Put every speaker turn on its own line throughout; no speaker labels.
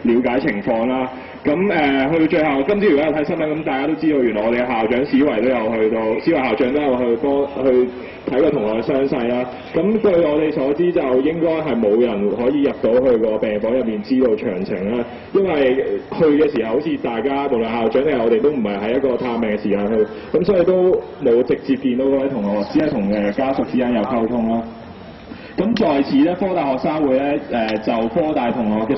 去了解情況啦。咁去到最後，今朝如果有睇新聞，咁大家都知道原來我哋嘅校長史維都有去到，史維校長都有去睇個同學嘅傷勢啦。咁據我哋所知，就應該係冇人可以入到去個病房入面知道詳情啦。因為去嘅時候，好似大家無論校長定係我哋都唔係喺一個探病嘅時間去，咁所以都冇直接見到嗰位同學，只係同家屬之間有溝通啦。咁在此咧，科大學生會咧就科大同學嘅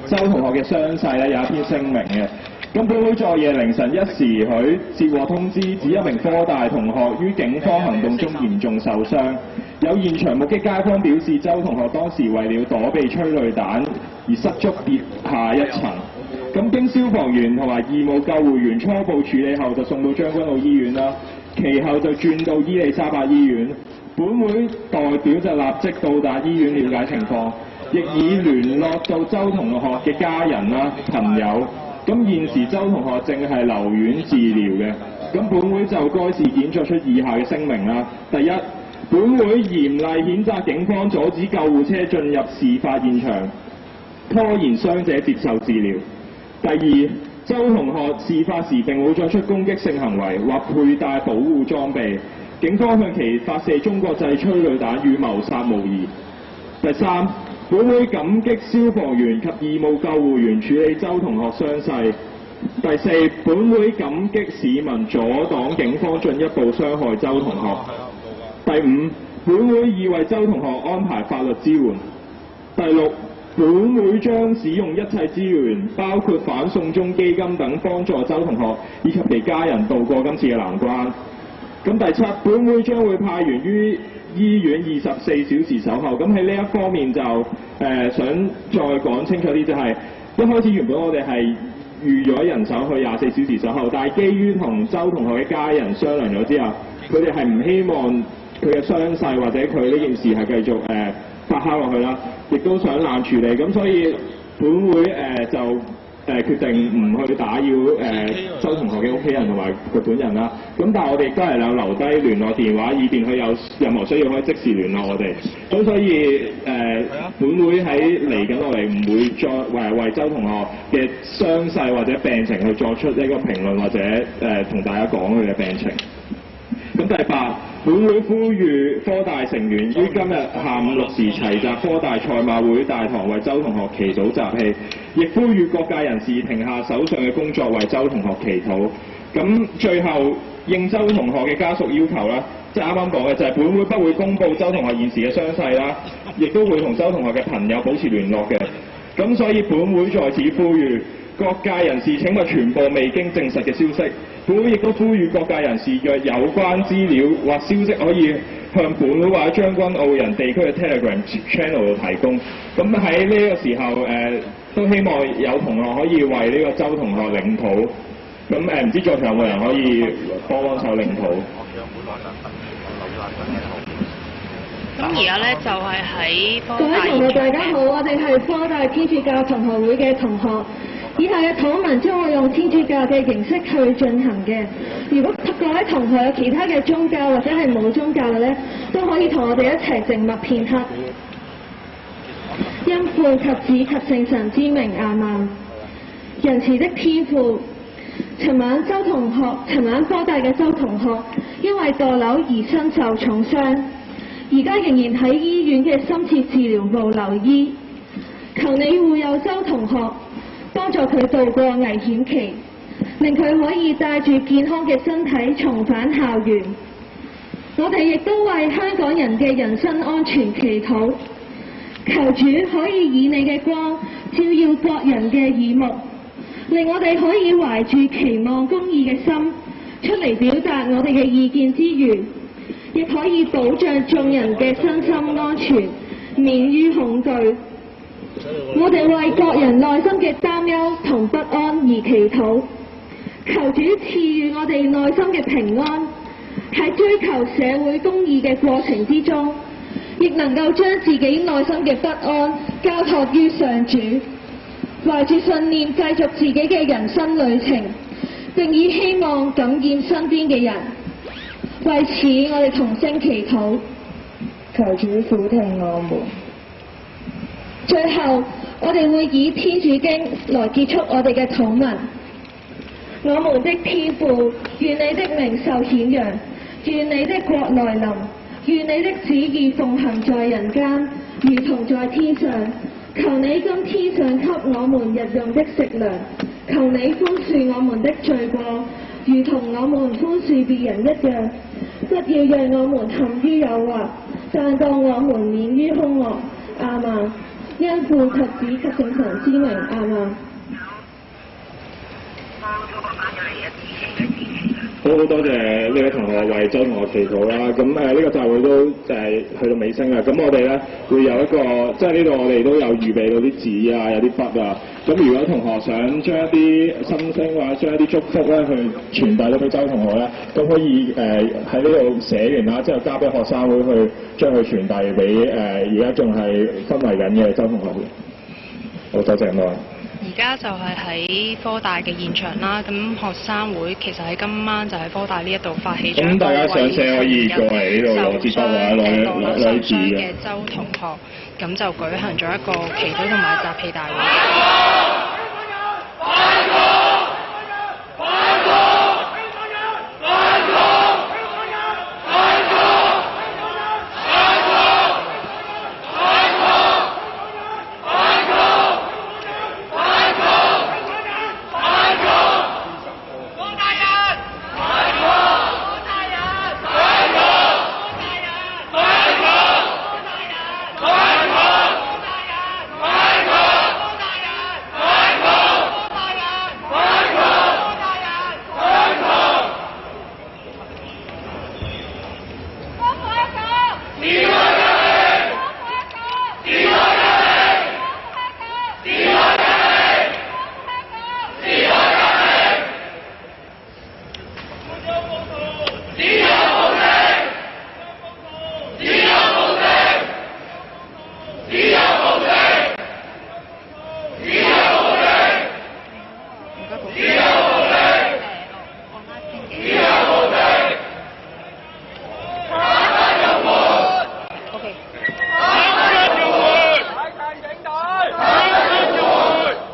周同學嘅傷勢咧有一篇聲明嘅。咁本會昨夜凌晨1時許接獲通知，指一名科大同學於警方行動中嚴重受傷。有現場目擊街坊表示，周同學當時為了躲避催淚彈而失足跌下一層。咁經消防員同埋義務救護員初步處理後，就送到將軍澳醫院啦。其後就轉到伊利沙伯醫院。本會代表就立即到達醫院了解情況，亦已聯絡到周同學嘅家人啦、朋友。咁現時周同學正係留院治療嘅。咁本會就該事件作出以下嘅聲明啦。第一，本會嚴厲譴責警方阻止救護車進入事發現場，拖延傷者接受治療。第二，周同學事發時並冇作出攻擊性行為或佩戴保護裝備。警方向其發射中國製催淚彈與謀殺無疑。第三，本會感激消防員及義務救護員處理周同學傷勢。第四，本會感激市民阻擋警方進一步傷害周同學。第五，本會已為周同學安排法律支援。第六，本會將使用一切資源，包括反送中基金等，幫助周同學以及其家人渡過今次嘅難關。咁第七，本會將會派員於醫院24小時守候。咁喺呢一方面就想再講清楚啲，就係一開始原本我哋係預咗人手去24小時守候，但係基於同周同學嘅家人商量咗之後，佢哋係唔希望佢嘅傷勢或者佢呢件事係繼續發酵落去啦，亦都想冷處理。咁所以本會就決定唔去打擾周同學嘅屋企人同埋佢本人啦。咁但係我哋都係有留低聯絡電話，以便佢有任何需要可以即時聯絡我哋。咁所以本會喺嚟緊落嚟唔會再為周同學嘅傷勢或者病情去作出一個評論或者同大家講佢嘅病情。咁第八，本會呼籲科大成員於今日下午6時齊集科大賽馬會大堂為周同學祈禱集氣，亦呼籲各界人士停下手上嘅工作為周同學祈禱。咁最後應周同學嘅家屬要求啦，即係啱啱講嘅就係本會不會公佈周同學現時嘅傷勢啦，亦都會同周同學嘅朋友保持聯絡嘅。咁所以本會在此呼籲各界人士請勿傳播未經證實嘅消息。本會亦都呼籲各界人士若有關資料或消息可以向本會或者將軍澳人地區嘅 Telegram channel 度提供。咁喺呢個時候都希望有同學可以為呢個周同學領禱。咁唔知在場有冇人可以幫手領禱？
咁而家咧就係喺科大。
各位同學大家好，我哋係科大天主教同學會嘅同學。以下嘅禱文將會用天主教嘅形式去進行嘅。如果各位同學有其他嘅宗教或者係冇宗教嘅咧，都可以同我哋一齊靜默片刻。因父及子及聖神之名，阿們。仁慈的天父，尋晚科大嘅周同學因為墮樓而身受重傷，而家仍然喺醫院嘅深切治療部留醫。求你護佑周同學，幫助佢渡過危險期，令佢可以帶住健康嘅身體重返校園。我哋亦都為香港人嘅人身安全祈禱，求主可以以你嘅光照耀各人嘅耳目，令我哋可以懷住期望公義嘅心出嚟表達我哋嘅意見之餘，亦可以保障眾人嘅身心安全，免於恐懼。我哋為各人內心嘅擔憂同不安而祈禱，求主賜予我哋內心嘅平安，喺追求社會公義嘅過程之中，亦能夠將自己內心嘅不安交託於上主，懷住信念繼續自己嘅人生旅程，並以希望感染身邊嘅人。為此，我哋同聲祈禱，求主俯聽我們。最後，我哋會以天主經來結束我哋嘅禱文。我們的天父，願你的名受顯揚，願你的國來臨，願你的旨意奉行在人間，如同在天上。求你今天上給我們日用的食糧，求你寬恕我們的罪過，如同我們寬恕別人一樣。不要讓我們陷於誘惑，但當我們免於兇惡。阿們。因父及子及聖神之名。阿們。
好多謝呢位同學為周同學祈禱啦。咁呢個集會都去到尾聲啦。咁我哋咧會有一個，即係呢度我哋都有預備到啲紙啊，有啲筆啊。咁如果同學想將一啲心聲或者將一啲祝福咧去傳遞到俾周同學咧，咁可以喺呢度寫完啦，之後交俾學生會去將佢傳遞俾而家仲係昏迷緊嘅周同學。好，多謝咁多位。
而家就係喺科大嘅現場啦，咁學生會其實喺今晚就喺科大呢一度發起咗一個
大家想寫可以過嚟呢度攞支筆或者攞紙嘅
周同學，咁就舉行咗一個祈禱同埋集氣大會。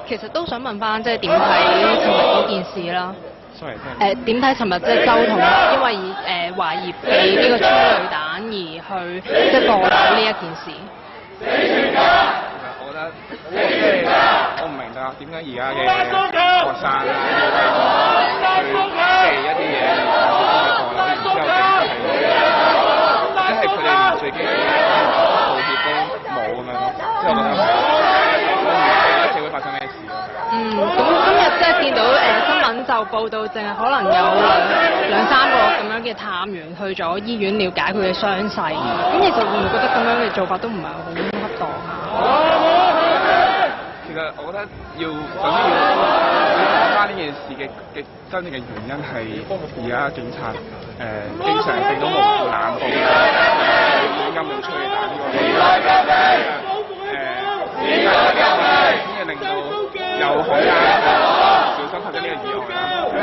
其實都想問翻，即係點睇尋日嗰件事啦？點睇尋日即係周同學因為懷疑被呢個催淚彈而去即係墮樓呢一件事？其實
我覺得我唔明白點解而家嘅學生啊去一啲嘢墮樓，然之後即係佢哋連最基本嘅道歉都冇咁樣咯，即係我覺得社會發生咩事咯。
咁今日即係見到新聞就報道，淨係可能有兩三個咁樣嘅探員去咗醫院了解佢嘅傷勢。咁其實會唔會覺得咁樣嘅做法都唔係好恰當啊？
其實我覺得首先要講翻呢件事嘅真正嘅原因係而家警察經常性都無故濫捕，亂咁用催淚彈呢個先至令到有學生小心發生呢個意外啦。佢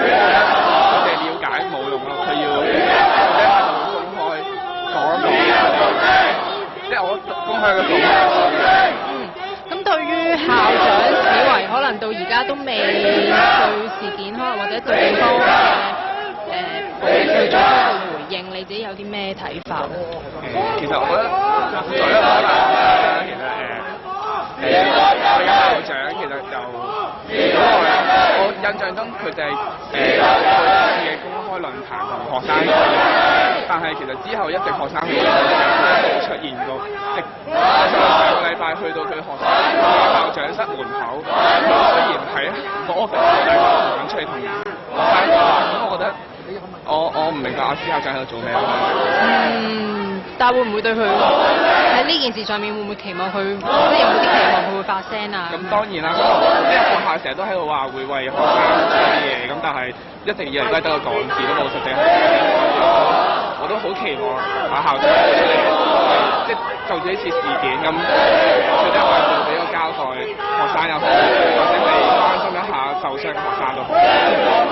哋了解冇用咯，佢要喺度公開講一講，即係我公開嘅講。
咁對於校長史維可能到而家都未對事件可能或者對警方去作出一個回應，你自己有啲咩睇法？
其實我覺得作為一個校長，其實我哋嘅校長其實就我印象中佢就係嘅公開論壇同學生講，但係其實之後一直學生會冇出現過。上個禮拜去到佢學生校長室門口，雖然喺個 office 度揾出嚟同學生講話，咁我覺得我唔明白阿施校長喺度做咩。
但係會唔會對佢喺呢件事上面會唔會期望佢，即係有冇啲期望佢會發聲啊？
咁當然啦，即係學校成日都喺度話會為學生做啲嘢，咁但係一直以嚟都係得個講字，都冇實際行動。我都好期望阿校長出嚟，即係就住呢次事件咁，最低限度俾個交代，學生又好，或者係關心一下受傷嘅學生都好。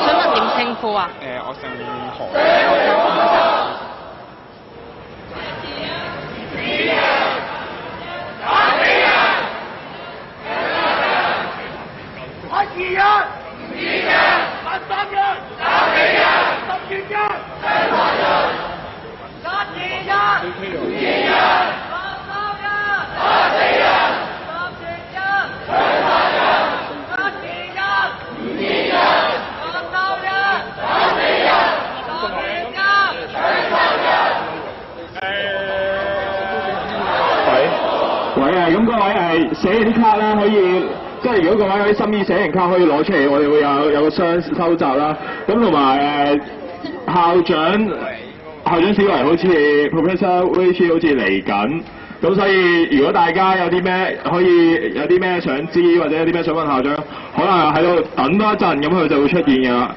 想問點稱呼啊？
我姓何。
咁各位寫完啲卡咧，可以即係如果各位有啲心意寫完卡，可以攞出嚟，我哋會有個箱收集啦。咁同埋校長史維好似 Professor Rachel 好似嚟緊，咁所以如果大家有啲咩有啲咩想知或者有啲咩想問校長，可能喺度等多一陣，咁佢就會出現㗎啦。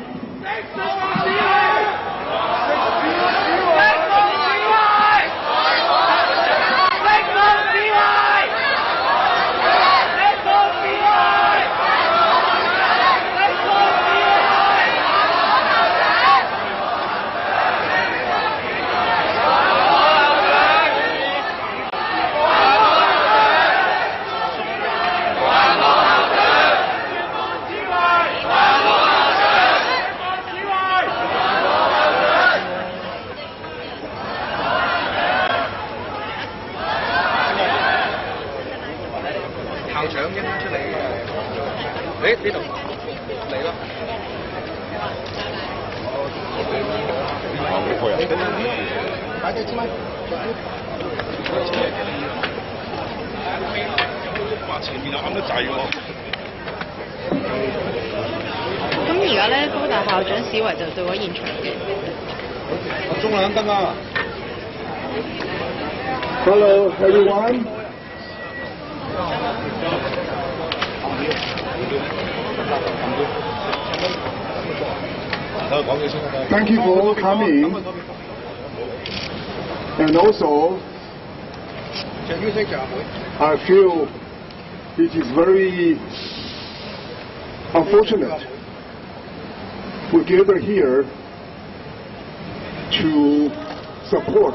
校長應該出嚟嘅，呢度嚟咯。擺低支咪。哇！前面又啱得滯喎。
咁而家咧，科大校長史維就到咗現場嘅。
中兩燈啊 ！Hello everyone. Thank you for coming. And also, I feel it is very unfortunate we gather here to support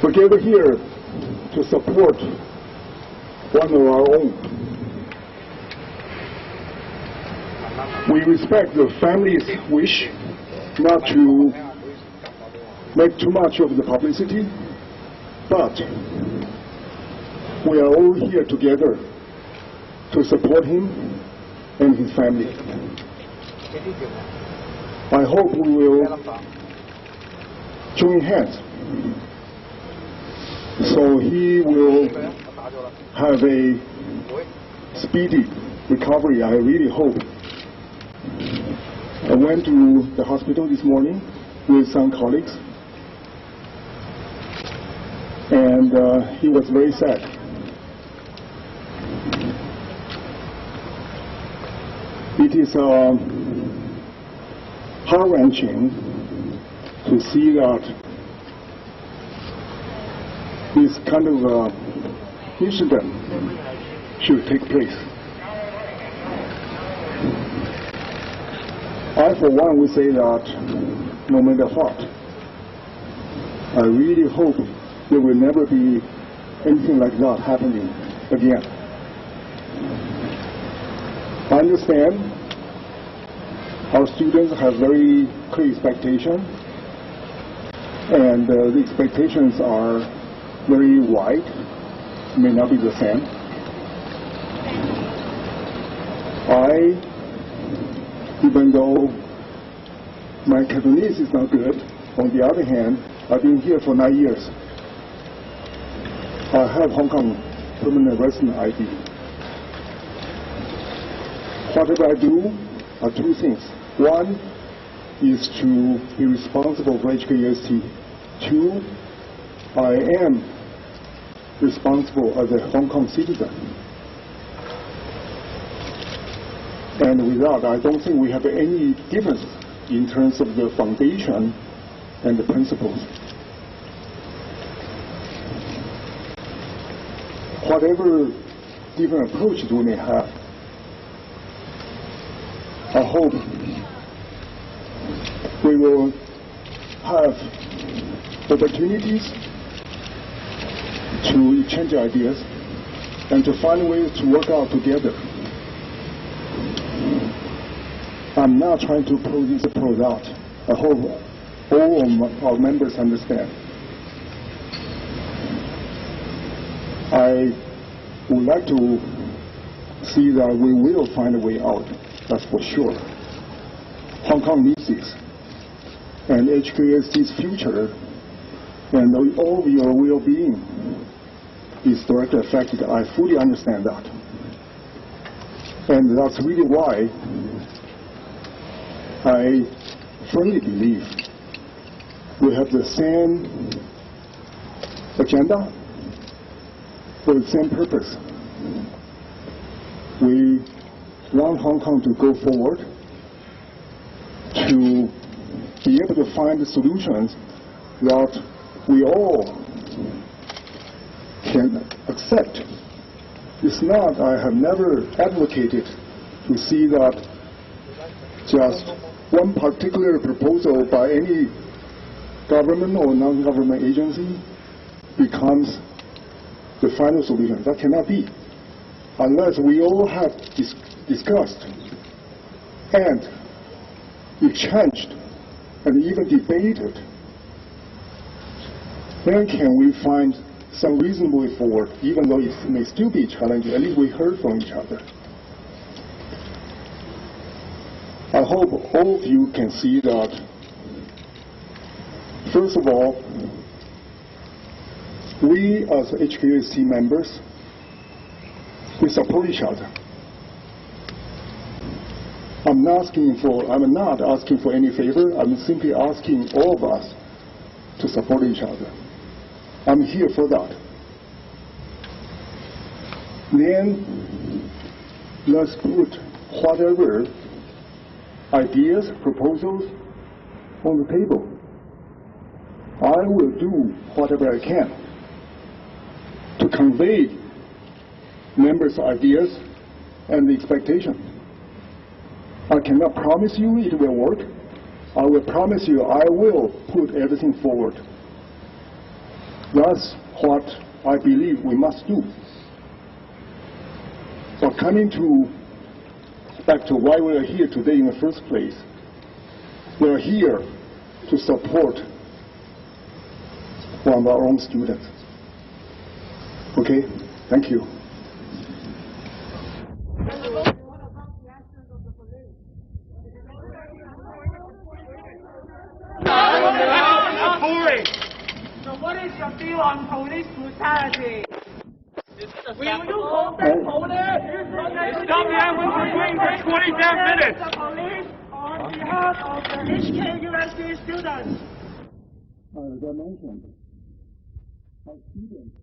we gather here to support one of our own. We respect the family's wish not to make too much of the publicity, but we are all here together to support him and his family. I hope we will join hands so he will have a speedy recovery. I really hope. I went to the hospital this morning with some colleagues, and he was very sad. It is heart-wrenching to see that this kind of incident should take place. I, for one, would say that no matter what, I really hope there will never be anything like that happening again. I understand our students have very clear expectations, and the expectations are very wide, may not be the same. Even though my Cantonese is not good, on the other hand, I've been here for 9 years. I have Hong Kong permanent resident ID. Whatever I do are two things. One is to be responsible for HKUST. Two, I am responsible as a Hong Kong citizen. And with that, I don't think we have any difference in terms of the foundation and the principles. Whatever different approaches we may have, I hope we will have opportunities to exchange ideas and to find ways to work out together. I'm not trying to pull this approach out. I hope all of our members understand. I would like to see that we will find a way out, that's for sure. Hong Kong needs this. And HKST's future and all of your well-being is directly affected. I fully understand that. And that's really why I firmly believe we have the same agenda for the same purpose. We want Hong Kong to go forward, to be able to find solutions that we all can accept. It's not, I have never advocated to see that just one particular proposal by any government or non-government agency becomes the final solution. That cannot be. Unless we all have discussed and exchanged and even debated, then can we find some reasonable way forward, even though it may still be challenging. At least we heard from each other. I hope all of you can see that, first of all, we as HKST members, we support each other. I'm not asking for any favor. I'm simply asking all of us to support each other. I'm here for that. Then let's put whatever ideas, proposals on the table. I will do whatever I can to convey members' ideas and the expectation. I cannot promise you it will work. I will promise you I will put everything forward. That's what I believe we must do. But coming back to why we are here today in the first place, we are here to support one of our own students. Okay? Thank you.
So what is your view on police brutality? Will you condemn police? Stop there, we've been waiting for 27 minutes. The police on behalf of the HKUST students.
As I mentioned, our students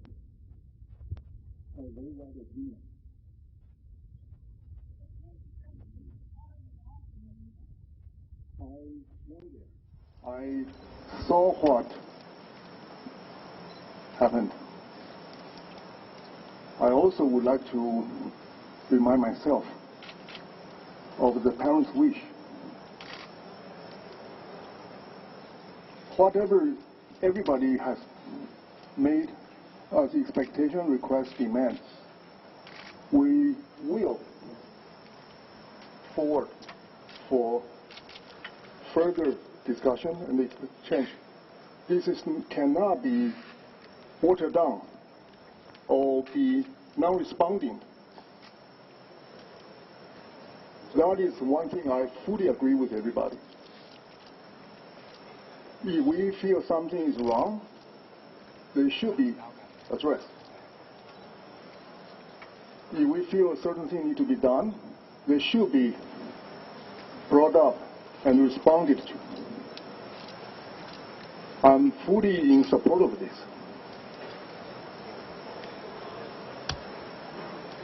are very well agreed. I saw what happened. I also would like to remind myself of the parents' wish. Whatever everybody has made as expectation, request, demands, we will forward for further discussion and exchange. This cannot be watered down or be non-responding. That is one thing I fully agree with everybody. If we feel something is wrong, they should be addressed. If we feel a certain thing needs to be done, they should be brought up and responded to. I'm fully in support of this.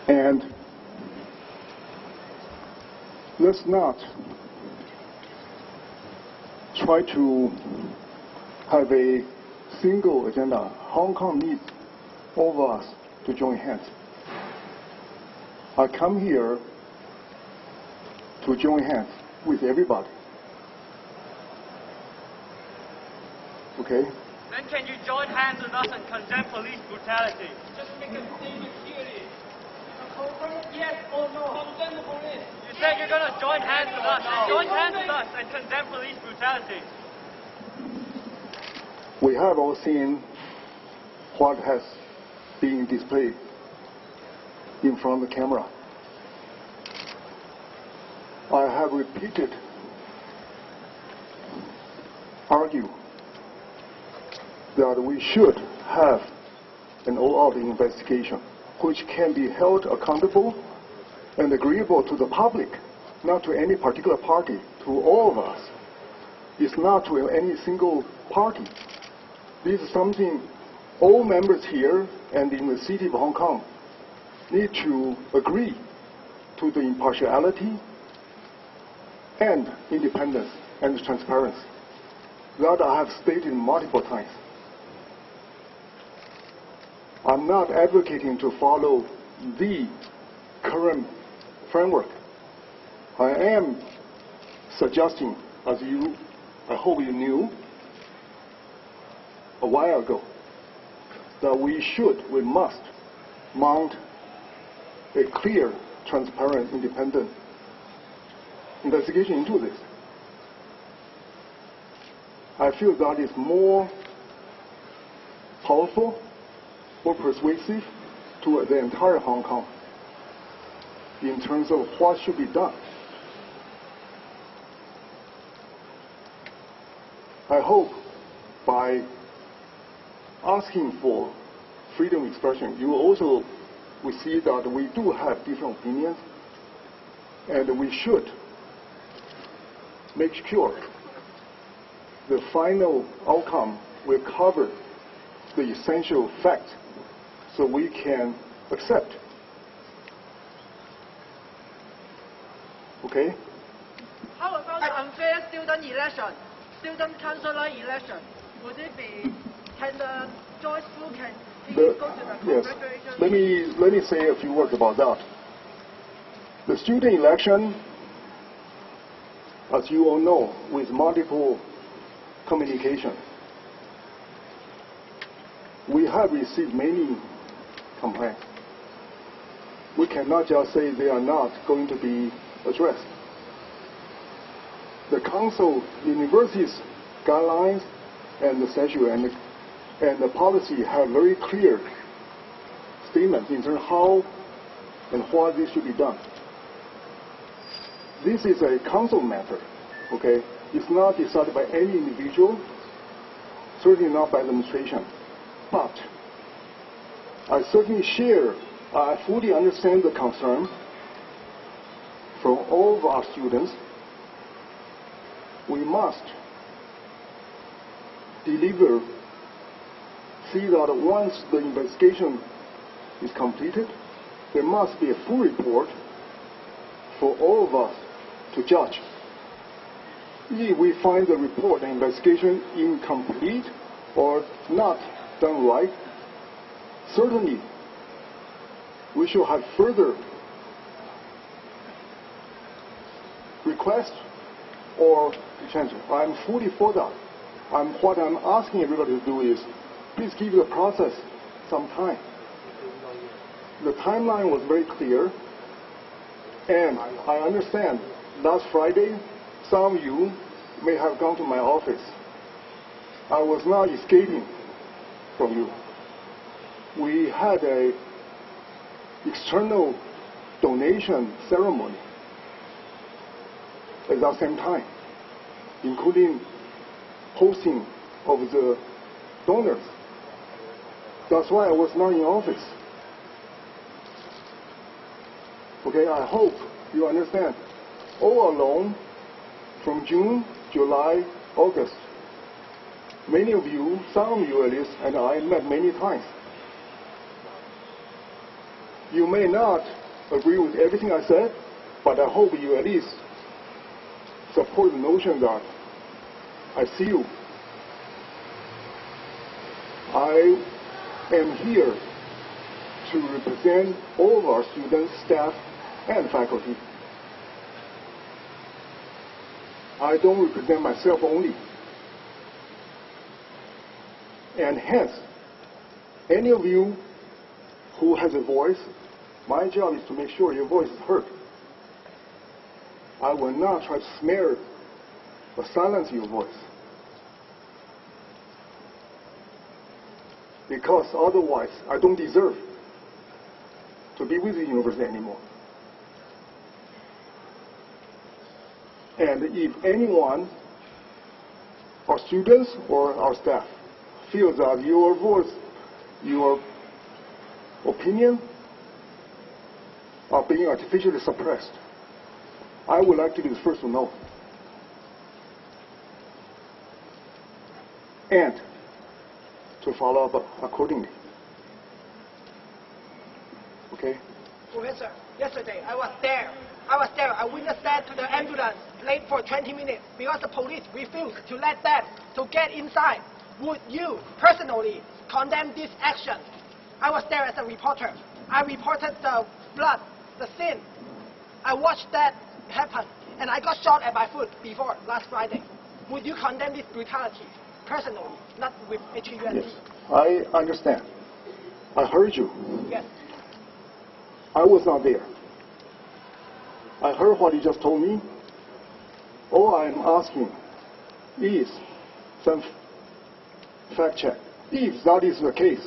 And let's not try to have a single agenda. Hong Kong needs all of us to join hands. I come here to join hands with everybody. Okay?
Then can you join hands with us and condemn police brutality? Just make a statement clearly. Yes or no? Condemn the police. You said you're going to join hands with us. Join hands with us and condemn police brutality.
We have all seen what has been displayed in front of the camera. I have repeated, argue that we should have an all-out investigation which can be held accountable and agreeable to the public, not to any particular party, to all of us. It's not to any single party. This is something all members here and in the city of Hong Kong need to agree to the impartiality and independence and transparency that I have stated multiple times. I'm not advocating to follow the current framework. I am suggesting, as I hope you knew a while ago, that we must mount a clear, transparent, independent investigation into this. I feel that is more powerful, more persuasive to the entire Hong Kong in terms of what should be done. I hope by asking for freedom of expression, you also will see that we do have different opinions, and we should make sure the final outcome will cover the essential facts so we can accept. Okay?
How about unfair student election, student councillor election? Would it be, can the Joyce Fu can go to the
yes.
congregation?
Let me say a few words about that. The student election, as you all know, with multiple communication, we have received many complaints. We cannot just say they are not going to be addressed. The council, universities' guidelines and the statute and the policy have very clear statements in terms of how and why this should be done. This is a council matter, okay? It's not decided by any individual, certainly not by administration. But I certainly I fully understand the concern from all of our students. We must deliver, see that once the investigation is completed, there must be a full report for all of us to judge. If we find the report and investigation incomplete or not done right, certainly we should have further requests or change. I'm fully for that. What I'm asking everybody to do is, please give the process some time. The timeline was very clear, and I understand last Friday, some of you may have gone to my office. I was not escaping from you. We had a external donation ceremony at the same time, including hosting of the donors. That's why I was not in office. Okay, I hope you understand. All along, from June, July, August, many of you, some of you at least, and I met many times. You may not agree with everything I said, but I hope you at least support the notion that I see you. I am here to represent all of our students, staff, and faculty. I don't represent myself only. And hence, any of you who has a voice, my job is to make sure your voice is heard. I will not try to smear or silence your voice. Because otherwise, I don't deserve to be with the university anymore. And if anyone, our students or our staff, feels that your voice, your opinion are being artificially suppressed, I would like to be the first to know. And to follow up accordingly. Okay?
Professor, yesterday I was there. I witnessed that to the ambulance late for 20 minutes because the police refused to let them to get inside. Would you personally condemn this action? I was there as a reporter. I reported the blood, the scene. I watched that happen, and I got shot at my foot before last Friday. Would you condemn this brutality personally, not with HUNT?
Yes, I understand. I heard you.
Yes.
I was not there. I heard what you just told me. All I'm asking is some fact check. If that is the case,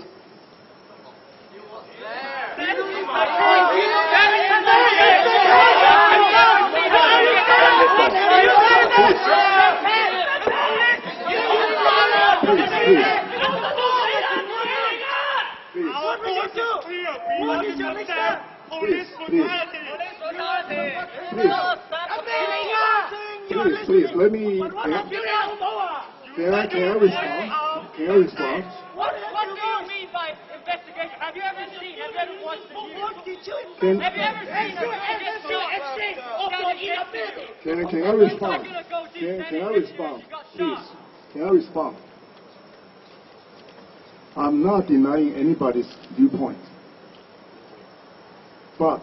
please, let me. Can I respond? Can I respond?
What do you mean by investigation? Have you ever seen? Have you ever watched the news? Have you ever seen
Can I respond? Can I respond? Please. Can I respond? I'm not denying anybody's viewpoint. But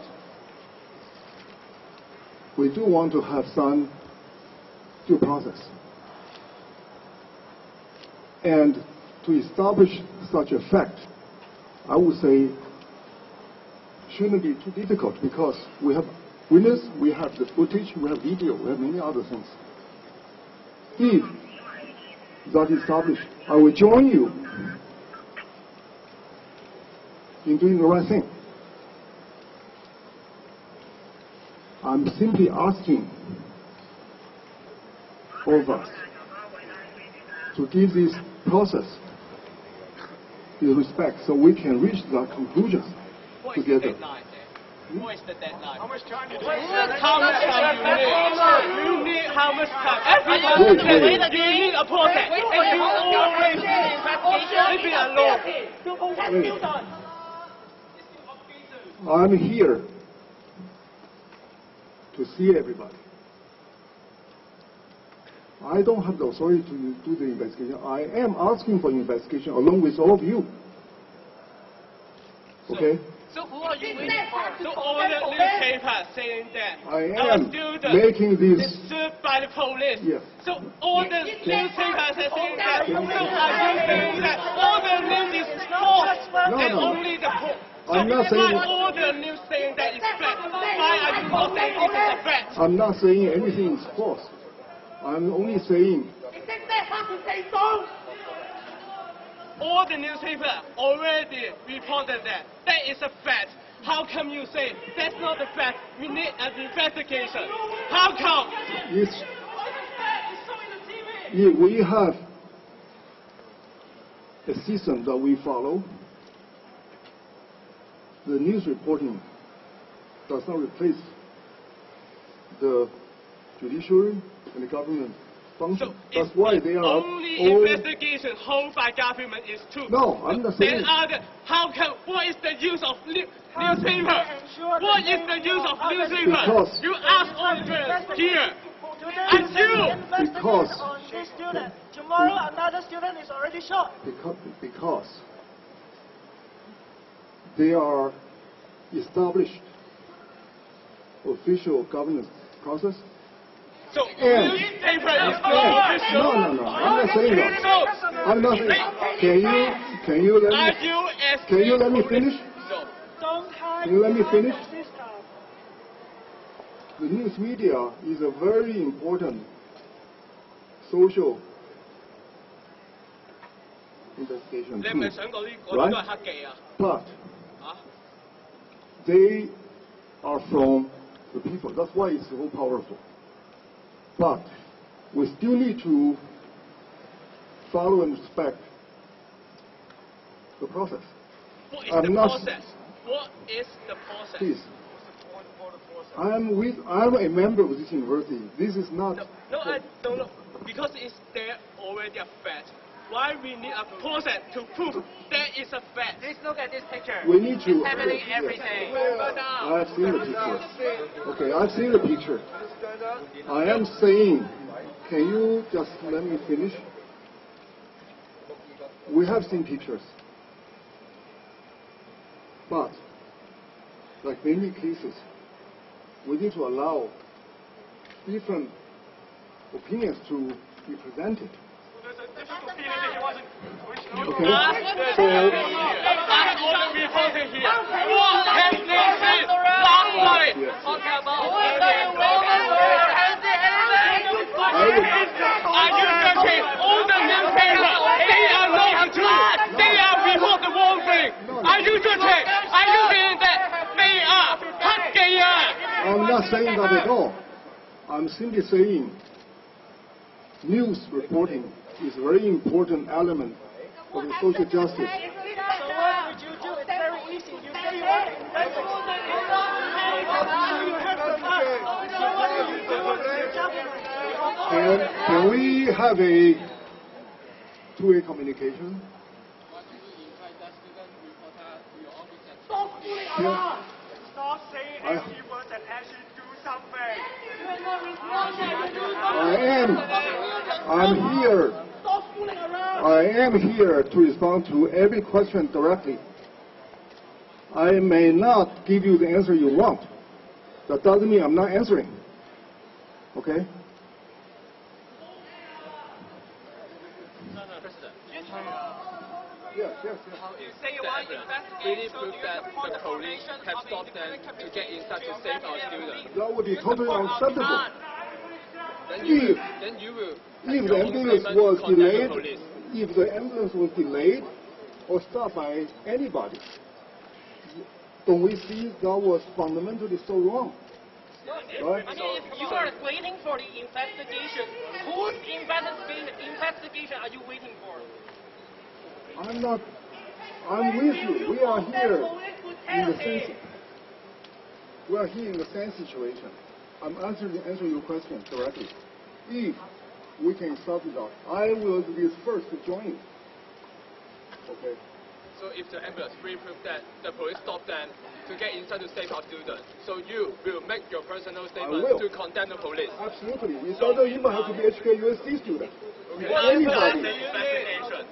we do want to have some due process. And to establish such a fact, I would say, shouldn't be too difficult because we have witness, we have the footage, we have video, we have many other things. If that is established, I will join you in doing the right thing. I'm simply asking all of us to give this process the respect so we can reach that conclusion together.
What is the deadline? How much time do you
need? You need how much time? Everyone you need a process. And you always leave it alone.
I'm here to see everybody. I don't have the authority to do the investigation. I am asking for investigation along with all of you. Okay?
So who are you waiting for? So all the newspapers saying that
I am making this
disturbed by the police.
Yes.
So all the newspapers are saying that. So are you saying that all the news is false and only the
I'm not saying
all the news saying that it's fact. Why are you not saying it is a fact?
I'm not saying anything is false. I'm only saying
all the newspapers already reported that. That is a fact. How come you say that's not a fact? We need an investigation. How come?
We have a system that we follow. The news reporting does not replace the judiciary and the government function.
So
that's why they are
only
all
investigation held by government is true.
No, I'm not saying.
How come? What is the use of newspaper? What is the use of newspaper?
Because
you ask all the journalists here. And you.
Because
this student. Tomorrow another student is already shot.
Because they are established official governance process
So,
And
paper is
no, I'm not saying that. I'm not saying. Can you let me finish?
No.
Can you let me finish? The news media is a very important social investigation
你係咪想講呢個都係黑記啊？
But
嚇？
they are from the people. That's why it's so powerful. But we still need to follow and respect the process.
What is the process? What is the process?
Please. I'm a member of this university. This is not.
No, I don't know. Because it's there already a fact. Why we need a process to prove there is a fact?
Please look at this picture.
We need to.
It's happening every day.
I've seen the picture. Okay, I've seen the picture. I am saying, can you just let me finish? We have seen pictures. But, like many cases, we need to allow different opinions to be presented. Okay? So, I'm not saying that at all. I'm simply saying news reporting is a very important element of the social justice.
So what would you do? It's very easy. You say you want
Can we have a two-way communication?
Stop fooling around. Stop saying empty words and actually do something. Stop fooling around.
I am here to respond to every question directly. I may not give you the answer you want. That doesn't mean I'm not answering. Okay? Yes.
You say you want to really prove that the police have stopped them to get inside to save our students.
That would be totally unacceptable.
Then you will.
If the ambulance was delayed, or stopped by anybody, don't we see that was fundamentally so wrong? Right?
I mean, if you are waiting for the investigation, whose investigation are you waiting for?
I'm not. I'm with you. We are here in the same. We are here in the same situation. I'm answering your question directly. If we can sort it out, I will be the first to join you. Okay.
So if the ambulance really prove that the police stopped them to get inside to save our students, so you will make your personal statement to condemn the police.
Absolutely. It doesn't even have to be HKUST student.
Okay.
Anybody.
Investigation.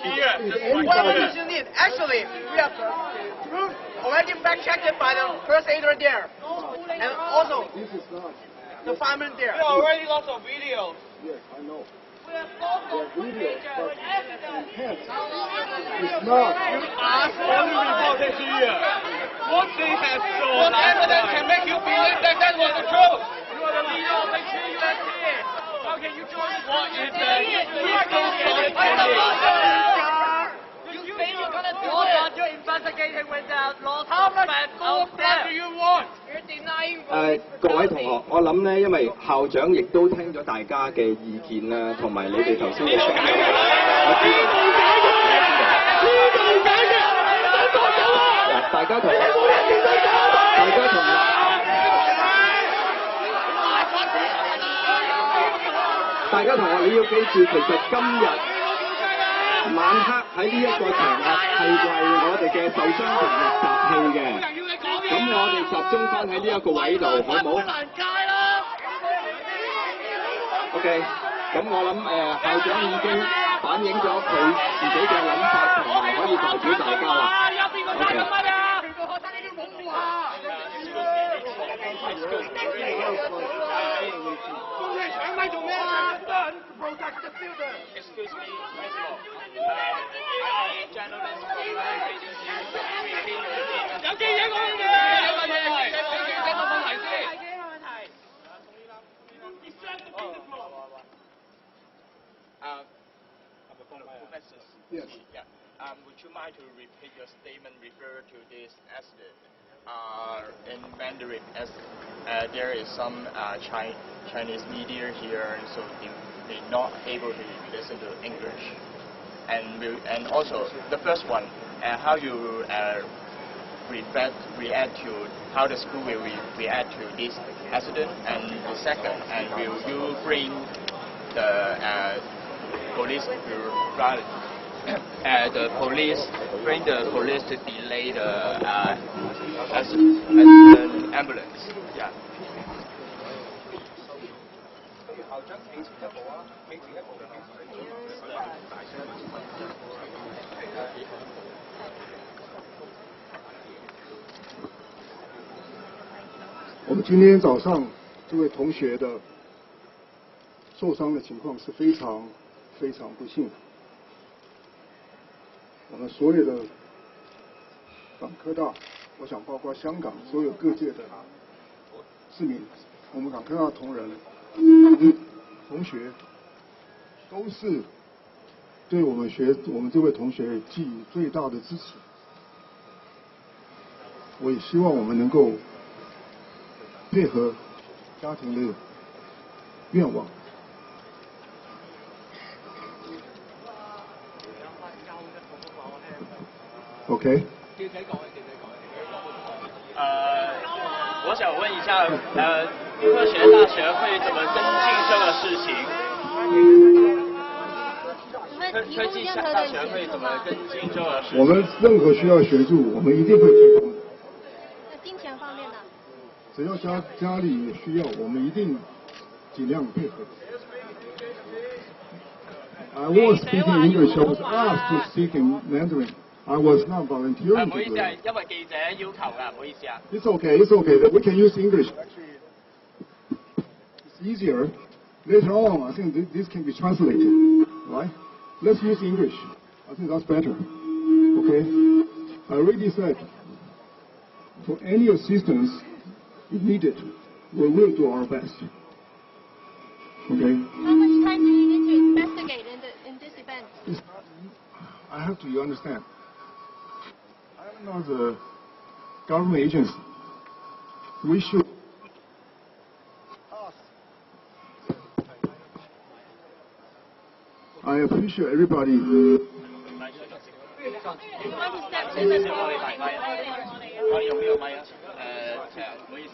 What did you need? Actually, we have proof already fact-checked by the first aider there. And also,
This is not.
the fireman there.
We already lots of videos.
Yes, I know. The video, but intent is not.
Ask all the reporters here what they have shown. What evidence can make you believe that that was the truth?
You are the leader of the HKUST. How can you join us?
What is the legal
You say you're gonna do it. You're investigating without laws. How much more do you want? You're denying.
各位同學，我諗咧，因為校長亦都聽咗大家嘅意見啦，同埋你哋頭先嘅講話，我知道。大家同學，你要記住，其實今日晚黑喺呢一個場合係為我哋嘅受傷同學集氣嘅。咁我哋集中翻喺呢一個位度，好唔好 ？OK， 咁我諗校長已經反映咗佢自己嘅諗法，同埋可以代表大家啦。OK。
Protect the students.
Excuse me, principal. I'm a journalist from the radio news. 有記者講嘅。Professor.
Yes.
Yeah. Would you mind to repeat your statement refer to this accident? In Mandarin, as there is some Chinese media here, so they're not able to listen to English. And also the first one, how you react to how the school will react to this accident, and the second, and will you bring the police to rally? Bring the police to delay the ambulance. Yeah.
我们今天早上这位同学的受伤的情况是非常非常不幸的。我们所有的港科大，我想包括香港所有各界的市民，我们港科大同仁、同学，都是对我们这位同学给予最大的支持。我也希望我们能够配合家庭的愿望。OK。
我想问一下，科学大学会怎么跟进这个事情？科技大学会怎么跟进这个事情？
我们任何需要协助，我们一定会提供的。
那金钱方面呢？
只要家里需要，我们一定尽量配合。I was speaking English. I was asked to speak in Mandarin. I was not volunteering to do it.
唔好意思啊，因為記者要求㗎，唔好意思啊。
It's okay. It's okay. We can use English. Actually, it's easier. Later on, I think this can be translated, right? Let's use English. I think that's better. Okay. I already said, for any assistance needed, we will do our best. Okay.
How much time do you need to investigate in this event?
I have to understand. I'm not a government agency. We should ask. I appreciate everybody.
我用呢個咪啊？唔好意思。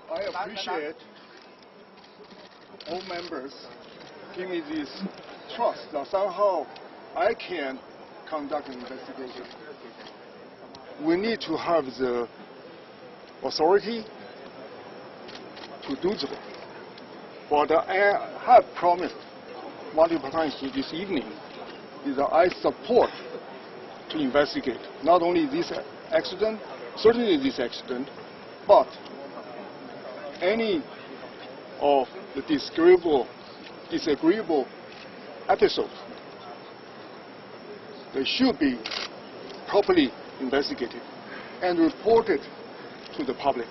I appreciate all members give me this trust that somehow I can conduct an investigation. We need to have the authority to do so. What I have promised multiple times this evening is that I support to investigate not only this accident, certainly this accident, but any of the disagreeable episodes. They should be properly investigated and reported to the public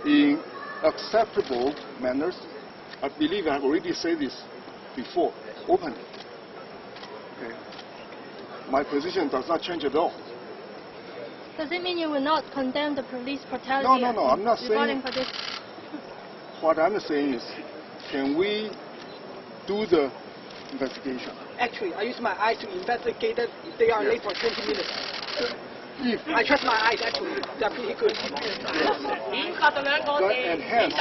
in acceptable manners. I believe I have already said this before, openly. Okay. My position does not change at all.
Does it mean you will not condemn the police brutality?
No, I'm not saying.
For this?
What I'm saying is, can we do the investigation?
Actually, I use my eyes to investigate it. They are late for 20 minutes. I trust my eyes, actually. They're pretty good.
And hence,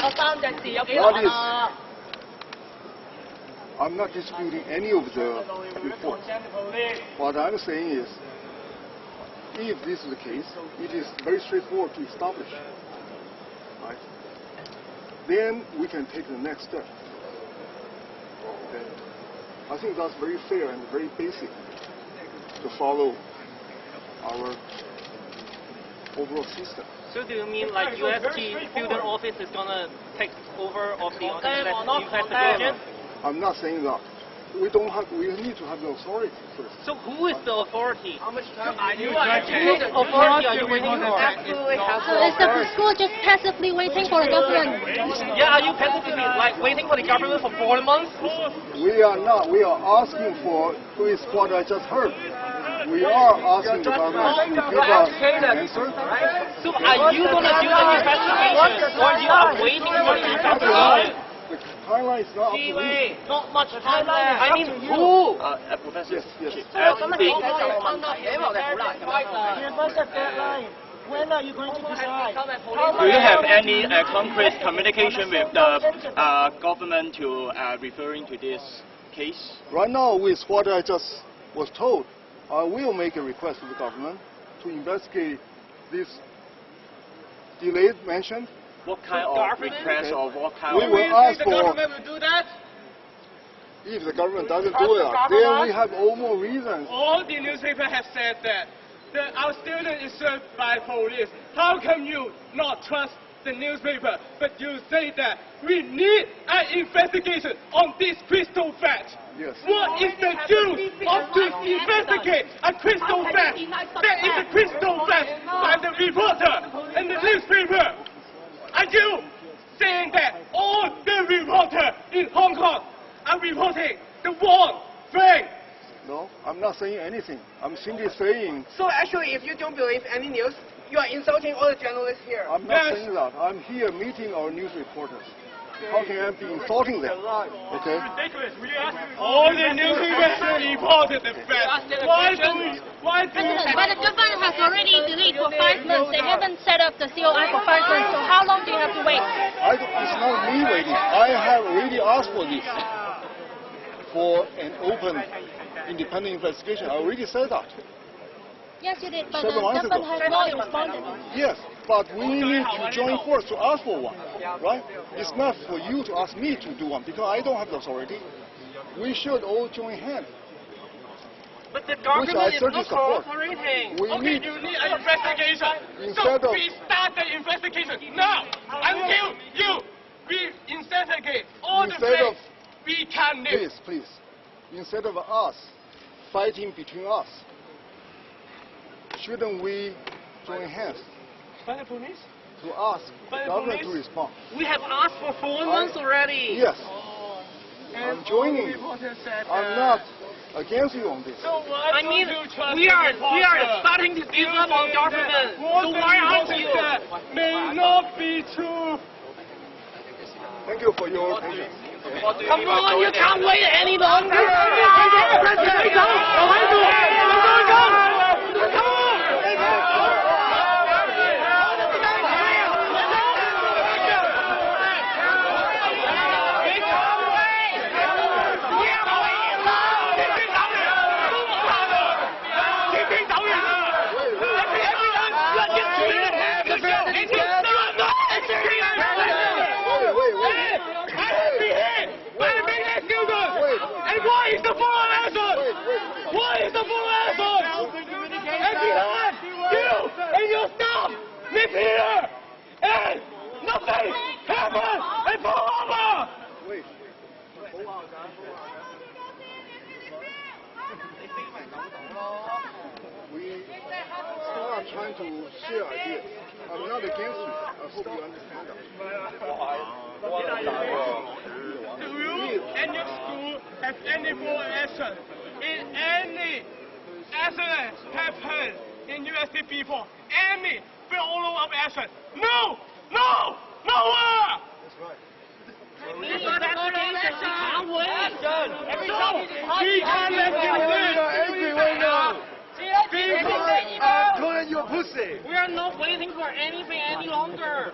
I'm not disputing any of the reports. What I'm saying is, if this is the case, it is very straightforward to establish. Right? Then we can take the next step. Okay. I think that's very fair and very basic. to follow our overall system.
So do you mean like UST building office is gonna take over of the investigation?
I'm not saying that. We need to have the authority first.
So who is the authority?
How much time are you
Whose authority are you waiting for?
So is the school just passively waiting for the government?
Yeah, are you passively like waiting for the government for 4 months?
We are not. We are asking for is what I just heard. We are asking the government to give us an answer.
So are you going to do an investigation or you are waiting for the investigation?
The timeline is not up to me.
Not much timeline. I mean, who?
Professor. Yes.
When are you going to decide?
Do you have any concrete communication with the government to referring to this case?
Right now, with what I just was told, I will make a request to the government to investigate this delay mentioned.
What kind of request or what kind
we
of...
will ask for...
The government will do that?
If the government doesn't do it, then we have all more reasons.
All the newspapers have said that our student is served by police. How can you not trust the newspaper, but you say that we need an investigation on this crystal fact?
Yes.
What is the use of to investigate a crystal fact? That is a crystal fact by the reporter and the newspaper. Are you saying that all the reporters in Hong Kong are reporting the wrong thing?
No, I'm not saying anything. I'm simply saying...
So actually, if you don't believe any news, you are insulting all the journalists here.
I'm not saying that. I'm here meeting our news reporters. How can I be insulting them? Okay?
Ridiculous. All the newspapers reported the fact. Why do
President, but the government has already delayed for 5 months. They haven't set up the COI for 5 months. So how long do you have to wait?
It's not me waiting. I have already asked for this, for an open, independent investigation. I already said that.
Yes, you did, but the
7 months ago.
government has not responded.
Yes, but we need to join force to ask for one, right? It's not for you to ask me to do one, because I don't have the authority. We should all join hands.
But the government is not
support.
cooperating.
We need
you need an investigation.
Instead
So
of-
we start the investigation now until we investigate all the
Instead of-
things we can do.
Please, instead of us fighting between us, shouldn't we join hands
By the police?
to ask the government to respond?
We have asked for 4 months already.
Yes. I'm joining you. I'm not against you on this.
So why
I mean,
don't you trust
we are
the reporter?
starting to give up on government.
What
So
the
why aren't
reporter
you?
said may not be true.
Thank you for your patience.
Come on, you can't wait any longer.
What is the full answer? What is the full answer? Everyone, you and your staff live here, and nothing happened in Paloma.
Wait. We are trying to share ideas. I'm not against you. I hope you understand that.
Do you and your school have any full action in any accident happened in USD before? Any follow-up action? No! No! Nowhere!
That's right.
We can't let you win!
I'm calling you a pussy.
We are not waiting for anything any longer.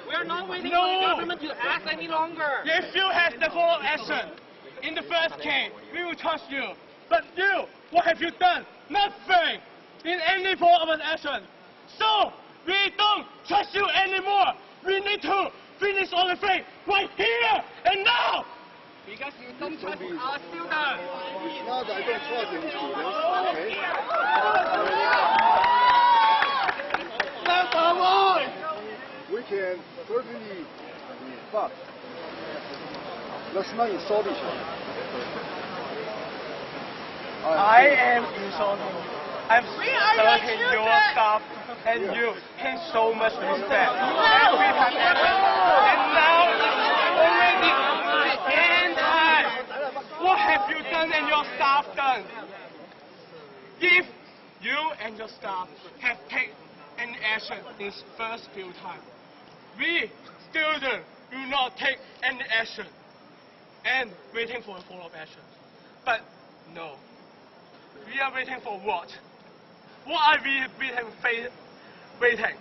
We are not waiting for the government to act any longer.
If you had the full action in the first case, we will trust you. But you, what have you done? Nothing in any form of action. So, we don't trust you anymore. We need to finish all the things right here and now. Because you don't trust our students.
It's not that I don't trust any students, okay?
That's our voice.
We can certainly but let's not insult each other.
I am insulting. I'm insulting your staff, and you pay so much respect. Every time, and now already the end time. What have you done and your staff done? If you and your staff have taken any action in this first few times, we students will not take any action and waiting for a follow-up action. But no. We are waiting for what? What are we waiting?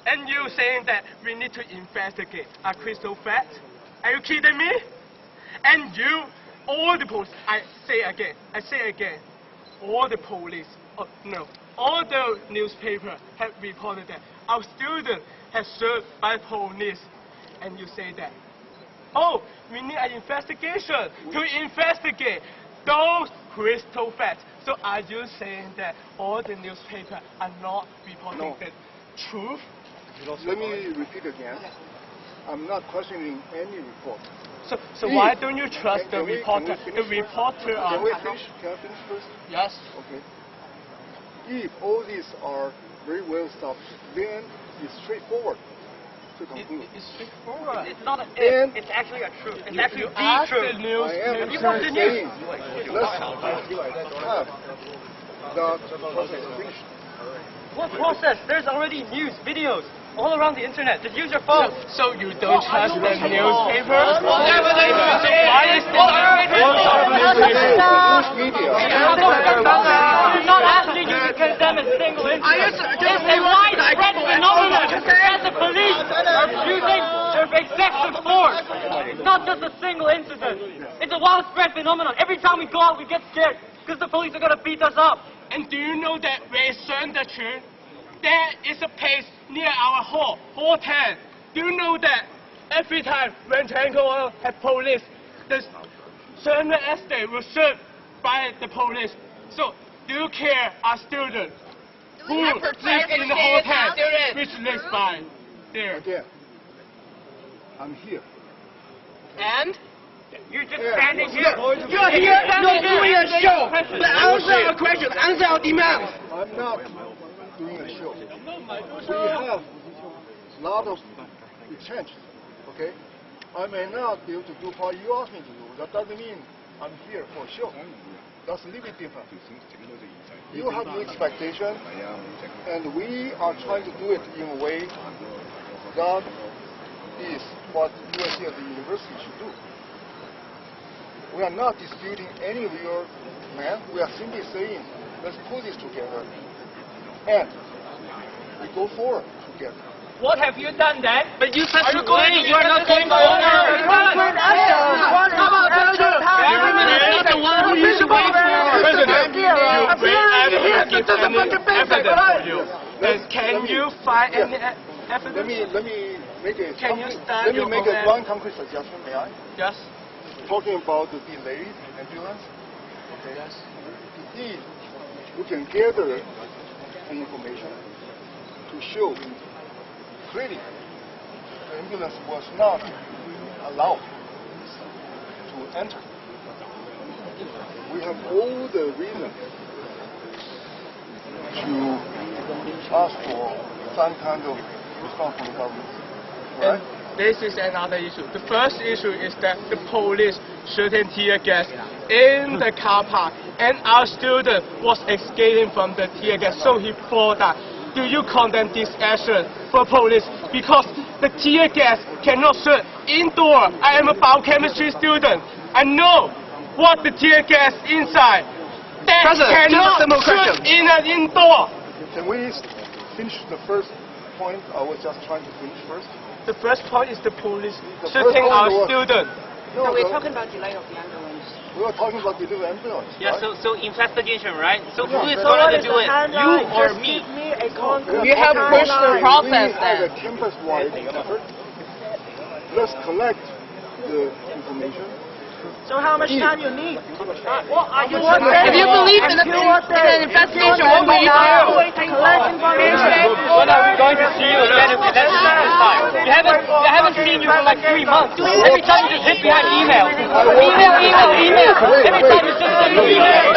And you saying that we need to investigate a crystal fact? Are you kidding me? And you, all the police, I say again, all the police, all the newspaper have reported that our student has served by police. And you say that, oh, we need an investigation to investigate those crystal facts. So are you saying that all the newspapers are not reporting the truth?
Let me repeat again. I'm not questioning any report.
So why don't you trust the reporter? The reporter
Can we finish? Can I finish first?
Yes.
Okay. If all these are very well established, then it's straightforward to conclude.
It's straightforward.
It's not. It's actually a truth. It's actually the truth.
I am saying let's have that process finished.
What process? There's already news, videos all around the internet. Just use your phone.
So you don't trust the newspapers?
Whatever they say.
Why is the
media?
I'm not asking you to condemn a single incident. It's a widespread phenomenon that the police are using their excessive force. It's not just a single incident. It's a widespread phenomenon. Every time we go out, we get scared because the police are going to beat us up.
And do you know that there is a place near our hall 10. Do you know that every time when Chanko have police, the certain estate will served by the police. So do you care our students who live in the hall 10, which lives by there?
Again, I'm here.
And?
You're just standing here.
You're here doing a show. Answer our question. Answer our demands.
I'm not doing a show. We have a lot of exchanges, okay? I may not be able to do what you asked me to do. That doesn't mean I'm here for a show. That's a little bit different. You have your expectation, and we are trying to do it in a way that is what USC as a university should do. We are not disputing any of your demand. We are simply saying, let's put this together, and we go forward together.
What have you done then? But you said
you are not going forward.
You're the one who used to wait for.
President, can you find any evidence?
Let me make a
Can you start your
one concrete suggestion, may I?
Yes.
Talking about the delayed ambulance. Okay.
Yes.
If we can gather an information to show clearly the ambulance was not allowed to enter. We have all the reason to ask for some kind of response from the government. Right?
This is another issue. The first issue is that the police shooting tear gas in the car park, and our student was escaping from the tear gas, so he fall down. Do you condemn this action for police? Because the tear gas cannot shoot indoor. I am a biochemistry student. I know what the tear gas inside. That cannot shoot in an indoor.
Can we finish the first point I was just trying to finish first?
The first point is the police shooting our student.
No,
we're talking about delay of the ambulance.
We were talking about delay of ambulance.
Yeah,
right?
so investigation, right? So who is going to do it? You or me?
We have pushed the process
then. We have a campus-wide effort. Let's collect the information
So how much time you need?
If you believe in an investigation, what will you do?
When are we going to see you again if that's satisfied? We haven't seen you for like 3 months. Every time you just hit behind email. Email. Every time you just send an email.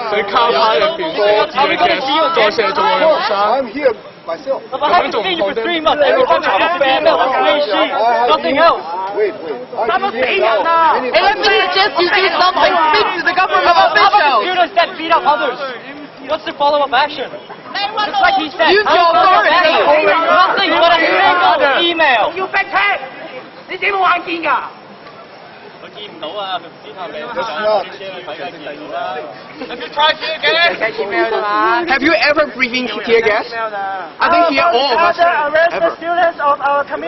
所以交叉入邊多啲嘅多謝做嘅學生。
I'm here myself.
If I haven't seen you for 3 months, every time you have an email, nothing else.
Wait.
And let me suggest you do something. Speak to the government
How about
officials.
students that beat up others? What's the follow-up action? Just like he said,
Use your authority.
nothing but a single email.
要逼車，你點冇眼見㗎？
佢見唔到啊，佢唔知係咪
That's not.
Have you tried tear gas?
Have you ever breathed in tear gas? I think here all of us ever.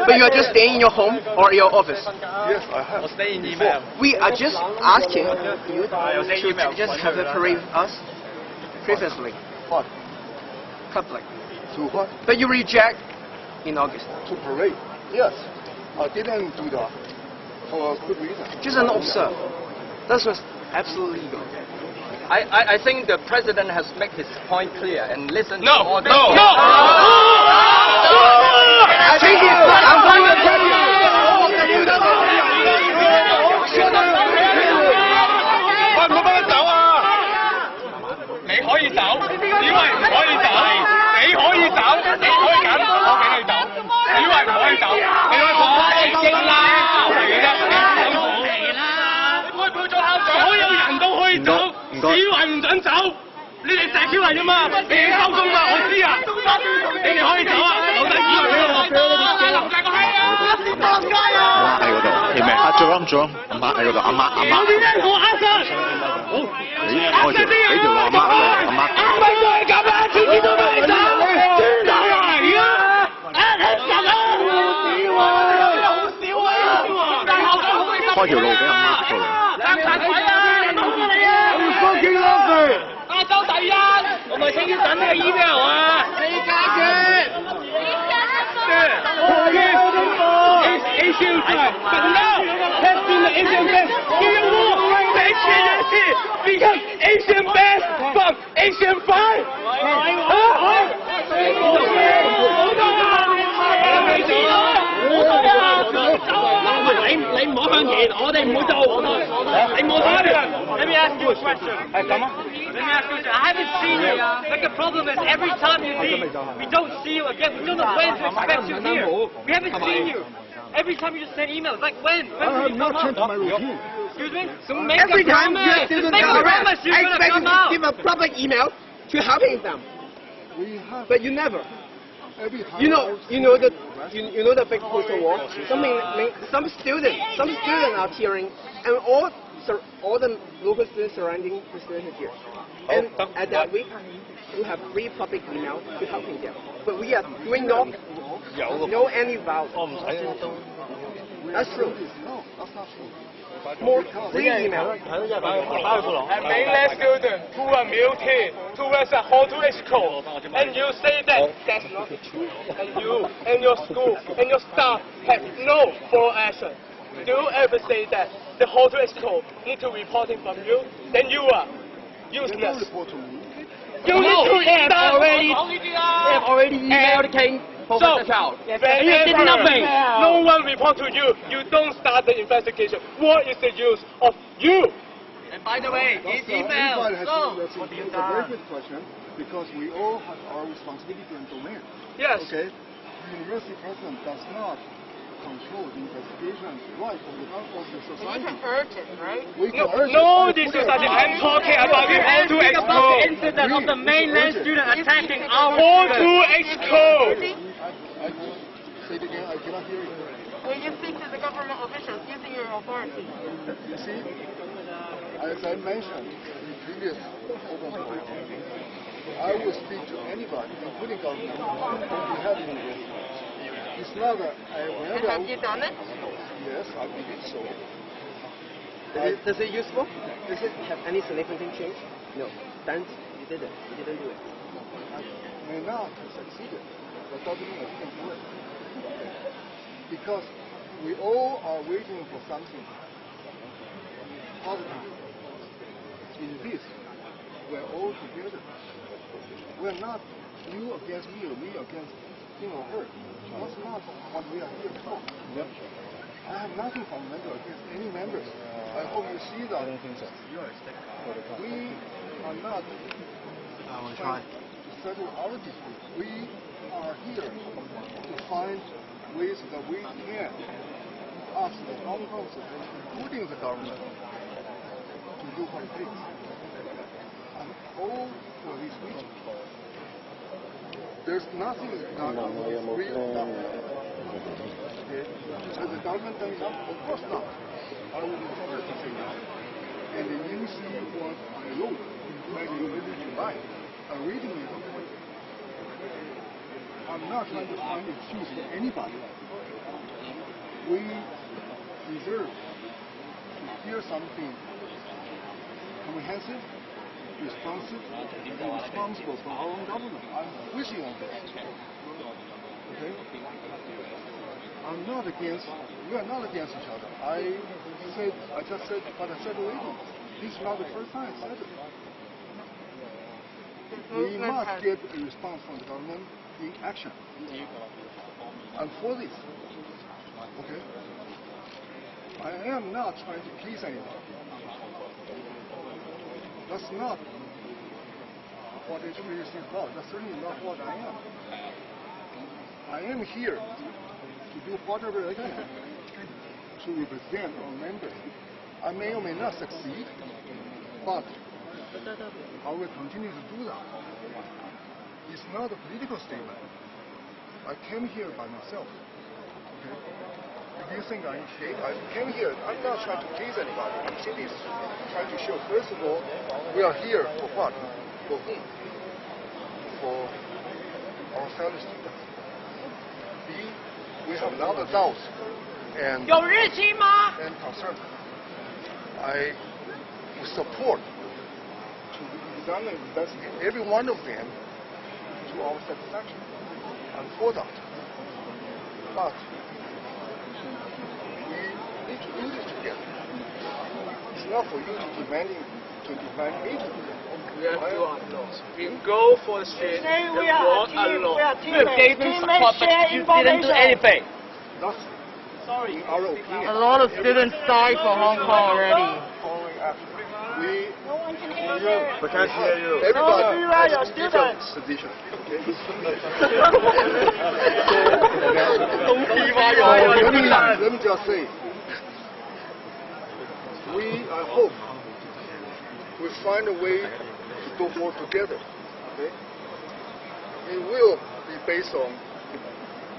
But you are just staying in your home or your office.
Yes, I have.
我 stay in email。
We are just asking you to just have a parade with us previously.
What?
Public.
To what?
But you reject in August.
To parade. Yes. I didn't do that for a good reason.
Just an observe. That was absolutely legal.
I think the president has made his point clear and listened
No,
to all the...
no, no!
I think I'm going to tell you.
喂，唔好幫佢走啊！你可以走，以為唔可以走？你可以走，你可以揀，我俾你走。以為唔可以走，你可以講你應啦，係嘅啫。嚟啦！你會唔會做校長？所有人都可以走，以為唔準走。你哋石橋嚟啫嘛，你哋收工嘛，我知啊。你哋可以走啊，老細以為你落大個閪啊！落街啊！
喺嗰度，係咩？阿Jerome，阿媽喺嗰度，阿媽。
我邊咧？我阿生。好，
俾條路阿媽。
啱咪就係咁啦，次次都俾你走，轉頭嚟啊！你實啊！
開條路俾阿媽過嚟。
爭曬鬼啊！冇過嚟啊！亞洲第一，我咪請要等呢個 email 啊！未解決。Asian flag, but now has been the Asian flag. Do you want the Asian because Asian flag from Asian flag? 你唔好向前，我哋唔會做。你唔好睇。Let me ask you a question. Let me ask you a question. I haven't seen you. Like the problem is every time you leave, we don't see you again. We don't know when to expect you here. We haven't seen you. Every time you just send emails, like when? When will you come up?
My routine.
Excuse me? So make
Every
a
time
promise.
you students
Make a
come
promise
around,
you're
I
gonna
expect you
come
to
out.
give a public email to helping them.
We have
But you never.
every time.
You know the big postal war. Some students are tearing, and all the local students surrounding the students here. And at that week, we have free public email to helping them. But we are doing no any vows. That's true.
No, that's not true.
More free email.
A mainland student to a multi towards a Hotu school, and you say that that's not true, and you and your school and your staff have no follow action. Do you ever say that the Hotu school need to reporting from you? Then you are useless. You need to start.
They have already emailed King.
So, when you did nothing, no one report to you. You don't start the investigation. What is the use of you?
And by the way, his email.
That's a very good question because we all have our responsibility and domain.
Yes.
Okay. The university president does not control the investigation right of the society.
You can urge it, right?
We can urge
No,
it.
this is I'm talking about the Hotu school.
The incident of the mainland student attacking our
Hotu school.
Say it again. I cannot hear you.
Will you speak to the government officials using your authority?
You see, as I mentioned in previous open forum, I will speak to anybody, including government, if we have university. It's not that
And have you done it?
Yes, I believe so.
Does it useful? Does it have any significant change? No. Then you didn't. You didn't do it.
I may not have succeeded, but doesn't mean I can't do it. Because we all are waiting for something positive. In this, we're all together. We're not you against me or me against him or her. That's not what we are here for. I have nothing fundamental against any members. I hope you see that. We are not trying to settle our dispute. We are here to find ways that we can ask the Town Council, including the government, to do what it takes. And all for this reason. There's nothing that is real about it. Okay? Has the government done enough? Of course not. I will never say that. And then you see what I wrote, maybe you read it tonight. I'm reading it. I'm not trying to find excuse for anybody. We deserve to hear something comprehensive, responsive, and responsible for our own government. I'm with you on this. Okay? We are not against each other. I just said what I said already. This is not the first time I said it. We must get a response from the government in action. And for this, okay, I am not trying to please anyone. That's not what education is about. That's certainly not what I am. I am here to do whatever I can to represent our members. I may or may not succeed, but I will continue to do that. It's not a political statement. I came here by myself. Okay? If you think I came here, I'm not trying to please anybody. I'm simply trying to show, first of all, we are here for what? For whom? For our fellow students. B, we have a lot of doubts and concern. I would support to examine and investigate every one of them to our satisfaction and for that. But we need to do this together. It's not for you to demand me to do that.
We go for the street and walk alone. You gave them support, but you didn't do anything.
That's in our opinion.
A lot of students died for Hong Kong already.
We can't hear you. Everybody has different position. Let me just say, I hope, we find a way to go forward together. Okay? It will be based on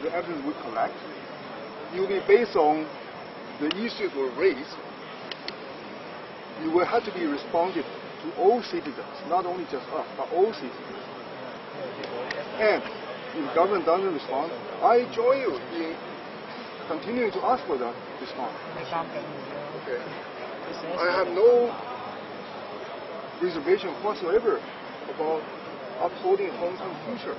the evidence we collect. It will be based on the issues we raise. You will have to be responsive to all citizens, not only just us, but all citizens. And if the government doesn't respond, I join you in continuing to ask for that response. Okay. I have no reservation whatsoever about upholding Hong Kong's future.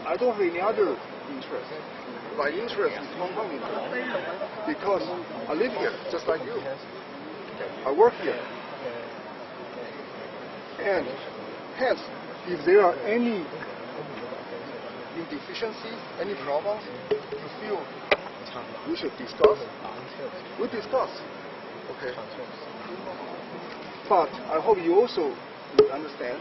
I don't have any other interest. My interest is Hong Kong interest. Because I live here, just like you. I work here. And hence, if there are any deficiencies, any problems, you feel we should discuss, we discuss. Okay. But I hope you also will understand,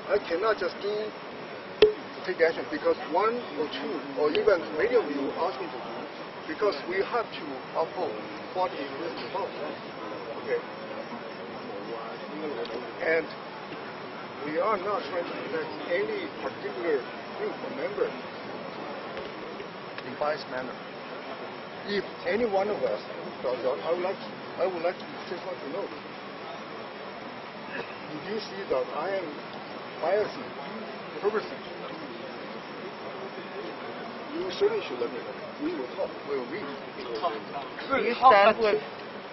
I cannot just take action because one or two or even many of you ask me to do, because we have to uphold what is written about. Okay. And we are not trying to protect any particular group or member in biased manner. If any one of us does that, I would like to just want to know. If you see that I am biasing purposely, you certainly should let me know. We will talk. We will read.
Do you stand with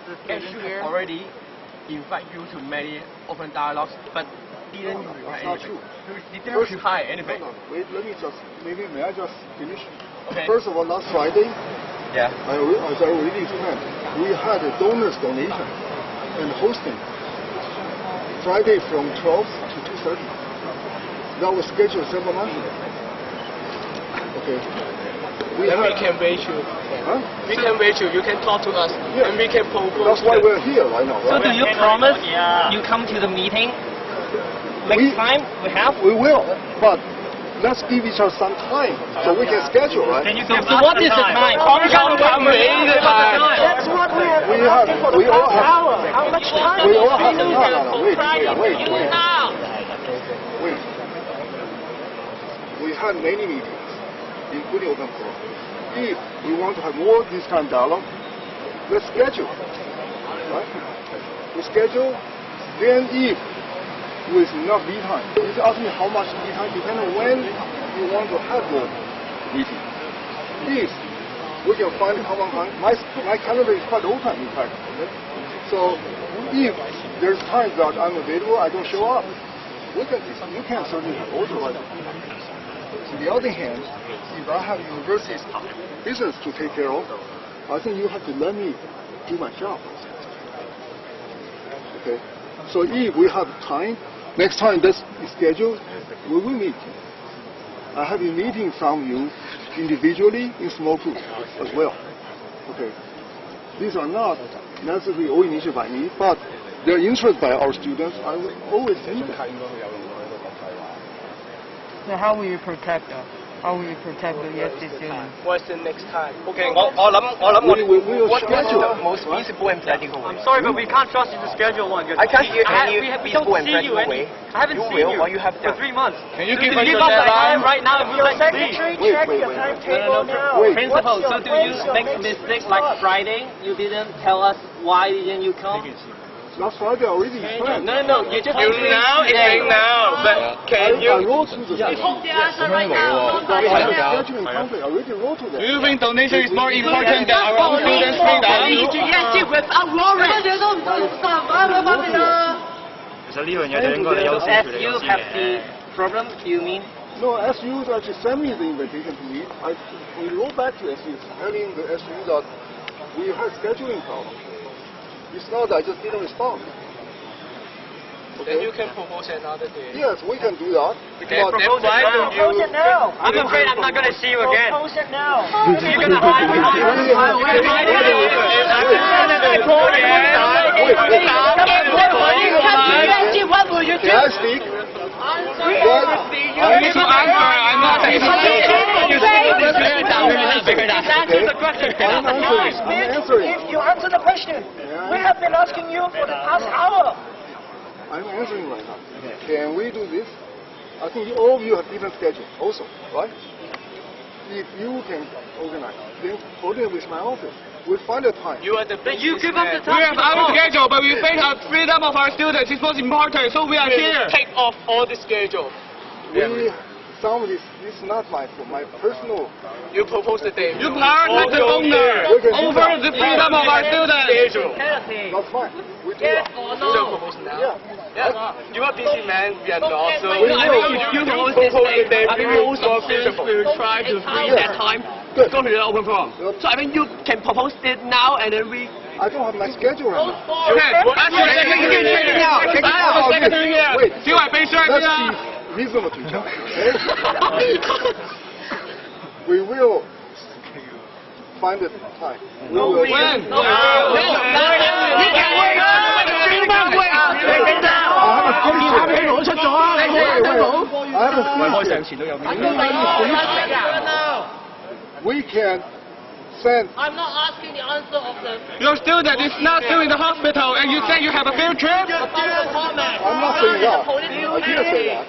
the students here?
Already invite you to many open dialogues, but didn't
That's not true.
They didn't reply anything.
Hold on, wait, may I just finish?
Okay.
First of all, last Friday,
Yeah.
as I already explained, we had a donors donation and hosting. Friday from 12 to 2:30. That was scheduled several months ago. Okay.
We can wait you.
Huh?
We can wait you. You can talk to us.
Yeah.
And we can propose.
That's why we're here right now.
So
Right?
do you promise you come to the meeting next time we have?
We will, but let's give each other some time so we can schedule, right?
So what is the time?
That's what we have been asking for the past hour. How much time?
We all have wait. We had many meetings, including open forum. If we want to have more this kind of dialogue, let's schedule, right? We schedule, then if with enough lead time, you ask me how much lead time, depending on when you want to have the meeting. If we can find common time, my calendar is quite open in fact. Okay? So if there's times that I'm available, I don't show up, you can certainly also write it. On the other hand, if I have university's business to take care of, I think you have to let me do my job. Okay. So if we have time, next time this is scheduled, we will meet. I have been meeting some of you individually in small groups as well. Okay. These are not necessarily all initiated by me, but they're interested by our students. I will always meet them.
So how will you protect the ESG students?
What's the next time?
Okay, what is the most feasible and practical way?
I'm sorry, but we can't trust you to schedule one.
I can't hear any
we don't
feasible and
see you
practical way.
I haven't seen you
or you have
for 3 months.
Can you
give
us
the time right now? And
Your secretary check your timetable now.
Principal, so do you make a mistake like Friday? You didn't tell us why didn't you come?
Last Friday I already explained.
No, you just
now, but can
I wrote to the
Hold the answer right now.
I have a scheduling conflict. I already wrote to them.
Do you think donation is more important than our own students' freedom?
As you have the problem, do you mean?
No, SU actually sent me the invitation to meet. We wrote back to SU telling the SU that we had scheduling problem. It's not that I just didn't respond.
Then you can propose another day.
Yes, we can do that.
Okay, propose it now.
I'm afraid I'm not going to see you again.
Propose it now.
You're going to
What will you do?
Can I speak?
I'm not
answer the question.
I'm answering.
If you answer the question, we have been asking you for the past hour.
I'm answering right now. Can we do this? I think all of you have different schedules also, right? If you can organize, then coordinate with my office. We'll find a time.
You are the
You give up the time.
We have our schedule, but we think the freedom of our students is most important, so we are here.
Take off all the schedule.
Some of this is not my personal.
You propose the day.
You prioritize the owner over the freedom of our students.
That's fine. We do that.
Propose now.
Yeah.
You are busy man. We are not. So
You propose this day. I think most of students will try to free that time to go to the open forum.
So I mean, you can propose it now, and then we.
I don't have my schedule right now.
Wait. 小維秘書
Let's be reasonable to each other. Okay? We will find the time. We will.
When?
We can send.
I'm not asking the answer of the.
Your student is not still in the hospital, and you say you have a field trip?
I'm not saying that. I didn't say that.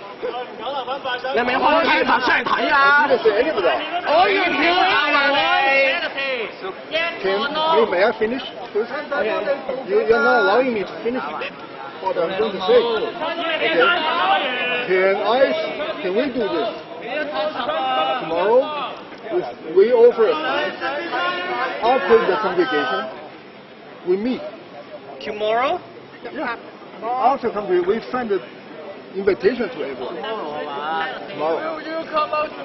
I didn't say any of that.
All you do
May I finish? First? You're not allowing me to finish what I'm going to say. Okay. Can we do this? Tomorrow, we offer a time. After the congregation, we meet.
Tomorrow?
Yeah. After congregation, we send invitation to everyone. Tomorrow.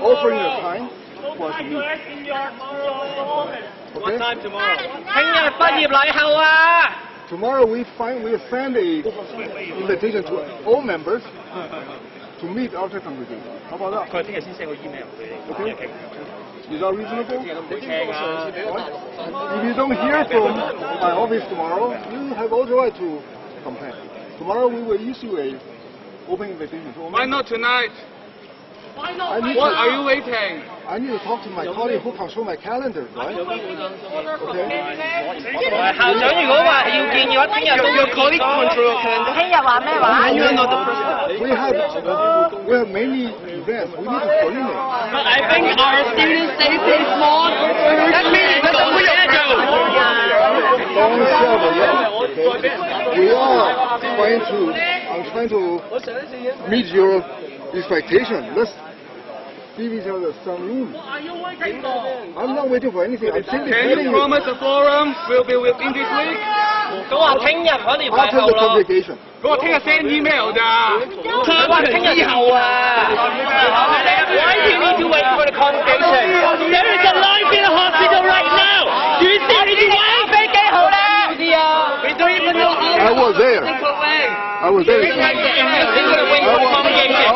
Offering the time for us to meet.
What time tomorrow? 聽日畢業禮後啊
Tomorrow we'll send a invitation to all members to meet after congregation. How about that?
佢聽日先 send 個 email 俾你。
Okay. Is that reasonable? If you don't hear from my office tomorrow, you have all the right to complain. Tomorrow we will issue a open invitation to all members.
Why not tonight?
Why not?
What are you waiting?
I need to talk to my colleague who control my calendar, right? Okay.
校長如果話要見嘅話，聽日都要 colleague control calendar。聽日話咩話
You are not the person. We have many events. We need to coordinate.
But I think our student safety is more. That means that we have to.
Don't shout again. We are trying to. I'm trying to meet your expectation. Let's give each other some room.
What are you waiting for?
I'm not waiting for anything. I'm simply
Can
telling
you
you.
promise the forum will be within this week?
佢話聽日嗰條
After the publication.
佢話聽日 send email 咋？
佢話聽日之後啊。Why do you need to wait for the convocation? There is a life in the hospital right now. Do you see anything? 飛機好咧。知啊。We don't even know how.
I was there. I was there. I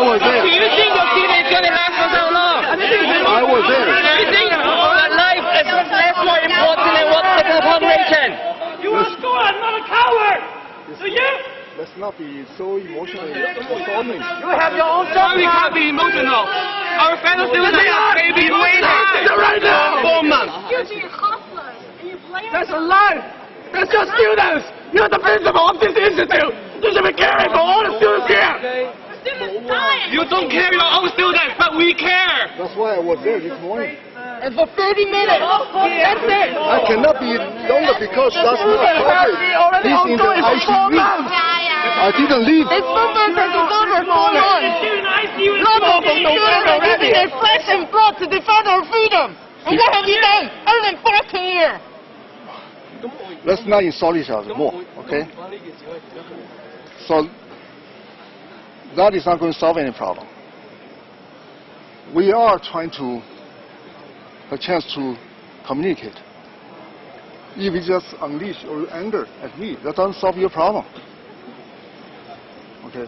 was there.
Do you think your team is going to last for so long?
I was there.
Do you think that life is less more important than what's the convocation?
You are a scholar, not a coward! So you?
Let's not be so emotionally storming.
You have your own job. We can't be emotional. Our fellow students may be waiting right now. 4 months.
You're being hustlers. And you blame
That's a lie. That's your students. You're the principal of this institute. You should be caring for all the students here.
students dying.
You don't care your own students, but we care.
That's why I was there this morning.
And for 30 minutes. That's it.
I cannot be longer because that's not appropriate. He's in the ICU. I didn't leave.
It's sometimes has been gone for 4 months. Lots of students are giving their flesh and blood to defend our freedom. And what have you done other than barking here?
Let's not insult each other more, okay? So that is not going to solve any problem. We are trying to have a chance to communicate. If you just unleash your anger at me, that doesn't solve your problem. Okay.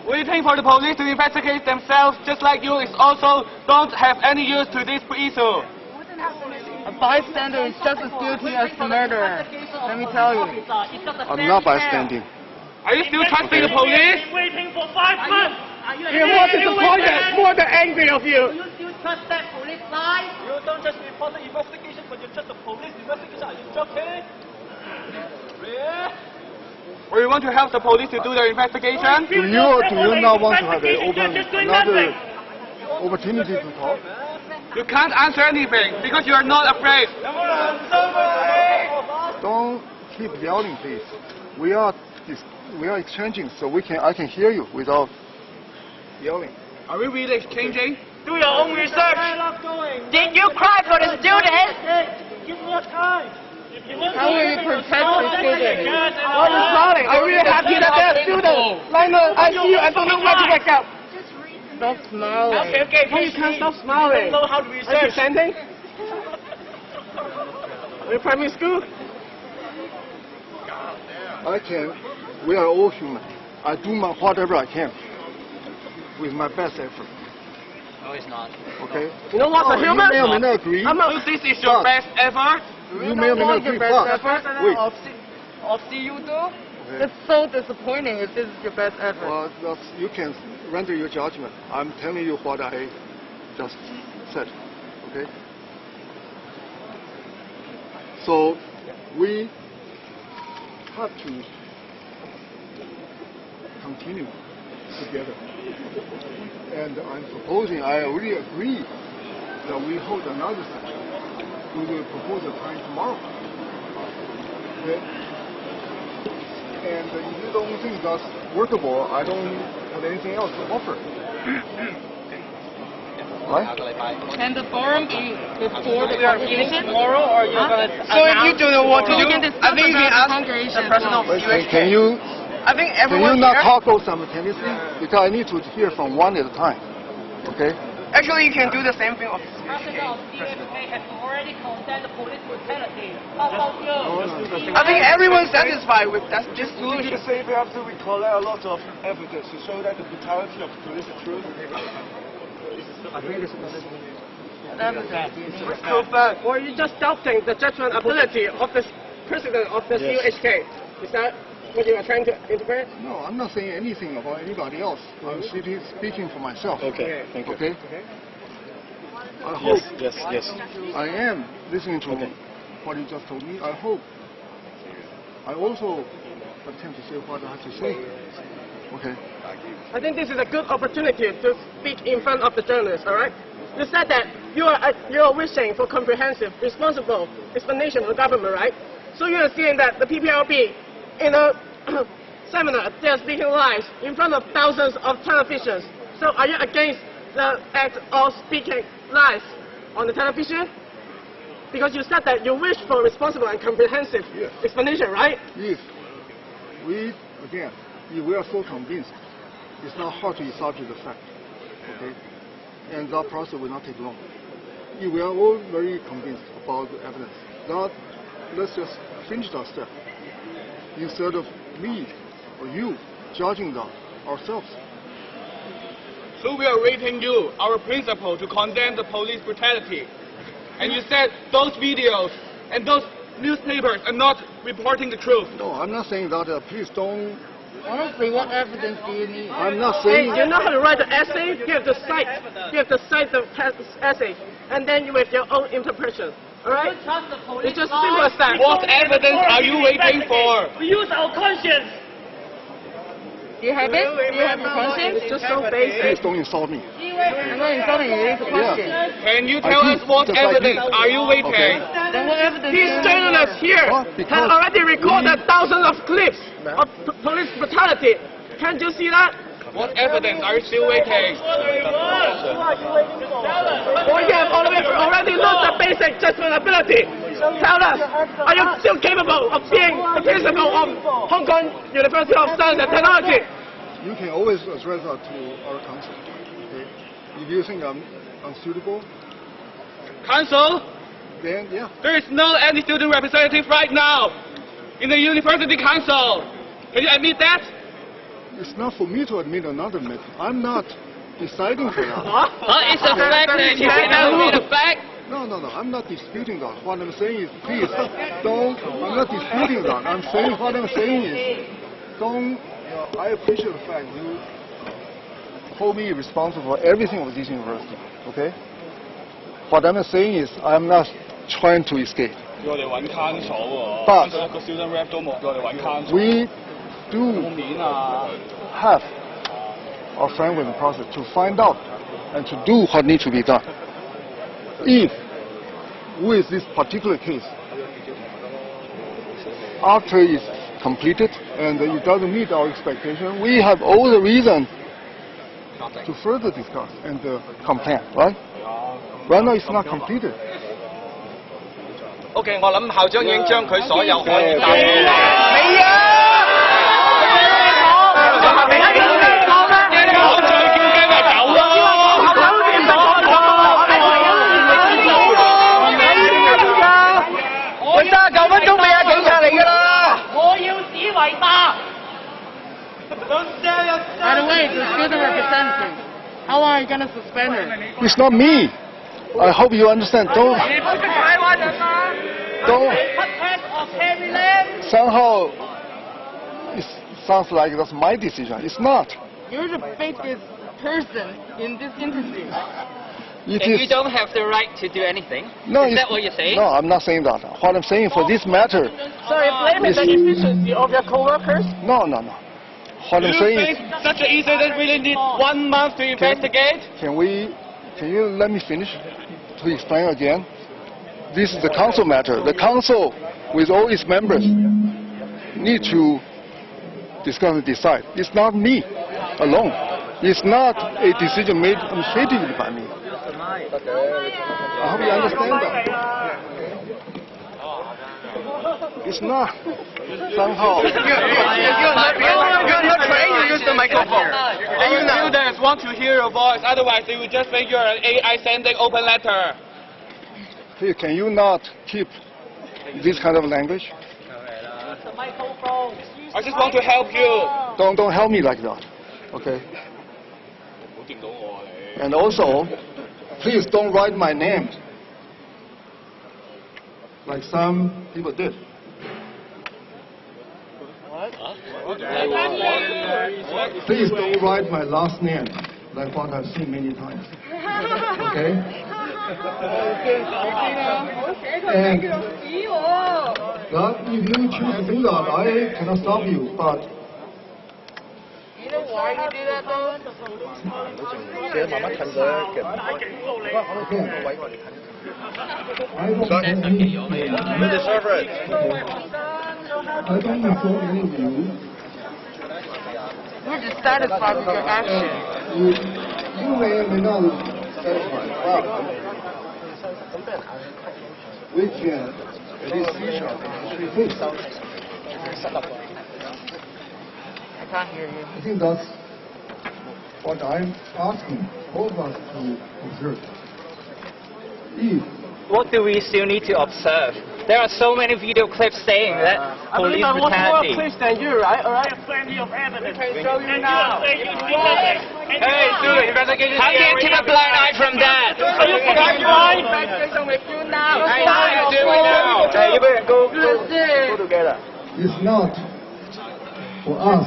Waiting for the police to investigate themselves, just like you, is also don't have any use to this issue.
A bystander is just as guilty as the murderer. Let me tell you.
I'm not bystanding.
Are you still trusting the police?
Waiting for 5 months.
We are more disappointed, more than angry of you.
You still trust that police lie? You don't just report the investigation, but you trust the police investigation. Are you joking? Yeah.
Or you want to help the police to do their investigation?
Do you not want to have another opportunity to talk?
You can't answer anything because you are not afraid.
Don't keep yelling, please. We are exchanging, so I can hear you without yelling.
Are we really exchanging?
Do your own research. Did you cry for the students?
Give me a time.
How will you protect the students? Why are you smiling? I'm really happy that there are students. Like no, I see you. I don't know where to wake up. Stop smiling.
Okay,
You can't stop smiling.
You don't know how to
Are you
research.
standing? Are you primary school?
We are all human. I do whatever I can with my best effort.
No, it's not.
Okay?
You know what's a human?
You may or may not agree.
This is your best effort?
You may or may not agree, but wait.
I'll see you do. It's so disappointing if this is your best effort.
Well, you can render your judgment. I'm telling you what I just said. Okay? So we have to continue together. And I'm proposing, I already agree that we hold another session. We will propose a time tomorrow. Okay? And if you don't think that's workable, I don't have anything else to offer. Right?
Can the forum be before the convocation tomorrow, or you're going to? So if you don't want to do, I think you can ask the president of the
Can you
I think
Can
everyone
you not
here,
talk both simultaneously? Because I need to hear from one at a time. Okay?
actually you can do the same thing of the
President of DFK has already condemned the police brutality. How about you?
I think everyone's satisfied with that this
You need
solution.
to say we have to collect a lot of evidence to show that the brutality of the police is true. I think this
It's confirmed. Or you just doubting the judgment ability of the president of the CUHK. Is that what you are trying to interpret?
No, I'm not saying anything about anybody else. I'm speaking for myself.
Okay, thank you.
Okay? I hope
Yes.
I am listening to what you just told me. I hope I also attempt to say what I have to say. Okay?
I think this is a good opportunity to speak in front of the journalists, all right? You said that you are wishing for comprehensive, responsible explanation of the government, right? So you are seeing that the PPLB, in a seminar, they are speaking lies in front of thousands of televisions. So are you against the act of speaking lies on the television? Because you said that you wish for responsible and comprehensive explanation, right?
If we are so convinced, it's not hard to establish the fact. Okay? And that process will not take long. If we are all very convinced about the evidence, now let's just finish that step instead of me or you judging that ourselves.
So we are rating you, our principal, to condemn the police brutality. And you said those videos and those newspapers are not reporting the truth.
No, I'm not saying that. Please don't.
Honestly, what evidence do you need?
I'm not
Hey,
saying.
you know how to write the essay? You have to cite the essay, and then you have your own interpretation. All right? It's just simple as that.
What evidence are you waiting for?
We use our conscience.
Do you have it? Do you have the conscience?
It's just so basic.
Please don't insult me.
I'm not insulting you, it's a question.
Can you tell us what evidence are you waiting?
Okay.
Then what evidence
These journalists here have already recorded thousands of clips of police brutality. Can't you see that?
What evidence are you still waiting?
Or you have already lost the basic judgment ability. Tell us, are you still capable of being the principal of Hong Kong University of Science and Technology?
You can always address that to our council. Okay? If you think I'm unsuitable,
Council,
then yeah.
there is no any student representative right now in the university council. Can you admit that?
It's not for me to admit another matter. I'm not deciding for that.
It's a fact that you cannot admit a fact.
No, I'm not disputing that. What I'm saying is, please, don't, I'm not disputing that. What I'm saying is, I appreciate the fact you hold me responsible for everything of this university, okay? What I'm saying is, I'm not trying to escape. But we do have our framework process to find out and to do what needs to be done. If, with this particular case, after it's completed and it doesn't meet our expectation, we have all the reason to further discuss and complain, right? Right now it's not completed.
OK， 我諗校長已經將佢所有可以答嘅。
你啊！
我最叫驚咪走咯。
我39分鐘未啊，警察嚟㗎啦！
我要史維達。
By the way, the student representative, how long are you going to suspend her?
It's not me. I hope you understand. Don't. Somehow, it sounds like that's my decision. It's not.
You're the biggest person in this industry.
And you don't have the right to do anything?
No,
Is that what you're saying?
No, I'm not saying that. What I'm saying for this matter.
So you're blaming the efficiency of your co-workers?
No. What I'm saying is.
Such an incident really needs 1 month to investigate?
Can you let me finish to explain again? This is the council matter. The council, with all its members, need to discuss and decide. It's not me alone. It's not a decision made administratively by me. I hope you understand that. It's not. Somehow.
You're not trained to use the microphone. And you know.
Students want to hear your voice, otherwise they will just think you're an AI sending open letter.
Please, can you not keep this kind of language?
I just want to help you.
Don't help me like that. Okay. And also, please don't write my name like some people did. Please don't write my last name like what I've seen many times. Okay? And if you choose to do that, I cannot stop you, but
You know why you do that though?
You deserve it. I don't insult any of you.
We're dissatisfied with your action.
You may or may not be satisfied. We can
I can't hear you.
I think that's what I'm asking all of us to observe.
What do we still need to observe? There are so many video clips saying that police brutality.
Than you, right? All right.
Plenty of evidence.
We can show you now.
Hey, dude, investigation. How can you keep a blind eye from that?
Are you fucking blind?
Investigation with you now.
Hey, how are you doing now?
Hey,
you better go together.
It's not for us.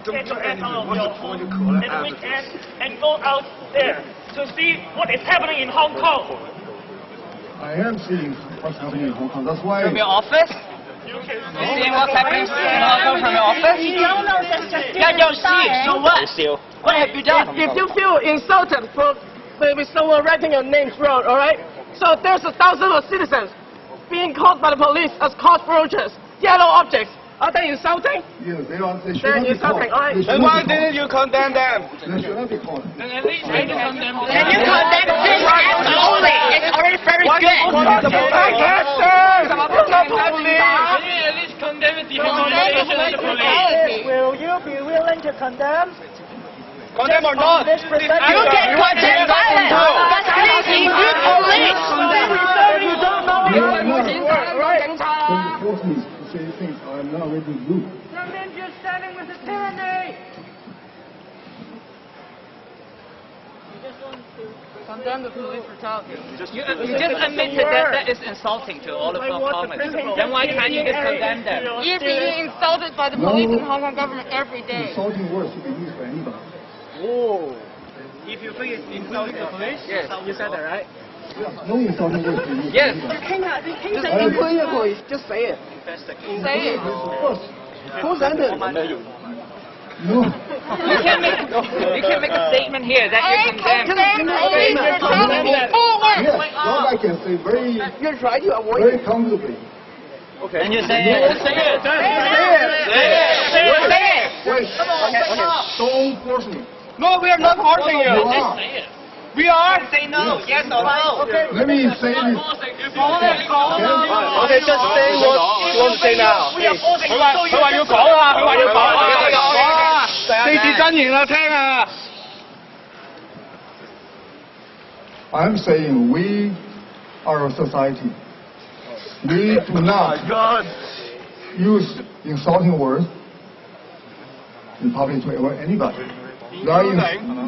Get your ass out of your home and weekend and go out there to see what is happening in Hong Kong.
I am seeing what's happening in Hong Kong. That's why.
From your office?
You can
You seeing what's happening in Hong Kong from your office? Yeah, you see. So what? What have you done?
If you feel insulted for maybe someone writing your names wrong, all right? So there's thousands of citizens being caught by the police as cockroaches, yellow objects. Are they insulting?
Yes, they are. They should
They're
not be caught.
insulting, all right?
They should
Then why
not be
didn't you condemn them?
caught. They should not be caught.
Can you condemn this act only? It's already very good.
Can you at least condemn the humiliation of the police?
Will you be willing to condemn?
Condemn or not?
This
You can condemn violence, but please include police.
You don't know
Don't force me to say things I'm not ready to do.
That means you're standing with the tyranny.
Condemn the police brutality.
You just admitted that is insulting to all of our comments. Then why can't you just condemn them?
You're being insulted by the police and Hong Kong government every day.
Insulting words should be used by anybody.
Whoa. If you think it's insulting the police, yes, you said that, right?
No insulting words should be used
Yes.
by anybody.
Just say it.
Say it.
Of course.
Who said it?
No.
You can make a statement here that you condemn.
Condemn police brutality forward.
Yes, what I can say very,
You're trying to avoid
very comfortably.
Okay. And you say it. Say it.
Wait. Don't force me.
No, we are not forcing
You
you.
are.
We are.
Say no. Yes or no.
Let me say this.
Okay, just say what you want to say now.
佢話要講啊，佢話要講啊，四字真言啦，聽啊！
I'm saying we are a society. We do not use insulting words in public to avoid anybody. They are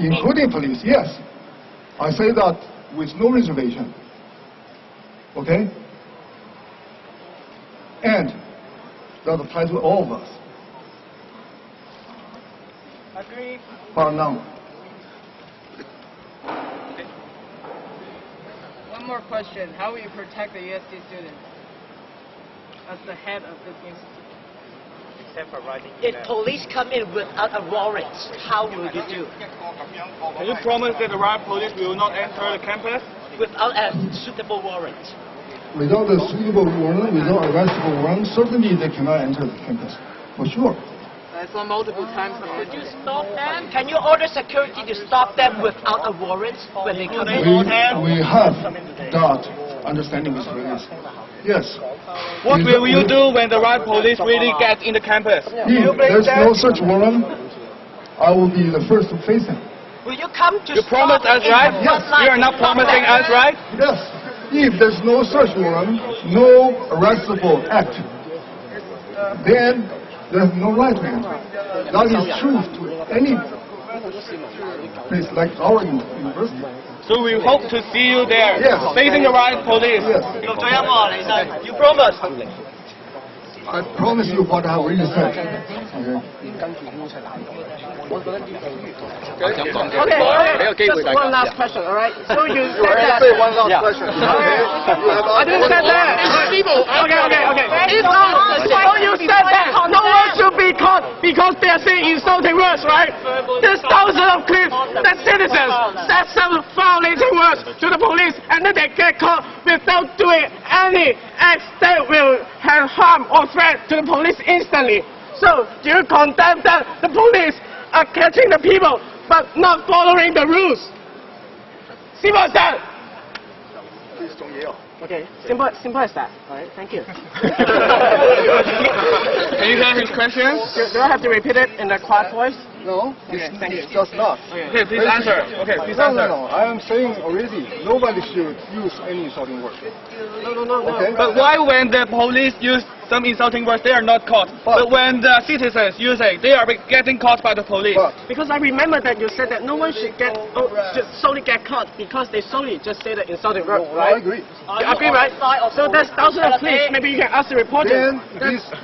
including police, yes. I say that with no reservation. Okay? And that applies to all of us.
Agree.
But now,
One more question. How will you protect the USD students as the head of this institute?
If police come in without a warrant, how will you do?
Can you promise that the riot police will not enter the campus?
Without a suitable warrant.
without a suitable warrant, without a arrestable warrant, certainly they cannot enter the campus. For sure.
I saw multiple times.
Could you stop them? Can you order security to stop them without a warrant when they come in?
We have that understanding with police. Yes.
What will you do when the riot police really get in the campus?
If there's no search warrant, I will be the first to face them.
Will you come to
You promised us, right?
Yes.
You are not promising us, right?
Yes. If there's no search warrant, no arrestable act, then there's no right man. That is true to any place like our university.
So we hope to see you there,
Yes.
facing the riot police.
Yes.
You promise.
I promise you what I already said.
Okay, just one last question, all right? So you said that.
Say one last question.
I didn't say that. Okay. So you said that no one should be caught because they are saying insulting words, right? There's thousands of clips that citizens said some violating words to the police and then they get caught without doing any acts that will have harm or threat to the police instantly. So do you condemn that the police are catching the people but not following the rules? Simple as that. Okay, simple as that. All right, thank you.
Can you hear his questions?
Do I have to repeat it in a quiet voice?
No, it's just not.
Okay, please answer. Okay, please answer.
No. I am saying already, nobody should use any insulting words.
No.
Okay?
But why when the police use some insulting words, they are not caught? But when the citizens use it, they are getting caught by the police.
Because I remember that you said that no one should just solely get caught because they solely just say the insulting word, right?
I agree.
You agree, right? So there's thousands of clips. Maybe you can ask the reporter.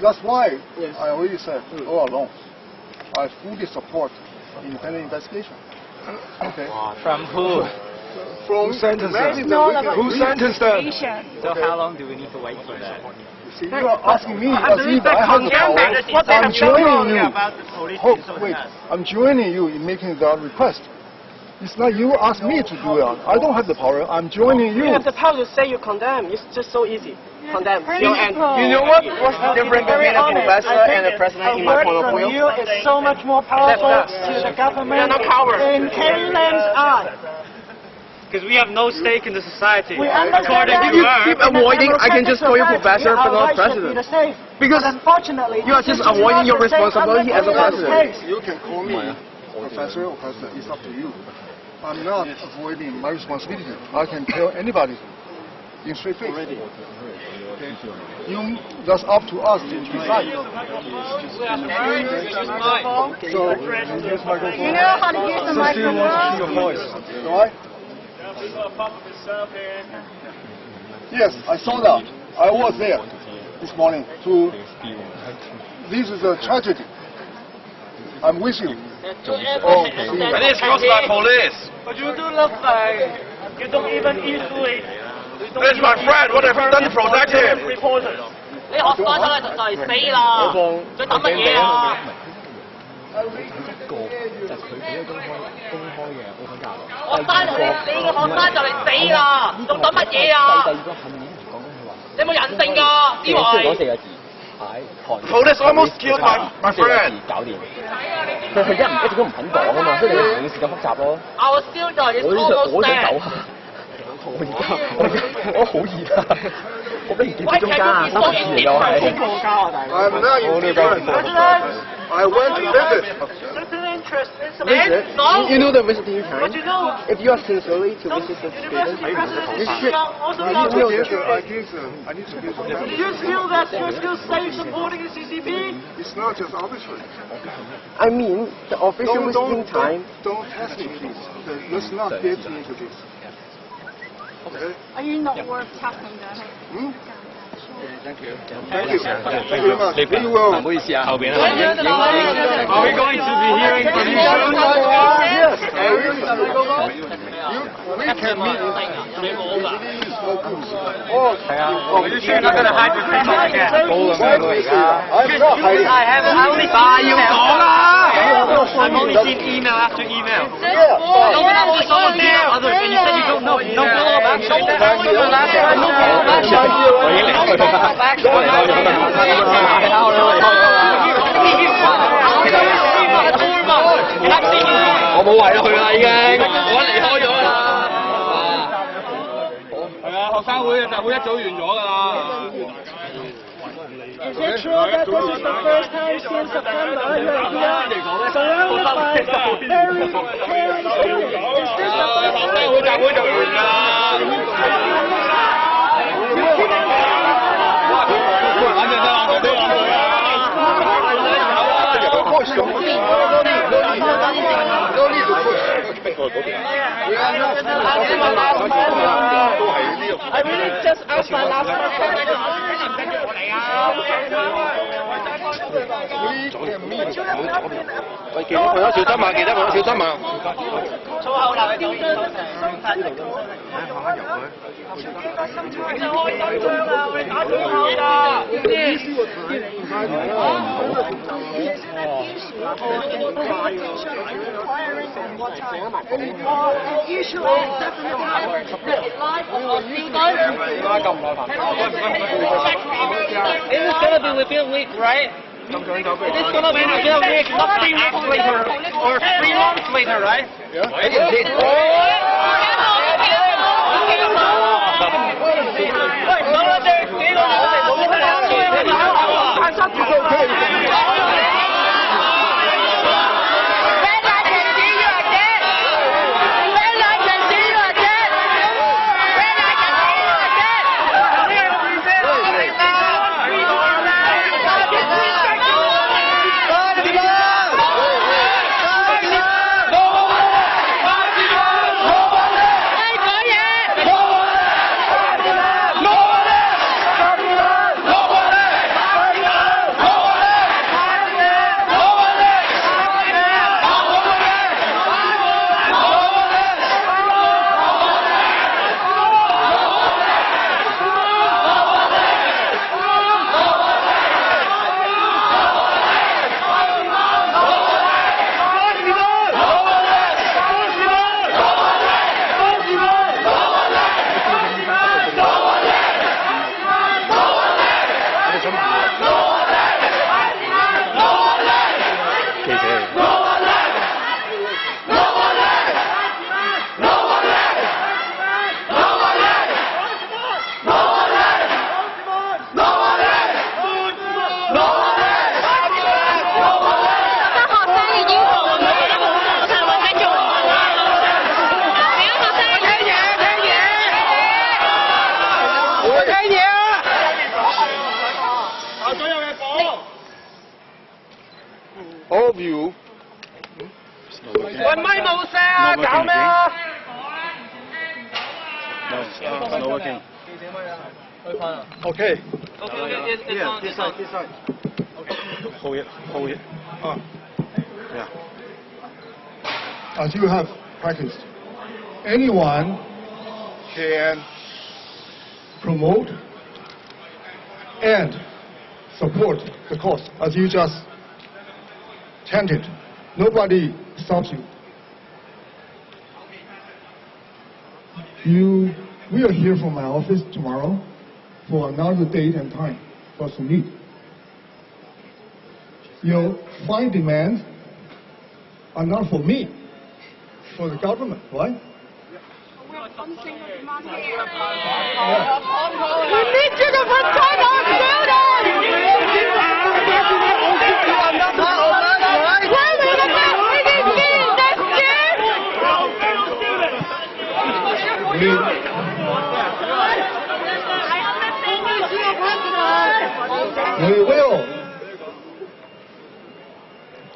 That's why I already said all along, I fully support independent investigation. Okay.
From who?
Who sentenced them?
Who sentenced them?
So
how long do we need to wait for that?
See, you are asking me as if I have the power. I'm joining you. I'm joining you in making that request. It's not you ask me to do it. I don't have the power. I'm joining you.
You have the power to say you condemn. It's just so easy. Condemn.
You know what's the difference between a professor and a president in my point of view?
You is so much more powerful to the government than Carrie Lam's eye.
Because we have no stake in the society.
We understand that.
If you keep avoiding, I can just call you professor but not president. Because
unfortunately,
you are just avoiding your responsibility as a president.
You can call me professor or president. It's up to you. I'm not avoiding my responsibility. I can tell anybody in straight face. Okay. That's up to us to decide. So, use microphone.
You know how to use the microphone?
Still want to hear your voice, right? Yes, I saw that. I was there this morning. This is a tragedy. I'm with you.
Okay. And it's caused by police.
But you do look like you don't even easily.
That's my friend. What have you done to protect him?
你學翻出嚟就係死啦！再等乜嘢啊？學生你個學生就嚟死啦！仲等乜嘢啊？你有冇人性㗎？思維？
Police almost killed my friend.
佢一直都唔肯講啊嘛，所以你成件事咁複雜咯。
Our student is almost dead.
我好熱啊！我俾人見到中間啊，三十年又係。
I'm not in Japan. I went to visit.
Listen, you know the visiting time? If you are sincerely to visit the students, you should know the truth.
I need to give
Do you feel that you're still safe supporting the CCP?
It's not just arbitrary.
I mean, the official visiting time.
Don't test me, please. Let's not get into this. Okay?
Are you not worth tackling then?
Thank you. Thank you very much. We will.
唔好意思啊，後邊啊。
Are we going to be hearing from you soon?
Yes. We can meet in these locals.
You're not going to hide your face again.
I'm not hiding.
I only seen email. I've only seen email after email. No one else saw others, and you said you don't know. No follow-up action. No follow-up action.
我冇為咗佢啦，已經，我離開咗啦。
係啊，學生會嘅集會一早完咗㗎啦。
Is it true that this is the first time since September you're here surrounded by very caring students? Is this the first I really just asked my last question.
喂，記得朋友小心啊！記得朋友小心啊！
粗口鬧你就要放油佢。就開緊張啦，會打粗口㗎。
This is gonna be within a week, right? It is gonna be within a week, not 3 weeks later or 3 months later, right?
All of you。
喂，咪冇聲啊！搞咩啊？
No working。Okay。This
side.
Hold it. Yeah.
As you have practiced, anyone can promote and support the cause as you just chanted. Nobody stops you. We are here from my office tomorrow for another date and time for us to meet. Your 5 demands are not for me, for the government, right?
We need you to protect our students! When will the best begin next year?
We will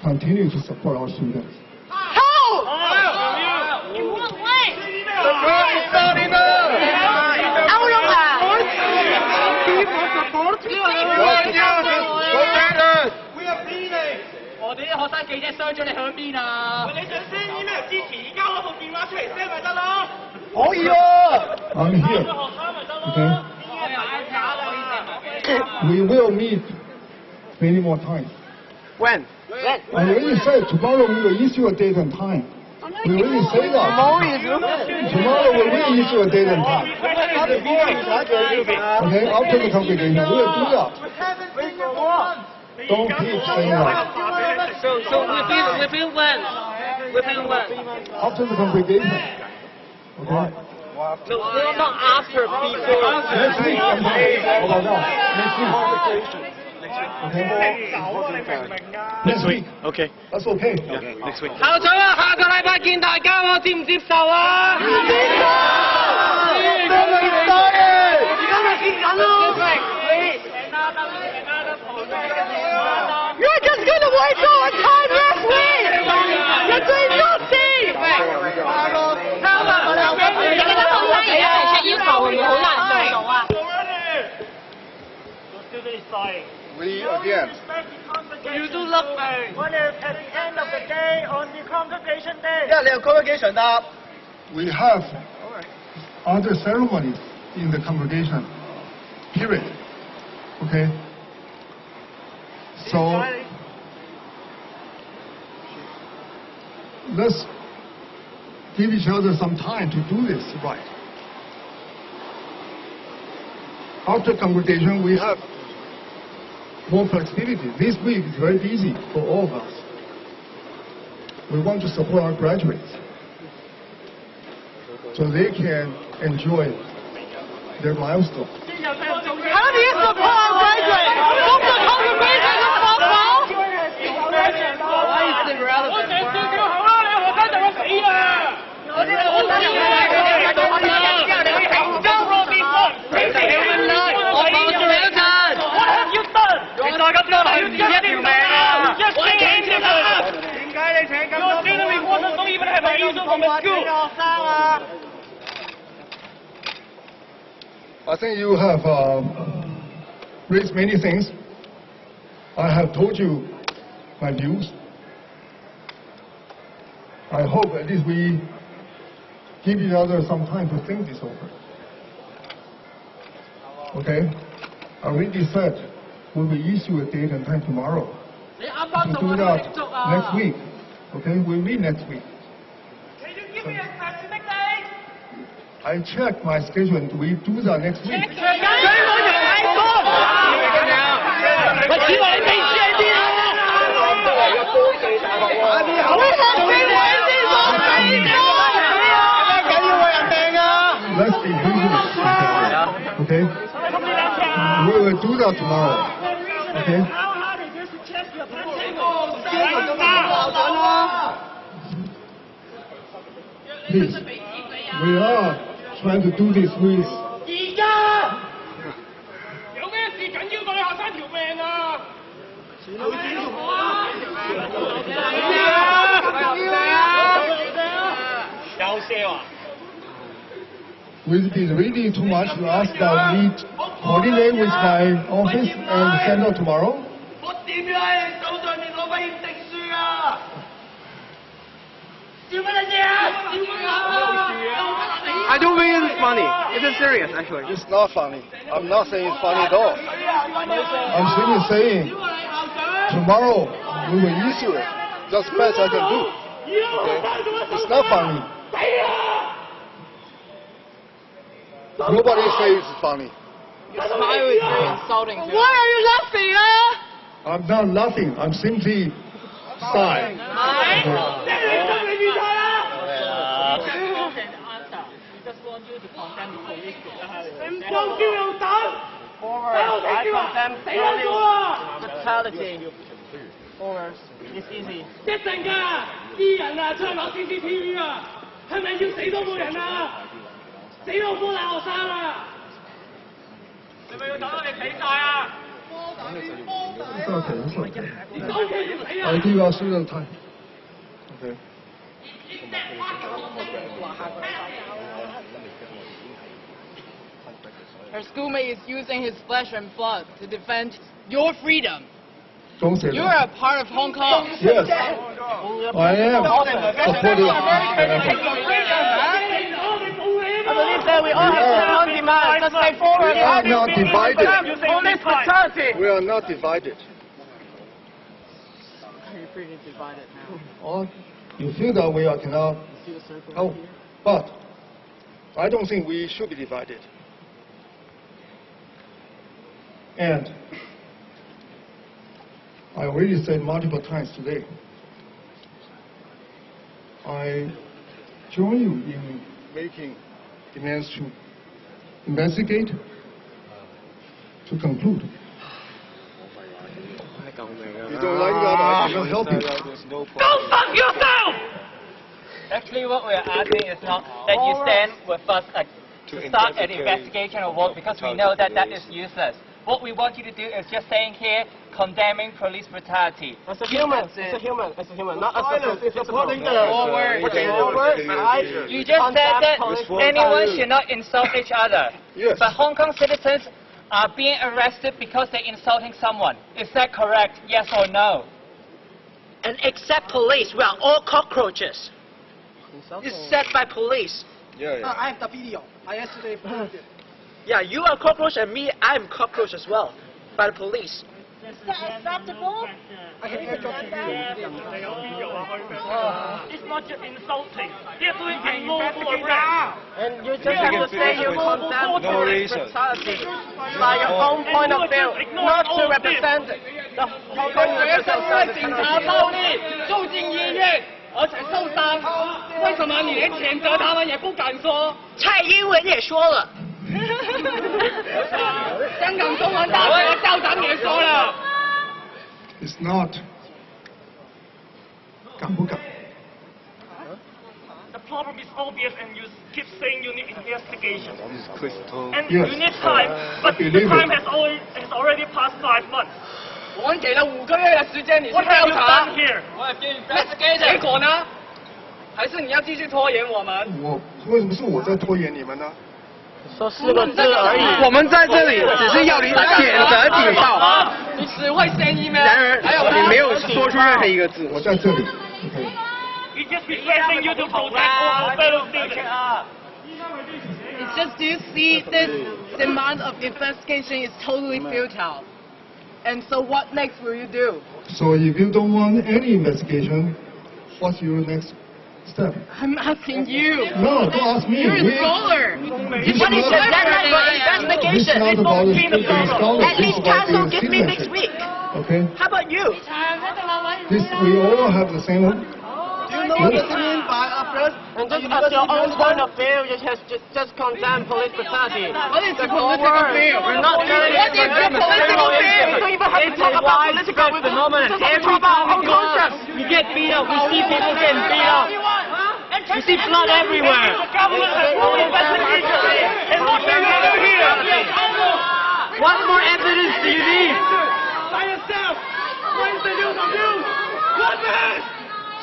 continue to support our students.
How? In what way?
Support is not enough!
How long
We are pleading!
我哋啲學生記者傷咗你響邊啊？
你想 send email 支持，而家攞部電話出嚟 send 咪得咯？
可以啊 I'm here. Okay. We will meet many more times.
When?
I already said tomorrow we will issue a date and time. We already say that. Tomorrow we will issue a date and time. Okay, after the congregation, we will do that. Don't keep saying that.
So within when? Within when?
After the congregation. Okay?
No, not after, before.
Next week. How about that? Next week. Next week.
Okay.
That's okay.
Yeah, next week.
校長啊，下個禮拜見大家，我接唔接受啊？接受。而家咪見緊咯。You're just gonna waste all our time next week. You're doing nothing.
你覺得學生而家提出要求會唔會好難做到啊？
We again.
You do nothing.
What if at the end of the day, on the congregation day?
Yeah, 你有 congregation 答。
We have other ceremonies in the congregation. Period. Okay. So let's give each other some time to do this right. After congregation, we have more flexibility. This week is very busy for all of us. We want to support our graduates so they can enjoy their milestone.
How do you support our graduates? From the congregation is possible? Why is it relevant? 大家都係唔止一條命啊！點解你請咁多學生啊？
I think you have raised many things. I have told you my views. I hope at least we give each other some time to think this over. Okay? I already said we will issue a date and time tomorrow. To do that next week. Okay? We'll meet next week. I check my schedule and we do that next week. Let's be patient. Okay? We will do that tomorrow. Okay? Please. We are trying to do this with.
而家有咩事緊要過你學生條命啊？有笑啊！
Will it be really too much to ask that we coordinate with my office and send out tomorrow?
我點樣喺你手上面攞翻驗證書啊？笑乜嘢啊？笑乜啊？
I don't think it's funny. It's serious, actually.
It's not funny. I'm not saying it's funny at all. I'm simply saying tomorrow we will issue it. That's the best I can do. Okay? It's not funny. Nobody says it's funny.
Your smile is very insulting. Why are you laughing,
I'm not laughing. I'm simply sighing.
Brutality. Forward. It's easy.
一陣㗎，啲人啊出去攞 CCTV 啊，係咪要死都冇人啊？死老夫鬧學生啊！係咪要等我哋死晒啊？
It's okay. It's okay. I'll give our student time. Okay.
Her schoolmate is using his flesh and blood to defend your freedom.
Don't say
You
that.
are a part of Hong Kong.
Yes. I am supporting.
I believe that we all have the on demand. Let's stay forward.
We are not divided.
Police brutality.
We are not divided.
You're pretty divided now.
Or you feel that we are cannot. Oh, but I don't think we should be divided. And I already said multiple times today, I join you in making demands to investigate, to conclude. You don't like that? I cannot help you.
Go fuck yourself! Actually, what we're asking is not that you stand with us to start an investigation or what, because we know that that is useless. What we want you to do is just staying here condemning police brutality.
As a human, not as a supporting the
You just said that anyone should not insult each other.
Yes.
But Hong Kong citizens are being arrested because they're insulting someone. Is that correct? Yes or no?
And except police, we are all cockroaches. It's said by police.
I have the video. I yesterday posted.
Yeah, you are cockroach and me, I'm cockroach as well. By the police.
Is that acceptable?
I can airdrop to you.
It's not just insulting. They're doing unlawful arrest.
And you just have to say you condemn police brutality by your own point of view, not to represent the Hong Kong citizens.
警察暴力，住进医院，而且受伤，为什么你连谴责他们也不敢说？
蔡英文也说了。
香港中文大学的校长也说了。
It's not. 敢不敢？
The problem is obvious, and you keep saying you need investigation. And
Yes.
you need time, but the time has already passed 5 months. 我们给了5个月的时间你去调查，结果呢？还是你要继续拖延我们？
为什么是我在拖延你们呢？
说4个字而已。我们在这里只是要你谴责警暴。
你只会声音吗？
然而，你没有说出任何一个字。
我在这里。
It's just requesting you to protect all fellow students.
It's just, do you see this demand of investigation is totally futile? And so what next will you do?
So if you don't want any investigation, what's your next step?
I'm asking you.
No, don't ask me.
You're a scholar.
What is the deadline for investigation? At least council give me next week.
Okay.
How about you?
We all have the same.
Do you know what you mean by uproar? And just as your own point of view, you just condemn police brutality.
What is the political view?
We're not telling
What is the political view?
We don't even have to talk about political phenomenon. Just talk about our own concepts.
We get beat up. We see people getting beat up. We see blood everywhere. The government has no investigation. And what do you do here? What more evidence do you need? By yourself. What is the use of you? What this?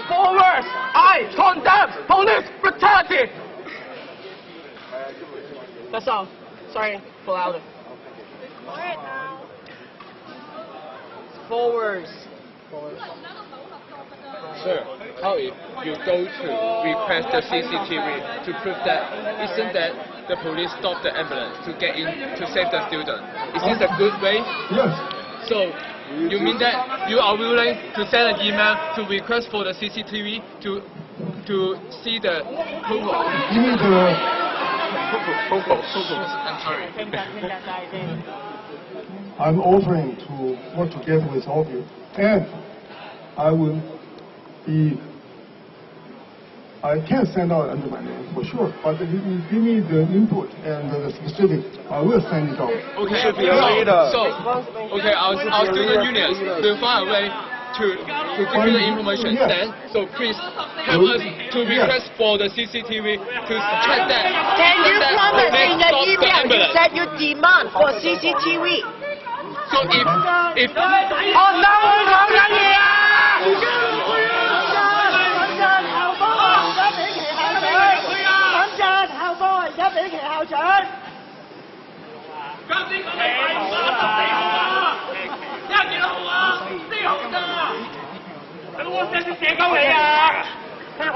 4 words. I condemn police brutality. That's all. Sorry, pull louder.
4 words.
Sir, how if you go to request the CCTV to prove that isn't that the police stopped the ambulance to get in to save the student? Is this a good way?
Yes.
So you mean that you are willing to send an email to request for the CCTV to see the photo?
You mean the
I'm sorry.
I'm offering to work together with all of you, and I can't send out under my name for sure, but if you give me the input and the specific, I will send it out.
Okay, so our student unions will find a way to give you the information then. So please help us to request for the CCTV to check that.
Can you promise in the email you said you demand for CCTV?
So if
Oh no,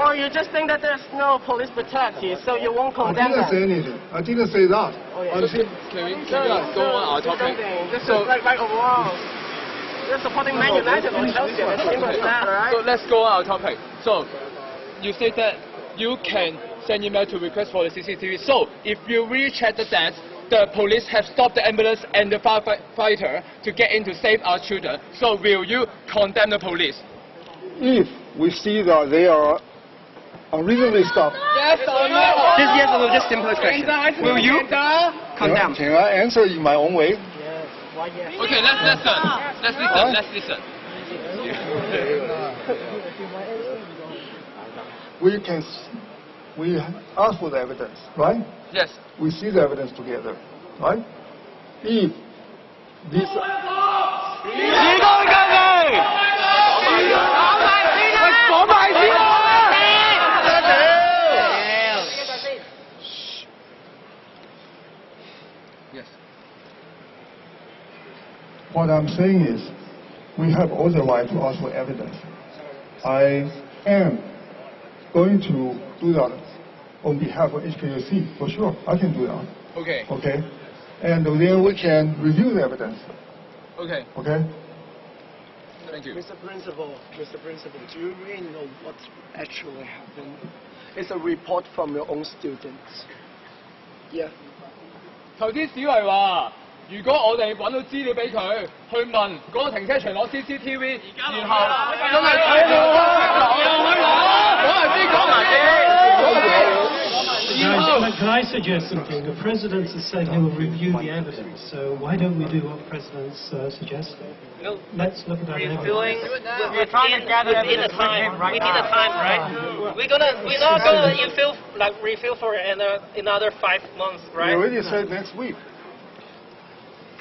Or you just think that there's no police brutality, so you won't
I
condemn
didn't
that.
say anything. I didn't say that.
Can we go on our topic?
This is like overall. You're supporting Man United or Chelsea. As simple as that, right?
So let's go on our topic. So you said that you can send email to request for the CCTV. So if you really check that the police have stopped the ambulance and the firefighter to get in to save our children, so will you condemn the police?
If we see that they are unreasonably stopped,
Yes or no? Just yes or no, just simple question. Will you condemn?
can I answer in my own way?
Okay, let's listen.
We ask for the evidence, right?
Yes.
We see the evidence together, right? If this...
Yes.
What I'm saying is, we have all the right to ask for evidence. I am going to do that on behalf of HKUC, for sure. I can do that.
Okay.
Okay? And then we can review the evidence.
Okay.
Okay?
Thank you.
Mr. Principal, do you really know what actually happened? It's a report from your own students. Yeah.
頭先小維話，如果我哋揾到資料俾佢，去問嗰個停車場攞 CCTV， 然後真係睇到講嚟先講埋先。
Can I suggest something? The President has said he will review the evidence, so why don't we do what the President's suggested? Let's look at that evidence.
Within the time, right? We're not gonna refill for another 5 months, right?
We already said next week.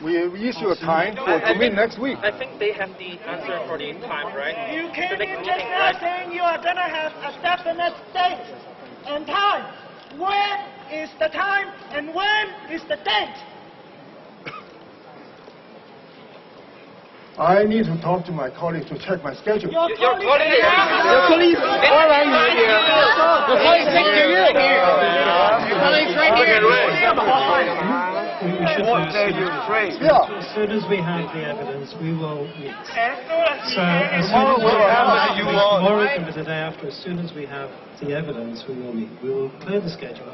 We issue a time to meet next week.
I think they have the answer for the time, right?
You came in just now saying you are gonna have a definite date and time. When is the time and when is the date?
I need to talk to my colleagues to check my schedule.
Your colleagues
all right here.
Your colleagues next to you.
Your colleagues right here. As soon as we have the evidence, we will meet. So as soon as we have tomorrow and the day after, as soon as we have the evidence, we will meet. We will clear the schedule.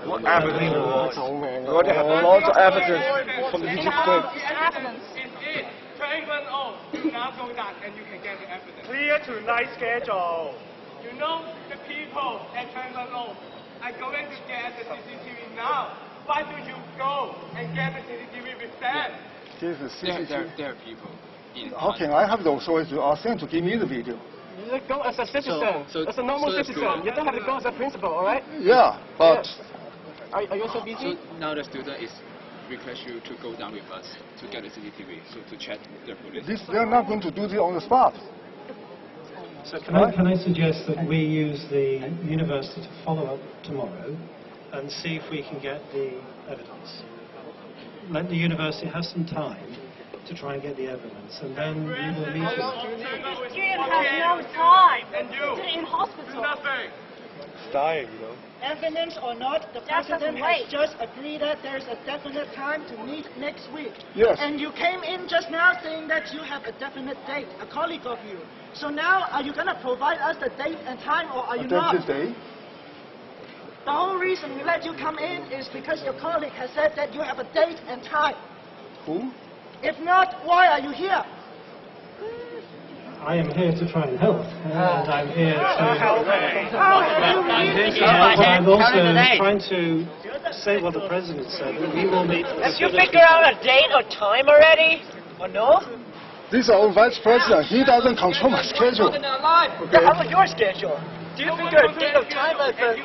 What evidence? We already have lots of evidence from the Egypt state.
England on, now go down and you can get the evidence. Clear tonight schedule. You know the people at England on are going to get the CCTV now. Why don't you go and get the CCTV with them?
This is CCTV.
There are people.
How can I have the authority to ask them to give me the video?
You go as a citizen, as a normal citizen. You don't have to go as a principal, all right?
Yeah, but...
Are you so busy?
So now the student is request you to go down with us to get the CCTV, so to check the police.
They're not going to do this on the spot.
So can I suggest that we use the university to follow up tomorrow and see if we can get the evidence. Let the university have some time to try and get the evidence, and then we will meet them.
The student has no time. And you? In hospital. Nothing.
It's dying, you know.
Evidence or not, the president has just agreed that there's a definite time to meet next week.
Yes.
And you came in just now saying that you have a definite date, a colleague of you. So now, are you going to provide us the date and time, or are you not?
A date?
The whole reason we let you come in is because your colleague has said that you have a date and time.
Who?
If not, why are you here?
I am here to try and help, and I'm here to help. I'm also trying to say what the President said, and we will meet.
Have you figured out a date or time already? Or no?
This is our Vice President. He doesn't control my schedule.
Okay. Yeah, how about your schedule? Do you figure a date or time as a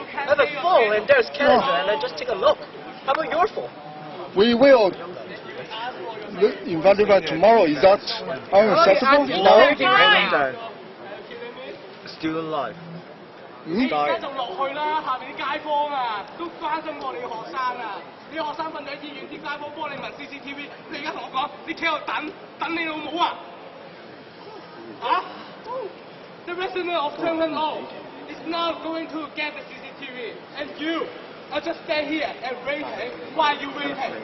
phone and there's calendar and then just take a look? How about your phone?
We will evaluate tomorrow. Is that unacceptable?
No.
Student life.
而家仲落去啦，下面啲街坊啊，都關心過你嘅學生啊。你學生瞓喺醫院，啲街坊幫你問 CCTV， 你而家同我講，你企喺度等你老母啊！啊 ？The resident of Taiwan Law is now going to get the CCTV, and you are just stay here and waiting. Why are you waiting?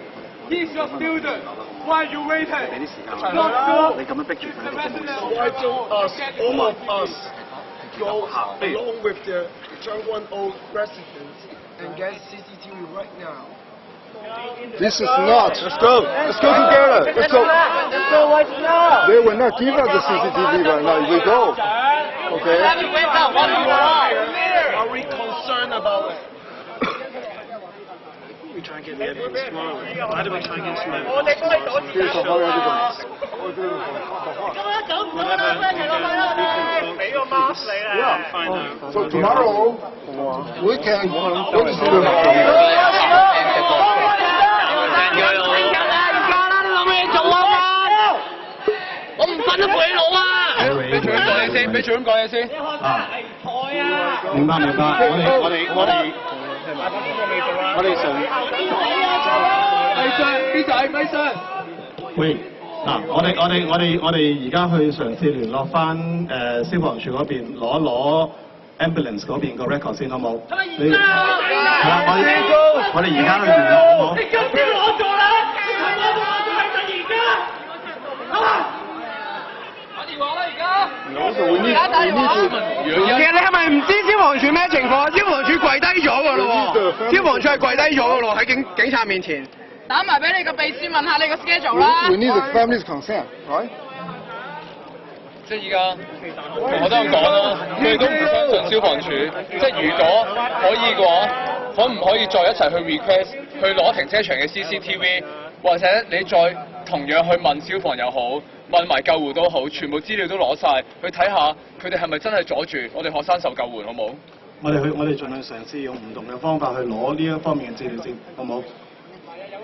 He's your student. Why are you waiting? Not good. The resident of
Why don't us, all of us, go
Hey.
along with the Taiwan old residents and get CCTV right now?
This is not. Let's go. Let's go together. Let's go.
Let's go right now.
They will not give us the CCTV right now. We go. Okay.
Are we concerned about
try and get the evidence tomorrow? Why don't we try and get some evidence?
So tomorrow we can go to the
我唔瞓都陪你攞啊！俾長講嘢先，俾長講嘢先。
明白。我哋想。咪信。喂，嗱，我哋而家去嘗試聯絡翻消防處嗰邊攞一攞 ambulance 嗰邊個 record 先好冇？你係啦，我哋而家去聯絡好冇？你今朝攞咗啦，
其實你係咪唔知消防處咩情況？消防處跪低咗㗎咯喎，消防處係跪低咗㗎咯喺警察面前。
打埋俾你個秘書問下你個 schedule 啦。
We need the family's consent, right?
即係依家，我都咁講咯，佢哋都唔相信消防處。即係如果可以嘅話，可唔可以再一齊去 request 去攞停車場嘅 CCTV， 或者你再同樣去問消防又好，問埋救護都好，全部資料都攞晒，去睇下佢哋係咪真係阻住我哋學生受救援，好冇？
我哋盡量嘗試用唔同嘅方法去攞呢一方面嘅資料先，好冇？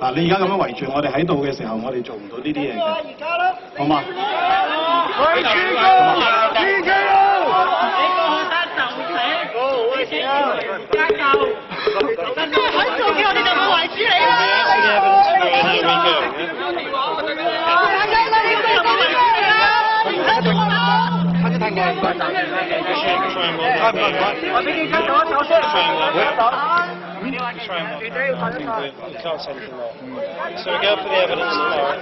嗱，你而家咁樣圍住我哋喺度嘅時候，我哋做唔到呢啲嘢嘅，好嘛？喂，主公，主公，加油！真係喺度嘅，我哋就會圍住你啦！
我俾你跟咗手先。
So we go for the evidence tomorrow.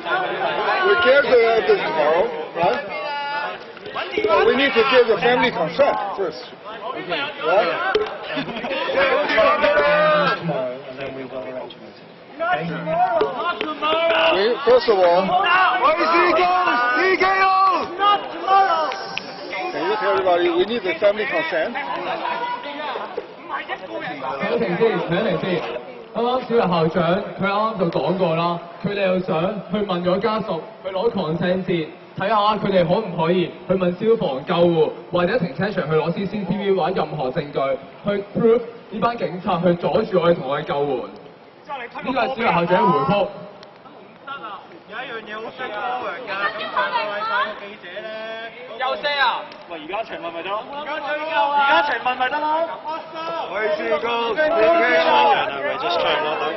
We get the evidence tomorrow, right? But we need to get the family consent first. Right?
Tomorrow, and then we will arrange a meeting.
Not tomorrow.
First of all,
Not tomorrow.
can you tell everybody we need the family consent?
停先。啱啱小學校長佢啱就講過啦，佢哋又想去問咗家屬去攞consent先，睇下佢哋可唔可以去問消防、救護或者停車場去攞 CCTV 或者任何證據去 prove 呢班警察去阻住我哋同我哋救援。呢個係小學校長回覆。
有一樣嘢好衰 forward 㗎，咁上個禮拜嘅記者咧，
休息啊！
喂，而家一齊問咪得咯？而家一齊問咪得咯？
喂，主公，We're
just trying not that.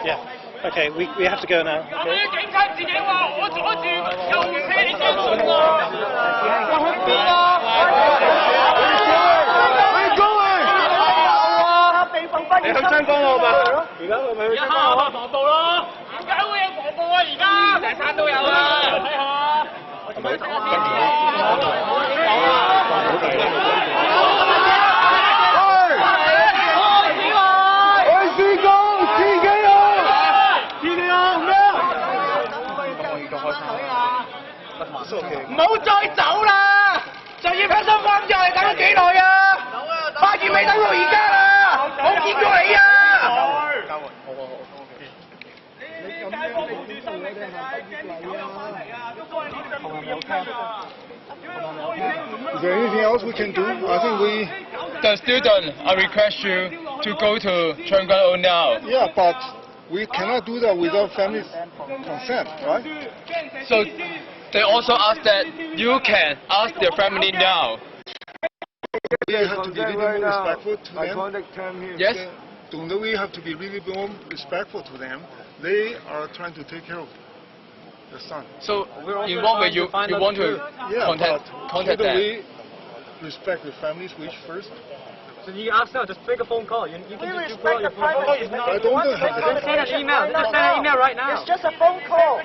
Yeah. Okay, we have to go now.
警察自己話我阻住救護車，你先信喎？
你去香港咯嘛？
而家係咪去香港？防暴咯！點解會有防暴啊？而家成山都有啊！睇下。係咪？
唔好再走啦！就要開心翻就嚟等咗幾耐啊？8月未等到而家啦，我見過你啊！Is
there anything else we can do? I think
The student, I request you to go to Changguan now.
Yeah, but we cannot do that without family's consent, right?
So they also ask that you can ask their family now.
We have to be really more respectful to them.
Yes?
Don't we have to be really more respectful to them? They are trying to take care of the son.
So in what way you want to contact them?
We respect the family's wish first.
So you ask them, just make a phone call. You can just pull out your phone call.
I don't have
Send an email. Just send an email right now.
It's just a phone call.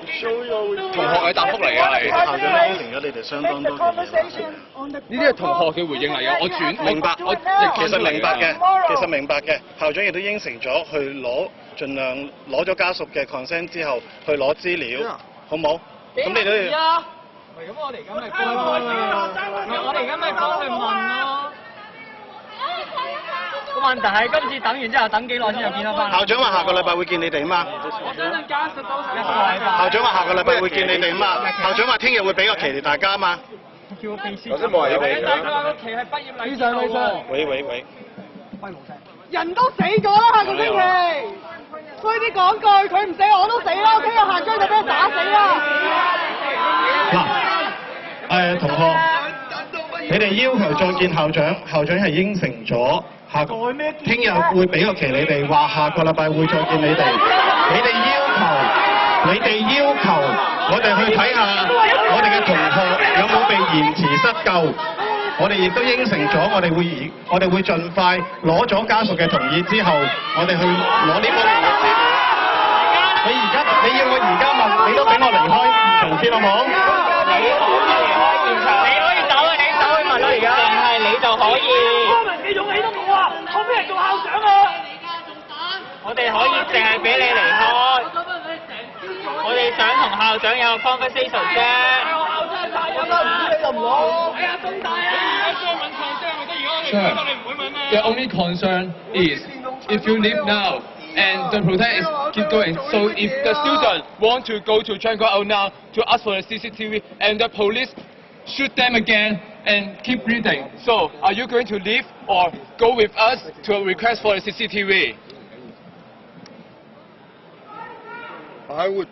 同學嘅答覆嚟㗎係。
校長應承咗你哋相當多嘅嘢。
呢啲係同學嘅回應嚟㗎，我明白，我
其實明白嘅，校長亦都應承咗去盡量攞咗家屬嘅 consent 之後去攞資料，好冇？咁你都要。
喂，咁我哋而家咪幫佢，我哋而家咪幫佢問咯。
個問題係今次等完之後等幾耐先又見得翻？
校長話下個禮拜會見你哋啊嘛。
我相信加實到一個禮拜。
校長話下個禮拜會見你哋啊嘛。校長話聽日會俾個期嚟大家啊嘛。
叫我秘書。
頭先冇人有俾。
但係佢話個期係畢業禮之後喎。
喂。
人都死咗啦，下個星期。衰啲講句，佢唔死我都死啦，聽日行街就俾佢打死啦。
嗱，同學，你哋要求再見校長，校長係應承咗聽日會俾個期你哋，話下個禮拜會再見你哋。你哋要求我哋去睇下我哋嘅同學有冇被延遲失救。我哋亦都應承咗，我哋會盡快攞咗家屬嘅同意之後，我哋去攞呢方面嘅資料。你要我而家問，你都俾我離開現場先好冇？
你可以離開現場，你可以走啊！你走去問啦而家，定係你就可以？你勇氣都冇啊！我俾人做校長啊！我哋可以淨係俾你離開。我哋想同校長有個 conversation 啫。校長係大人啦，唔知你就唔攞。哎呀，咁大啊！Sir,
the only concern is if you leave now and the protest is keep going. So if the students want to go to Tranquil out now to ask for the CCTV and the police shoot them again and keep breathing. So are you going to leave or go with us to a request for the CCTV?
I would.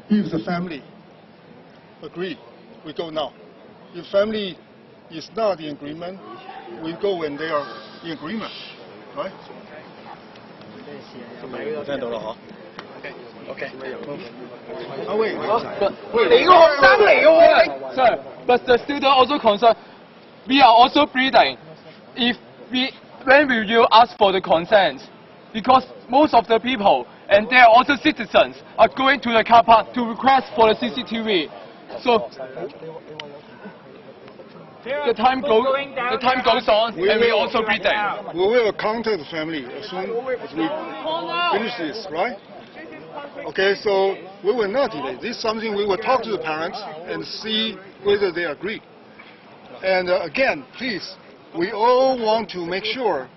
If the family agree, we go now. If family is not in agreement, we go when they are in agreement, right?
聽到啦嗬。OK。
啊喂，
你個學生嚟嘅喎。Sir, but the student also concerned. We are also breathing. When will you ask for the consent? Because most of the people and they are also citizens are going to the car park to request for the CCTV. So the time goes on, and we also breathing.
We will contact the family as soon as we finish this, right? Okay, so we will not delay. This is something we will talk to the parents and see whether they agree. And again, please, we all want to make sure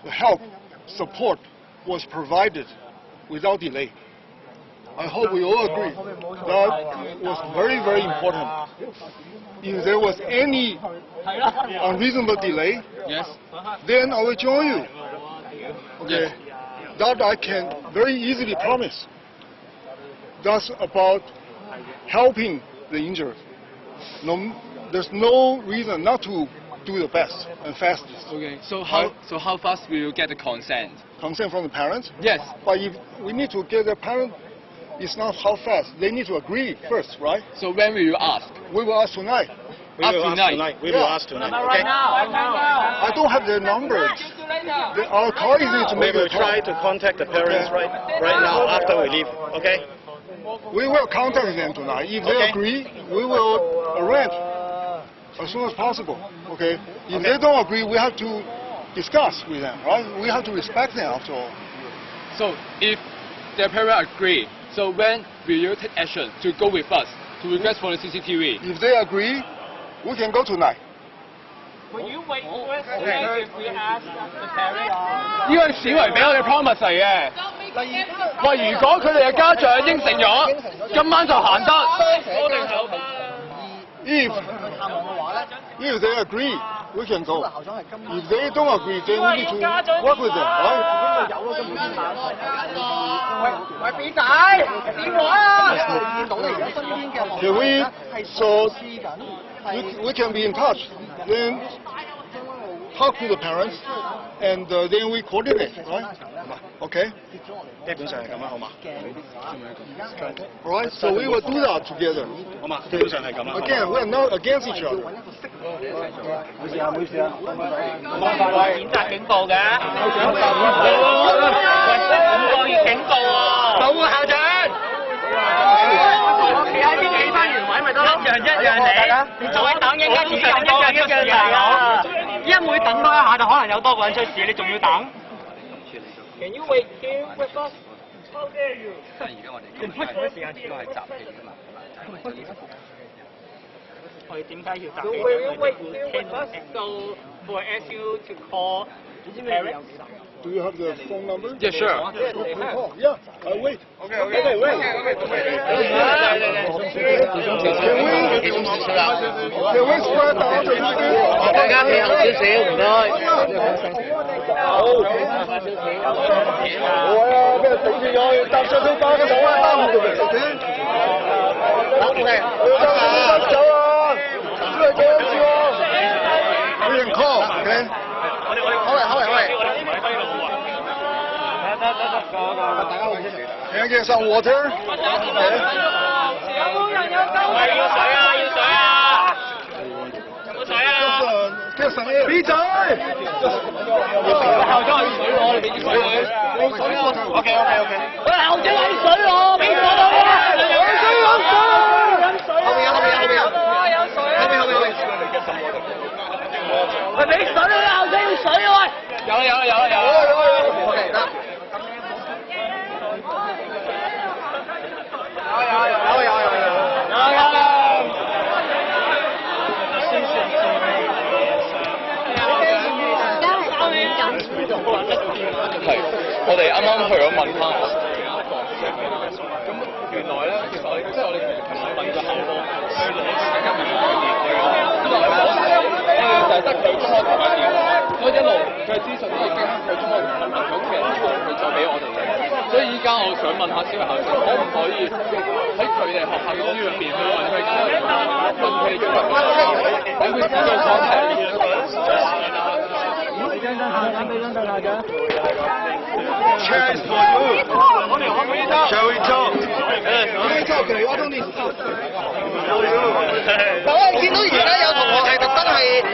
the help, support was provided without delay. I hope we all agree. That was very, very important. If there was any unreasonable delay, then I will join you. Okay, that I can very easily promise. That's about helping the injured. There's no reason not to do the best and fastest.
Okay, so how fast will you get the consent?
Consent from the parents?
Yes.
But if we need to get the parent, it's not how fast. They need to agree first, right?
So when will you ask?
We will ask tonight.
We will ask tonight. Okay.
I don't have their numbers. Our colleagues need to make
We will try to contact the parents right now after we leave. Okay.
We will contact them tonight. If they agree, we will arrange as soon as possible. Okay. If they don't agree, we have to discuss with them, right? We have to respect them after all.
So if their parents agree, so when will you take action to go with us to request for the CCTV?
If they agree, we can go tonight.
Will you wait for us if we ask the parents?
呢個視為俾我哋 promise 嚟嘅。喂，如果佢哋嘅家長應承咗，今晚就行得。
If they agree, we can go. If they don't agree, then we need to work with them, right?
喂，俾仔，電話啊！
Can we, so we can be in touch, then talk to the parents, and then we coordinate, right? Okay?
基本上係咁啦，好嘛？
Alright, so we will do that together.
好嘛？基本上係咁啦。
Again, we are not against each other.
冇法啦，譴責警告嘅。5個月警告喎。保護校長。企喺邊企翻原位咪得咯。一樣嚟。你再等一陣出事啊！一每等多一下就可能有多個人出事，你仲要等？ Can you wait here with us? How dare you? 但係而家我哋咁快嗰時間只係集氣㗎嘛。佢點解要搭起佢哋聽到 So for SU to call parents.
Do you have the phone number?
Yeah, sure.
Yeah, I'll wait.
Okay. Wait.
Can we spread out a little bit?
大家配合少少，唔該。
好啊，俾人頂住咗，搭上飛巴嘅手啊！走啊！出嚟幾次喎？俾人 call，OK？ 好嚟。Can I get some water?
有冇人有救命？要水啊！有冇水啊？
Get some air. 俾仔。
校長係水喎，你俾啲水佢。
冇水啊
OK。喂，校長係水喎，俾水佢啊！有水。後面。有水啊！後面。喂，俾水啊！校長要水啊！喂。有。OK， 得。
係，我哋啱啱去咗問翻我。咁原來咧，其實我哋其實問咗口咯，去攞大家唔同嘅電話。咁我哋就係得佢中學同埋電話，所以一路佢嘅資訊都已經去中學同埋咁其實佢就俾我哋嘅。所以依家我想問下小學校長，可唔可以喺佢哋學校嘅資料入邊去問佢哋嘅等佢知道狀態。
Chairs for you. Shall we talk? I don't need to talk.
我見到而家有同學係特登係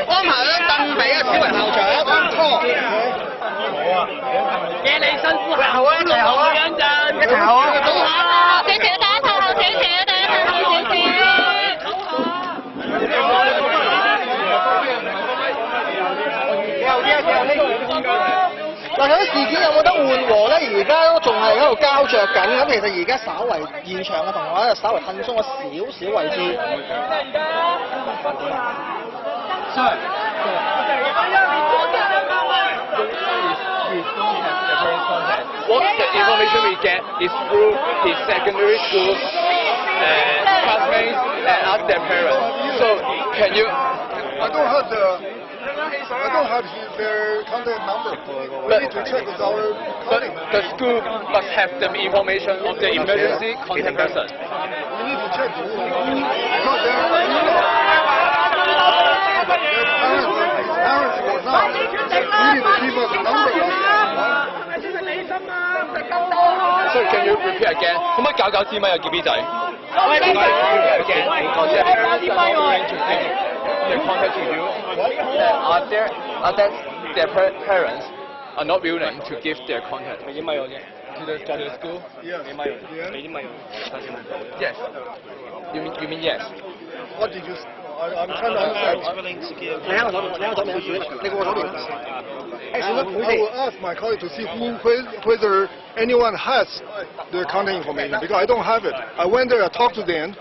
安排張凳俾小維校長安拖。
嘅你辛苦好啊！一齊好啊！一齊好啊！
好啊！少少第一頭後少少，第一頭後少少。
嗱，咁事件有冇得緩和咧？而家都仲係喺度膠着緊，咁其實而家稍為現場嘅同學咧，稍為輕鬆咗少少位置。
What the information we get is through his secondary school classmates and ask their parents. So can you?
I don't have their contact number. We need to check with our colleague.
The school must have the information of the emergency contact person.
We need to check because their parents were not really to give us the number.
So can you repeat again? 可唔可以搞支咪啊，傑 B 仔？
喂，你
They contact to you. Are that their parents are not willing to give their contact to the school?
Yes.
Yes. You mean yes?
What did you? I'm trying to understand. I will ask my colleague to see whether anyone has their contact information because I don't have it. I went there, I talked to them,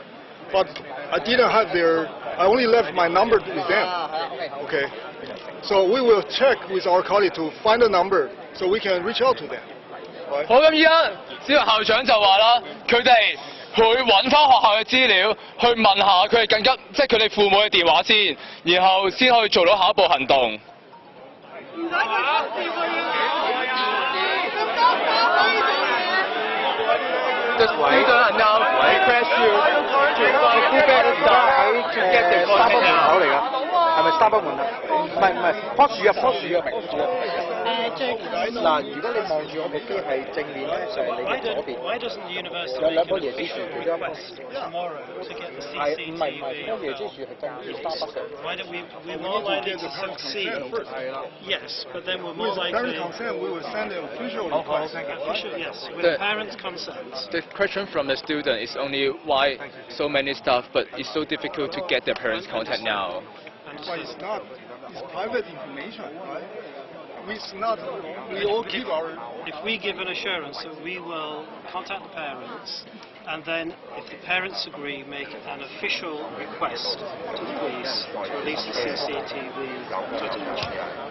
but I didn't have their. I only left my number with them. Okay. So we will check with our colleague to find a number so we can reach out to them.
好，咁依家小學校長就話啦，佢哋會揾翻學校嘅資料，去問下佢哋更加即係佢哋父母嘅電話先，然後先可以做到下一步行動。The student now request you to get the contact.
口嚟㗎，係咪沙北門啊？唔係，樖樹嘅名。嗱，如果你望住我部機係正面咧，就係你嘅左邊。有兩棵椰子樹，其中一棵係唔係？棵椰子樹係近住沙北嘅。
We're more likely to succeed. Yes, but then we're more likely.
With parent consent, we will send an official request.
Official, yes, with parents' consent.
The question from the student is only why so many stuff, but it's so difficult to get their parents' contact now.
But it's not. It's private information, right? We all keep our.
If we give an assurance that we will contact the parents And then, if the parents agree, make an official request to the police to release the CCTV footage.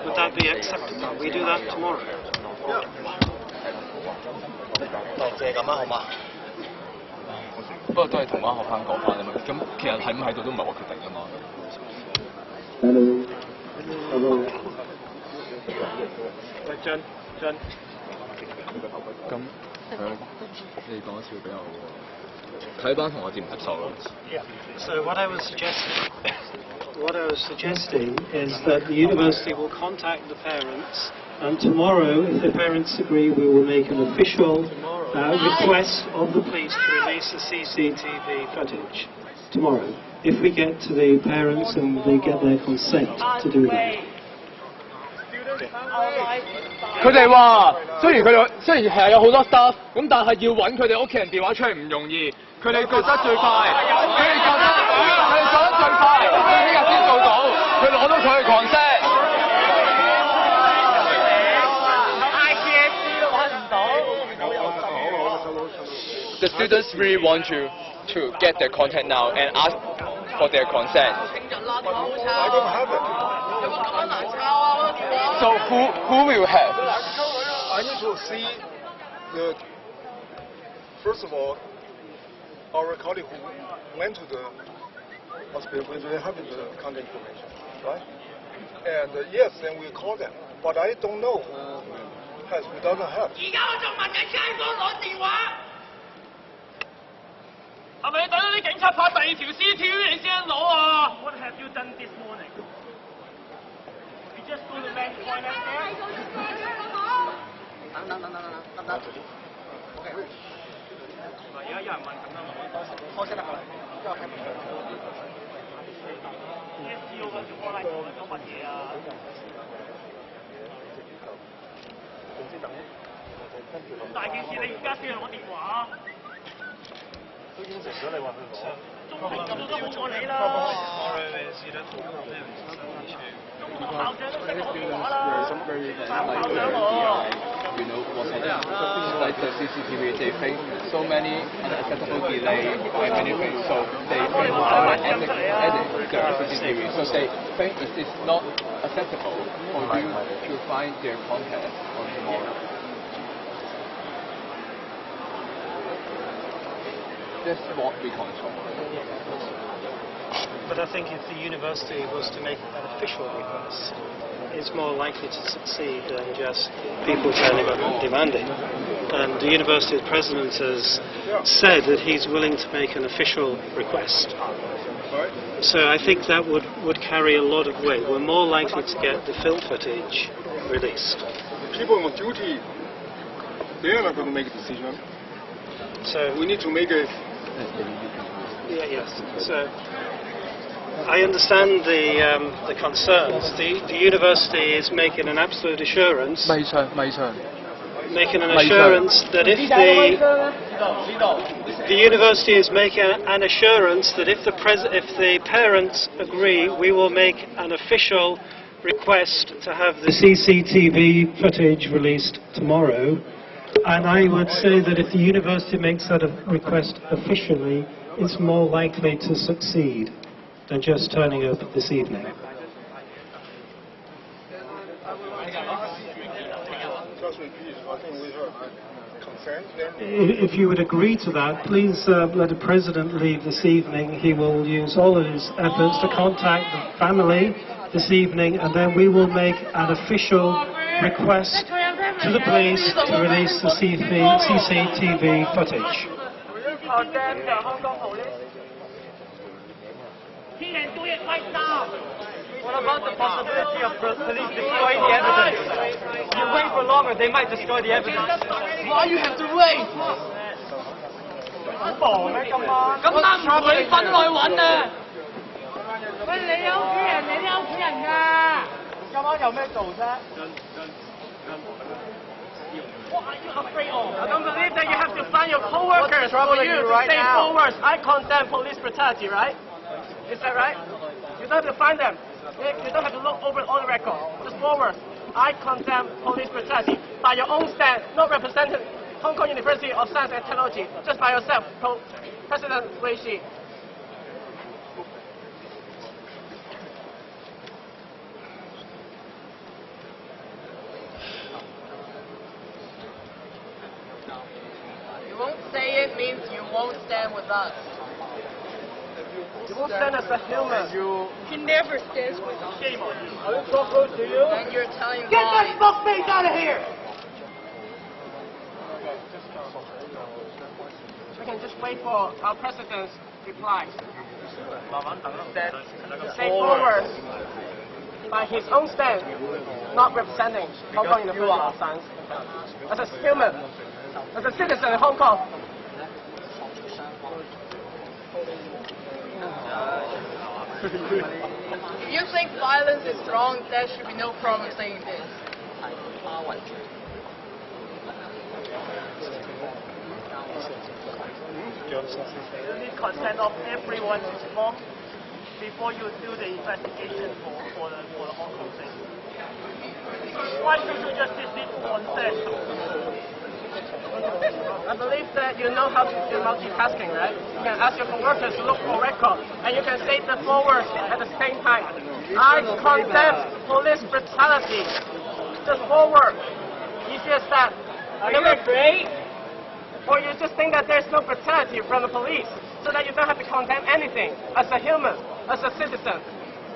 Would that be acceptable? We do that tomorrow.
就係咁啦，好嘛？不過都係同班學生講翻啫嘛。咁其實喺唔喺度都唔係我決定㗎嘛。
Hello。
喂，俊。
咁你講笑比較好喎。睇班同學接唔接受咯。
So what I was suggesting is that the university will contact the parents, and tomorrow, if the parents agree, we will make an official request of the police to release the CCTV footage tomorrow. If we get to the parents and they get their consent to do that.
佢哋話，雖然係有好多 staff， 咁但係要揾佢哋屋企人電話出嚟唔容易。佢哋覺得最快，佢哋做得最快，呢日先做到，佢攞到佢嘅 consent。The students really want you to get their content now and ask for their consent. So who will have?
I need to see first of all, our colleague who went to the hospital, they have the contact information, right? And yes, then we call them. But I don't know who doesn't have.
而家我仲問緊街坊攞電話，係咪你等到啲警察拍第二條 CCTV 你先攞啊 ？What have you done this morning? We just go to bank point there. 等。而家有人問咁啦，開聲得㗎啦，之後睇唔到。ESG 嗰個做乜嘢啊？大件事你而家先攞電話，都應承咗你話去攞，中評咁都好過你啦。中學校長都識攞電話啦，校長喎。
You know, like the CCTV, they face so many unacceptable delays and many things, so they edit the CCTV. So they think it is not acceptable for you to find their content on tomorrow. That's what we control.
But I think if the university was to make an official request, it's more likely to succeed than just people turning up and demanding. And the university president has said that he's willing to make an official request. So I think that would carry a lot of weight. We're more likely to get the film footage released.
People on duty, they are not going to make a decision.
So
we need to make a...
Yes. So I understand the concerns. The university is making an absolute assurance. Making an assurance that if the university is making an assurance that if the parents agree, we will make an official request to have the CCTV footage released tomorrow. And I would say that if the university makes that request officially, it's more likely to succeed than just turning up this evening. If you would agree to that, please let the president leave this evening. He will use all of his efforts to contact the family this evening, and then we will make an official request to the police to release the CCTV footage.
He can do it right now. What about the possibility of police destroying the evidence? You wait for longer, they might destroy the evidence. Why you have to wait? 好忙咩今晚？今晚唔會分去揾啊！喂，你有屋企人，你有屋企人㗎。今晚有咩做啫？What are you afraid of? I don't believe that you have to find your co-workers for you to say 4 words. I condemn police brutality, right? Is that right? You don't have to find them. You don't have to look over all the records. Just 4 words. I condemn police brutality by your own stand, not represented
Hong Kong University of Science and Technology, just by yourself, President Wei Shi.
You won't say it means you won't stand with us.
You won't stand as a human.
He never stands with us.
Shame on you. I will talk close to you.
And you're telling
Get that
lies.
fuck face out of here! We can just wait for our president's reply. Say forward by his own stand, not representing Hong Kong University of Science. As a human, as a citizen in Hong Kong.
If you think violence is wrong, there should be no problem saying this.
You need consent of everyone involved before you do the investigation for the Hong Kong thing. Why should you just dismiss consent?
I believe that you know how to do multitasking, right? You can ask your coworkers to look for record, and you can say the four words at the same time. I condemn police brutality. Just four words. Easy as that.
Are you afraid?
Or you just think that there's no brutality from the police, so that you don't have to condemn anything as a human, as a citizen,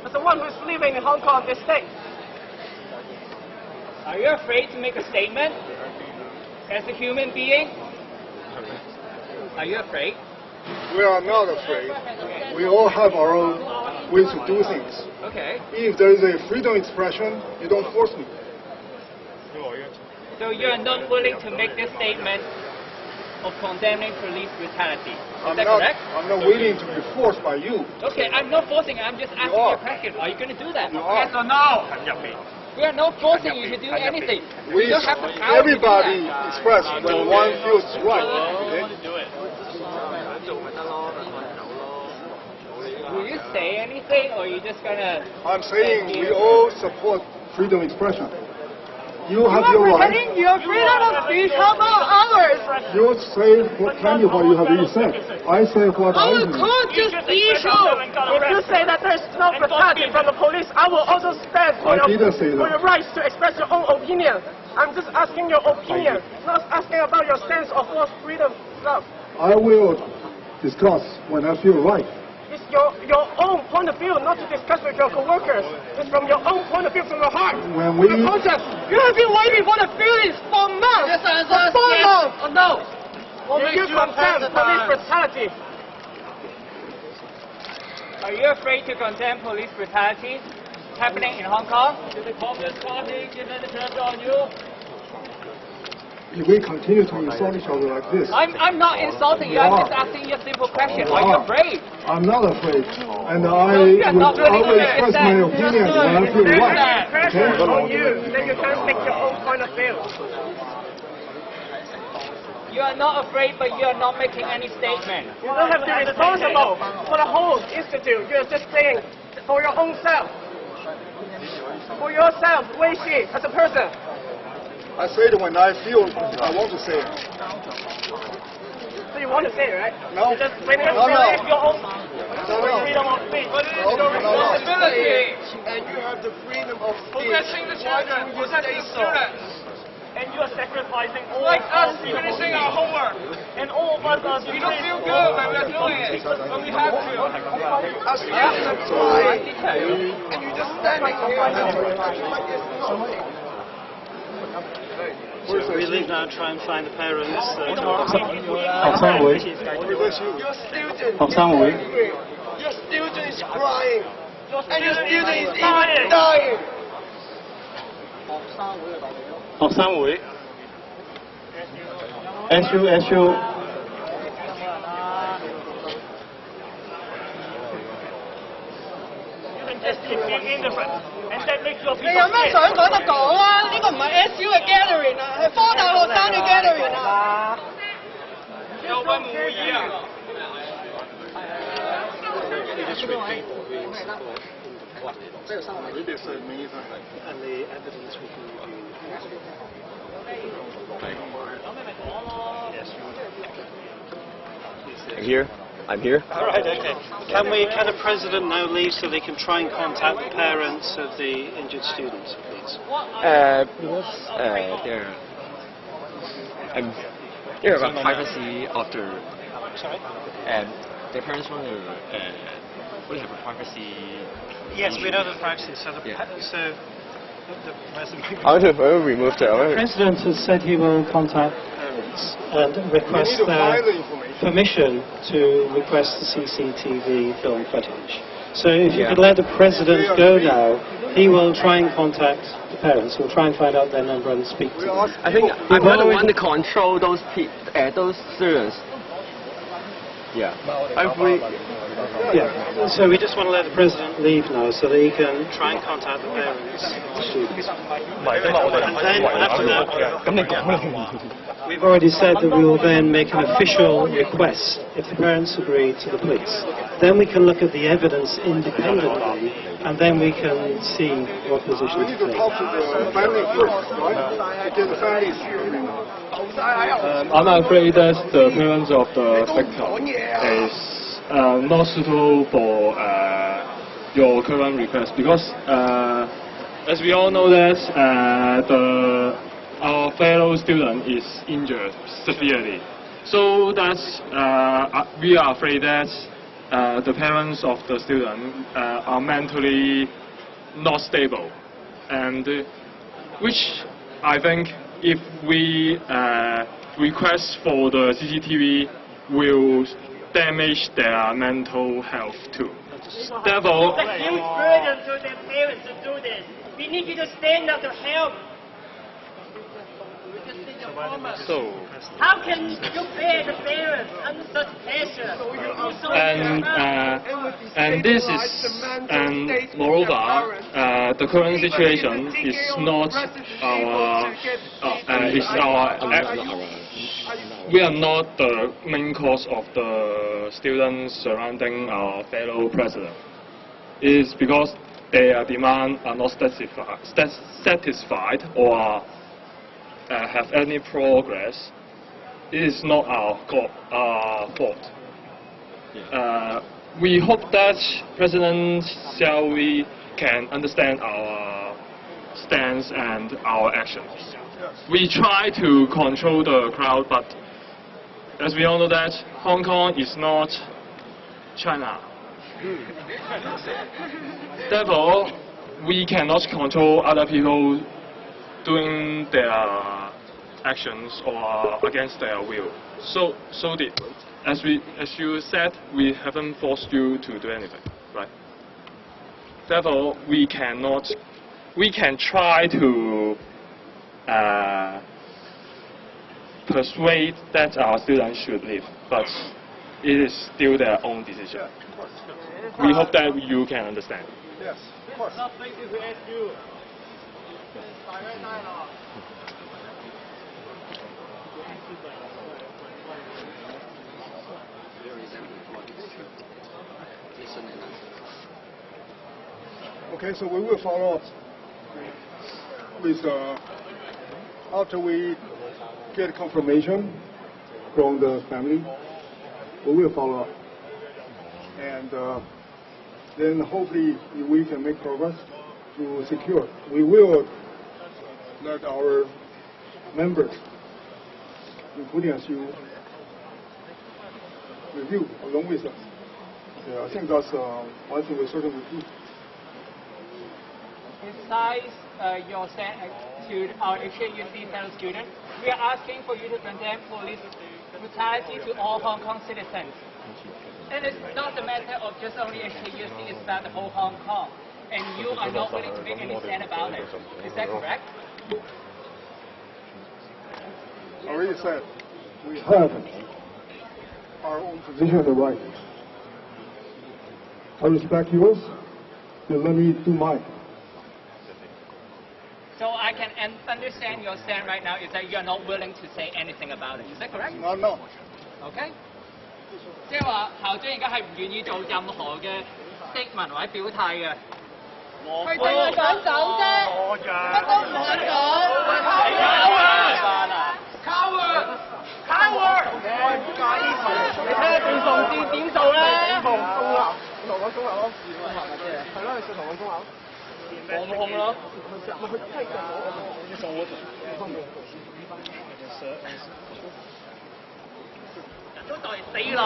as the one who's living in Hong Kong, this state.
Are you afraid to make a statement? As a human being? Are you afraid?
We are not afraid. We all have our own ways to do things.
Okay.
If there is a freedom of expression, you don't force me.
So you are not willing to make this statement of condemning police brutality. Is that correct?
I'm not willing to be forced by you.
Okay, I'm not forcing it. I'm just asking you a question. Are you going to do that?
Yes
or no? We are not forcing you to do anything. You don't have the power
Everybody
to do that.
express when one feels right. Okay?
Will you say anything, or are you just gonna?
I'm saying we all support freedom of expression. You have your right.
Your freedom of speech. How about ours?
You say plenty what you have said. I say what I
Our
mean.
court just issue.
If you say that there's no brutality from the police, I will also stand for
I didn't say
for
that.
your rights to express your own opinion. I'm just asking your opinion, not asking about your sense of what freedom stuff.
I will discuss when I feel right.
It's your own point of view, not to discuss with your coworkers. It's from your own point of view, from your heart.
When we
from the conscience. You have been waiting for the feelings for months.
Yes, answer
for 4
yes
months.
or no.
Will you condemn police brutality?
Are you afraid to condemn police brutality happening in Hong Kong?
Did the Communist Party give any terms on you?
If we continue to insult each other like this,
I'm not insulting you. I'm just asking you a simple question. Are you afraid?
I'm not afraid. And I will express my opinion when I feel right.
Pressure on you, then you can't make your own point of view.
You are not afraid, but you are not making any statement.
You don't have to be responsible for the whole institute. You're just saying for your own self. For yourself, Wei Shi, as a person.
I say it when I feel I want to say it.
So you want to say it, right?
No.
You just when you
No, no.
your own
Freedom of speech. But it is
No,
your
no, no.
responsibility.
and you have the freedom of
Protecting the children, protecting the students.
And you are sacrificing all
Like us
our freedom.
finishing our homework.
And all of us are
We don't feel good, but we are doing it. But we have to.
As students try, and you just standing here like it's nothing.
So we leave now and try and find the parents.
學生會 Your student is crying. And your student is even dying.
學生會 SU
Just keep being indifferent. And that makes your
你
people
有咩
scared.
想講就講啊！呢個唔係 SU 嘅 gathering 啊，係科大學生嘅 gathering 啊！
有溫會議啊！and
the evidence will be reviewed.
here. I'm here.
All right, okay. Can the president now leave so they can try and contact the parents of the injured students, please?
Because there are privacy of the.
Sorry?
The parents want to have a privacy.
Yes, we know the privacy. So the president.
I want to remove the.
The president has said he will contact parents and request their permission to request the CCTV film footage. So if you could let the president go now, he will try and contact the parents. He'll try and find out their number and speak to them.
I think I'm not the one to control those students. Yeah.
Yeah. So we just want to let the president leave now so that he can try and contact the parents of the students. And then after that, we've already said that we will then make an official request if the parents agree to the police. Then we can look at the evidence independently and then we can see what position to take.
I'm afraid that the parents of the victim is not suitable for your current request because, as we all know that our fellow student is injured severely, so that we are afraid that the parents of the student are mentally not stable, and which I think if we request for the CCTV will damage their mental health too. Therefore,
it's a huge burden to their parents to do this. We need you to stand up to help.
So,
how can you bear the parents under such pressure?
And this is, and moreover, the current situation is not we are not the main cause of the students surrounding our fellow president. It is because their demands are not satisfied or have any progress. It is not our fault. We hope that President Xiaohui can understand our stance and our actions. We try to control the crowd, but as we all know that Hong Kong is not China. Therefore, we cannot control other people doing their actions or against their will. So as you said, we haven't forced you to do anything, right? Therefore, we can try to persuade that our students should leave, but it is still their own decision. We hope that you can understand.
Yes, of course.
Nothing to ask you.
Okay, so we will follow up with after we get confirmation from the family, we will follow up, and then hopefully we can make progress to secure. We will let our members, including as you, review along with us. Yeah, I think that's one thing we certainly do.
Besides your to our HAUC fellow students, we are asking for you to condemn police brutality to all Hong Kong citizens. And it's not a matter of just only HAUC, it's about the whole Hong Kong. And you are not willing to make any stand about it. Is that correct?
I already said we have our own position on the right. I respect yours, then let me do mine.
So I can understand your stand right now is that you're not willing to say anything about it. Is that correct?
No.
Okay. 即係話校長而家係唔願意做任何嘅 statement 或者表態嘅。
佢淨係想走啫，乜都唔想講。
Coward! 我係唔介意同你聽。
順防線點做咧？防公牛，同我公牛咯。係咯，你上同我公牛。防控咯。佢真係我。人都就嚟死啦！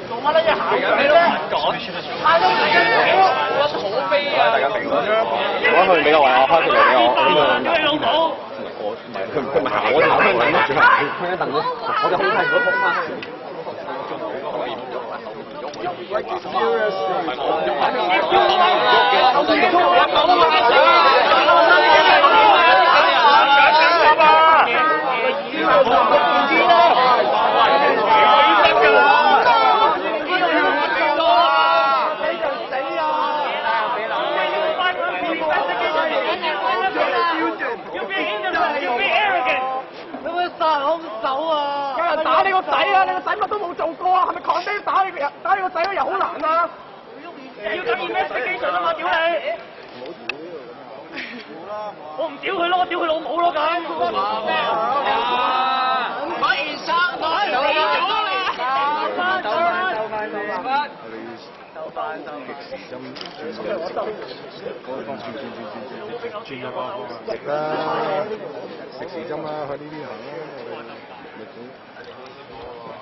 做乜咧？行嘅咩咧？太多時間我好飛啊！大家明啦。如果佢俾我話，我開條路俾我，我你老母！我唔係佢唔係行，我哋行翻凳咯，向一凳咯，我哋控制唔到風嘛。打你個仔啊！你個仔乜都冇做過啊！係咪 condemn 打你個仔又好難啊！要等 investigation 啊嘛！屌你！我唔屌佢咯，我屌佢老母咯咁。我而家我死咗啦！鬥翻！極時針轉入個食啦，食時針啦，去呢邊行啦，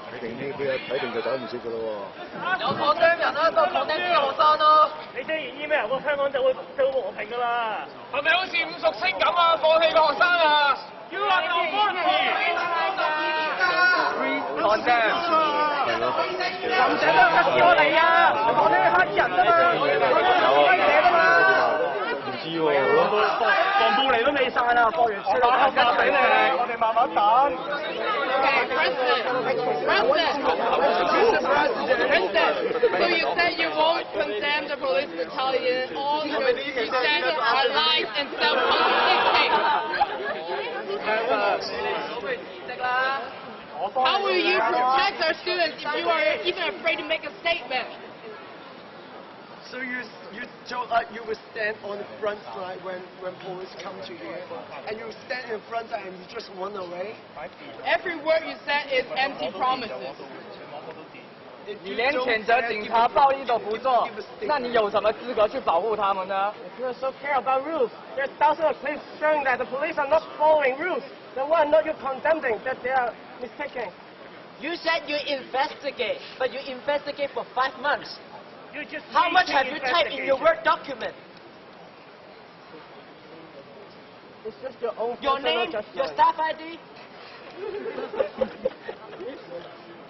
睇定呢邊睇定就走唔切噶咯喎。有condemn人啦，都condemn啲學生咯。你寫完 email，個香港就會和平噶啦。係咪好似伍淑清咁啊？放棄個學生啊 ！You are no authority。condemn。林鄭都黑死我哋啊！我哋係黑人啊嘛，我哋係黑社啊嘛。唔知喎，防暴嚟都未晒啦，放完書啦，黑架俾你，我哋慢慢等。
So you said you won't condemn the police battalion. All you said are lies and self-contradicting. How will you protect our students if you are even afraid to make a statement?
So you will stand on the front side when police come to you, and you stand in front side and you just run away.
Every word you said is empty promises.
你连谴责警察暴力都不做，那你有什么资格去保护他们呢 ？If you so care about rules, there's thousands of clips showing that the police are not following rules. Then why not you condemning that they are mistaken?
You said you investigate, but you investigate for 5 months. How much have you typed in your Word document?
It's just your own
Your name, your staff ID,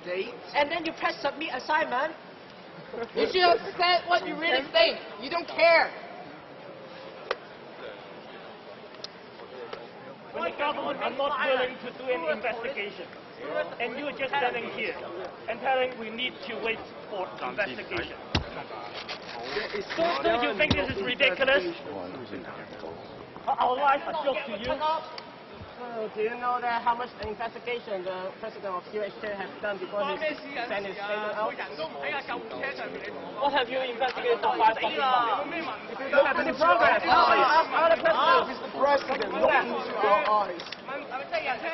date,
and then you press submit assignment.
You should have said what you really think. You don't care.
My government is not willing to do an investigation, and you are just standing here and telling we need to wait for investigation. Don't you think this is ridiculous? Our lives are joke to you. Do you know that how much investigation the president of UHK has done before he sent his statement out? What have you investigated so far? If you don't have any progress, how are you the president?
Mr. President, look into our eyes.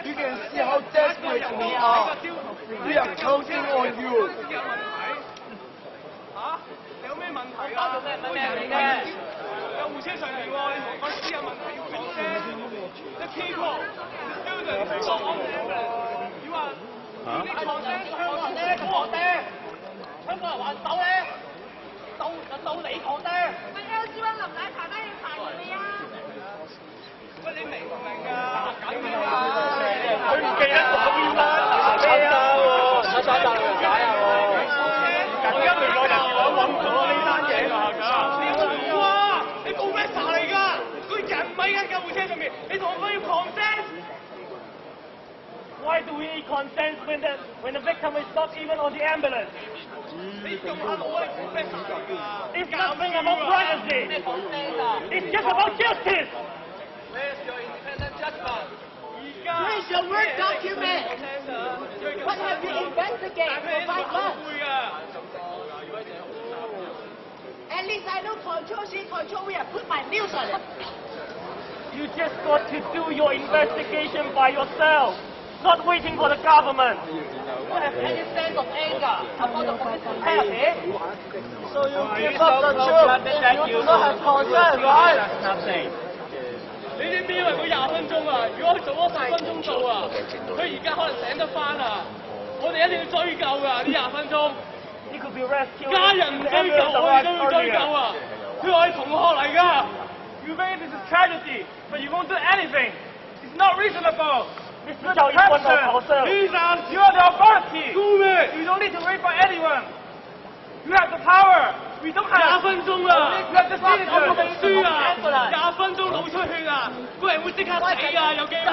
You can see how desperate we are. We are counting on you.
你有咩問題啊？有護車上面喎，你同我私有問題要講啫。The people, the students, you are 你學聲香港人咧，講學聲，香港人還手咧，到你學聲。咪有豬瘟林奶茶單要排完未啊？喂，你明唔明啊？緊要啊！佢唔記得講邊單咩啊？我打打人解啊！而家聯絡人揾唔到呢單嘢你冇啊！你報咩查嚟㗎？個人唔喺救護車上面，你同我講要 consent。Why do we need consent when the victim is not even on the ambulance? 你咁黑佬啊！報咩查㗎 ？It's nothing about privacy. It's just about justice. Where's your independent judgment?
Where's your Word document? What have you investigated for 5 months? At least I know Control C, Control V. I put my nails on it.
You just got to do your investigation by yourself, not waiting for the government.
to have any sense of anger upon the police brutality. So you give up the truth. You do not have conscience, right?
你知唔知因為佢20分鐘啊？如果佢做咗10分鐘到啊，佢而家可能醒得翻啊！我哋一定要追究㗎呢20分鐘。家人唔追究，我哋都要追究啊！佢係我哋同學嚟㗎。You think this is tragedy, but you won't do anything. It's not reasonable. It's not corruption. You are the authority. You don't need to wait for anyone. You have the power. We don't have 20分鐘啦，我哋輸啊！20分鐘腦出血啊，個人會即刻死㗎，有機會。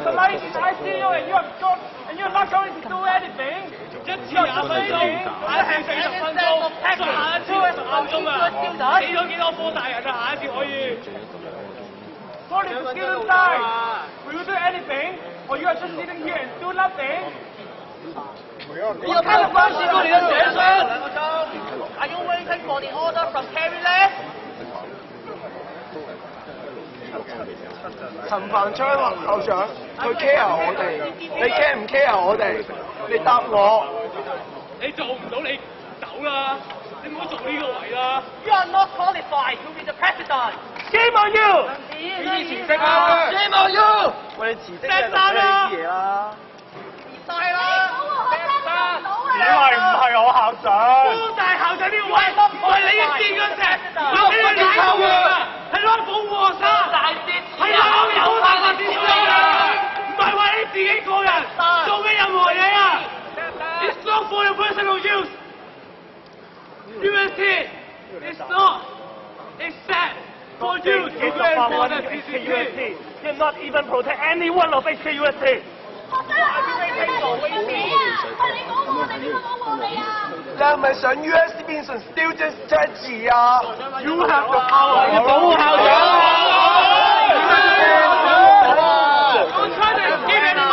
The money is ICU and you're not going to do anything. 一次20分鐘，下一次40分鐘，再下一次10分鐘啊！死咗幾多科大人啊？下一次可以。What is the student side? Will you do anything, or you are just sitting here and do nothing?
你要睇翻先我哋嘅寫信。Are you waiting for the order from Kerry Lee？
陳凡昌校長，佢 care 我哋，你 care 唔 care 我哋？你答我。
你做唔到你走啦，你唔好做呢個位啦。
You are not qualified to be the president.
Shame on you！
你辭職啊 ！Shame on you！
喂，你辭職係乜嘢啊？
辭晒啦！
你係唔係我校長？科大校長呢個位，我係你嘅先嗰隻，我俾你解救啊！係攞嚟保護學生，係攞嚟科大發展出嚟㗎，唔係為你自己個人做嘅任何嘢啊 ！It's not for your personal use. UST, it's not. It's set for you to do for the CCT. You're not even protect any one of HKUST.
你係咪想 UST 變成 student strategy 啊 ？You have the power，
要保護校長。我猜你唔記得啦，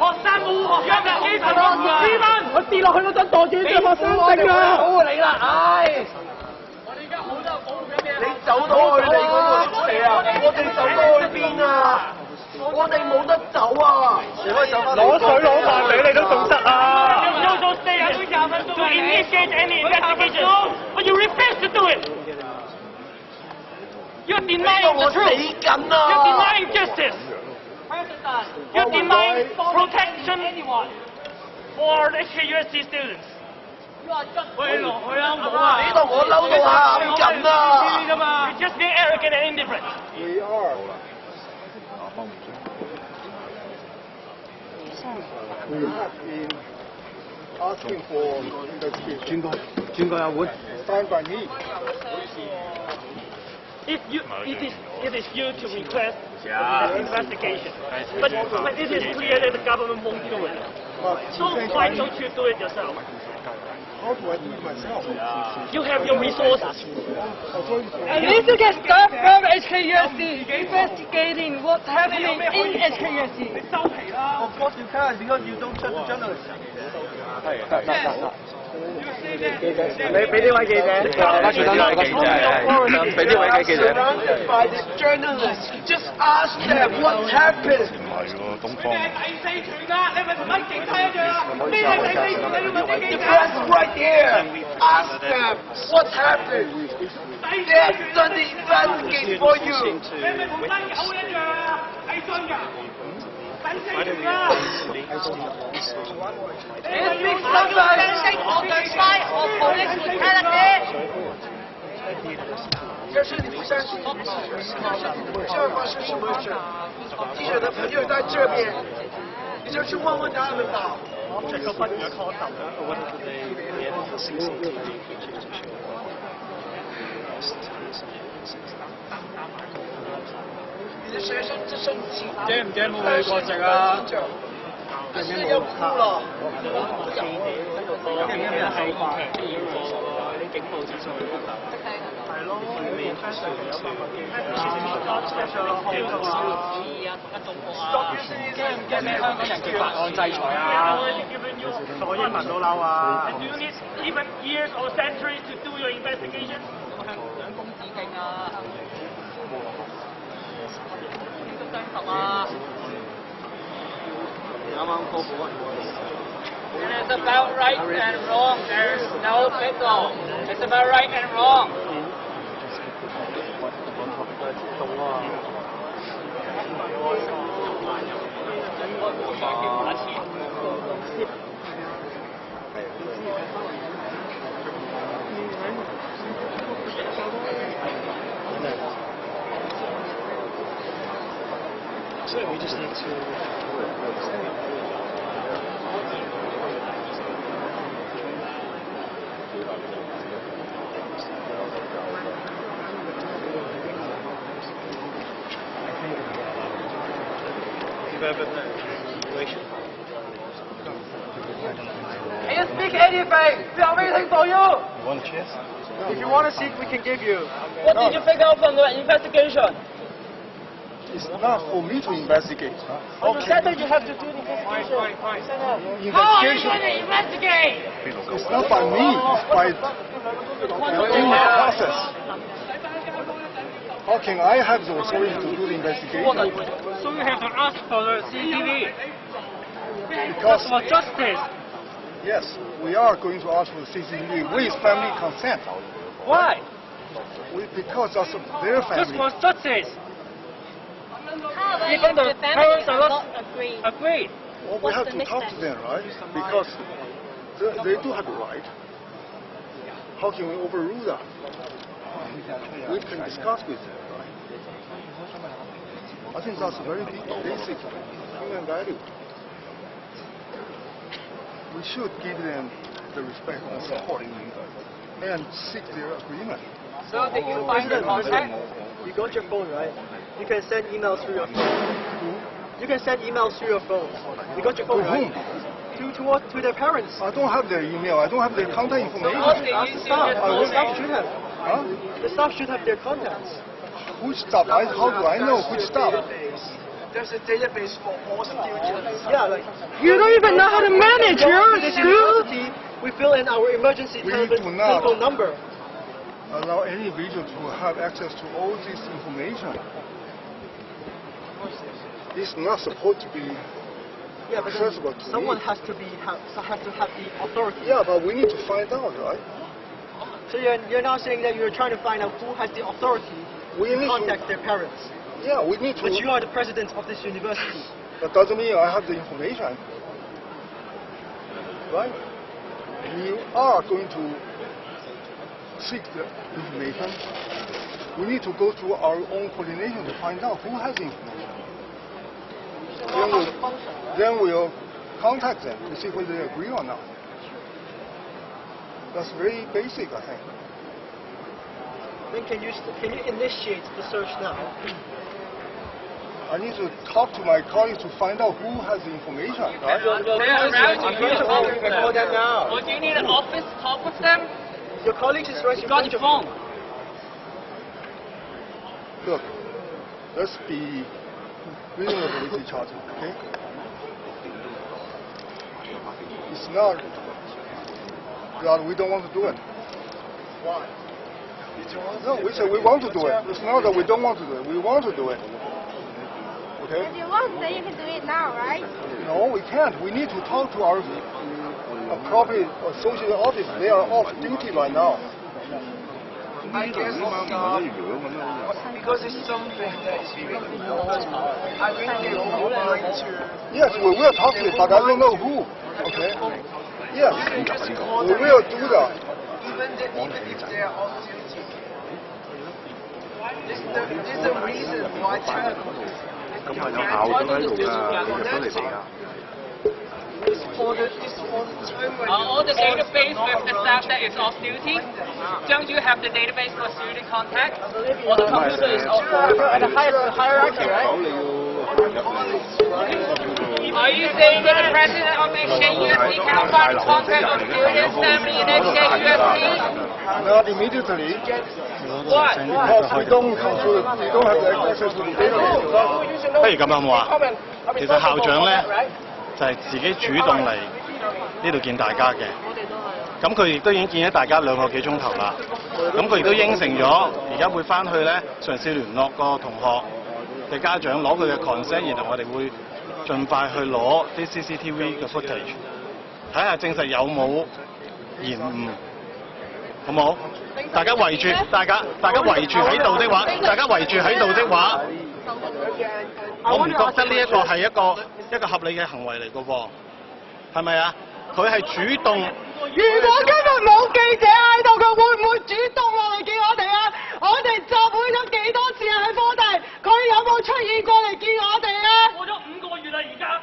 學生冇學生嘅基本知識，我跌落去嗰陣墮住隻學生證啊！
保護你啦，唉！
我哋而家好多保護緊你。
你走到去你嗰個宿舍啊？我哋走到去邊啊？我哋冇得走啊！
攞水攞飯俾你都仲得啊！就4人會20分鐘 to initiate any investigation, but you refuse to do it. You're denying the truth. You're denying justice. You're denying protection for the HKUST students. 喂，落去啊！冇啊！
呢度我嬲到喊緊啊！
啫嘛 ！You're just being arrogant and indifferent.
We are. We have been asking for investigation.
轉個有碗。
Signed by me.
It is you to request investigation, but it is clear that the government won't do it. So why don't you do it yourself?
How do I do it myself?
You have your resources.
You need to get staff from HKUST investigating what's happening in HKUST.
Of course you can, because you don't trust the journalists.
你俾呢位記者，俾呢位記者。
Surrounded by the journalists, just ask them what happened.
第4權啊！你咪同緊警察一樣啊！咩係第4權？你要問啲記
The
者。
press right here. Ask them what happened. They have done the investigation for you.
你咪同班狗一樣啊！係真㗎！第4權啊！
It speaks representing on the side of police brutality.
这是你不相信，这儿发生什么事？记者的朋友在这边，你就去问问他们吧。你的学生直升机
驚唔驚冇去國籍啊？
是要哭了。
香港人嘅法案制裁啊！
所英文都嬲啊 ！And do you need even years or centuries to do your investigation？
兩公子徑啊！呢個真實啊！
有
And it's about right and wrong. There's no middle. It's about right and wrong.
So we just need to.
Can you speak anything? We are waiting for you.
You want a chance?
If you want a seat, we can give you.
What did you pick up from the investigation?
It's not for me to investigate.
You said that you have to do the investigation.
Investigation.
How are you going to investigate?
It's not by me. It's by in the process. How can I have the authority to do the investigation?
So you have to ask for the CCTV.
Because
for justice.
Yes, we are going to ask for the CCTV with family consent.
Why?
Because of their family.
Just for justice.
Even the family are not
agreed.
Well, we have to talk to them, right? Because they do have a right. How can we overrule that? We can discuss with them, right? I think that's a very basic human value. We should give them the respect and support and seek their agreement.
So did you find the contact? You got your phone, right? You can send emails through your phone. You can send emails through your phone. You got your phone, right? To their parents.
I don't have their email. I don't have their contact information.
Ask the staff. The staff should have.
Huh?
The staff should have their contacts.
Which staff? How do I know which staff?
There's a database for all students. Yeah, like you don't even know how to manage your school. We fill in our emergency telephone number.
Allow any individual to have access to all this information. It's not supposed to be accessible to
someone
me.
has to have the authority.
Yeah, but we need to find out, right?
So you're now saying that you're trying to find out who has the authority to contact their parents.
Yeah, we need to.
But you are the president of this university.
That doesn't mean I have the information. Right? We are going to seek the information. We need to go through our own coordination to find out who has the information. Then we'll contact them to see whether they agree or not. That's very basic, I think.
Then can you initiate the search now?
I need to talk to my colleagues to find out who has the information. Right?
Call them now.
Or do you need an office to talk with them?
Your colleagues is right.
You got your phone.
Look, let's be reasonable with each other, okay? It's not that we don't want to do it.
Why?
No, we said we want to do it. It's not that we don't want to do it. We want to do it. Okay?
If you want, then you can do it now, right?
No, we can't. We need to talk to our appropriate associate office. They are off duty right now.
I guess because it's something that is really important. I really want to.
Yes, we will talk to it, but I don't know who. Okay? Yes, we will do that.
Even if they are off duty. This is the reason why
all the database with the staff that is off duty. Don't you have the database for student contact? Or the computer is off
at the hierarchy, right?
Are you saying that the president of HKUST cannot find contact of students' family in HKUST?
Not immediately.
Why?
Because we don't control, we don't have access to the database.
不如咁好唔好啊？其實校長咧就係自己主動嚟呢度見大家嘅。咁佢亦都已經見咗大家2個幾鐘頭啦。咁佢亦都應承咗，而家會翻去咧嘗試聯絡個同學嘅家長攞佢嘅 consent，然後我哋會盡快去攞啲 CCTV 嘅 footage， 睇下證實有冇延誤，好冇？大家圍住喺度的話，我唔覺得呢一個係一個合理嘅行為嚟嘅喎，係咪啊？佢係主動。
如果今日冇記者喺度，佢會唔會主動落嚟見我哋啊？我哋集會咗幾多次啊？喺科大，佢有冇出現過嚟見我哋啊？
過咗5個月啦，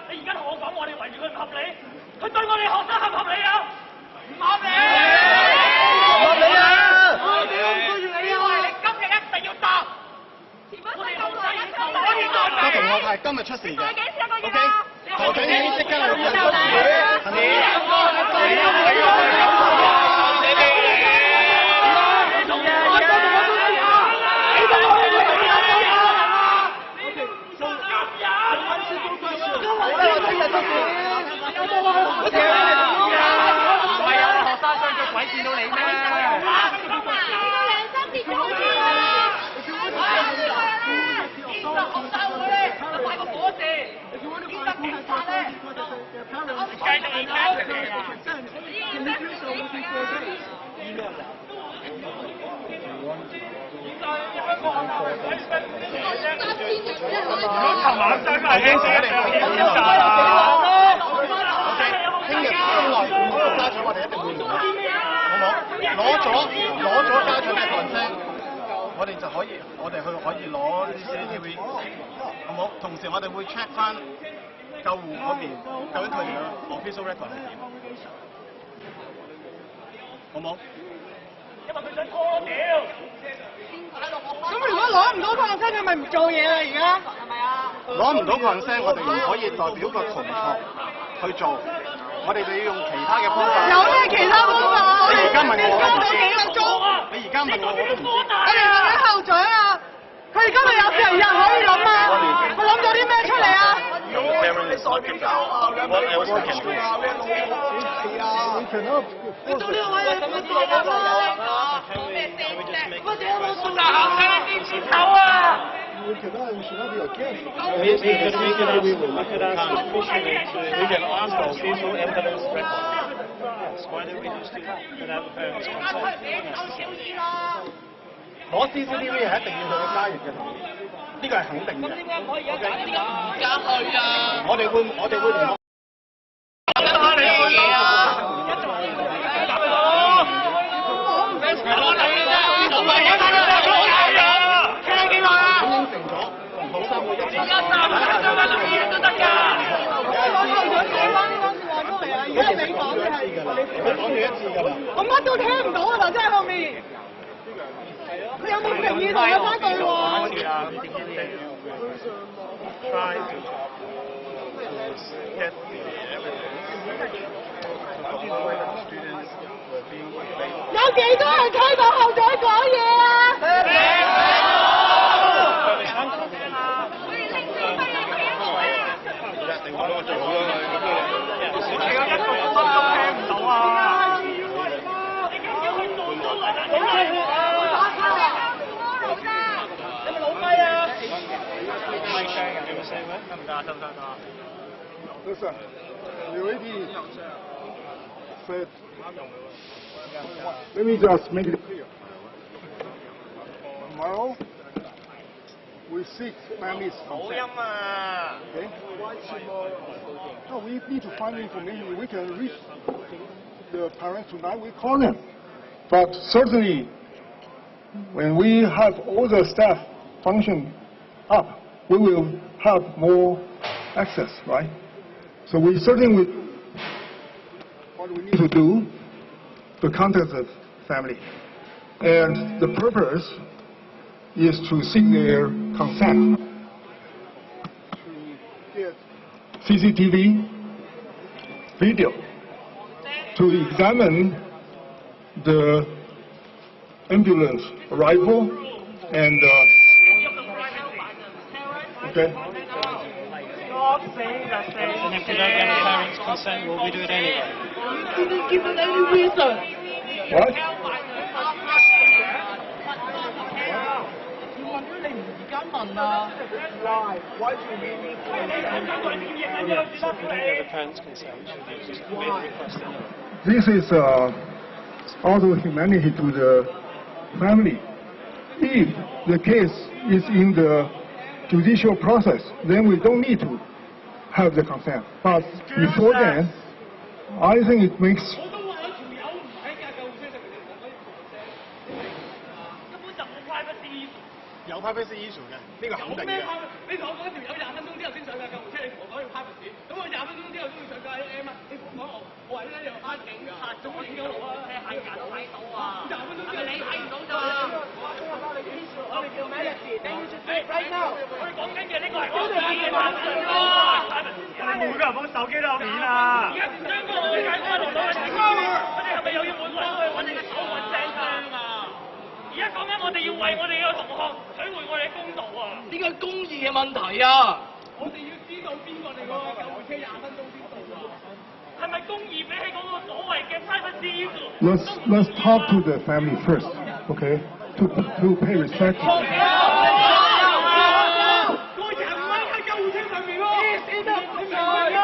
你而家同我講我哋圍住佢唔合理，佢對我哋學生合唔合理啊？唔合理！唔合理啊！我哋5個月嚟啊！你今日一定要答！我哋後生要答！
個同學係今日出事嘅。OK， 何俊熙即刻嚟人出事，係咪？
鬼見到你咩？
聽日之內5個家長我哋一定會聯絡，好冇？攞咗家長嘅consent，我哋就可以攞啲 CCTV， 好冇？同時我哋會 check 翻救護嗰邊，究竟佢哋嘅 official record 係點，好冇？
因為佢想拖屌。
咁如果攞唔到consent，佢咪唔做嘢啦？而家係咪啊？
攞唔到consent，我哋唔可以代表個同學去做。我哋就要用其他嘅方法。
有咩其他方法啊？
你而家問我，
我都唔知。
你而家問我，我都唔知。
我哋問緊校長啊，佢哋今日有成日可以諗啊，佢諗咗啲咩出嚟啊？你到呢個位你咁樣做啊？講咩聲啫？我哋有冇數學嘅電視頭啊
？We cannot be against.
We will look at our officially we can ask our official evidence record. Why don't we just do that without the parents' consent?
攞 CCTV 係一定要去家園嘅同意，呢個係肯定嘅。
咁點解可以而家去啊？
我哋會聯絡。
我乜都聽唔到啊！頭先喺後面，你有冇誠意同佢翻對話？有幾多人聽到校長講嘢啊？Listen,
you already said. Let me just make it clear. Tomorrow, we seek families' consent. Okay? No, we need to find information. We can reach the parents tonight. We call them. But certainly, when we have all the staff function up, we will have more access, right? So we certainly will, what we need to do to contact the family. And the purpose is to seek their consent to get CCTV video to examine the ambulance arrival and okay.
And if we don't get the parents' consent, will we do it anyway?
You didn't give us any reason.
What?
你問咗你唔而家問
啊？
Why do we need to
This is out of humanity to the family. If the case is in the judicial process, then we don't need to have the consent. But before then, I think it makes
有 privacy issue 嘅，呢個肯定嘅。
你同我講條友20分鐘之後先上架救護車，你同我講要 privacy，咁我20分鐘之後都要上架 M 啊？你同我講我話呢又翻警察，總會影咗路啊！係人睇到啊！20分鐘之後你睇唔到咋？我哋叫咩？Right now，我哋講緊嘅呢個係公義嘅問題喎。每個人部手機都有片啊！而家將個世界開落到去點啊？我哋係咪又要換落去我哋嘅手環聲聲啊？而家講緊我哋要為我哋嘅同學取回我哋嘅公道啊！點解公義嘅問題啊？我哋要知道邊個哋個救護車20分鐘先到啊？係咪公義比起嗰個所謂嘅 privacy
Let's talk to the family first, okay? To pay respect.
個人位喺救護車上面喎。你明唔明啊？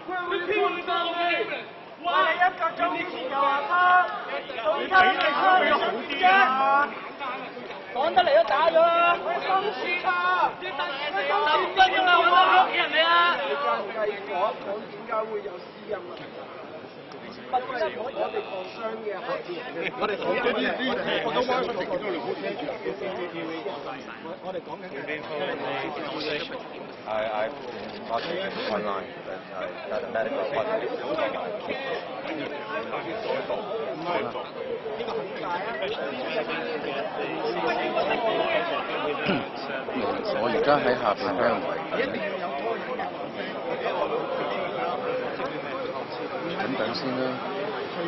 佢漂亮到你！哇！一個鐘之前又話他，到而家都未開好啲啊！講得嚟都打咗啦！我心切啊！你等15分鐘啦，揾到屋企人未啊？
你計唔計講點解會有私隱問題？不過我哋個商嘅係我哋講緊嘅，我都關心嗰個聯保車主嘅 CCTV， 我哋講緊嘅。
I'm watching it online, but the medical appointment. 我而家喺下邊俾人圍緊，等等先啦。
No.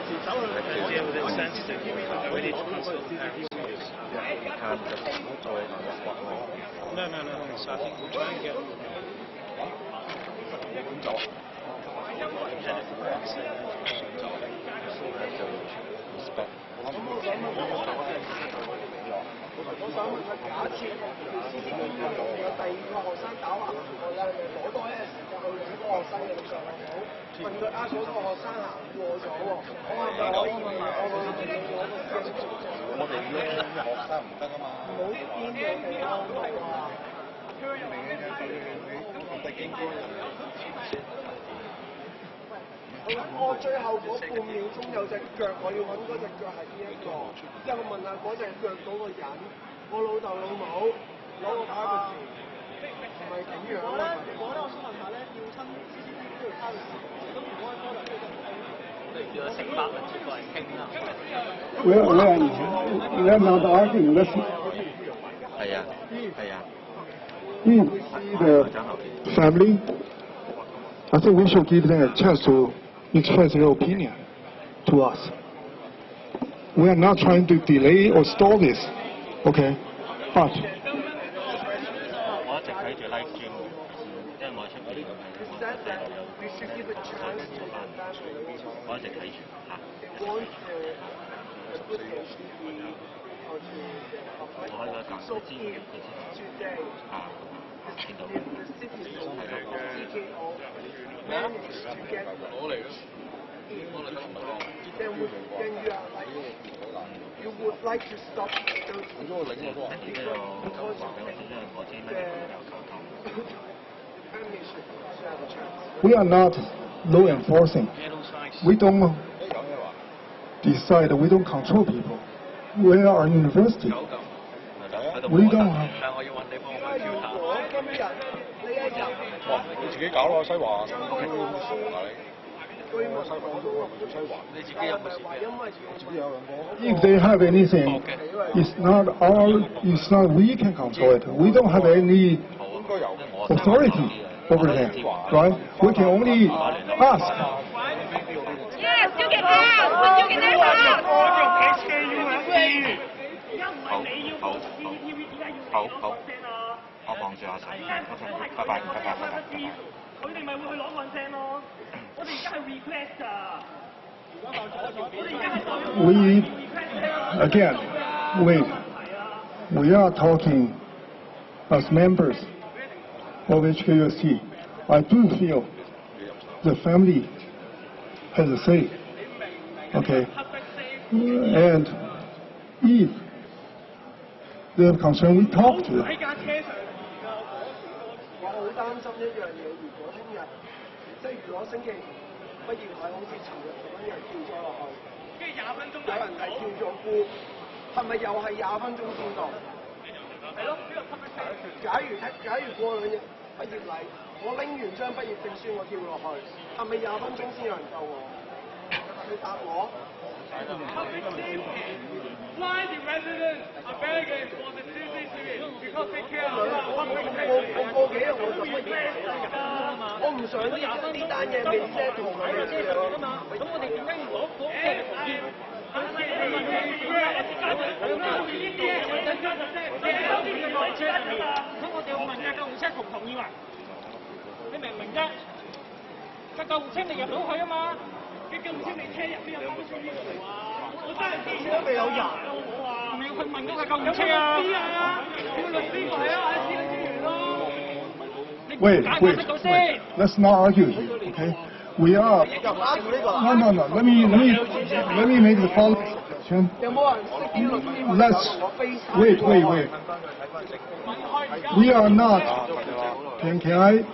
So I think we'll try and get.
咁走啊！
我想問佢，假設條 CCTV 有第2個學生打橫過啦，攞多一個時間去兩個學生嘅路上好，問佢嗰個學生行過咗喎，我係咪可以問我哋呢學生唔得啊嘛？唔好癲嘅地方係話。我最後嗰半秒鐘有隻腳，我要揾嗰隻腳係邊一個？之後我問下嗰隻腳嗰個人，我老豆老母攞個卡嘅字，唔係點樣啊？我想問下咧，要親 CCTV 都要卡嘅字，咁如果喺嗰度你叫咗成百人出過嚟傾啦。
We're not arguing. Let's.
係啊。
We see the family. I think we should give them a chance to express their opinion to us. We are not trying to delay or stall this, okay? But
我一直睇住 live stream，因為我出邊我一直睇住嚇。我喺個隔水知嘅啊，見到
You would like to stop those
we are not law enforcing. We don't decide. We don't control people. We are a university. We don't have.
你自己搞咯，西環。
If they have anything, it's not we can control it. We don't have any authority over them, right? We can only ask.
Yes, you can ask, but you can never ask.
好，我望住阿陳，拜拜。
佢哋咪會去攞案聲咯。我哋而家係 request 㗎。
We again, wait. We are talking as members of HKUST, I do feel the family has a say. Okay, and if they have concern, we talk to them.
我好擔心一樣嘢，如果聽日，即係如果星期畢業禮好似尋日咁樣跳咗落去，跟住20分鐘有人係跳咗褲，係咪又係20分鐘先到？係咯，假如過2日畢業禮，我拎完張畢業證書我跳落去，係咪20分鐘先有人救我？你答我。
Why the residents of Belgium for the CCTV? Because they care about public safety.
我過幾日我就畢業啦，我唔想呢單嘢未 set 同埋嘅嘢咯。
咁我哋點解要攞嗰咁我哋要問架救護車同唔同意啊？你明唔明啫？架救護車你入到去啊嘛，架救護車你車入邊有包裝呢度啊？我真係知都未有人，係咪要去問嗰架救護車啊？叫律師嚟啊，司理員咯。
Wait, let's not argue here, okay? We are. No. Let me make the following suggestion. Let's wait. We are not. Can I?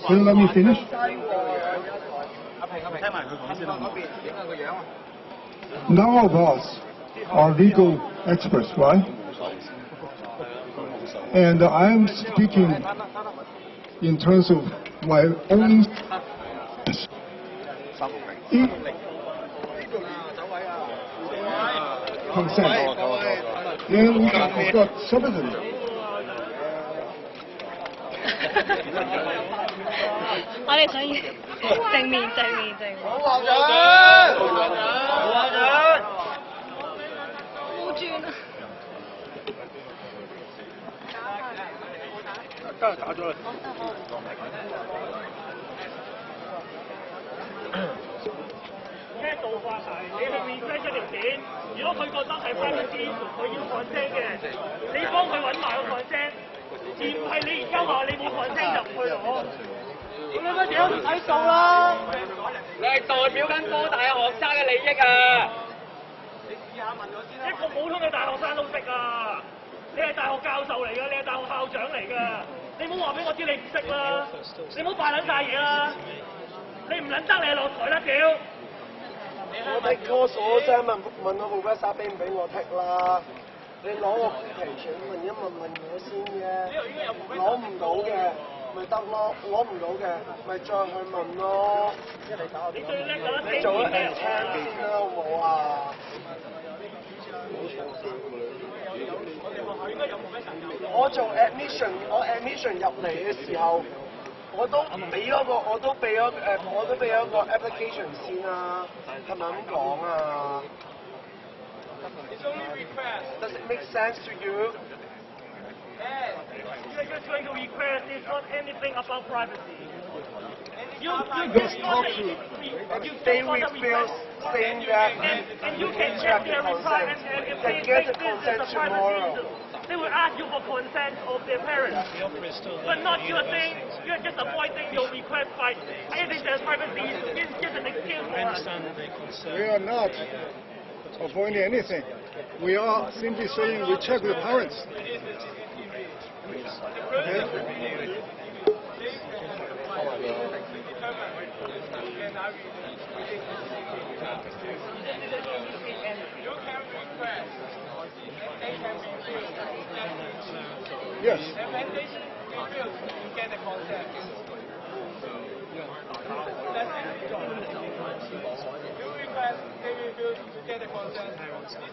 Can you let me finish? None of us are legal experts, right? And I'm speaking in terms of my own consent. Then we can discuss substance.
我哋想要正面。好校長。冇轉啊！
今日打咗啦。
車道法係你去 request 一條片，如果佢覺得係 privacy issue， 佢要放聲嘅，你幫佢揾埋個放聲，而唔係你而家話你冇放聲入去攞。咁你乜嘢都唔睇數啦！你係代表緊科大學生嘅利益啊！你試下問我先啦。一個普通嘅大學生都識啊！你係大學教授嚟㗎，你係大學校長嚟㗎，你唔好話俾我知你唔識啦！你唔好扮撚晒嘢啦！你唔撚得你落台啦屌！
我剔 course 我真係問我 professor 俾唔俾我剔啦？你攞個提請問一問我先嘅，攞唔到嘅咪得咯，攞唔到嘅咪再去問咯。你做咗 attend 先啦，好唔好啊？我做 admission 入嚟嘅時候，我都俾咗個 application 先啦，係咪咁講啊？
It's only request.
Does it make sense to you?
Yes. You're just going to request. It's not anything about privacy. You just talk to.
They request saying that
and you can check their reply and if they
get the
think this
consent
is a privacy
tomorrow.
issue, they will ask you for consent of their parents. But not your thing. You're just avoiding your request by anything that's privacy issue. It's just an excuse for us.
We are not avoiding anything. We are simply saying we check with parents. Okay? Yes.
Get the consent. This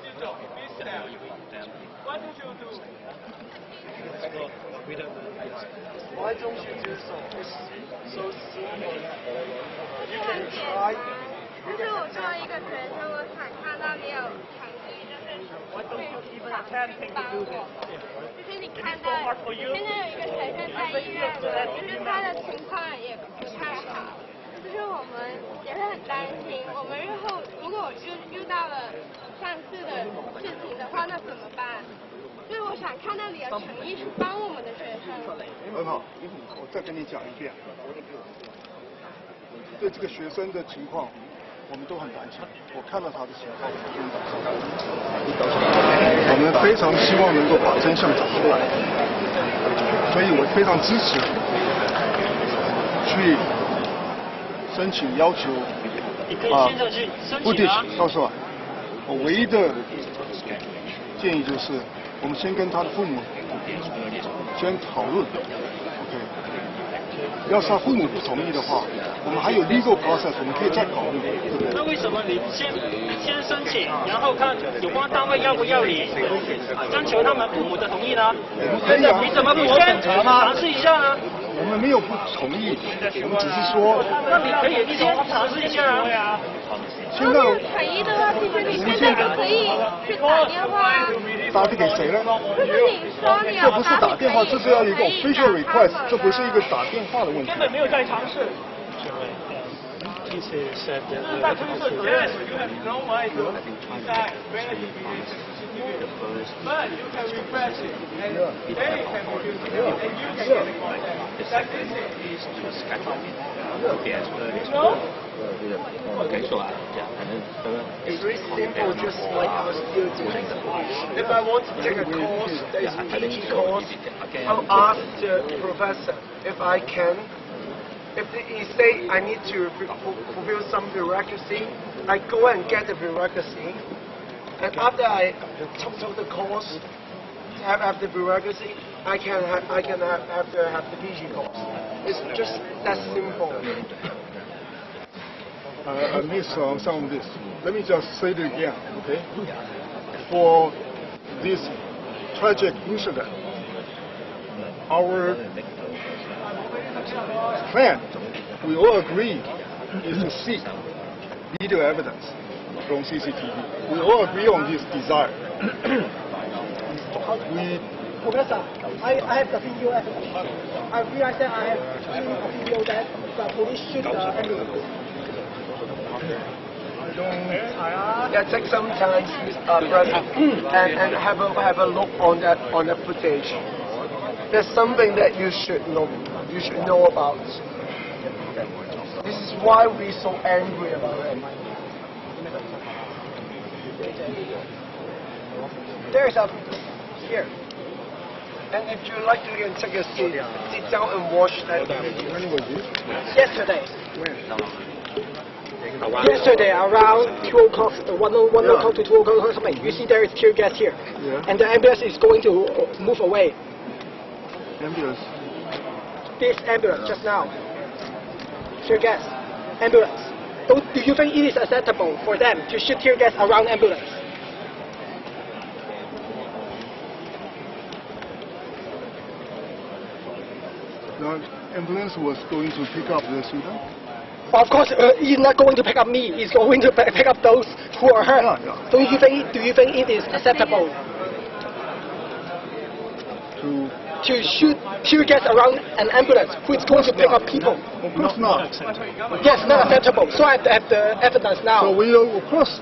is your step. What did you do?
Why don't you do so? It's so simple. You can try.
就是我作为一个学生，我想看到你有尝试，就是会帮我。就是你看到现在有一个学生在医院，就是他的情况也不太好，就是
就是我们也会很担心，我们日后如果遇到了上次的事情的话，那怎么办？所以我想看到你的诚意去帮我们的学生。
很好，我再跟你讲一遍，对这个学生的情况，我们都很担心。我看到他的情况，我们非常希望能够把真相找出来，所以我非常支持去申请要求footage到时候我唯一的建议就是，我们先跟他的父母先讨论 ，OK。要是他父母不同意的话，我们还有 legal process， 我们可以再考虑，对不对？
那为什么你先申请，然后看有关单位要不要你征求他们父母的同意呢？你怎么不先尝试一下呢？
我们没有不同意，我们只是说。
那你可以先尝试一下啊。
现在
如果可以的话，其实你现在就可以去打电话。
打给谁呢？
就是你说你要
这不是打电话，这是要一个 official request， 这不是一个打电话的问题。
根本没有在尝试。
But you can refresh it, and they can refresh it, and you can get it right. That's it.
It's very simple, just like I was still doing. If I want to take a course, there's a teaching course, I'll ask the professor if I can. If he say I need to fulfill some bureaucracy, I go and get the bureaucracy. And after I total the course, have the bureaucracy, I can have the PG course. It's just that simple.
I missed some of this. Let me just say it again, okay? For this tragic incident, our plan, we all agree, is to seek video evidence from CCTV. We all agree on this desire.
Professor, I have the video evidence. I realize that I have seen a video that the police shoot the ambulance.
Yeah, take some time, President, and have a look on that footage. There's something that you should know about. This is why we're so angry about it. There's a here. And if you like, you can take a seat, sit down and watch that video.
When was this?
Yesterday.
Yesterday, around 2 o'clock, 1 o'clock to 2 o'clock or something, you see there is tear gas here.
Yeah.
And the ambulance is going to move away.
Ambulance?
This ambulance just now. Tear gas. Ambulance. Do you think it is acceptable for them to shoot tear gas around ambulance?
The ambulance was going to pick up the student?
Of course, he's not going to pick up me. He's going to pick up those who are hurt.
Yeah.
Do you think it is acceptable to shoot tear gas around an ambulance who is going to pick up people?
Of course not.
Yes, not acceptable. So I have the evidence now.
So we of course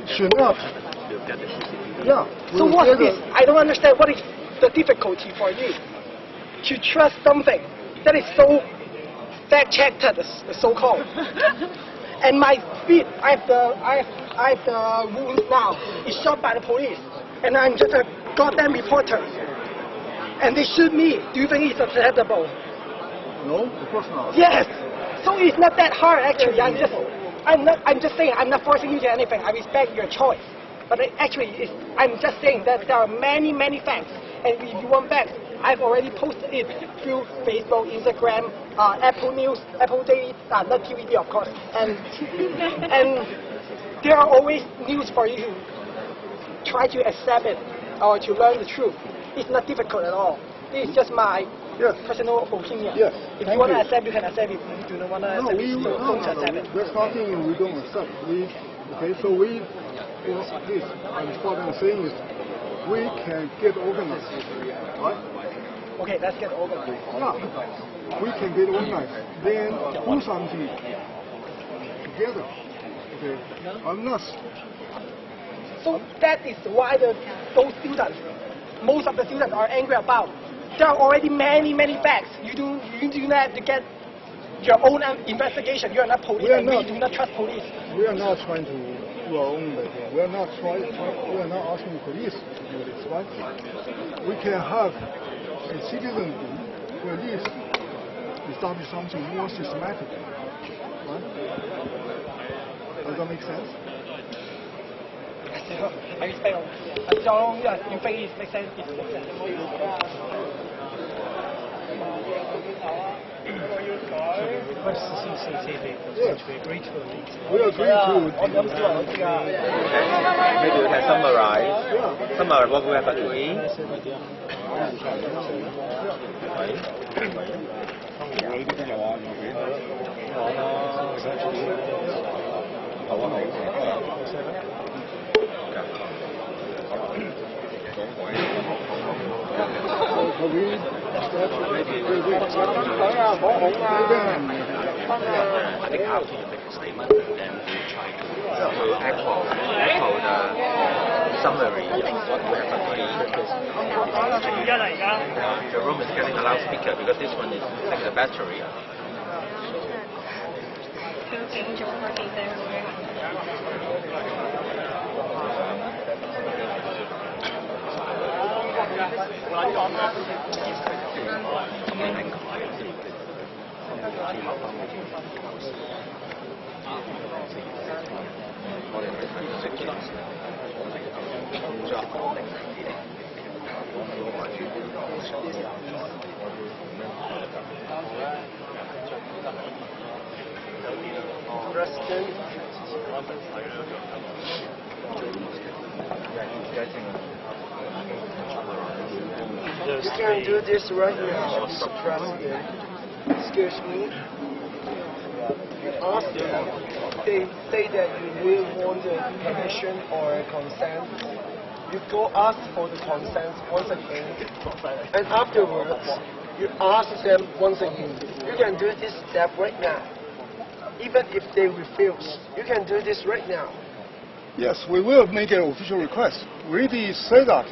should not. Yeah.
So what is this? I don't understand. What is the difficulty for you to trust something that is so fact-checked, so-called? And my feet, I have the wounds now. It's shot by the police, and I'm just a goddamn reporter. And they shoot me. Do you think it's acceptable?
No, of course not.
Yes. So it's not that hard actually. I'm just saying. I'm not forcing you to anything. I respect your choice. But I'm just saying that there are many facts. And if you want facts, I've already posted it through Facebook, Instagram, Apple News, Apple Daily, not TVD of course. And there are always news for you to try to accept it or to learn the truth. It's not difficult at all. This is just my personal opinion.
Yes.
If you want to accept, you can accept it. If you do not want to accept it, don't accept it.
There's nothing we don't accept. What I'm saying is, we can get organized, right?
Okay, let's get organized.
Yeah, we can get organized. Then do something together. Okay, I'm not.
So that is why those students, most of the students are angry about. There are already many facts. You do not have to get your own investigation. You are not police, and we do not trust police.
We are not trying to do our own investigation. We are not asking the police to do this, right? We can have a citizen to at least establish something more systematic, right? Does that make sense?
As long as you think it makes sense, it makes sense.
Request the CCTV which we agreed to release.
We agree to.
Maybe we can summarize what we have agreed. I think after you make a statement, then we try to echo the summary of what we have agreed. The room is getting a loudspeaker because this one is taking the battery.
You can do this right now, Mr. President. Excuse me. You ask them, they say that you will want a permission or a consent. You go ask for the consent once again, and afterwards, you ask them once again. You can do this step right now. Even if they refuse, you can do this right now.
Yes, we will make an official request. We already say that.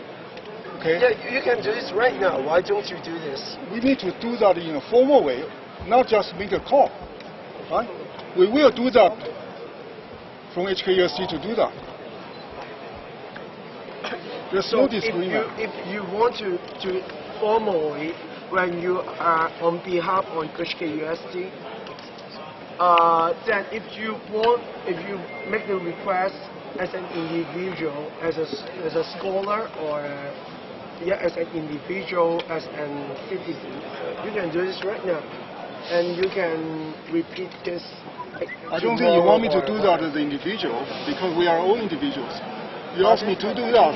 Okay.
Yeah, you can do this right now. Why don't you do this?
We need to do that in a formal way, not just make a call. Right? We will do that from HKUST to do that. There's no disagreement.
If you want to formally, when you are on behalf of HKUST, then if you make the request as an individual, as a scholar, or as an individual, as a citizen, you can do this right now, and you can repeat this.
I don't think you want me to do that as an individual, because we are all individuals. You asked me to do that.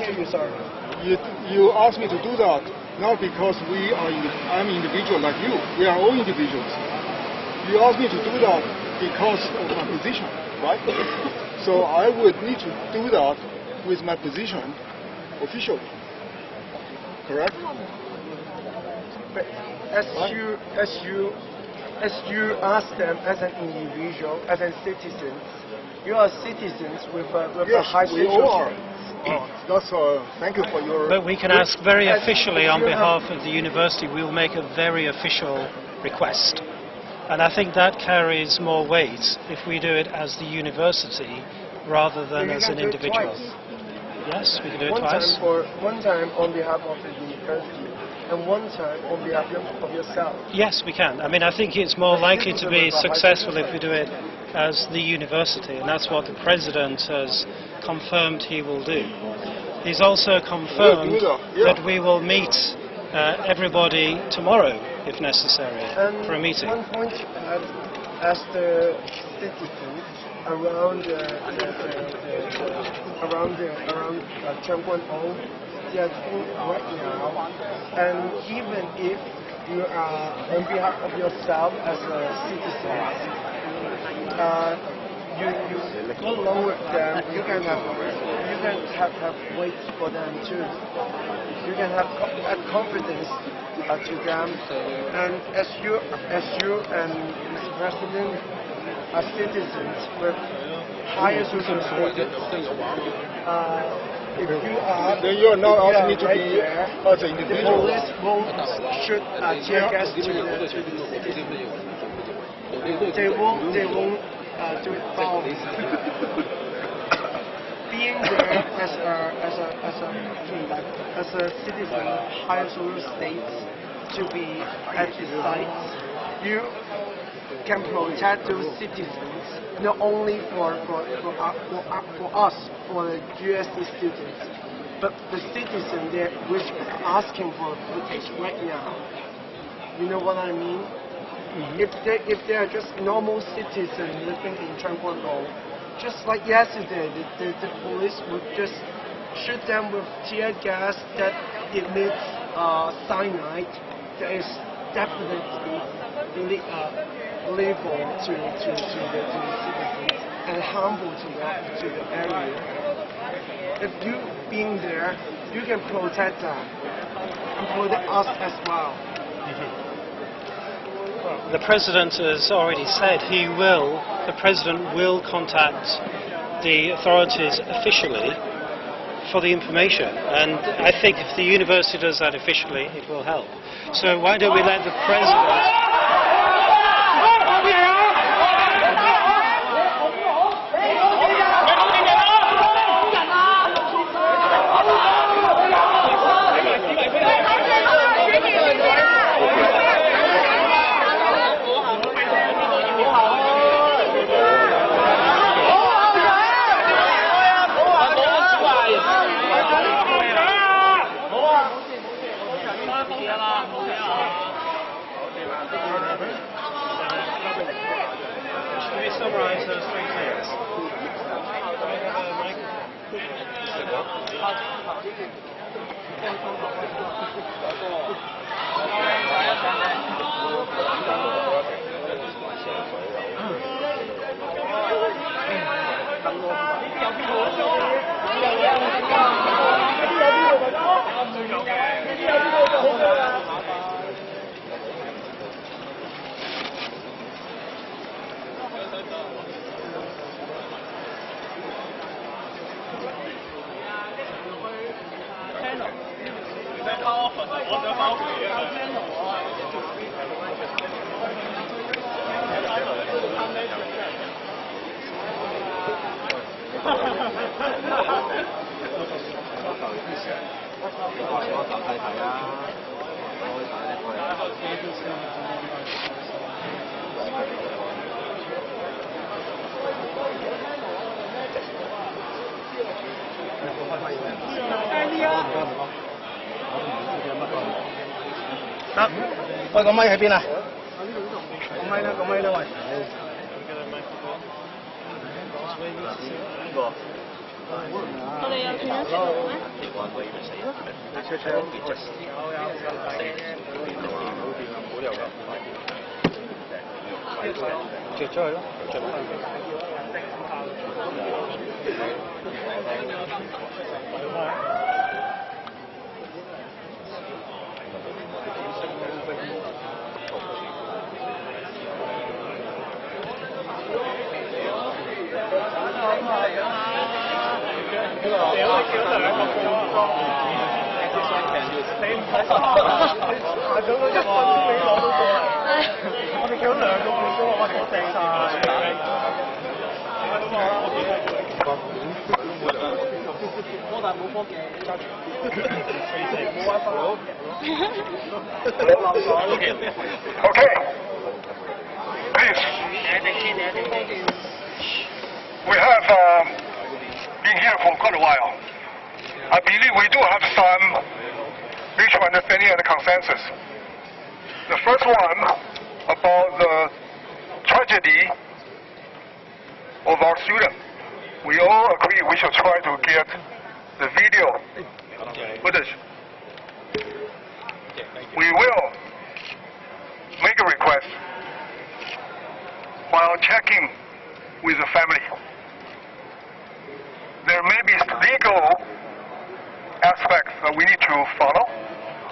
You asked me to do that not because I'm an individual like you. We are all individuals. You asked me to do that because of my position, right? So I would need to do that with my position officially. Correct?
But as you ask them as an individual, as a citizen, you are citizens with a high social.
We all are. Thank you for your...
But we can ask very officially on behalf of the university. We will make a very official request. And I think that carries more weight if we do it as the university rather than as an individual. Yes, we can do it twice.
One time on behalf of the university and one time on behalf of yourself.
Yes, we can. I mean, I think it's more likely to be successful if we do it as the university, and that's what the president has confirmed he will do. He's also confirmed that we will meet everybody tomorrow, if necessary, for a meeting.
One point as the citizens around Changguan-O, they are doing right now, and even if you are on behalf of yourself as a citizen, you go along with them. You can have wait for them too. You can have confidence to them. And as you and Mr. President, citizens with higher social status. If you are,
then you are not asking me to
right
be
there,
as an individual.
The police won't shoot tear gas to the citizens. They won't do it foul. Being there as a citizen of higher social states to be at the sites, you can protect those citizens not only for us, for the USD students, but the citizen there which is asking for footage right now. You know what I mean? If they are just normal citizens living in Tranquil Road, just like yesterday, the police would just shoot them with tear gas that emits cyanide. That is definitely illegal to the citizens and harmful to the area. If you being there, you can protect them and protect us as well.
The President has already said the President will contact the authorities officially for the information, and I think if the university does that officially, it will help. So why don't we let the President... Summarize those 3 things.
得，喂，個咪喺邊啊？
個咪呢喂。
我哋有轉咗程度咩？
着咗佢咯，着翻。
我哋叫咗2個半鐘，我哋都掟晒。科大冇科技揸住，冇 WiFi。Okay.
Please. We have been here for quite a while. I believe we do have some mutual understanding and consensus. The first one about the tragedy of our student. We all agree we should try to get the video footage. We will make a request while checking with the family. There may be legal aspects that we need to follow.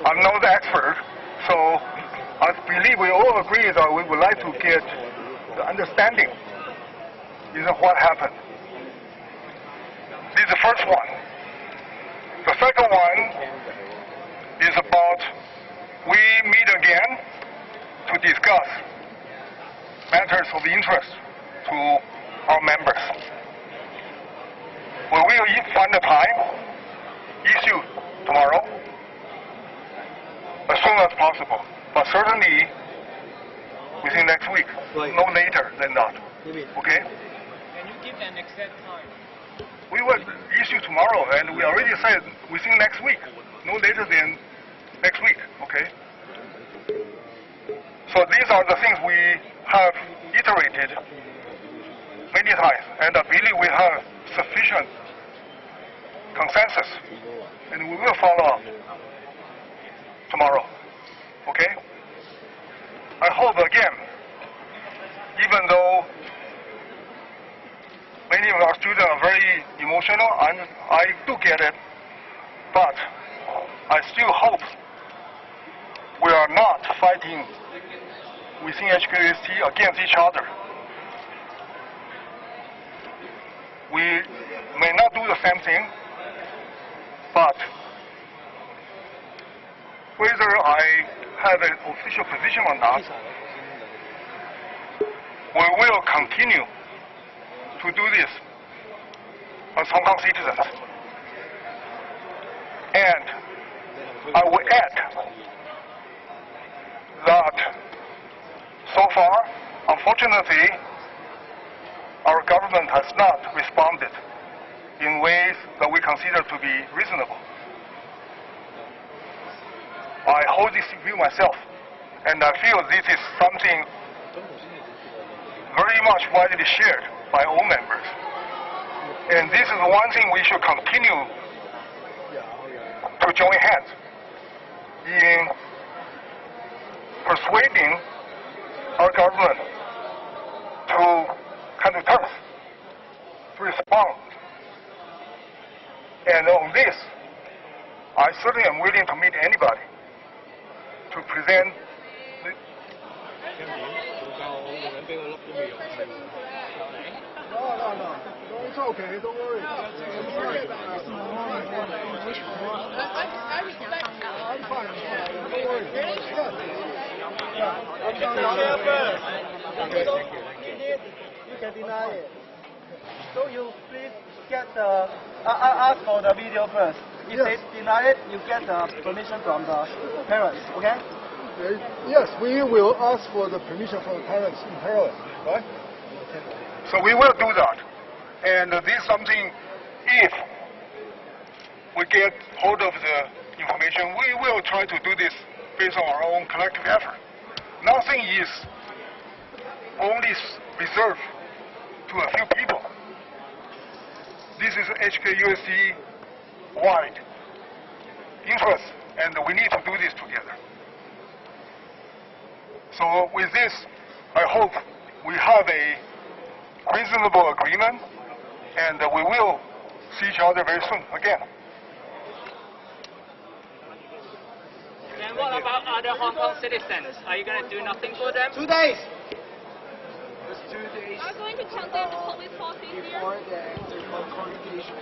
I'm not the expert, so I believe we all agree that we would like to get the understanding is what happened. This is the first one. The second one is about we meet again to discuss matters of interest to our members. We will find the time, issue tomorrow, as soon as possible, but certainly within next week, no later than that. Okay?
Can you give an exact time?
We will issue tomorrow, and we already said within next week, no later than next week. Okay? So these are the things we have iterated many times, and I believe we have sufficient consensus, and we will follow up tomorrow. Okay? I hope again, even though many of our students are very emotional, and I do get it, but I still hope we are not fighting within HKUST against each other. We may not do the same thing, but whether I have an official position or not, we will continue to do this as Hong Kong citizens. And I will add that so far, unfortunately, our government has not responded in ways that we consider to be reasonable. I hold this view myself, and I feel this is something very much widely shared by all members. And this is one thing we should continue to join hands in persuading our government to come to terms, to respond. And on this, I certainly am willing to meet anybody to present the No, it's okay, don't worry. I'm fine. Don't worry.
You can deny it. So you please get the, ask for the video first. If they deny it, you get the permission from the parents, okay?
Yes, we will ask for the permission from the parents in parallel, right? So we will do that. And this is something, if we get hold of the information, we will try to do this based on our own collective effort. Nothing is only reserved to a few people. This is HKUST-wide interest, and we need to do this together. So with this, I hope we have a reasonable agreement, and we will see each other very soon again.
Then what about other Hong Kong citizens? Are you going to do nothing for them?
2 days.
Just 2 days.
Are you going to condemn the police forces here?
Before the confrontation,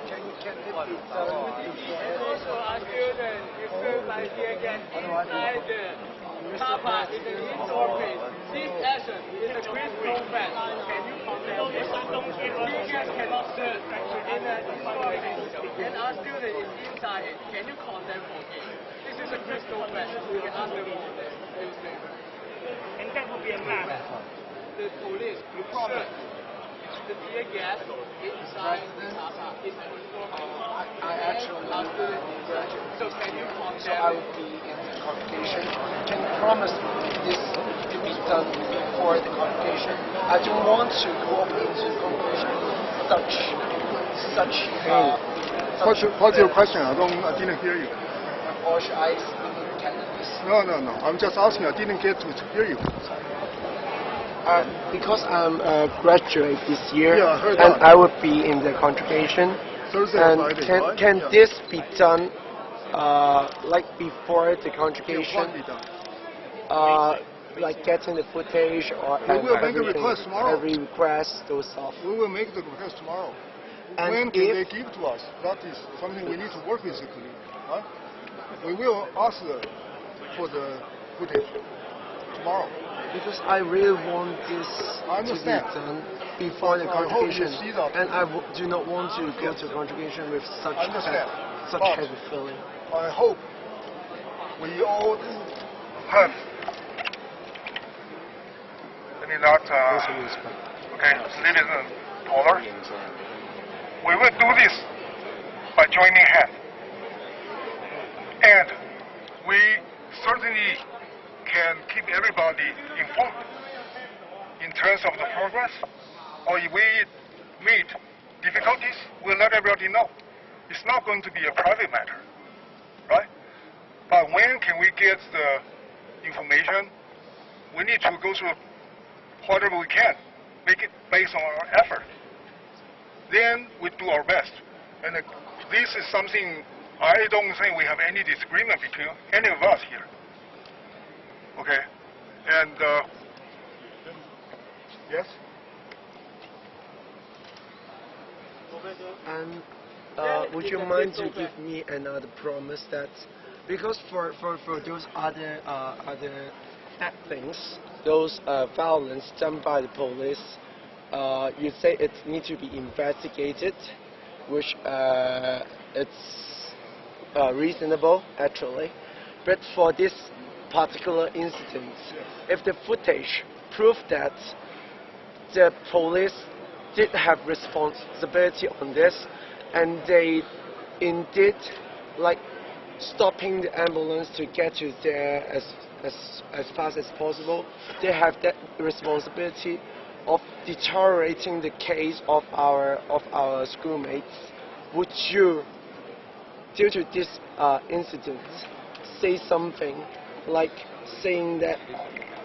can it be done?
And also, our children, if you like here again inside the car park in the indoor place, this action is a critical fact. Can you condemn this? Teachers cannot serve in the indoor place, and our student is inside it. Can you condemn for this? This is a critical fact. We can ask them for this. And that will be a map. The police will promise the tear gas inside the car park is an indoor place.
I actually graduate.
So can you
So I will be in the convocation. Can you promise me this to be done before the convocation? I don't want to go into the convocation such
What's your question? I didn't hear you.
or should I speak in Cantonese?
No. I'm just asking. I didn't get to hear you.
Because I'm a graduate this year,
Yeah, I heard
and
that.
I will be in the convocation.
Thursday,
and
Friday, right?
can
Yeah.
this be done like before the convocation?
What be done?
like getting the footage or
we will make a request tomorrow.
Every request, those stuff.
We will make the request tomorrow.
And
when can they give to us? That is something we need to work with the colleague. Right? We will ask for the footage tomorrow.
Because I really want this to be done before the conjugation, and I do not want to go to conjugation with such heavy feeling.
I hope we all have.
Any not, okay, ladies and caller, we will do this by joining hands, and we certainly can keep everybody informed in terms of the progress, or if we meet difficulties, we'll let everybody know. It's not going to be a private matter, right? But when can we get the information? We need to go through whatever we can, make it based on our effort. Then we do our best. And this is something I don't think we have any disagreement between any of us here. Okay, and yes.
And would you mind to give me another promise that, because for those other bad things, those violence done by the police, you say it needs to be investigated, which it's reasonable actually, but for this particular incident, if the footage proved that the police did have responsibility on this, and they indeed like stopping the ambulance to get you there as fast as possible, they have that responsibility of deteriorating the case of our schoolmates. Would you, due to this incident, say something like saying that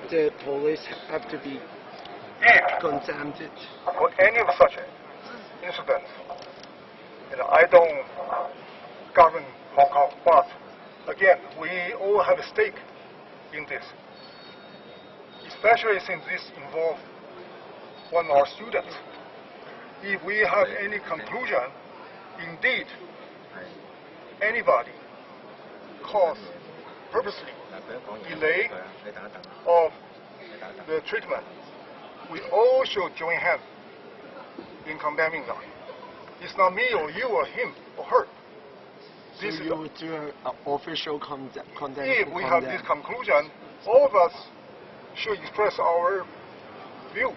the police have to be condemned?
For any of such incidents, I don't govern Hong Kong, but again, we all have a stake in this, especially since this involves one of our students. If we have any conclusion, indeed, anybody cause purposely delay of the treatment, we all should join hands in condemning them. It's not me or you or him or her.
So you would do an official condemnation?
If we have this conclusion, all of us should express our view.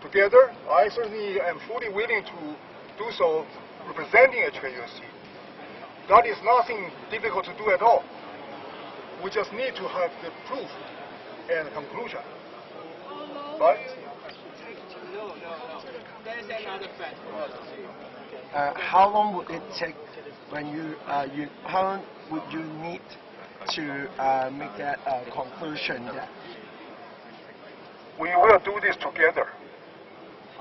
Together, I certainly am fully willing to do so representing HKUST. That is nothing difficult to do at all. We just need to have the proof and conclusion. Right?
How long would it take when how long would you need to make that conclusion? That
we will do this together.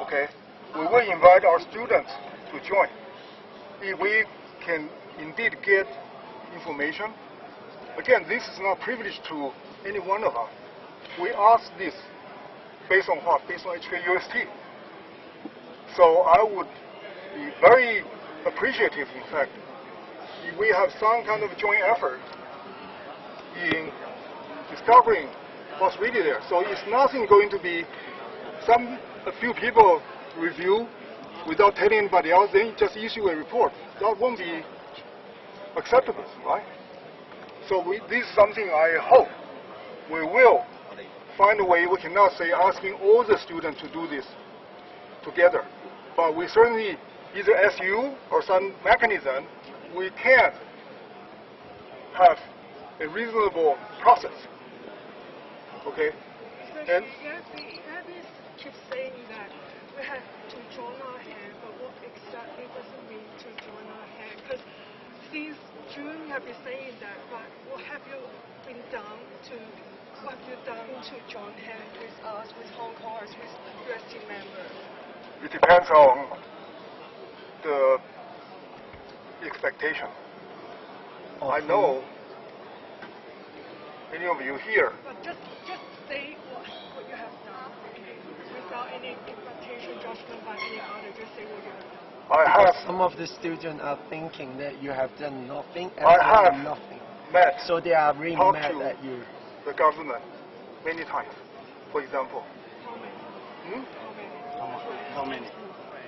Okay? We will invite our students to join. If we can indeed get information, again, this is not privileged to any one of us. We ask this based on what? Based on HKUST. So I would be very appreciative, in fact, if we have some kind of joint effort in discovering what's really there. So it's nothing going to be a few people review without telling anybody else, then just issue a report. That won't be acceptable, right? So this is something I hope we will find a way. We cannot say asking all the students to do this together, but we certainly, either SU or some mechanism, we can have a reasonable process. Okay? And
keep saying that we have to join our hand, but what exactly does it mean to join our hand? Because since June you have been saying that, but what have you done to join hands with us, with Hong Kongers, with UST members?
It depends on the expectation. I know many of you here.
But just say what you have done, okay? Without any interpretation, judgment by any other, just say what you have done.
Some of the students are thinking that you have done nothing and
I have
nothing.
Met,
so they are really mad at you.
The government many times, for example.
How many?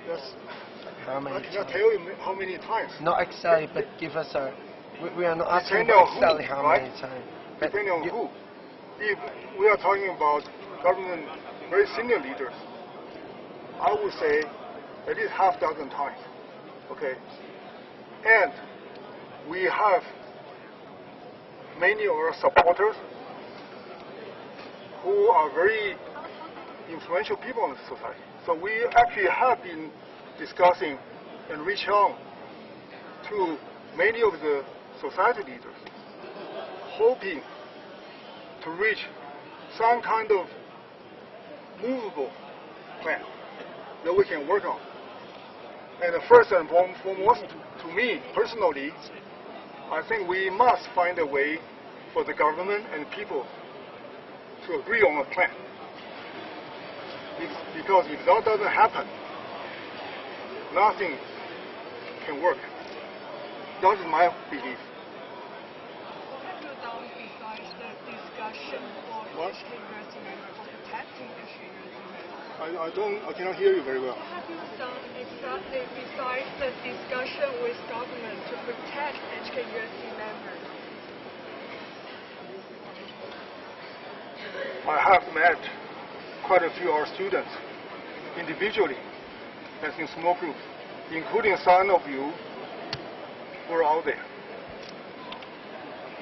Yes.
How many?
I cannot tell you how many times.
Not exactly, but give us a. We are not asking
Depending on
exactly
who,
how
right?
many times.
Depending on who. If we are talking about government, very senior leaders, I would say at least half dozen times. Okay. And we have many of our supporters who are very influential people in society. So we actually have been discussing and reaching out to many of the society leaders, hoping to reach some kind of movable plan that we can work on. And first and foremost, to me personally, I think we must find a way for the government and people to agree on a plan. Because if that doesn't happen, nothing can work. That is my belief.
What have you done besides the discussion for HK University members for protecting HK University members?
I cannot hear you very well.
What have you done exactly besides the discussion with government to protect HK University members?
I have met quite a few of our students individually and in small groups, including some of you who are out there.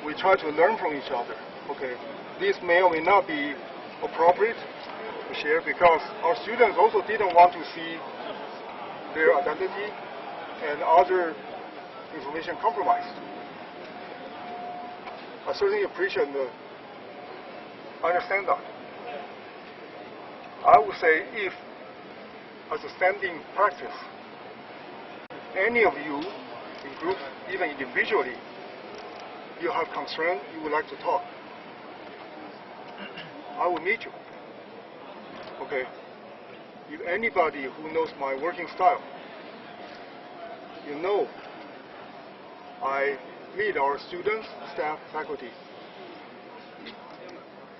We try to learn from each other. Okay, this may or may not be appropriate to share because our students also didn't want to see their identity and other information compromised. I certainly appreciate the understand that. I would say if, as a standing practice, any of you in groups, even individually, you have concern, you would like to talk, I will meet you. Okay? If anybody who knows my working style, you know I meet our students, staff, faculty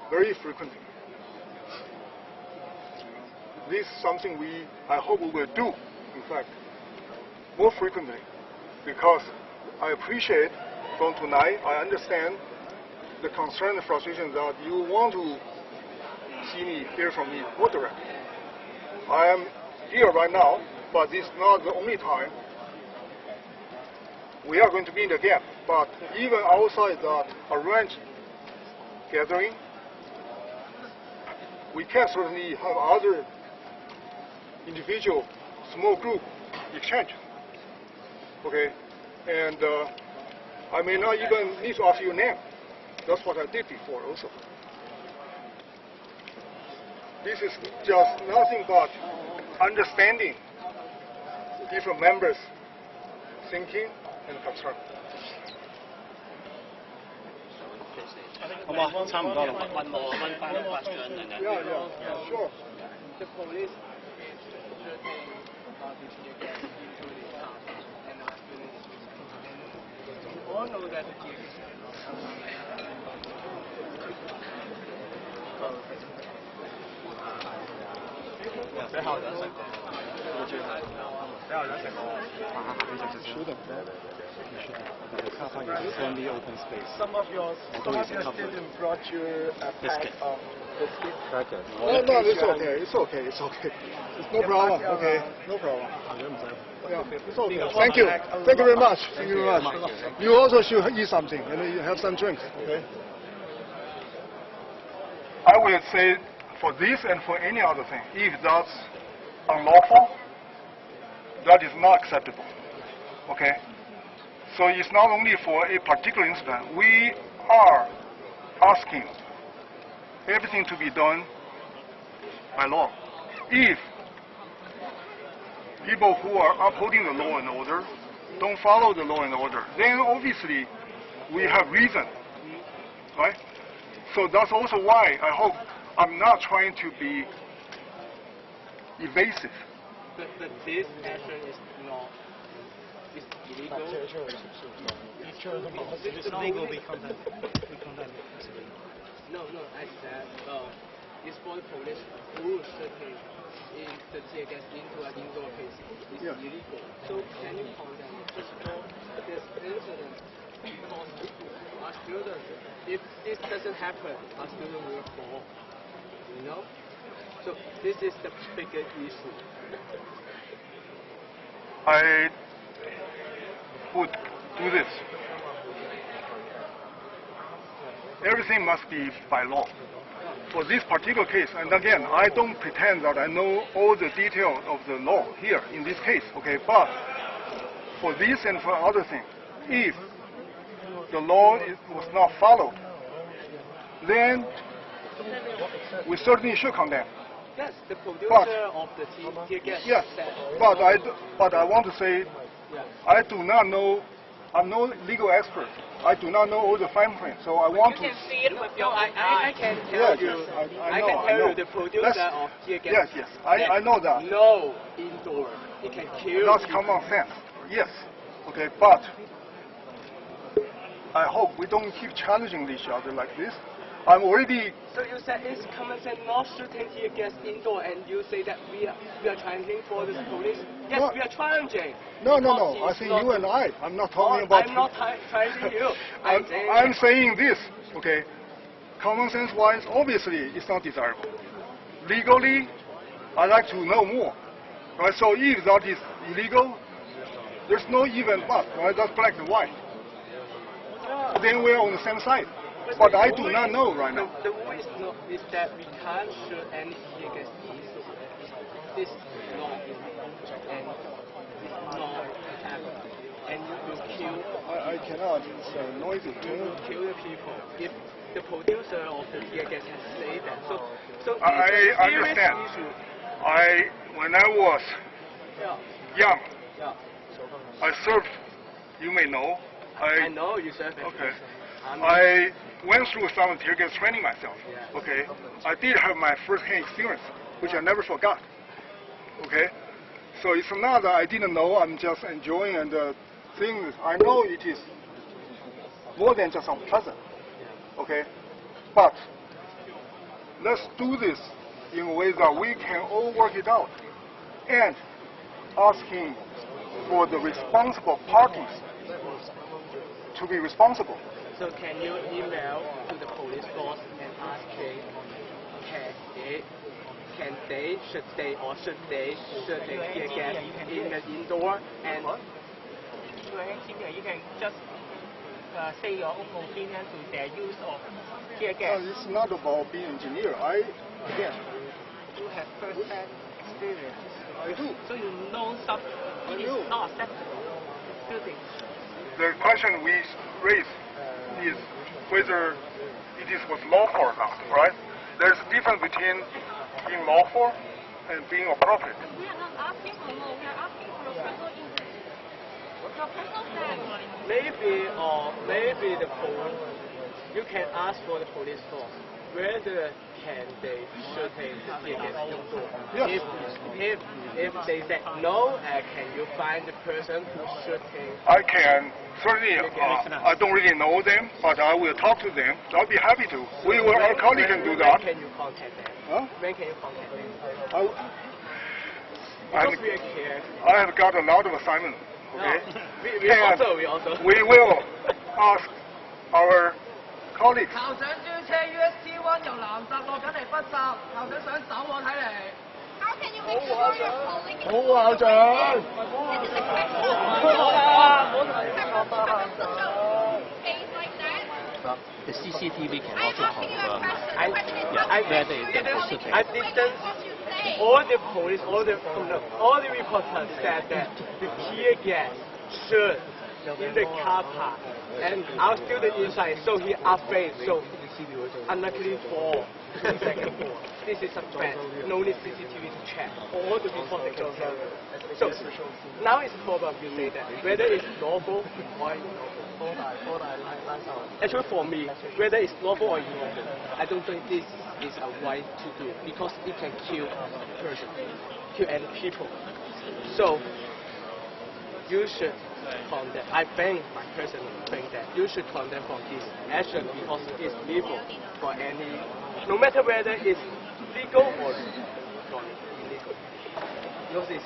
very frequently. This is something I hope we will do, in fact, more frequently, because I appreciate from tonight, I understand the concern and frustration that you want to see me, hear from me more directly. I am here right now, but this is not the only time. We are going to be in the gap, but even outside that arranged gathering, we can certainly have other individual small group exchange. Okay, and I may not even need to ask your name. That's what I did before also. This is just nothing but understanding different members' thinking and concern.
好嘛，差唔多啦。
Sure.
The police. You all know that Some of your students brought you a pack of biscuits.
No, it's okay. It's okay. It's okay. It's no problem. Okay, no problem. Yeah, it's okay. Thank you. Thank you very much. Thank you very much. You also should eat something and you have some drinks. Okay. I will say for this and for any other thing, if that's unlawful, that is not acceptable. Okay. So it's not only for a particular incident. We are asking everything to be done by law. If people who are upholding the law and order don't follow the law and order, then obviously we have reason, right? So that's also why I hope I'm not trying to be evasive.
But this action is not. It's illegal.
It's illegal. We condemn it.
No, I said it's for the police who shooting in the tear gas into an indoor place. It's illegal. So can you condemn just for this incident? Because our students, if this doesn't happen, our students will fall. You know? So this is the bigger issue.
I would do this. Everything must be by law. For this particular case, and again, I don't pretend that I know all the details of the law here in this case, okay? But for this and for other things, if the law was not followed, then we certainly should condemn.
Yes, the producer of the tear gas.
Yes, but I want to say, I do not know. I'm no legal expert. I do not know all the fine print, so I want to.
You can see it with your eye. I can tell you. I can tell you the producer of tear gas.
Yes, I know that.
No indoor. It can kill.
That's common sense. Yes. Okay, but I hope we don't keep challenging each other like this. I'm already.
So you said it's common sense not shooting tear gas indoor, and you say that we are challenging for the police. Yes, we are challenging.
No. I say you and I. I'm not talking about.
I'm not challenging you.
I'm saying this. Okay, common sense wise, obviously it's not desirable. Legally, I like to know more. Right. So if that is illegal, there's no even but. Right. That's black and white. Then we're on the same side. But I do not know right now.
The rule is that we can't shoot any tear gas easily. This law is and it's not happen. And you will kill.
I cannot. It's noisy.
You will kill the people. If the producer of the tear gas has said that. So
I understand. When I was young, I served. You may know.
I know you served.
Okay. I went through some tear gas training myself. Okay, I did have my first-hand experience, which I never forgot. Okay, so it's not that I didn't know. I'm just enjoying and things. I know it is more than just unpleasant. Okay, but let's do this in a way that we can all work it out and asking for the responsible parties to be responsible.
So can you email to the police force and asking, should they shoot the tear gas in the indoor and?
You can just say your own opinion to their use of tear gas.
It's not about being engineer. Again.
You have first-hand experience.
I do.
So you know something. It is not acceptable.
The question we raise is whether it was lawful or not, right? There's a difference between being lawful and being appropriate.
We are not asking for law, we are asking for your personal interest. Your personal stand.
Maybe the police, you can ask for the police force whether can they shooting the tear gas indoor.
Yes.
If they say no, can you find the person who's shooting?
I can. Certainly, I don't really know them, but I will talk to them. I'll be happy to. Our colleague can do that.
When can you contact them?
Huh?
When can you contact them?
I have got a lot of assignments. Okay.
No, we also.
We will ask our colleagues.
校長專車 UST1 由南澤落緊嚟北閘，校長想走喎睇嚟。
How can you make sure your colleague is
好校長。
The CCTV can also confirm
where they get the shooting. I didn't. All the police, all the reporters said that the tear gas shoot in the car park, and our student inside, so he afraid, so unluckily fall to the second floor. This is a threat. No need CCTV to check or the report they can tell you. So now it's a problem you say that whether it's lawful or illogical. Actually for me, whether it's lawful or illogical, I don't think this is a right to do because it can kill person, kill any people. So you should condemn. I think, my personal think that you should condemn for this action because it is legal for any, no matter whether it's legal or not illegal. Because it's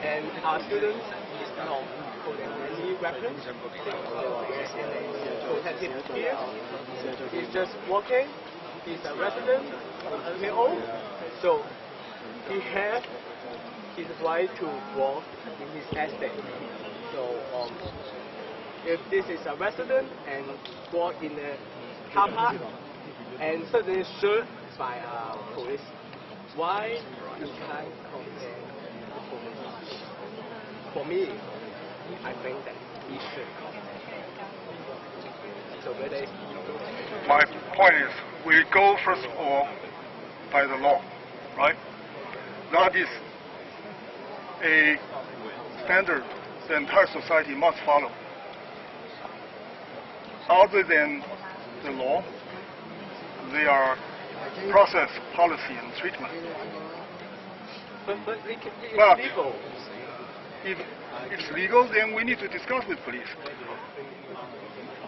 and our students is not holding any weapons, protected here. He's just walking. He's a resident of PO, so he has his right to walk in his estate. So if this is a resident and walk in a car park and suddenly shot by police, why you can't condemn the police? For me, I think that we should. So whether it's
my point is, we go first of all by the law, right? That is a standard the entire society must follow. Other than the law, there are process, policy, and treatment.
But it's legal.
If it's legal, then we need to discuss with police.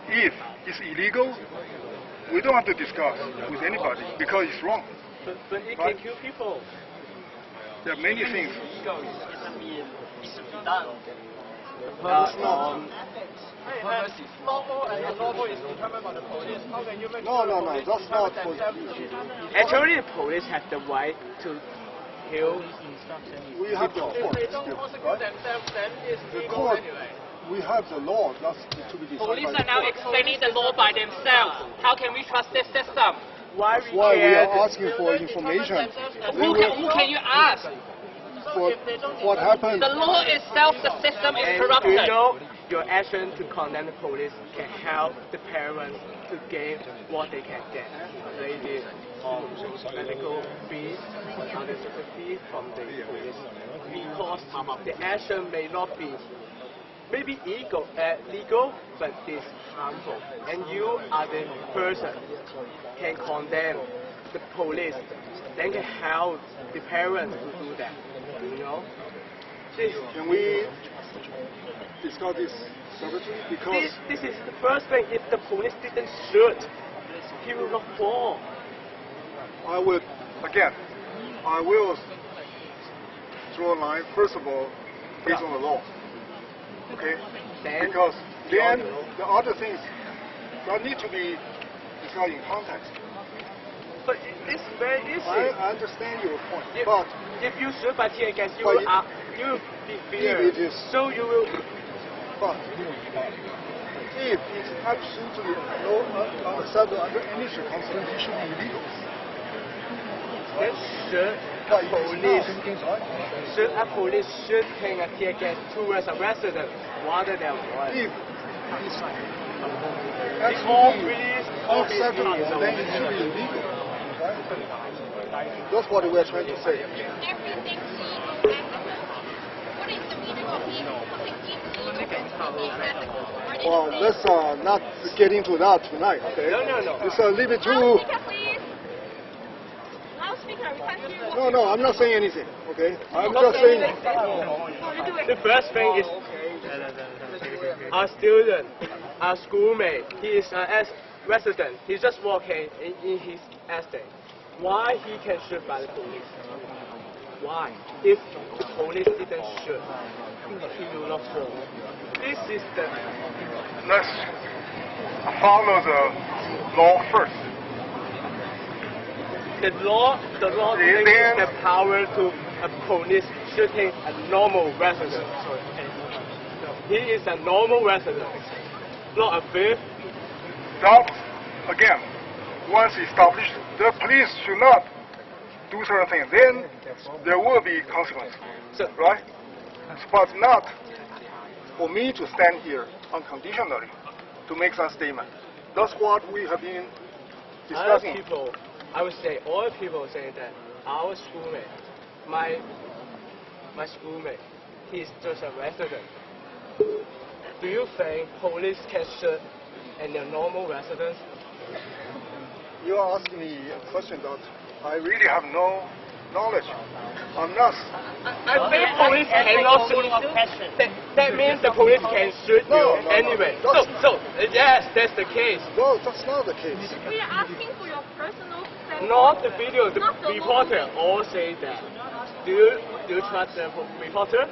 If it's illegal, we don't have to discuss with anybody because it's wrong.
But it can kill people.
There are many things.
No, that's not.
Actually, the police have the right to kill.
We have the court still, right? The court, we have the law. That's to be decided.
Police are now explaining the law by themselves. How can we trust this system?
That's why we are asking for information.
Who can you ask?
What happened?
The law itself, the system is corrupted.
You know, your action to condemn the police can help the parents to gain what they can get. Maybe medical fees, other fees from the police. Because the action may not be maybe legal, but it's harmful. And you are the person can condemn the police, then can help the parents to do that. You know?
Can we discuss this separately? Because
this is the first thing. If the police didn't shoot, he will not fall.
I will draw a line, first of all, based on the law. Okay? Because then the other things that need to be discussed in context.
But it's very easy.
I understand your point.
But if you shoot by tear gas, you will be feared. So you will.
But if it's absolutely unacceptable under any circumstance, it should be illegal.
Then should a police shooting a tear gas towards a resident rather than one?
If it's absolutely unacceptable, then it should be illegal. That's what we're trying to say. Well, let's not get into that tonight, okay?
No.
It's a little bit too... No, I'm not saying anything, okay? I'm just saying...
The first thing is our student, our schoolmate, he is a resident. He's just walking in his estate. Why he can shoot by the police? Why? If the police didn't shoot, he will not fall. This is the...
Let's follow the law first.
The law gives the power to a police shooting a normal resident. He is a normal resident, not a thief.
That, again, once established, the police should not do certain things. Then there will be consequences, right? But not for me to stand here unconditionally to make some statement. That's what we have been discussing.
Other people, I would say, all people saying that our schoolmate, my schoolmate, he's just a resident. Do you think police can shoot any normal residents?
You are asking me a question that I really have no knowledge. I'm not.
I think police cannot shoot. That means the police can shoot you anyway. So yes, that's the case.
No, that's not the case.
We are asking for your personal safety.
Not the video. The reporter all say that. Do you trust the reporter?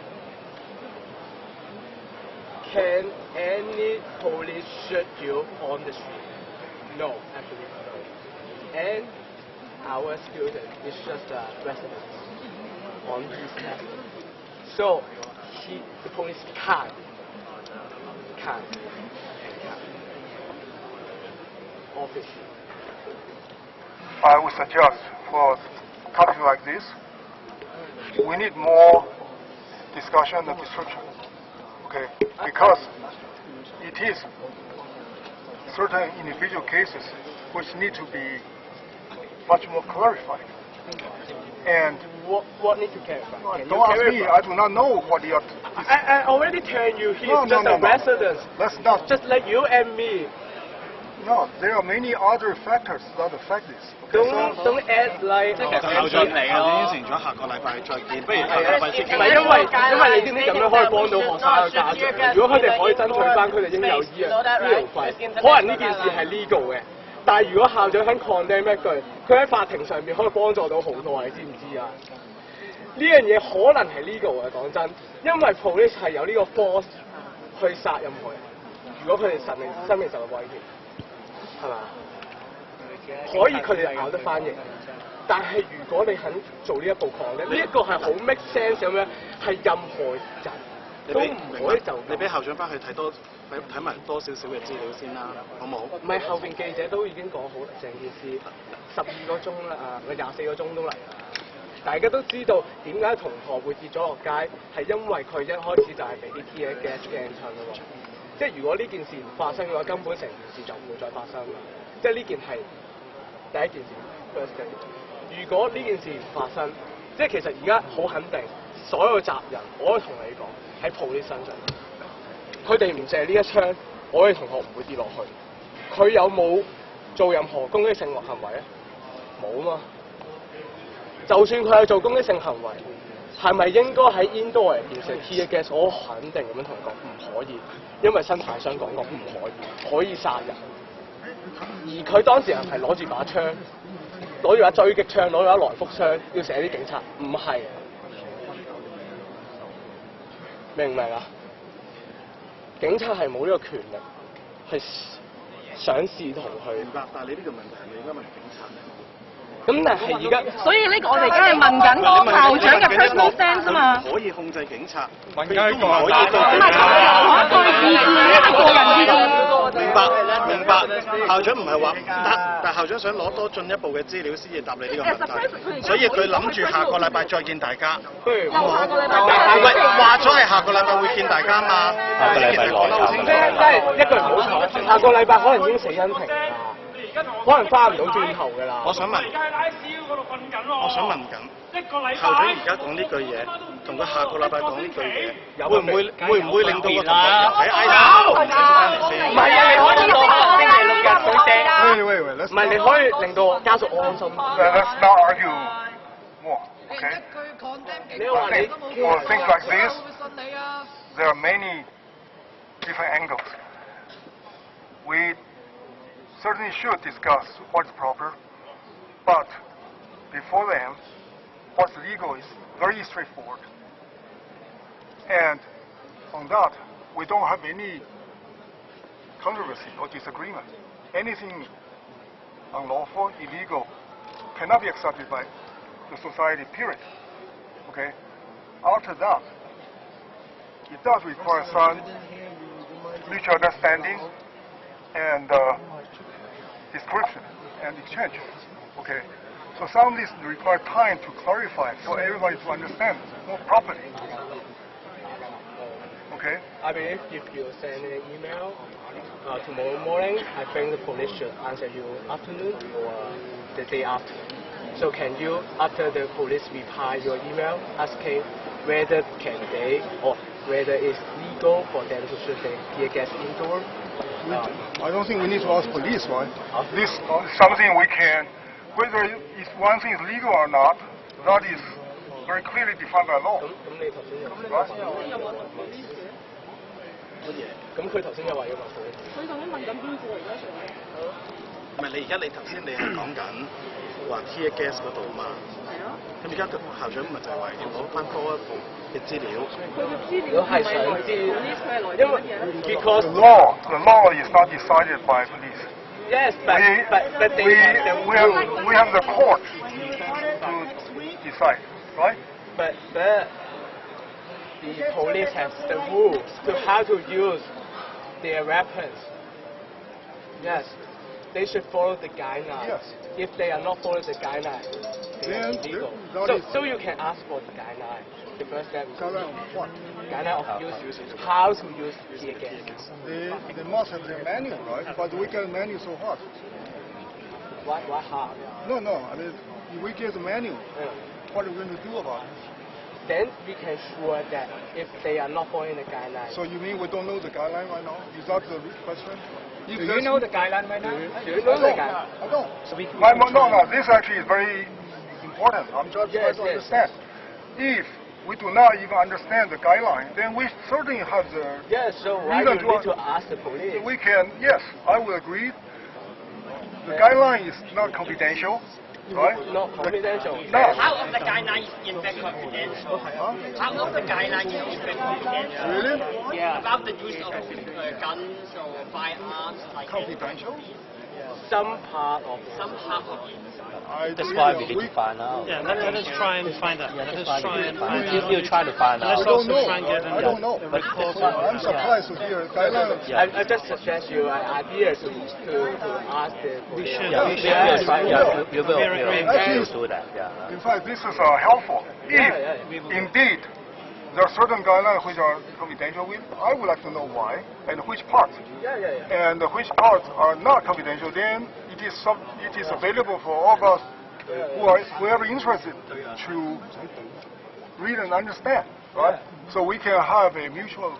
Can any police shoot you on the street? No, actually no. And our student is just a resident on his campus. So the police can't. Obviously.
I would suggest for topic like this, we need more discussion and description. Okay, because it is certain individual cases which need to be much more clarified. And
what need to clarify?
Don't ask me. I do not know what you are.
I already tell you he's just a resident.
Let's not.
Just like you and me.
No, there are many other factors that affect this.
Don't add like.
校長嚟咯，應承咗下個禮拜再見，不如下個禮拜先。
唔係因為你知唔知咁樣可以幫到學生嘅家長？如果佢哋可以爭取翻佢哋應有醫療費，可能呢件事係 legal 嘅。但係如果校長肯 condemn 一句，佢喺法庭上面可以幫助到好多，你知唔知啊？呢樣嘢可能係 legal 嘅，講真，因為 police 係有呢個 force 去殺任何人，如果佢哋生命受到威脅，係嘛？可以佢哋咬得翻嘅，但係如果你肯做呢一步 condemn，呢一個係好 make sense 咁樣，係任何人都唔可以就
你俾校長翻去睇埋多少少嘅資料先啦，好冇？
唔係後邊記者都已經講好成件事，12個鐘啦24個鐘都嚟啦。大家都知道點解同學會跌咗落街，係因為佢一開始就係俾啲 tear gas 驚親啊嘛。即係如果呢件事唔發生嘅話，根本成件事就唔會再發生啦。即係呢件係第一件事 first thing。如果呢件事唔發生，即係其實而家好肯定，所有責任我可以同你講喺 police 身上。佢哋唔射呢一槍，我哋同學唔會跌落去。佢有冇做任何攻擊性行為啊？冇嘛。就算佢有做攻擊性行為，係咪應該喺 indoor 入邊射 tear gas？我肯定咁樣同佢講唔可以，因為新牌商講過唔可以，可以殺人。而佢當時係攞住把槍，攞住把狙擊槍，攞住把來福槍，要射啲警察，唔係。明唔明啊？警察係冇呢個權力，係想試圖去。明白，但係你呢個問題係咪應該問警察？咁但係而家，
所以呢個我哋而家係問緊個校長嘅 personal sense 啊嘛。
可以控制警察，
民間個人
唔係
意志，呢個個人意志。
明白。校長唔係話唔得，但校長想攞多進一步嘅資料先至答你呢個問題，所以佢諗住下個禮拜再見大家。
下個禮拜。
喂，話咗係下個禮拜會見大家嘛？
下個禮拜講得好清楚，真係一句唔好彩，下個禮拜可能已經死因庭啦。可能翻唔到轉頭㗎啦。
我想問緊，校長而家講呢句嘢，同佢下個禮拜講呢句嘢，會唔會令到個同學喺 ICU 翻嚟先？
唔係啊，你可以到星期6日佢射。
Wait,
唔係你可以令到家屬安心。
Let's not argue more, okay? For things like this, there are many different angles. We certainly should discuss what's proper, but before then, what's legal is very straightforward. And on that, we don't have any controversy or disagreement. Anything unlawful, illegal, cannot be accepted by the society, period. Okay? After that, it does require some mutual understanding and description and exchange. Okay? So some of these require time to clarify for everybody to understand more properly. Okay?
I believe if you send an email tomorrow morning, I think the police should answer you afternoon or the day after. So can you, after the police reply your email, asking whether can they or whether it's legal for them to shoot the tear gas indoor?
I don't think we need to ask police, right? This is something we can, whether if one thing is legal or not, that is very clearly defined by law. Right?
咁佢頭先又話要問佢。佢究竟問緊邊個而家上？唔係你而家你頭先你係講緊話 tear gas 嗰度嘛？係咯。咁而家校長咪就係話要攞翻多一步嘅資料。佢嘅資料係想知，因為
because the law is not decided by police.
Yes, but
we have the court to decide, right?
But the police has the rules to how to use their weapons. Yes, they should follow the guidelines.
Yes.
If they are not following the guidelines, they are illegal. So you can ask for the guideline. The first step is guideline of use, how to use tear gas.
They must have the manual, right? But we get manual so hard.
Why hard?
No. I mean, if we get the manual, what are we going to do about it?
Then we can sure that if they are not following the guidelines.
So you mean we don't know the guideline right now? Is that the question?
Do you know the guideline right now? Do you know the guideline?
I don't. No. This actually is very important. I'm just trying to understand. If we do not even understand the guideline, then we certainly have the
so why do you need to ask the police?
We can, yes, I will agree. The guideline is not confidential. Right?
Not confidential.
No.
How of the guidelines in fact confidential? How of the guidelines in fact confidential?
Really?
Yeah. About the use of guns or firearms like
confidential?
Some part of it.
That's why we need to find out.
Yeah, let us try and find out. Let us try and find out.
You try to find out.
Let's also try and get
I don't know. I'm surprised to hear guidelines.
I just suggest you an idea to ask the police.
You will do that. Yeah.
In fact, this is helpful. If indeed there are certain guidelines which are confidential, I would like to know why and which parts. And which parts are not confidential, then it is available for all of us who are interested to read and understand, right? So we can have a mutual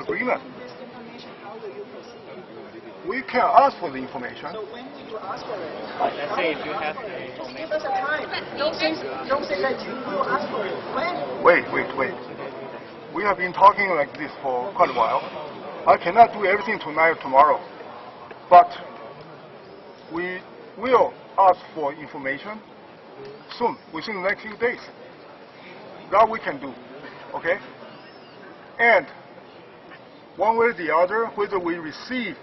agreement. We can ask for the information.
Let's say if you have the information.
Give us a time. Don't say that you will ask for it. When?
Wait. We have been talking like this for quite a while. I cannot do everything tonight or tomorrow, but we will ask for information soon, within the next few days. That we can do, okay? And one way or the other, whether we receive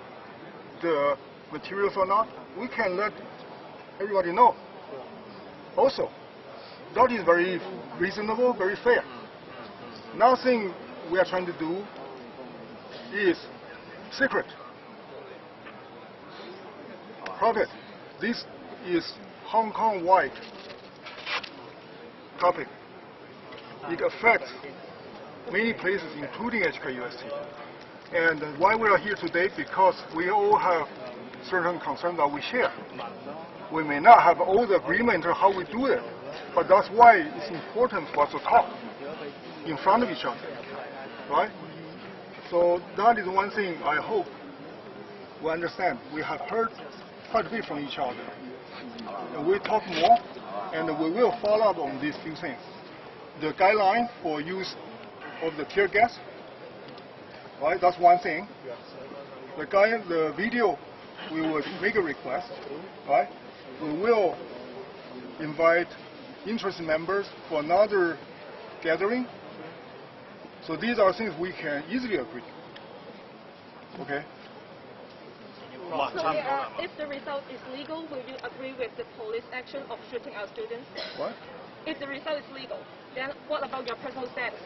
the materials or not, we can let everybody know. Also, that is very reasonable, very fair. Nothing we are trying to do is secret. Private. This is Hong Kong-wide topic. It affects many places, including HKUST. And why we are here today, because we all have certain concerns that we share. We may not have all the agreement on how we do it, but that's why it's important for us to talk in front of each other, right? So that is one thing I hope we understand. We have heard quite a bit from each other. And we'll talk more, and we will follow up on these few things. The guideline for use of the tear gas, right? That's one thing. The video, we will make a request, right? We will invite interested members for another gathering. So these are things we can easily agree. Okay?
So if the result is legal, will you agree with the police action of shooting our students?
What?
If the result is legal, then what about your personal status?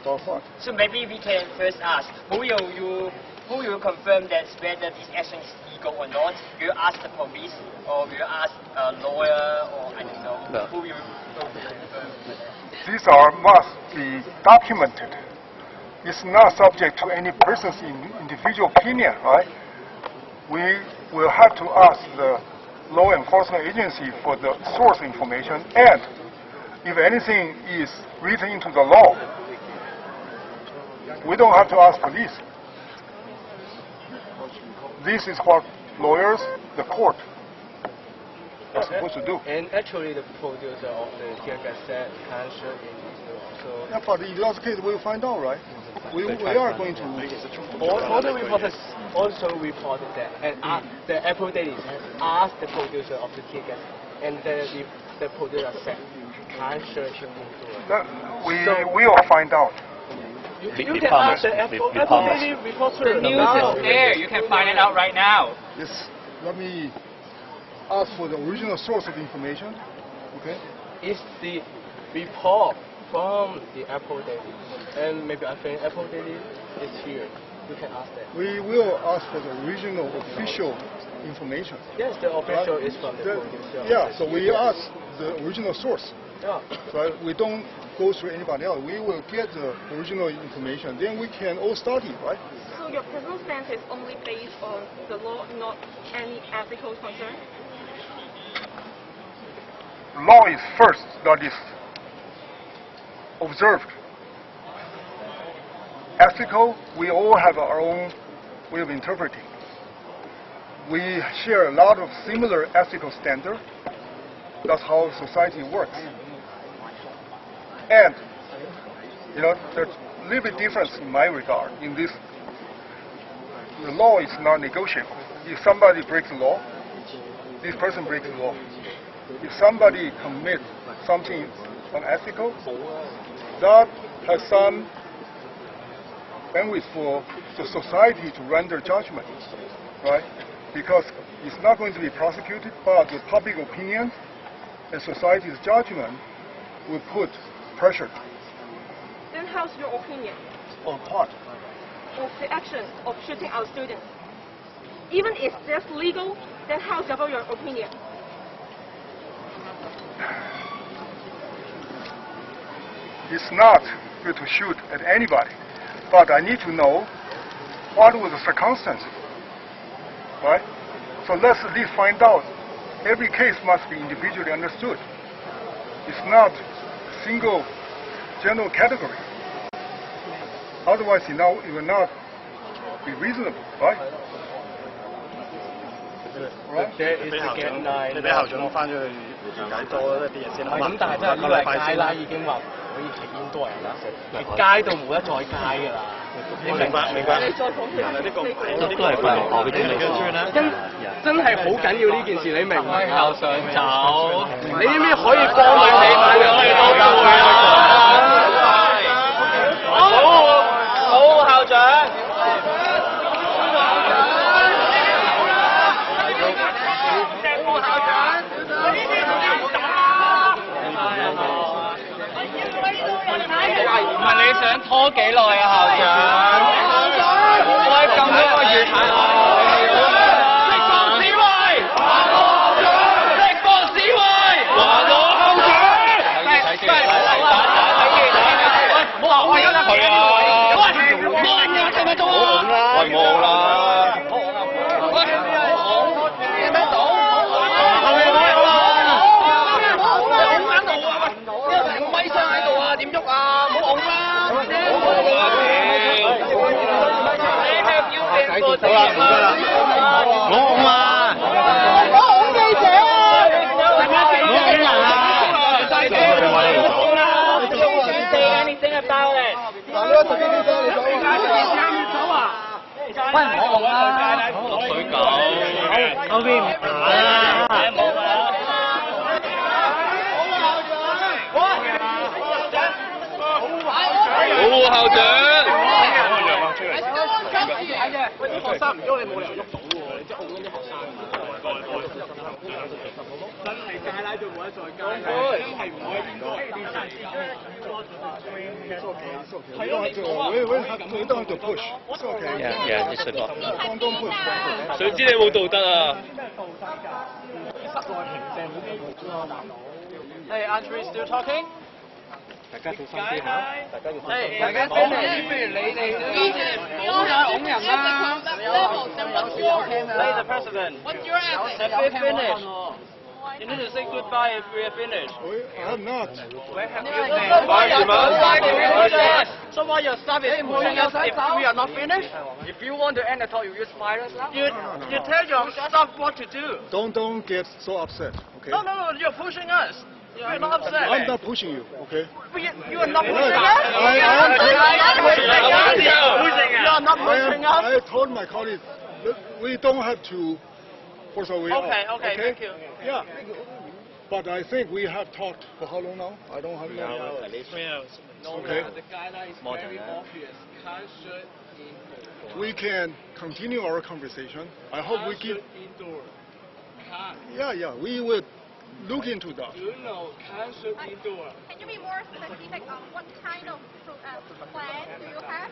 For what?
So maybe we can first ask, who will confirm that whether this action is legal or not? Will you ask the police, or will you ask a lawyer, or I don't know,
no.
Who will confirm?
These must be documented it's not subject to any person's individual opinion, right? We will have to ask the law enforcement agency for the source information, and if anything is written into the law, we don't have to ask police. This is what lawyers, the court, are supposed to do.
And actually, the producer of the tear gas said can't show in so.
Yeah, but in that case, we'll find out, right? We are going to.
All the reporters also reported that, and the Apple Daily asked the producer of the tear gas, and the producer said can't show him into it.
We will find out.
You can ask the Apple Daily reporter.
The news is there. You can find it out right now.
Yes. Let me ask for the original source of information. Okay.
It's the report from the Apple Daily, and maybe I think Apple Daily is here. You can ask that.
We will ask for the original official information.
Yes, the official is from the producer.
Yeah, so we ask the original source.
Yeah.
So we don't go through anybody else. We will get the original information. Then we can all study, right?
So your personal stance is only based on the law, not any ethical concern?
Law is first, that is observed. Ethical, we all have our own way of interpreting. We share a lot of similar ethical standards. That's how society works. And, there's a little bit difference in my regard in this. The law is not negotiable. If somebody breaks the law, this person breaks the law. If somebody commits something unethical, that has some bandwidth for the society to render judgment, right? Because it's not going to be prosecuted, but the public opinion and society's judgment will put pressure.
Then how's your opinion?
On what?
Of the action of shooting our students. Even if that's legal, then how's about your opinion?
It's not good to shoot at anybody, but I need to know what was the circumstances, right? So let's at least find out. Every case must be individually understood. It's not single general category. Otherwise, it will not be reasonable, right?
你俾校長翻咗去解多一啲嘢先啦。咁但係真係呢個係街啦，已經話可以食煙多人啦，街度冇得再街㗎啦。你明白？呢個係法律學嘅專利。真係好緊要呢件事，你明唔明？校長走，你知唔知可以幫到你買兩個都會啊？好，校長。問你想拖幾耐啊，校長？開咁多個月啊！釋放示威！釋放示威！還我校長！唔好話得佢啊！喂，冇人係咪做啊？喂，冇啦！喂，聽得到？係咪冇啊？冇喺度啊！喂，成個咪箱喺度啊，點喐啊？冇拱啦！好啦，唔該啦，冇拱啊！冇拱記者，冇拱人啊！anything about it？ 喂，唔好拱啦！落水狗，後邊唔打啦！冇啦！好校長。喂，啲學生唔喐，你冇理由喐到喎！你即係澳門啲學生。真係戒拉就冇得再戒，真係唔可以。
係咯，we don't have to push. It's okay.
Yeah, it's okay.
Don't push.
想知你有冇道德啊？
Hey, aren't we still talking?
大家小心啲嚇，大家要小心。
大家 finish， 不如你哋唔好再拱人啦。Say the president. Have we finished? You need to say goodbye if we are finished.
I'm not.
Where have you been? So why your staff is pushing us if we are not finished? If you want to end the talk, you use violence now? You tell your staff what to do.
Don't get so upset, okay?
No, you're pushing us. You're not upset.
I'm not pushing you, okay?
You are not pushing us. You are not pushing us.
I told my colleagues that we don't have to force our way out.
Okay, thank you.
Yeah. But I think we have talked for how long now? I don't have no
hours.
Okay.
The guideline is very obvious. Can't shoot indoor.
We can continue our conversation. I hope we keep.
Indoor. Can't.
Yeah. We will look into that.
You know, can't shoot indoor.
Can you be more specific on what kind of plan do you have?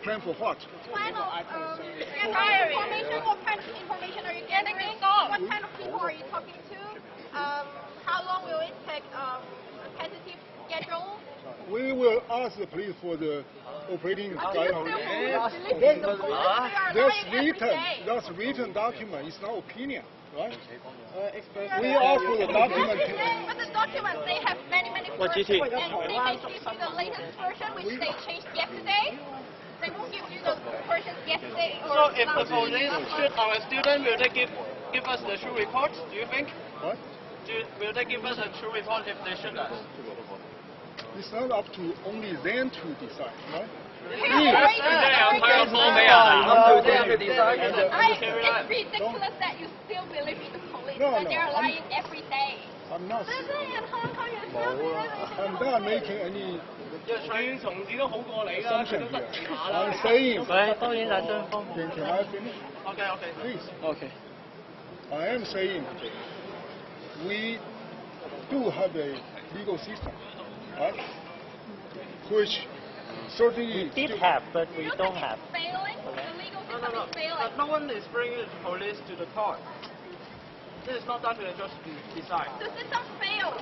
Plan for what?
Plan of information. What kind of information are you getting? What kind of people are you talking to? How long will it take? Tentative schedule?
We will ask the police for the operating guidelines. That's written document. It's not opinion, right? We ask for the document.
But the document, they have many versions, and they may give you the latest version, which they changed yesterday. They won't give you the version yesterday.
So if the police shoot our student, will they give us the true report? Do you think?
What?
Will they give us a true report if they shoot us?
It's not up to only them to decide, right?
It's ridiculous that you still believe in the police, but they are lying every day.
I'm not. I'm not making any assumption here. I'm saying. Can I finish?
Okay.
Please.
Okay.
I am saying we do have a legal system, right? Which certainly
we did have, but we don't have.
Failing? The legal system is failing.
No one is bringing the police to the court. This is not down to the judge to decide.
The system fails.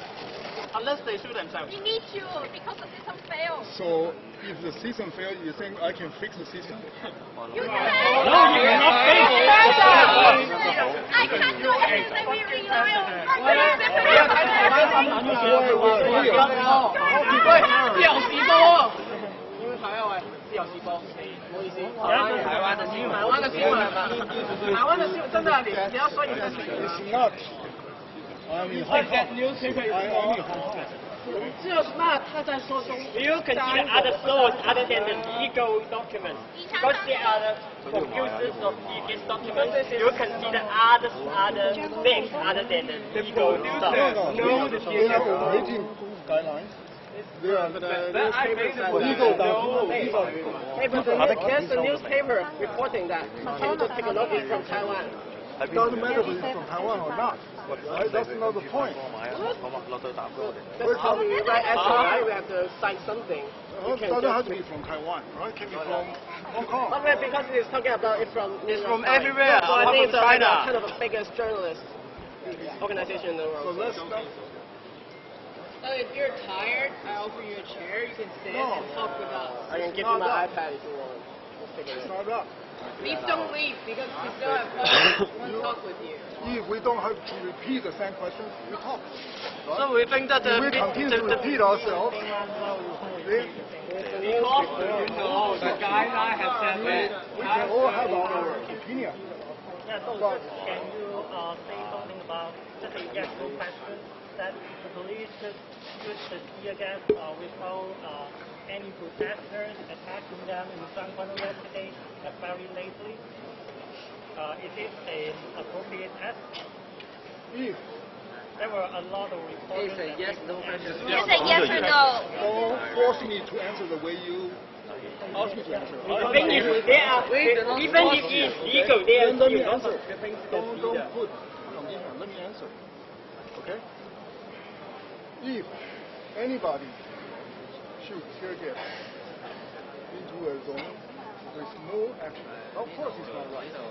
Unless they sue themselves.
We need you because the system fails.
So if the system fails, you think I can fix the system?
You can.
No, you cannot fix it.
I can't do anything. We rely on
You consider other source other than the legal documents. Because there are the producers of these documents, you consider other things other than the legal stuff.
No, they have operating guidelines. They are legal documents.
Hey, but there's a newspaper reporting that. Can you just take a look? It's from Taiwan.
It doesn't matter if it's from Taiwan or not. Right? That's not the point.
That's how we write essay, right? We have to cite something.
It doesn't have to be from Taiwan, right? It can be from Hong Kong.
But because it's talking about it's from
everywhere.
So I think it's
China.
kind of the biggest journalist organization in the world.
So let's
So if you're tired, I offer you a chair. You can sit and talk with us.
I can give you my iPad if you want.
It's not up.
Please don't leave because we still have one talk with you.
If we don't have to repeat the same questions, we talk. Right?
So we think that
if we continue to repeat ourselves, then
the guideline has said that
we can all have our opinion.
Yeah, so can you say something about just a yes no question that the police just use the tear gas without any protesters attacking them in San Juan yesterday very lately? Is it an appropriate test?
If
there were a lot of reports.
It's a yes no question.
It's a yes or no.
Don't force me to answer the way you ask me to answer.
Even if it's legal,
let me answer. Don't put condition. Let me answer. Okay? If anybody shoots tear gas into a zone with no action, of course it's not right.
So,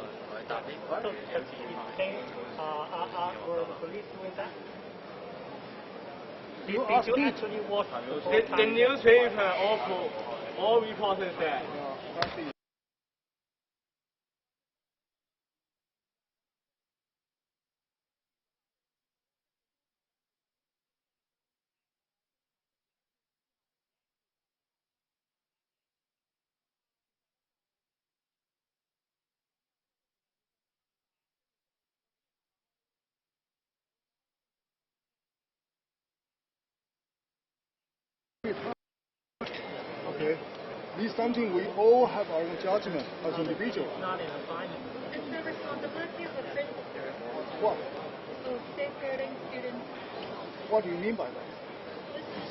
were the police doing that? Did you actually watch the newspaper all reported that?
Okay, this is something we all have our own judgment as individuals.
It's the responsibility of the principal.
What?
Of safeguarding students.
What do you mean by that?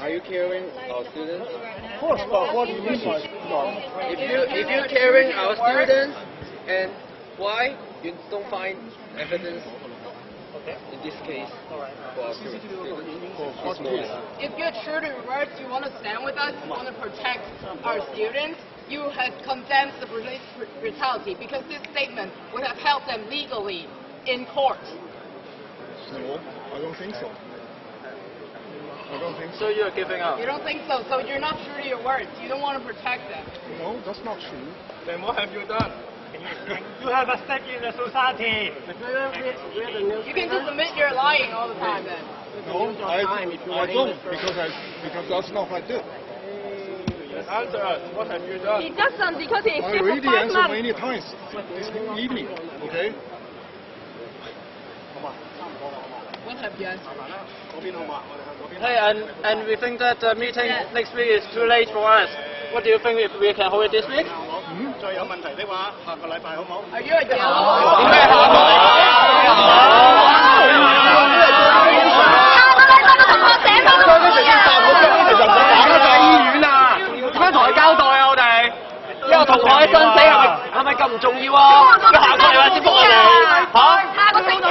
Are you caring our students?
Of course, but what do you mean by that?
If you're caring our students, and why you don't find evidence in this case for our students?
If you're true to your words, you want to stand with us, you want to protect our students, you have condemned the police brutality because this statement would have helped them legally in court.
No, I don't think so. I don't think so.
So you're giving up?
You don't think so? So you're not true to your words. You don't want to protect them.
No, that's not true.
Then what have you done? You have a stake in the society.
You can just admit you're lying all the time then.
No, I don't, because that's not what I did.
Answer us. What have you done?
He doesn't because he
I
escaped for
already
5
answered
months.
many times this evening, okay?
What have you answered?
Hey, and we think that the meeting next week is too late for us. What do you think if we can hold it this week?
再有問題的話，下個禮拜好唔好？
Are you a yellow?
點解下個禮拜同佢交代啊！我哋呢個同學嘅生死係咪咁唔重要啊？要下個禮拜先覆我哋嚇。
下個星期。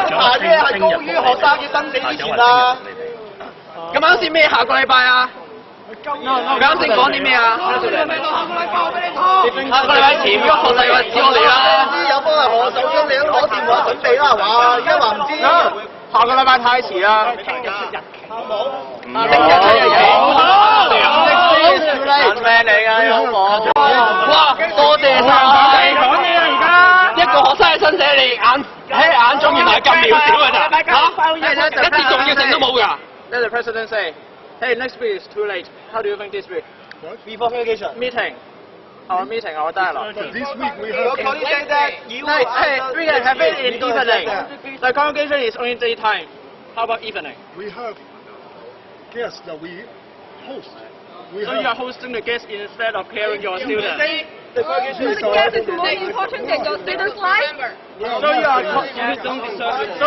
查啲嘢係高於學生嘅生死之前啦。
咁啱先咩？下個禮拜啊？啱先講啲咩啊？下個禮拜前如果學弟話知我哋啦。
有幫人攞手機，你都攞電話準備啦係嘛？而家話唔知。
下個禮拜太遲啦。
好冇？
聽日出日影。man 嚟㗎，好冇？哇！多謝晒。講嘢啊！而家一個學生嘅生死，你喺眼中原來係咁渺小㗎咋嚇？一啲重要性都冇㗎。Let the president say, hey, next week is too late. How do you think this week?
Before communication.
Meeting, our dialogue.
This week we have.
Hey, we can have it in evening. The congregation is only daytime. How about evening?
We have guests that we host.
So you are hosting the guests instead of caring your students.
The guest is more important than your students' life.
So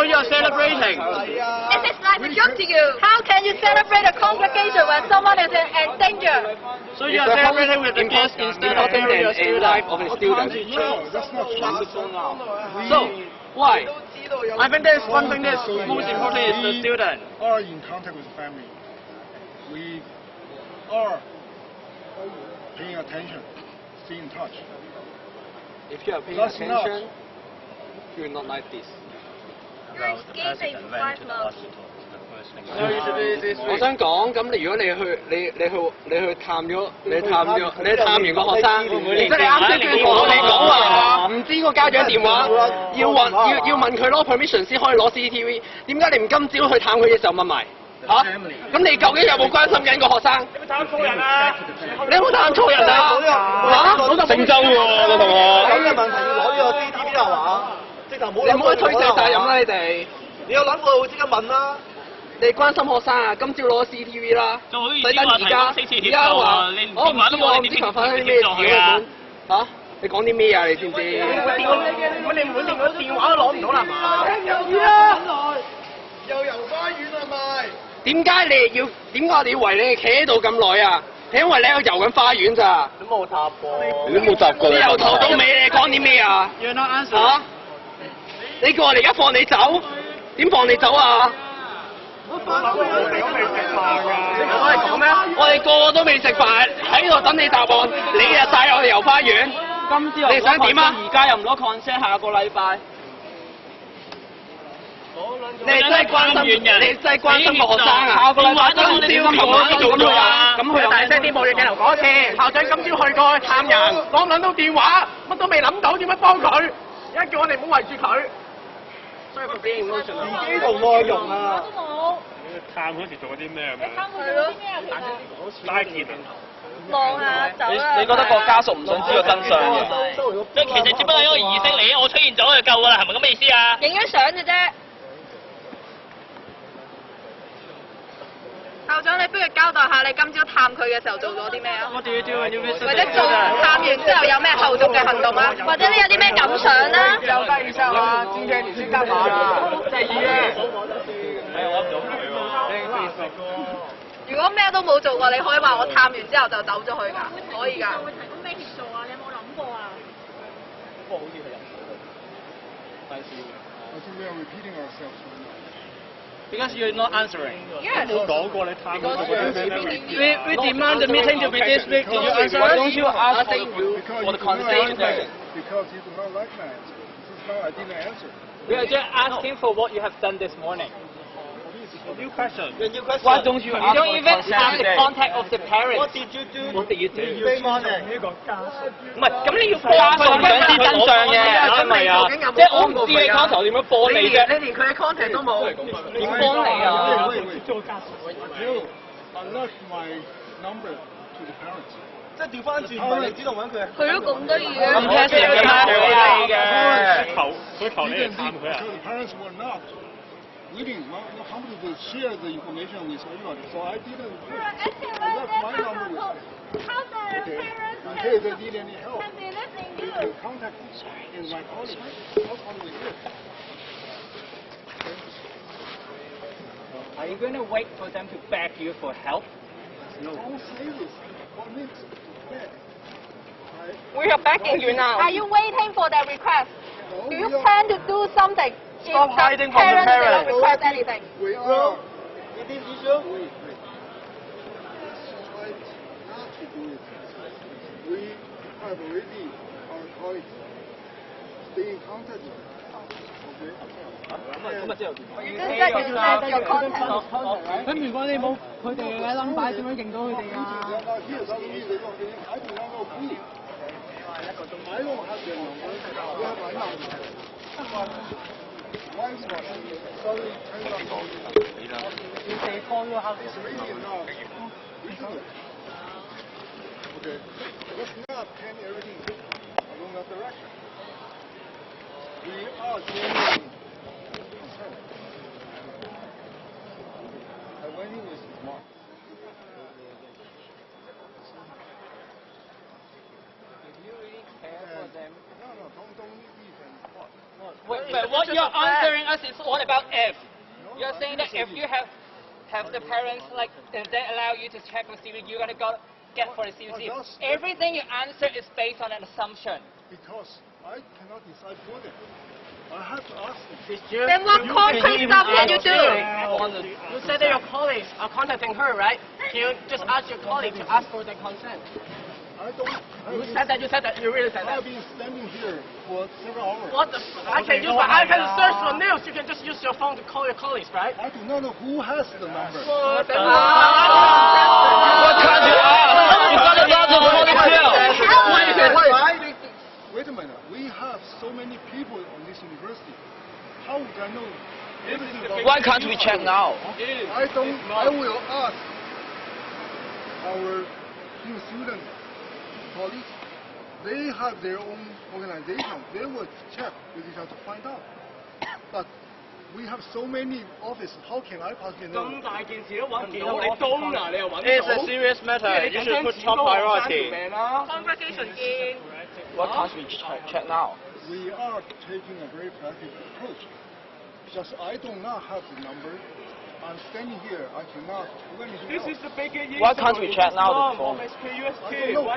you are celebrating.
This is like a joke to you. How can you celebrate a congregation when someone is in danger?
So you are celebrating with the guests instead of caring your students.
Life of a student.
No, that's not true.
So why? I think there's one thing that's most important is the student.
Are in contact with the family. We are paying attention, stay in touch.
If you are paying
That's
attention, you will not like this.
You're escaping 5 months.
我想講，咁你如果你去探完個學生，即係你啱先叫我哋講話唔知個家長電話，要問佢攞 permission 先可以攞 CCTV， 點解你唔今朝去探佢嘅時候問埋？嚇？咁你究竟有冇關心緊個學生？你有冇探錯人啊？你有冇探錯人啊？嚇？姓周喎個同學。
咁嘅問題要攞呢個 CCTV 係嘛？直頭冇。
你唔好去推卸責任啦，你哋。
你有諗過會即刻問啦。
你關心學生啊，今朝攞 CCTV 啦，使緊而家話我唔知琴日發生啲咩事啊嚇？你講啲咩啊？你知唔知？
我哋每連個電話都攞唔到啦嘛！又遊花園係咪？
點解我哋要圍你企喺度咁耐啊？係因為你喺度遊緊花園咋？
都冇搭過。
你都冇搭過。你由頭到尾你講啲咩啊？嚇？你叫我哋而家放你走？點放你走啊？我哋講咩？我哋個個都未食飯，喺度等你答案，你又帶我哋遊花園。你想點啊？而家又唔攞 consent， 下個禮拜。
你真係關心你真係關心個學生啊！下個禮拜今朝琴晚都做咗啊！咁佢大聲啲冇嘢鏡頭講一次，校長今朝去過去探人，攞唔撚到電話，乜都未諗到點樣幫佢，而家叫我哋唔好圍住佢。所以佢俾 emotion 啊！
自己同內容啊！
都冇。
探嗰時做過啲咩咁樣？
探佢做啲咩啊？其實
拉結。
望下走啦。
你覺得個家屬唔想知個真相嘅？即係其實只不過係一個儀式嚟，我出現咗就夠㗎啦，係咪咁嘅意思啊？
影張相嘅啫。校長，你不如交代下你今朝探佢嘅時候做咗啲咩啊？或者做探完之後有咩後續嘅行動啊？或者你有啲咩感想啦？
交代一下啊，今天你去幹嘛啦？在醫院。
如果咩都冇做過，你可以話我探完之後就走咗去㗎，可以㗎。
會提供咩協助啊？你有冇諗過啊？
不過好似係但是I think we are repeating ourselves.
Because you're not answering.
Yes. We
demand the meeting to be this week. Did you answer? Why don't you ask for the conversation?
Because you do not like my answer. This is why I didn't answer.
We are just asking for what you have done this morning.
New question.
Why don't you ask for the consent? You don't even have the contact of the parents. What did you do? What did you do? 唔係，咁你要家屬想知真相嘅，係咪啊？即係我唔知你剛才點樣幫你啫。
你連佢嘅 contact 都冇，
點幫你啊？
You unlock my number to the parents.
即係調翻轉，唔係你主動揾佢。
佢都咁得意嘅。
咁 test 嘅咩？
佢求你嚟探佢啊
The parents were not willing, not comfortable to share the information with everybody, so I didn't. That's my number with them.
How the
Okay.
parents
In case they need any help,
can be listening
they
you?
can contact me and my colleagues. How come we do?
Are you going to wait for them to beg you for help?
No. Don't say this. What makes bad?
We are begging you now. Are you waiting for their request?
No,
Do you
we are-
plan to do something?
Stop hiding from the parents.
Don't request anything.
We are.
It is issue.
Wait. Try not to do it. We have already our colleagues stay in contact with us. Okay.
You just said you said your contact.
咁如果你冇佢哋嘅 number，點樣認到佢哋啊？
I do not know who. I don't have their number. We have my number. Why is it suddenly turned on?
They call you how
It's really enough. We do it. Okay. Let's not plan everything along that direction. We are genuinely concerned. I went in with Mark.
But what you're answering us is all about if. You're saying that if you have the parents, like, if they allow you to check for CVC, you're going to get for the CVC. Everything you answer is based on an assumption.
Because I cannot decide for them. I have to ask them.
Then what concrete stuff can you do?
You said that your colleagues are contacting her, right? Can you just ask your colleague to ask for their consent?
I don't.
You said that. You said that. You really said that.
I've been standing here for several hours.
What the? I can use my iPad to search for news. You can just use your phone to call your colleagues, right?
I do not know who has the number.
What the?
What can't you ask? You've got to go to the police.
Wait a minute. We have so many people in this university. How would I know everything about?
Why can't we check now?
I don't. I will ask our new students, colleagues. They have their own organization. They will check with each other to find out. But we have so many offices. How can I possibly know?
It's a serious matter. You should put top priority.
Conversation in.
What can't we check now?
We are taking a very practical approach. Just I do not have the number. I'm standing here. I cannot do anything else.
Why can't we check now the phone?
Why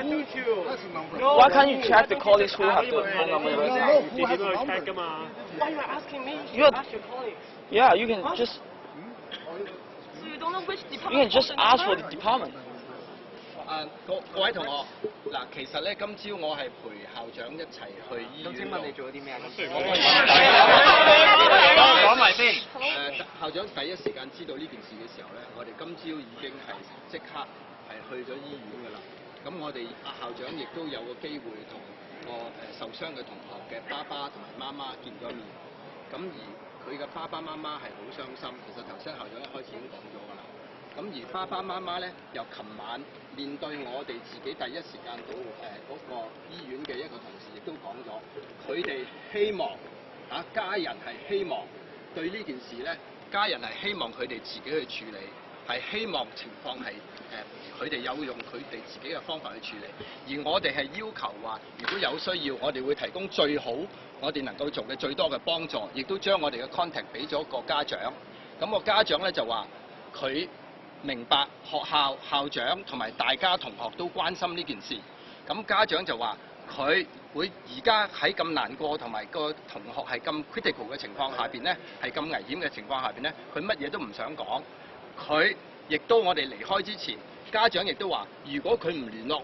don't you? That's the number.
Why can't you check the colleagues who have the phone number?
Who has the number?
Why you are asking me?
You
ask your colleagues.
Yeah, you can just
So you don't know which department.
you can just ask for the department.
各位同學，嗱，其實咧，今朝我係陪校長一齊去醫院。咁請問你做咗啲咩啊？講埋先。校長第一時間知道呢件事嘅時候咧，我哋今朝已經係即刻係去咗醫院㗎啦。咁我哋校長亦都有個機會同個受傷嘅同學嘅爸爸同埋媽媽見咗面。咁而佢嘅爸爸媽媽係好傷心，其實頭先校長一開始已經講咗㗎啦。咁而爸爸媽媽咧，由琴晚面對我哋自己第一時間到嗰個醫院嘅一個同事，亦都講咗，佢哋希望家人係希望對呢件事咧，家人係希望佢哋自己去處理，係希望情況係佢哋有用佢哋自己嘅方法去處理，而我哋係要求話，如果有需要，我哋會提供最好我哋能夠做嘅最多嘅幫助，亦都將我哋嘅 contact 俾咗個家長。咁個家長咧就話佢明白學校校長同埋大家同學都關心呢件事。咁家長就話佢會而家喺咁難過同埋個同學係咁 critical 嘅情況下邊咧，係咁危險嘅情況下邊咧，佢乜嘢都唔想講。佢亦都我哋離開之前，家長亦都話，如果佢唔聯絡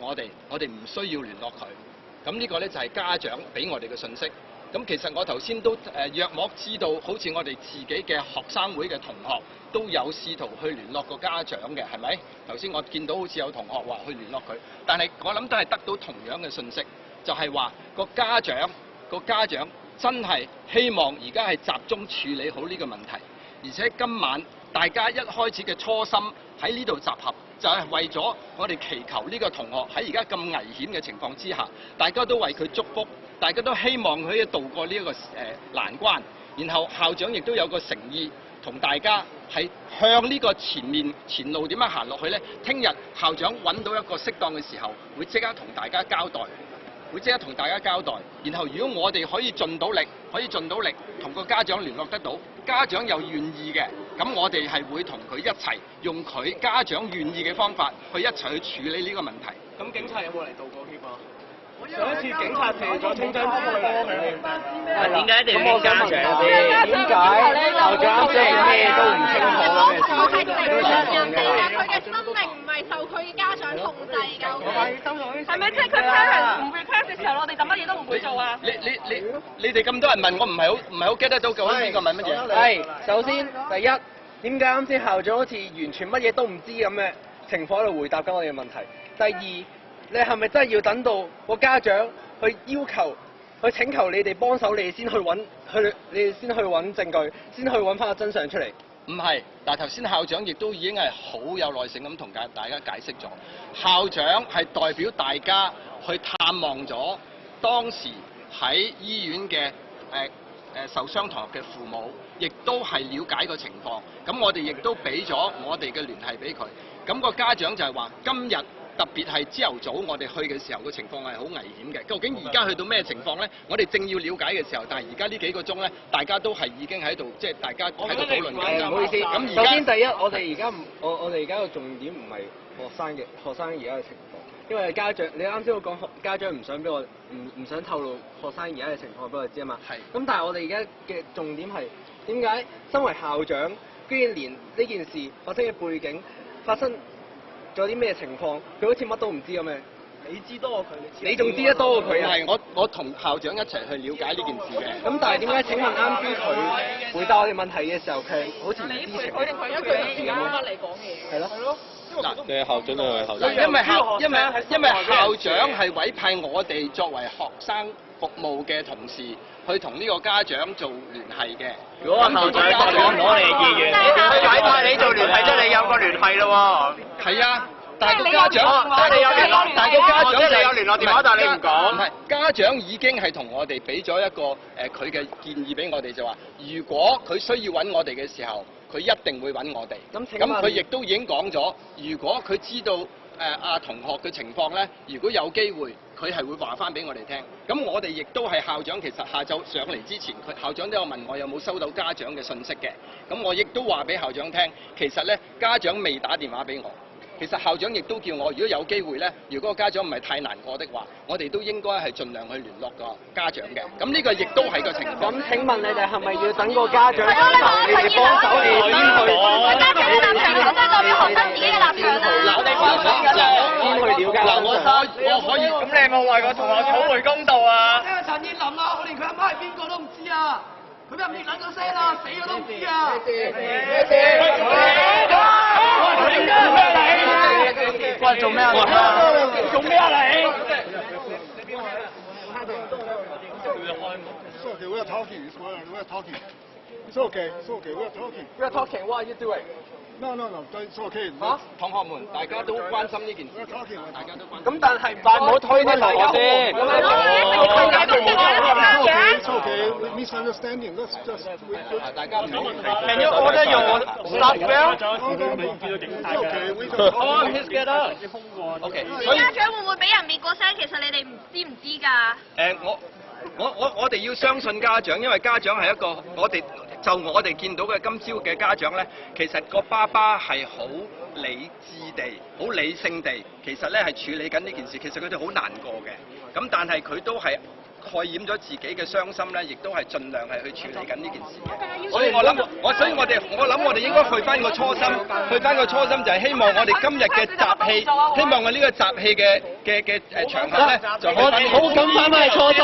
我哋唔需要聯絡佢。咁呢個咧就係家長俾我哋嘅信息。咁其實我頭先都約莫知道，好似我哋自己嘅學生會嘅同學都有試圖去聯絡個家長嘅，係咪？頭先我見到好似有同學話去聯絡佢，但係我諗都係得到同樣嘅信息，就係話個家長真係希望而家係集中處理好呢個問題，而且今晚大家一開始嘅初心喺呢度集合，就係為咗我哋祈求呢個同學喺而家咁危險嘅情況之下，大家都為佢祝福，大家都希望佢可以渡過呢一個難關。然後校長亦都有個誠意，同大家係向呢個前路點樣行落去呢？聽日校長揾到一個適當嘅時候，會即刻同大家交代。然後如果我哋可以盡到力同個家長聯絡得到，家長又願意嘅，咁我哋係會同佢一齊用佢家長願意嘅方法去一齊去處理呢個問題。
咁警察有冇嚟道過歉啊？上一次警察射咗清真波點解一定要家長先？
點解校長即係咩都唔清楚嘅？
我係承認人哋話佢嘅生命唔係受佢家長控制㗎。係咪即係佢 parents 唔 request 嘅時候，我哋就乜嘢都唔會做啊？
你哋咁多人問我，唔係好 get 得到究竟邊個問乜嘢？
係首先第一，點解啱先校長好似完全乜嘢都唔知咁嘅情況喺度回答緊我哋嘅問題？第二，你係咪真係要等到個家長去要求、去請求你哋幫手，你哋先去揾證據，先去揾翻個真相出嚟？
唔係，但係頭先校長亦都已經係好有耐性咁同大家解釋咗。校長係代表大家去探望咗當時喺醫院嘅受傷同學嘅父母，亦都係了解個情況。咁我哋亦都俾咗我哋嘅聯繫俾佢。咁個家長就係話，今日特別係朝頭早我哋去嘅時候，個情況係好危險嘅。究竟而家去到咩情況咧？我哋正要了解嘅時候，但係而家呢幾個鐘咧，大家都係已經喺度，即係大家喺度討論緊。
唔好意思。咁首先第一，我哋而家個重點唔係學生而家嘅情況，因為家長你啱先都講家長唔想俾我唔想透露學生而家嘅情況俾我知啊嘛。係。咁但係我哋而家嘅重點係點解身為校長，居然連呢件事發生嘅背景發生咗啲咩情況，佢好似乜都唔知咁嘅。你知多過佢，你仲知得多過佢啊？
係，我同校長一齊去了解呢件事嘅。
咁但係點解請問啱先佢回答我哋問題嘅時候，佢好似唔知情？
佢哋一句點解冇乜嚟講嘢？
係咯。
嗱，嘅校長都係校長。
因為校長係委派我哋作為學生服務嘅同事，去同呢個家長做聯繫嘅。
如果校長攞你嘅意願，佢委派你做聯繫，即係你有個聯繫咯喎。
係啊。但係個家長，
但係你有聯絡，但係個家長你有聯絡電話，但係你唔講。
唔係，家長已經係同我哋俾咗一個佢嘅建議俾我哋，就話如果佢需要揾我哋嘅時候，佢一定會揾我哋。咁佢亦都已經講咗，如果佢知道同學嘅情況咧，如果有機會，佢係會話翻俾我哋聽。咁我哋亦都係校長，其實下晝上嚟之前，校長都有問我有冇收到家長嘅信息嘅。咁我亦都話俾校長聽，其實咧家長未打電話俾我。其實校長亦都叫我，如果有機會咧，如果個家長唔係太難過的話，我哋都應該係盡量去聯絡個家長嘅。咁呢個亦都係個情況。
咁請問你哋係咪要等個家長你哋幫手嚟先去？
家長嘅立場係真係代表學生自己嘅立場啦。
我哋關心㗎啦。
先去了解。
嗱，我可以。
咁你有冇為個同學討回公道啊？
陳彥霖啊，我連佢阿媽係邊個都唔知啊！佢佢都唔跌撚咗聲啦，死咗都唔知啊！
喂，做咩啊？做咩啊你？
It's okay, we are talking. We are talking. It's okay. It's okay. We are talking.
We are talking. What are you doing?
No. It's okay.
嚇，同學們，大家都關心呢件事，大家都關心。
咁但唔好推啲同學先。
It's okay. Misunderstanding. Let's just.
大家唔好。
Can you order your staff bell?
It's okay. We just.
Oh, he's get up.
OK。
家長會唔會俾人滅過聲？其實你哋知唔知㗎？
我哋要相信家長，因為家長係一個我哋見到嘅今朝嘅家長咧，其實個爸爸係好理智地、好理性地，其實咧係處理緊呢件事。其實佢哋好難過嘅，咁但係佢都係蓋掩咗自己嘅傷心咧，亦都係盡量係去處理緊呢件事嘅。所以我諗我哋應該去翻個初心，就係希望我哋今日嘅集氣，希望我呢個集氣嘅場合咧，就
我好咁翻返去初心。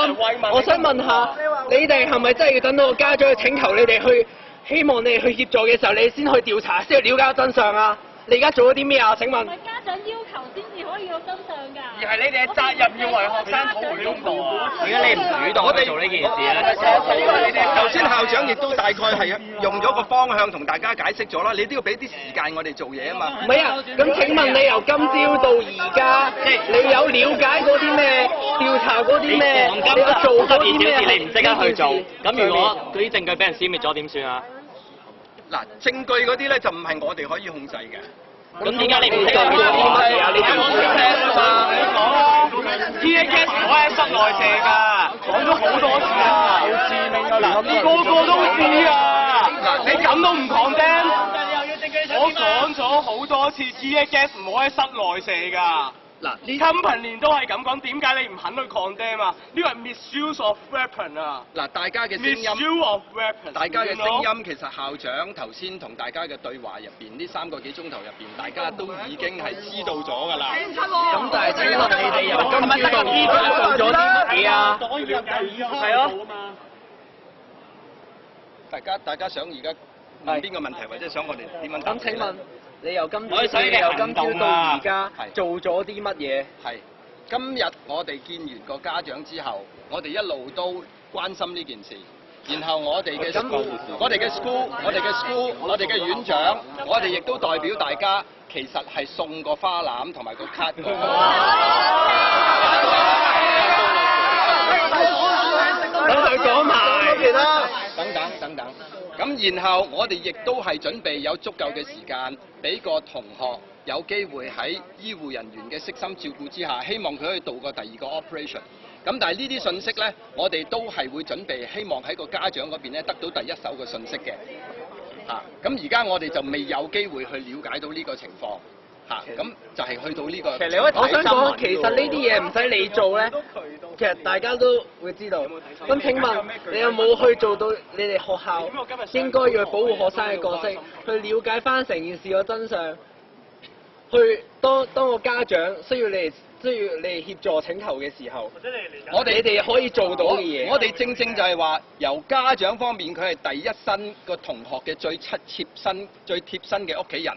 我想問下，你哋係咪真係要等到個家長去請求你哋去，希望你哋去協助嘅時候，你先去調查，先去了解真相啊？你而家做咗啲咩啊？請問？
係家長要求先至可以有真相㗎。
而係你哋嘅責任要為學生討回公道。
而家你唔主動去做呢件事咧？頭先校長亦都大概係用咗個方向同大家解釋咗啦，你都要俾啲時間我哋做嘢啊嘛。
唔係啊，咁請問你由今朝到而家，你有了解過啲咩？調查過啲咩？你有做過啲咩？
你唔即刻去做，咁如果嗰啲證據俾人消滅咗點算啊？
嗱，證據嗰啲咧就唔係我哋可以控制嘅。
咁點解你唔即刻去做啲乜嘢啊？你仲唔聽啊嘛？你講 TAS 唔可以喺室內射㗎，講咗好多次啦，好致命㗎嗱，個個都知啊！嗱，你咁都唔講啫？我講咗好多次 TAS 唔可以喺室內射㗎。嗱，呢 company 都係咁講，點解你唔肯去 condemn 啊？呢個係 misuse of weapon 啊！
嗱，大家嘅聲音，大家嘅聲音其實校長頭先同大家嘅對話入邊，呢3個幾鐘頭入邊，大家都已經係知道咗㗎啦。
咁但係請問你哋由今朝到而家做咗啲乜嘢啊？係咯。
大家想而家問邊個問題，或者想我哋點樣答？
咁請問？你由今朝到而家做咗啲乜嘢？
係今日我哋見完個家長之後，我哋一路都關心呢件事。然後我哋嘅 school， 我哋嘅院長，我哋亦都代表大家，其實係送個花籃同埋個卡。
等佢講埋啦。
等等。咁然後我哋亦都係準備有足夠嘅時間，俾個同學有機會喺醫護人員嘅悉心照顧之下，希望佢可以度過第2個 operation。咁但係呢啲信息咧，我哋都係會準備，希望喺個家長嗰邊咧得到第一手嘅信息嘅。咁而家我哋就未有機會去了解到呢個情況。咁就係去到呢個。
其實你可以睇新聞。其實呢啲嘢唔使你做咧，其實大家都會知道。咁請問你有冇去做到你哋學校應該要去保護學生嘅角色，去了解翻成件事個真相？去當個家長需要你哋協助請求嘅時候，你哋可以做到嘅嘢。
我哋正就係話，由家長方面佢係第一身個同學嘅最貼身嘅屋企人。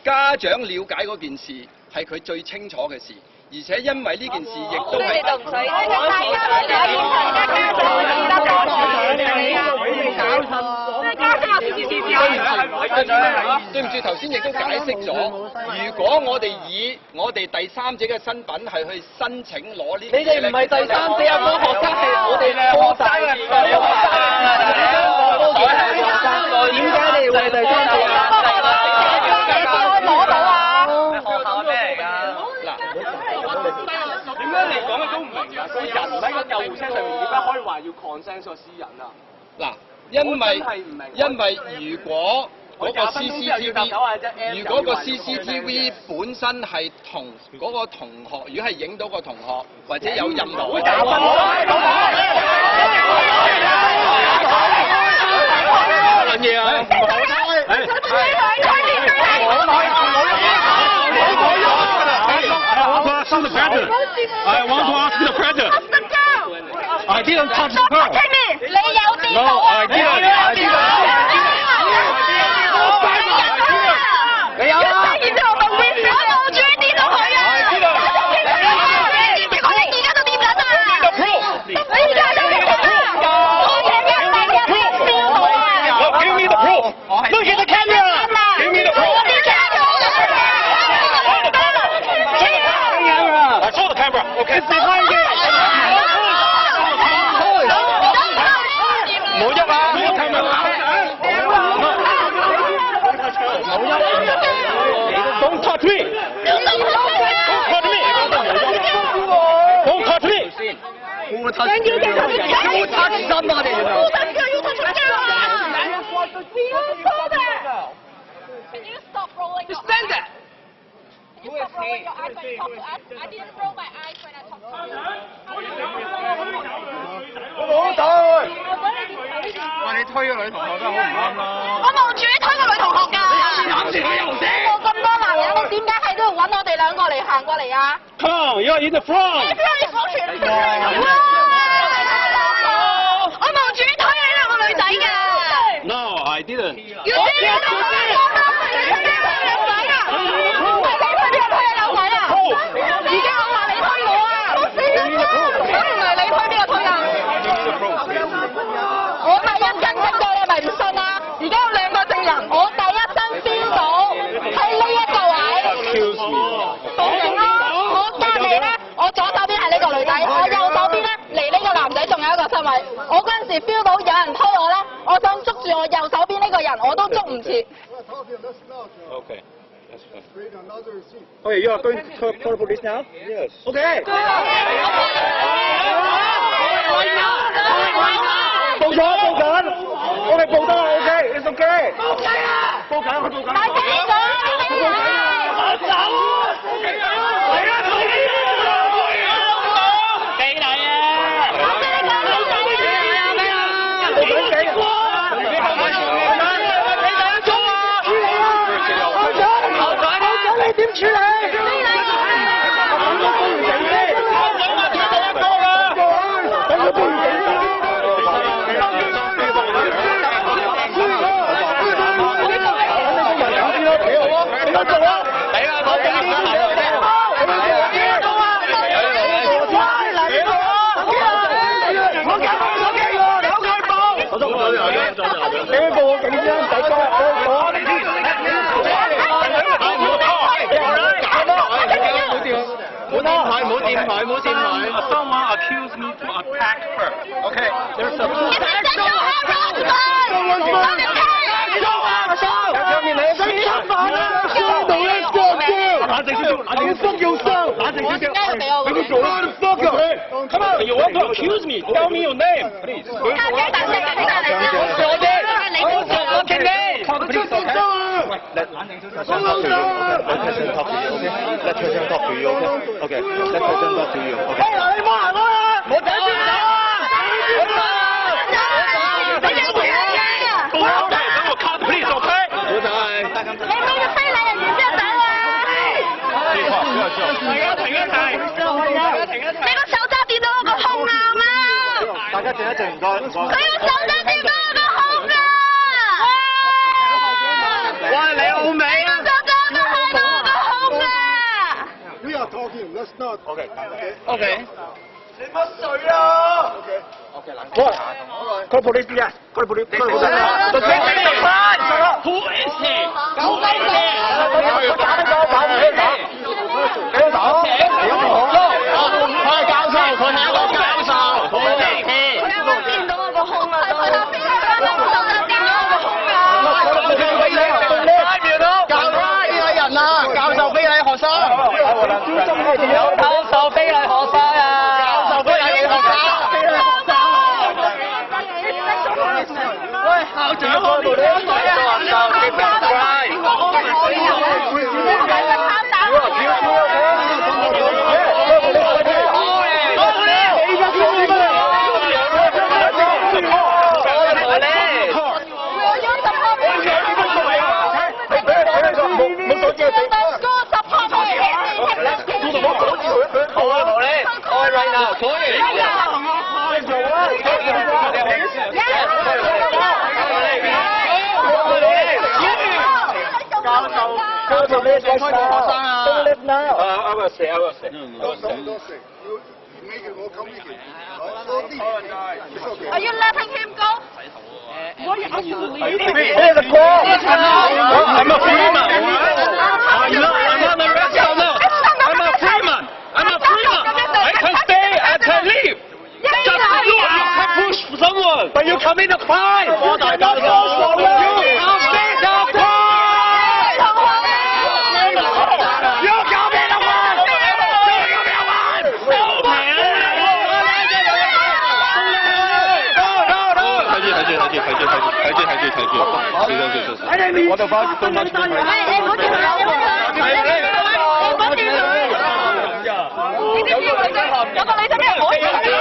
家長了解嗰件事係佢最清楚嘅事，而且因為呢件事亦都係。對唔住，頭先亦都解釋咗，如果我哋以我哋第三者嘅身份係去申請攞呢啲，
你哋唔係第三者啊，嗰個學生係我哋科大嘅學生，點解你哋會係第三者啊？
點解你講嘅都唔明㗎？個人喺個救護車上面點解可以話要 consent 個私隱啊？
嗱，因為如果嗰個 CCTV 本身係同嗰個同學，如果係影到個同學或者有任何嘅嘢啊！I
want to ask the president. I didn't touch the girl.
No,
I didn't. Don't touch me! Don't touch me! Don't touch me!
Who touched you? Who touched somebody? Who touched you? You touched me! We all saw that! Can you stop rolling your eyes? Stand there! Can you stop rolling your eyes when you talk to us? I didn't roll my eyes when I talk to you.
我冇打佢。
哇！你推個女同學真係好唔啱啦。
我冇主推個女同學㗎。
攬住佢又死。
冇咁多男人，你點解係都要揾我哋兩個嚟行過嚟啊
Come on, you're in the front.
你邊有啲講全我冇主推你兩個女仔㗎。
No, I didn't.
You did. 我嗰陣時 feel 到有人推我咧，我想捉住我右手邊呢個人，我都捉唔切。
Okay, that's fine.
Okay, you are going to call the police now? Yes. Okay. 報咗，報緊，我哋報得啦 ，OK，it's OK。報緊啊！報緊，佢報緊。大聲啲講，走啊！點處理？Someone
accused me to attack her.
Okay, there's a...
Come on, you want to accuse me? Tell me your name, please.
Let person talk to you, okay? Okay, let person talk to you, okay? 我走
等我 cut, please, okay?
你俾個非禮人然之後走啊！
停一停！
你個手揸掂到我個胸啊！
大家靜一靜，唔該。
佢個手揸掂到我個胸啊！
喂，你好味啊！
We are talking. Let's not.
Okay.
Okay.
你乜水啊 ？Okay. What? Call police 啊 ！Call police. Who
is he?
佢係教授，佢係一個教授。
佢有冇掂到我個胸啊？佢有邊個手掂到我個胸啊？
教授非禮學生。
教授非禮學生啊！
教授非禮學生。
喂，校長，我哋學
I will say.
Don't say. You make it more complicated.
Are you letting him go?
What are you actually
Here's the call.
I'm a freeman. I'm not arrested. No. I'm a freeman. I can stay. I can leave. Just you can push someone.
But you come
commit a crime! You commit a crime! You commit a crime!
我到翻到翻出去。
有個女仔咩？我係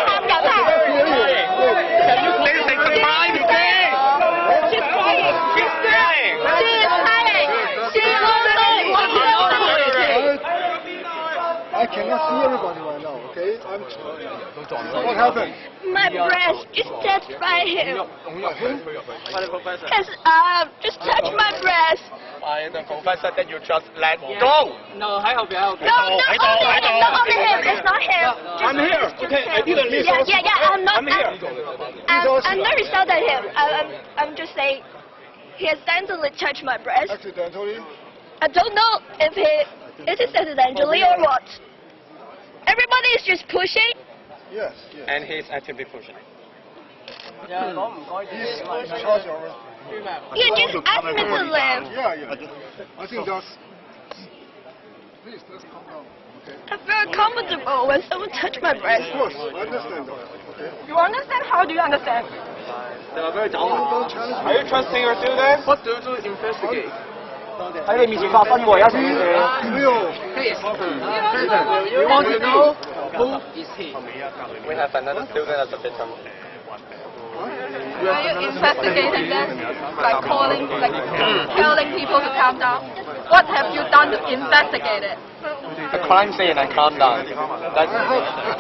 喊緊啊！
你食食快啲先。She's crying. She's crying.
She's crying. She
I cannot see everybody right now, okay? What happened?
My breast just touched by him. Just touch my breast.
The professor that you just let go.
No, not only him. It's not him.
I'm here. Okay, I didn't miss.
Yeah. I'm not result at him. I'm just saying he accidentally touched my breast.
Accidentally?
I don't know if it is accidentally or what. Everybody is just pushing.
Yes.
And he's actively pushing.
He's in charge of it.
You just asked me to leave.
Yeah. I think that's... Please, let's calm down. Okay.
I feel comfortable when someone touched my breast.
Of course, I understand that. Okay.
You understand? How do you understand?
Are you trusting your students?
What do you do to investigate?
喺你面前發生喎，有時。
You want to know who is he?
We have another student as a victim.
Are you investigating them by telling people to calm down? What have you done to investigate it?
The crime scene and calm down. That's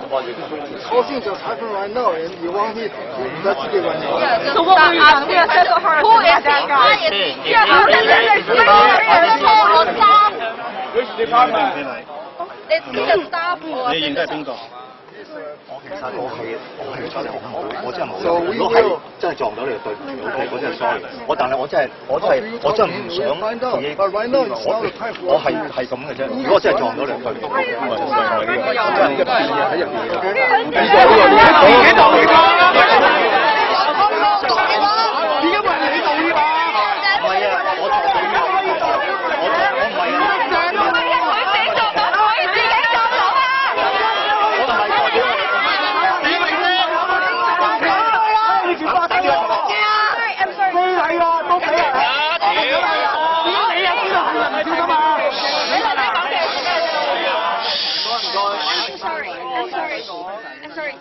what you do.
This whole thing just happened right now, and you want me to investigate right now.
Yeah, so what were you asking? Who is he? Why is he?
Which department?
It's the staff or
你認得係邊個？
其實我真係冇，如果係真係撞到你，對唔住 ，OK， 我真係 sorry。但係我真係唔想自己，我係咁嘅啫。如果真係撞到你，對唔住，我真係喺入邊。
點解冇你講啊？點解冇人你道歉啊？
唔係啊，我唔係啊。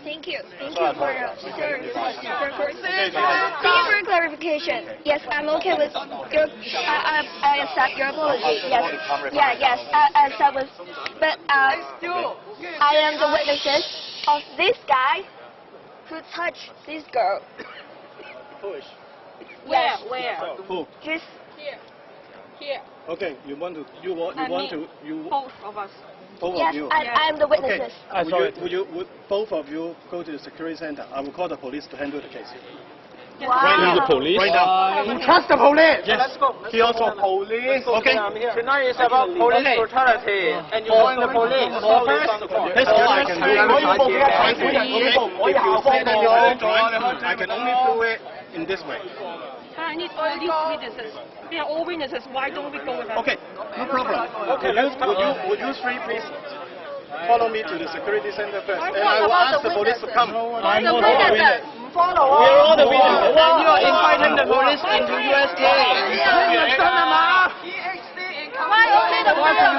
Thank you for clarification. Yes, I'm okay with your. I accept your apology. Yes, I accept with. But I am the witnesses of this guy who touched this girl. Yes.
Where? Who?
Just here.
Okay, both of us. Both
yes,
of you.
I am the witnesses.
Okay. Would both of you go to the security center? I will call the police to handle the case.
Wow.
Right now. The police? Right now.
Trust the police.
Yes.
Let's go.
He also.
Police.
Okay.
Tonight is about police brutality, and you join the police.
That's all I can do. I can only do it in this way.
I need all these witnesses. They are all witnesses. Why don't we go with them?
Okay, no problem. Okay, would you three please follow me to the security center first, and I will ask the police to come.
I'm not the witness.
We are all the witnesses.
And you are inviting the police into USK.
Why only the witness?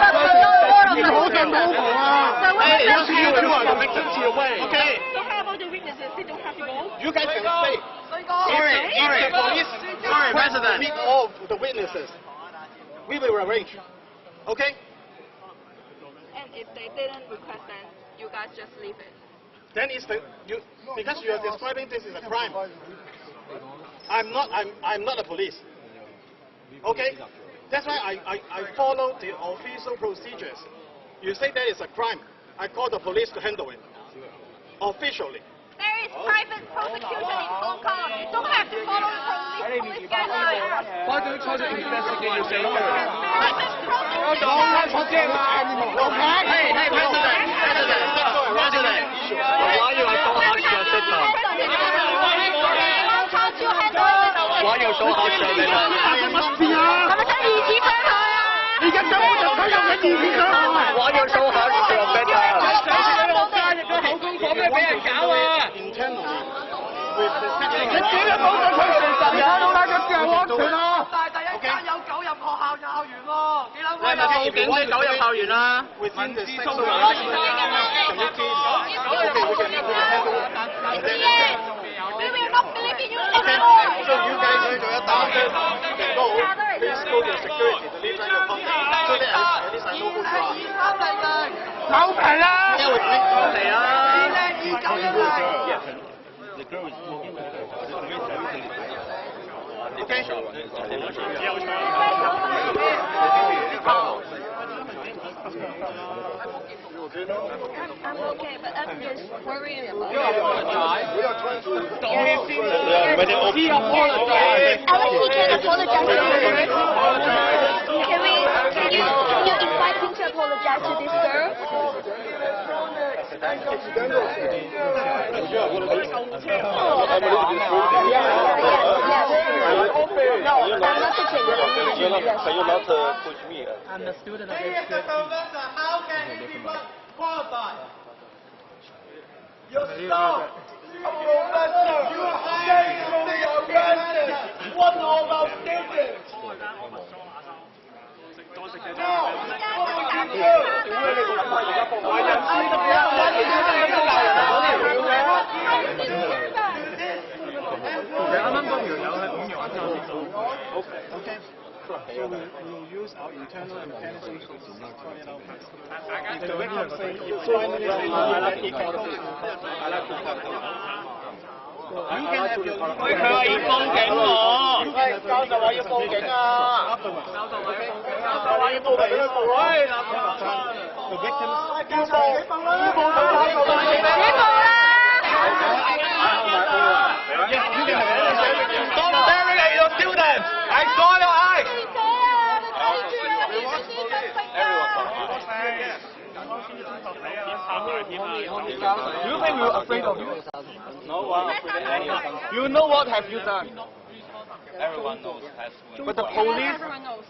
Hey, you two are the victims here. Okay.
So how about the witnesses? They don't have to go?
You guys can stay. Sorry, if the police resident meet all the witnesses, we will arrange. Okay?
And if they didn't request, then you guys just leave it.
Then it's because you are describing this as a crime. I'm not the police. Okay? That's why I follow the official procedures. You say that is a crime. I call the police to handle it. Officially.
There is private prosecution in Hong Kong. You don't have to follow the police guidelines.
Why don't you try to investigate yourself?
Private prosecution.
Hey, President. Why you are so harsh to your sister?
show how strong better。
係咪想二次傷害啊？
你而家想我就想用緊二次傷害。我要 show how strong better。
上次嗰個加入咗口供講咩俾人搞啊？
你點樣保障佢哋實有老大嘅自由安全啊？
但係第一間有狗入學校校園喎，幾撚
喂，咪報警先狗入校園啦！
民事訴訟啦！So
you guys are doing a task. Go. Please go to security to leave your pocket. So that at least I know who's wrong.
收皮啦！收皮啦！
Okay.
I'm okay, but I'm just worrying about
You apologize. We are trying to.
He apologized. Alex, he can apologize. Can you invite him to apologize to this girl? No, I'm not touching you.
Can you not push me?
I'm a student of
How can he be qualified? You're so a professor. You are sexually arrested. One of our students.
So we'll use our internal mechanisms to sort it out. If the victim say it's finally you can go. You can have your.
喂，佢話要報警喎！喂，教授話要報警啊！教授話要報警，喂，The
victims.
要報啦！ Stop staring at your students! I saw your eyes! You think we're afraid of you? No, we're afraid of anyone. You know what have you done?
Everyone knows has.
But the police,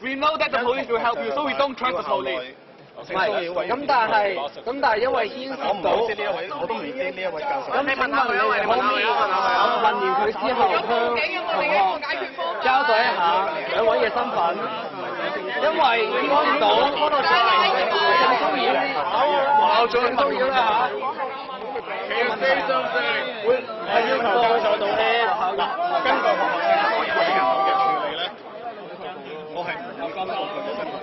we know that the police will help you, so we don't trust the police.
唔係，咁但係因為牽涉到，
我都唔知呢一位教授。
咁請問你可唔可以問完佢之後向同學交代一下兩位嘅身份，因為牽涉到性騷擾，校長性騷擾啦嚇。
係要求教授道歉。嗱，根據學校性騷擾委員會嘅處理咧，我係唔會交代佢嘅身份。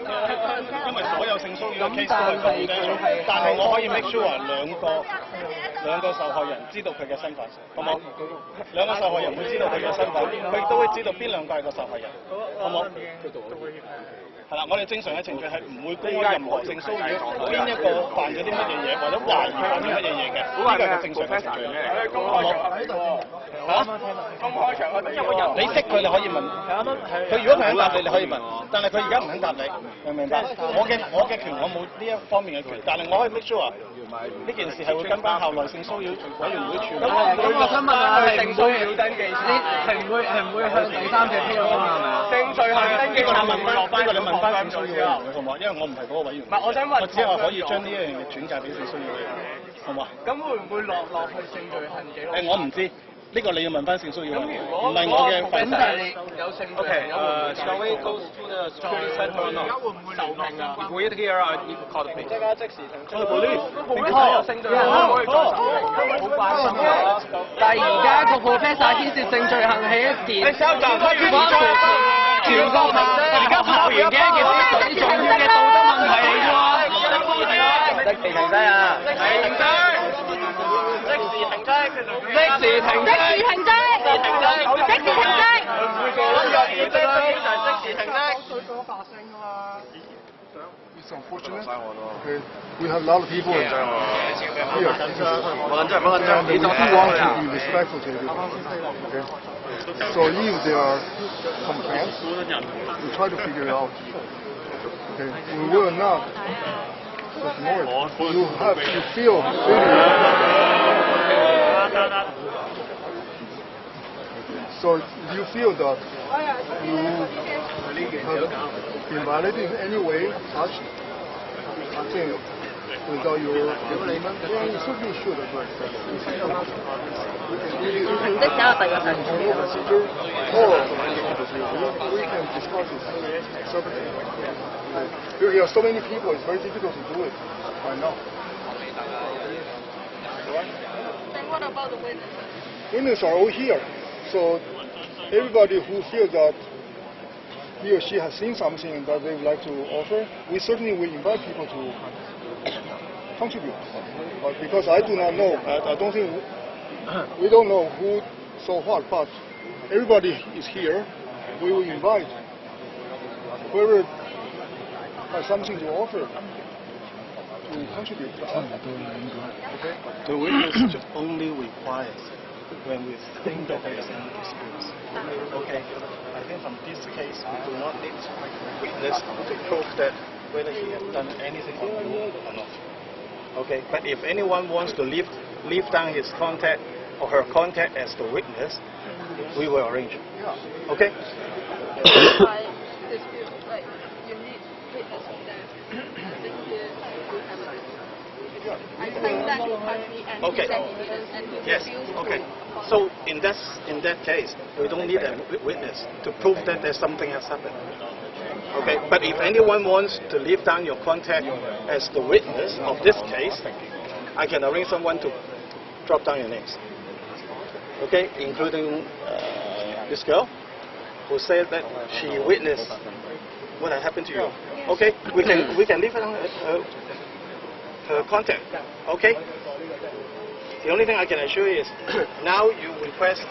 因為所有性騷擾嘅 case 都係confidential，但係我可以 make sure 兩個受害人知道佢嘅身份，好冇？兩個受害人會知道佢嘅身份，佢都會知道邊兩個係個受害人，好冇？係啦，我哋正常嘅程序係唔會公開任何性騷擾邊一個犯咗啲乜嘢嘢，或者懷疑佢犯啲乜嘢嘢嘅，呢個係正常嘅程序，好冇？嚇？公開場合你識佢你可以問，佢如果佢肯答你，你可以問，但係佢而家唔肯答你，明唔明白？我嘅權我冇呢一方面嘅權，但係我可以 make sure 呢件事係會跟翻校內性騷擾委員會處理。
咁我想問下，性騷擾登記係唔會向第三者披露㗎嘛？係咪啊？性罪行登記
呢個你問翻性騷擾委員會好唔好？因為我唔係嗰個委員會。唔係，我想問，我只係可以將呢一樣嘢轉介俾性騷擾委員會，好唔好？
咁會唔會落去性罪行記錄？
我唔知。呢個你要問翻性騷擾委員會，唔係我嘅範疇。
有性罪
Okay, shall we go to the security center or not? If we're here, I need to call the police.
即刻即時停出。
police，
有性罪行可以好關心嘅。但係而家個 professor 牽涉性罪行係一件全國而家校園嘅一件非常之重要嘅道德問題嚟㗎喎。即時停低啊！即時停低！即時停低！It's
unfortunate. Okay. We have a lot of people here. Who want to be respectful to everyone. Okay. So if there are complaints, we try to figure it out. Okay. We will not ignore it. You have to feel really. So if you feel that you have been violated in any way, touched, I think without your agreement, then you certainly should address that. We can procedure, or we can discuss it separately. There are so many people, it's very difficult to do it right now.
Then what about the witnesses?
Witnesses are all here. So everybody who feels that he or she has seen something that they would like to offer, we certainly will invite people to contribute. But because I do not know, I don't think, we don't know who saw what, but everybody is here. We will invite whoever has something to offer to contribute. Okay?
The witness only requires when we think that there is any dispute. Okay, I think from this case we do not need witness to prove that whether he has done anything on you or not. Okay, but if anyone wants to leave down his contact or her contact as the witness, we will arrange it. Okay?
I think that you have the
okay. Yes. Okay. So in that case, we don't need a witness to prove that there's something has happened. Okay. But if anyone wants to leave down your contact as the witness of this case, I can arrange someone to drop down your names. Okay, including this girl who said that she witnessed what had happened to you. Okay, we can leave it on her contact. Okay. The only thing I can assure you is now you request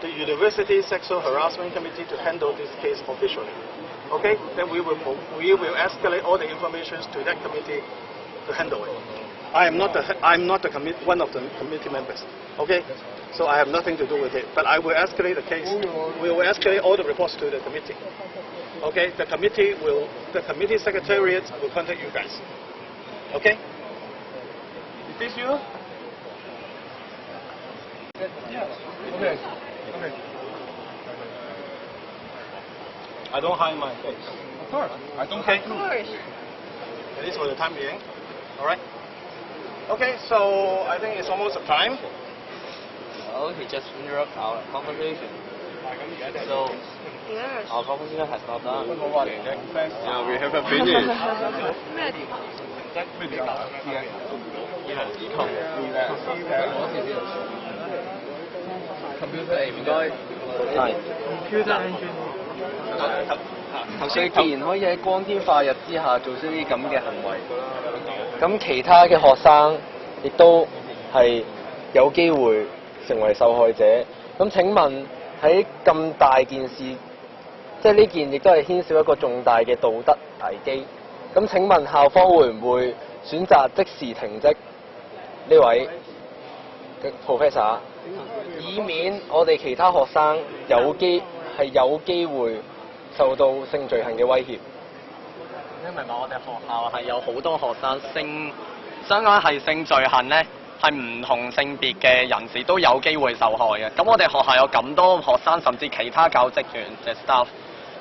the University Sexual Harassment Committee to handle this case officially. Okay, then we will escalate all the information to that committee to handle it. I'm not one of the committee members. Okay, so I have nothing to do with it. But I will escalate the case. We will escalate all the reports to the committee. Okay, the committee secretariat will contact you guys. Okay. Is this you? Yes. Okay. Okay. I don't hide my face. Of course. I don't hide. Of course. At least for the time being. All right. Okay. So I think it's almost time.
Well, he just interrupted our conversation. So our conversation has not done. Yeah, we haven't finished. Computer 唔該。係。Computer engine。頭先既然可以喺光天化日之下做出啲咁嘅行為，咁其他嘅學生亦都係有機會成為受害者。咁請問喺咁大件事，即係呢件亦都係牽涉一個重大嘅道德危機。咁請問校方會唔會選擇即時停職呢位嘅 professor， 以免我哋其他學生有機會受到性罪行嘅威脅？你明白我哋學校係有好多學生想講係性罪行咧，係唔同性別嘅人士都有機會受害嘅。咁我哋學校有咁多學生，甚至其他教職員嘅 staff。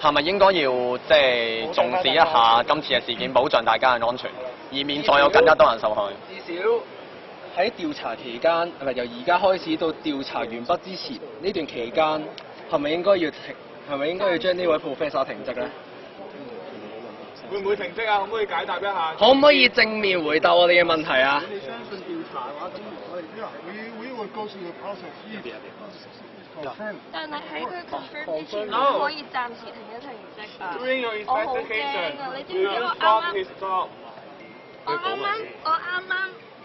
係咪應該要即係重視一下今次嘅事件，保障大家嘅安全，以免再有更加多人受害？至少喺調查期間，係咪由而家開始到調查完畢之前呢段期間，係咪應該要將呢位 professor 停職咧？會唔會停職啊？可唔可以解答一下？可唔可以正面回答我哋嘅問題啊？你相信調查嘅話，咁we will go through the process.
但係喺佢 confirm 之前，可唔可以暫時停一職啊？我好驚啊！你知唔知我啱啱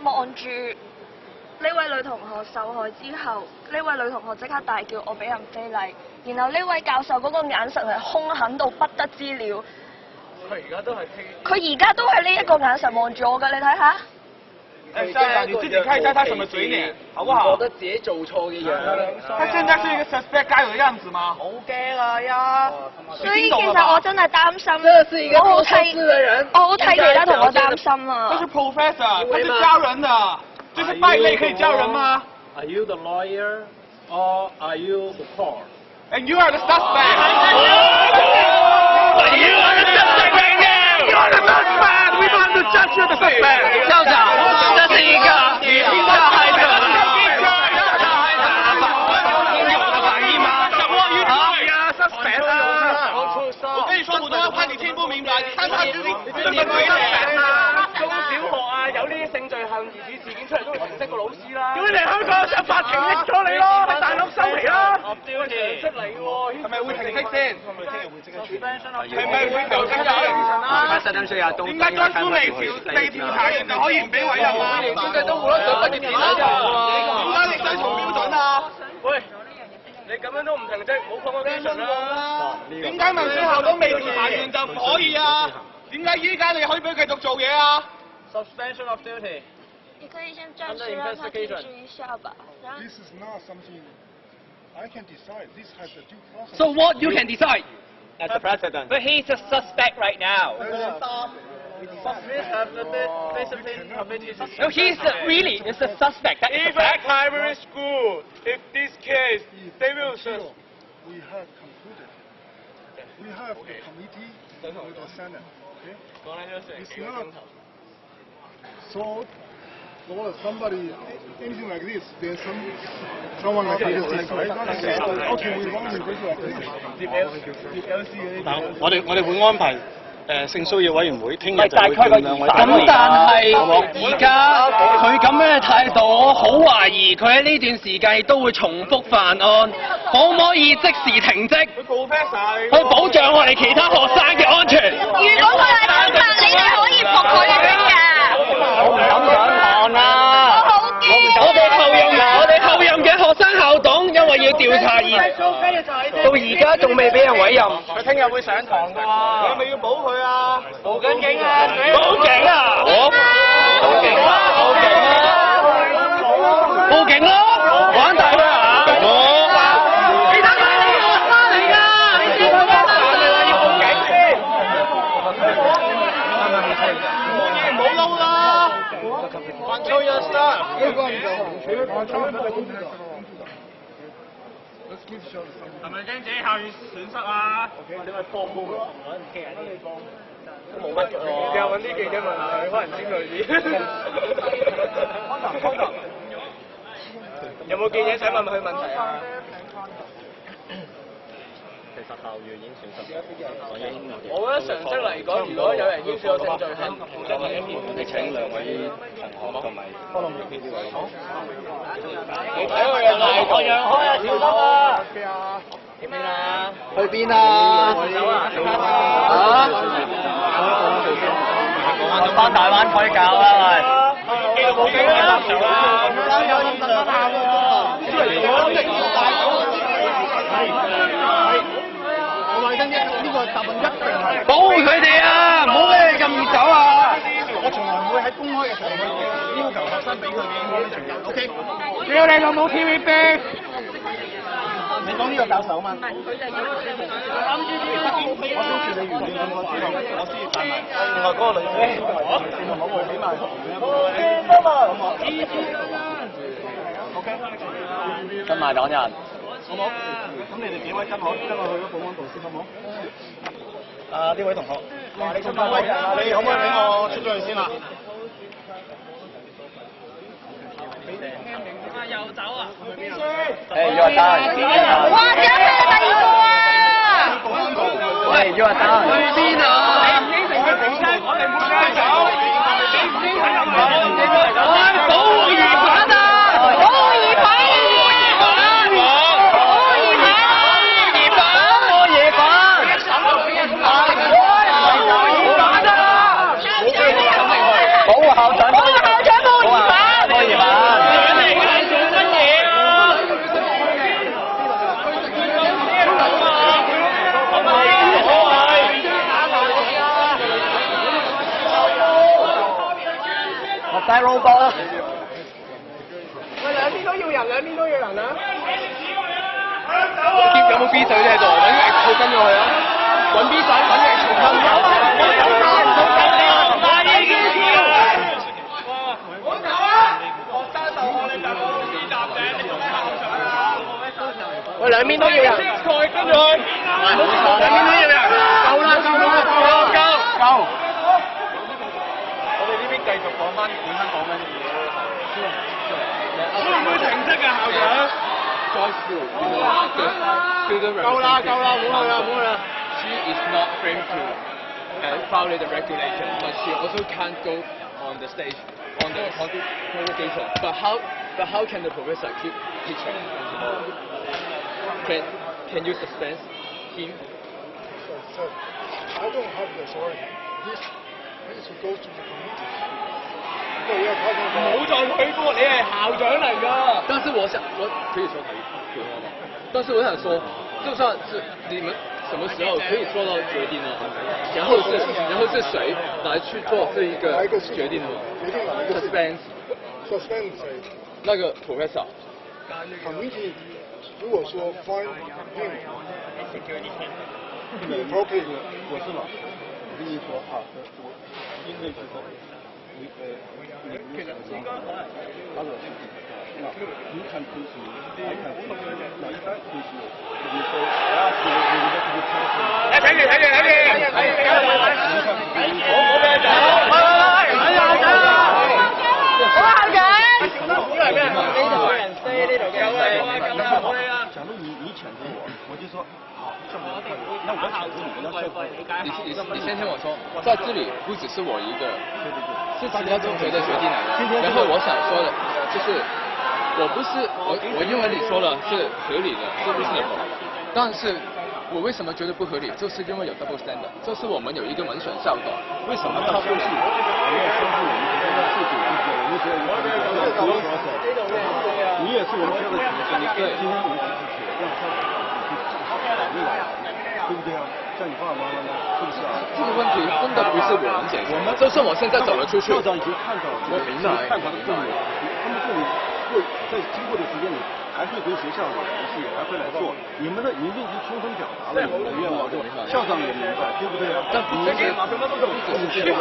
望住呢位女同學受害之後，呢位女同學即刻大叫我俾人非禮，然後呢位教授嗰個眼神係兇狠到不得之了。佢而家都係呢一個眼神望住我㗎，你睇下。你自己看一下他什麼嘴臉，好不好？覺得自己做錯嘅樣。他現在是一個 suspect 該有嘅樣子嗎？好驚啊呀！所以其實我真係擔心，我好替其他同學擔心啊。這是 professor， 他是教人的，這是敗類可以教人嗎
？Are you the lawyer or are you the court？
And you are the suspect.
But you are the suspect right now.
You are the suspect. We want to judge you the suspect.
校长，这是一个加害者。
我跟你说，普通话你聽不明白，你看他你鬼臉啊！
中小學啊，有呢啲性罪行疑似事件出嚟都會停職個老師啦。
叫你嚟香港上法庭益咗你咯，喺大陸收皮啦！
出嚟喎，
係咪會停職先？係咪會有停職？點解當初未調查完就可以唔俾委任啊？連經濟都冇得上，不如填啦！點解你雙重標準啊？
喂！你咁樣都唔停職，唔好講個基準啦！
點解民選校董未調查完就唔可以啊？點解依家你可以俾佢繼續做嘢啊
？Suspension of duty。
你可以先暂时让他停职一下吧。
This is not something I can decide. This has a due process.
So what you can decide?
As the president.
But he's a suspect right now. No, he's really is a suspect. That is a
Even
fact.
primary school, if this case, they will just.
We have concluded. We have a committee with the Senate. Okay? It's not so for somebody anything like this. There's someone like this decide. Okay, we want to do like this.
嗱，我哋會安排性騷擾委員會，聽日就會見兩位。
咁但係而家佢咁樣嘅態度，我好懷疑佢喺呢段時間都會重複犯案，可唔可以即時停職？去保障我哋其他學生嘅安全。
如果佢係真法，你哋可以服佢嘅聽日。
我唔敢上堂啦！我哋後任嘅學生校董，因為要調查而到而家仲未俾人委任。
佢聽日會上堂㗎喎，你咪要保佢啊！
報緊警啊！
報警啊！報警啦！報警咯！玩大咩啊？
你睇下你學生嚟㗎，你知唔知啊？要報警先。
唔好嬲啦！Control your stuff。
係咪驚自己校園損失啊？
你咪放過咯，都冇乜嘅喎。
又揾啲記者問下佢，可能精鋭啲。有冇記者想問佢問題啊？
其實校譽已經損失。
我覺得常識嚟講，如果有人牽涉到性罪行，負責任
你請兩位同學同埋呢啲位。
你睇佢讓開，我讓開啊！小心啊！點啊？
去邊啊？翻大灣區搞啦，喂！
記錄報警啦！
我話真啫，呢個答案一定係
保護佢哋啊！唔好俾佢咁易走啊！
我從來唔會喺公開嘅場合要求學生俾佢嘅 OK。
屌你老母 TVB！
你講呢個教授啊嘛？我先處理完你兩個之後，我先帶埋另外嗰個女仔，同我會俾埋。OK。
新賣港人。
好冇？咁你哋幾位跟我去咗保安部先好冇？啊，呢位同學，你可唔可以俾我出咗去先啊？
又走啊！
誒，要單。
哇！點解第二個啊？
喂，要單。
去邊啊？
你唔應承佢停職，我哋冇得走。你唔應承任何
保護疑犯啊！
保護疑犯！
保護校長，保護校長，保護疑犯，保護疑犯。學低 robot 啦！
喂，兩邊都要人，兩邊都要人啊！
有冇 B 隊喺度？揾 X 跟咗佢啊！揾 B 隊，揾 X 跟咗。
喂，兩
兩邊都要人。跟住佢，兩邊都要人。夠啦！夠！
我哋呢邊繼續講翻本身講緊嘅嘢啦。
會唔會停職啊，校長？夠啦！唔好去啦！
She is not framed to violate the regulation, but she also can't go on the stage on the convocation. But how can the professor keep teaching? Can you suspend him?
Sir, I don't have the authority. This goes to the committee.
唔好再推波，你係校長嚟㗎。
但是我可以说台语吗？但是我想说，就算是你们什么时候可以做到决定呢？然后是谁来去做这一个决定呢
？Suspend 谁？
那个 professor。Committee
如果说 fine him， OK， 我是老师，我跟你说啊，我因为这个。其實應該可能打落去。嗱，你看平時，I can see。嗱，一般平時，你說
睇住！好嘅，走！好嘅！呢度有人飛，呢度嘅。
假如你譴責我就說好，那我譴責你，那社會
你先听我说，在这里不只是我一个，是其他同学的决定来的。然后我想说的就是，我认为你说的是合理的，是 reasonable， 但是我为什么觉得不合理？就是因为有 double standard， 就是我们有一个民选校短，为什么他不是？
你也是我们学校的学生，对，今天我们提出让校长去考虑来，对不对啊？像你爸爸妈妈呢，是不是啊？
这个问题真的不是我能解决，就算我现在走了出去，
校长已经看到了，
我明白，
看他的父母，他们父母会在经过的时间里，还会跟学校有联系，还会来做。你们已经充分表达了你们的愿望，对吧？校长也明白，对不对啊？
但不只是这个问题，
有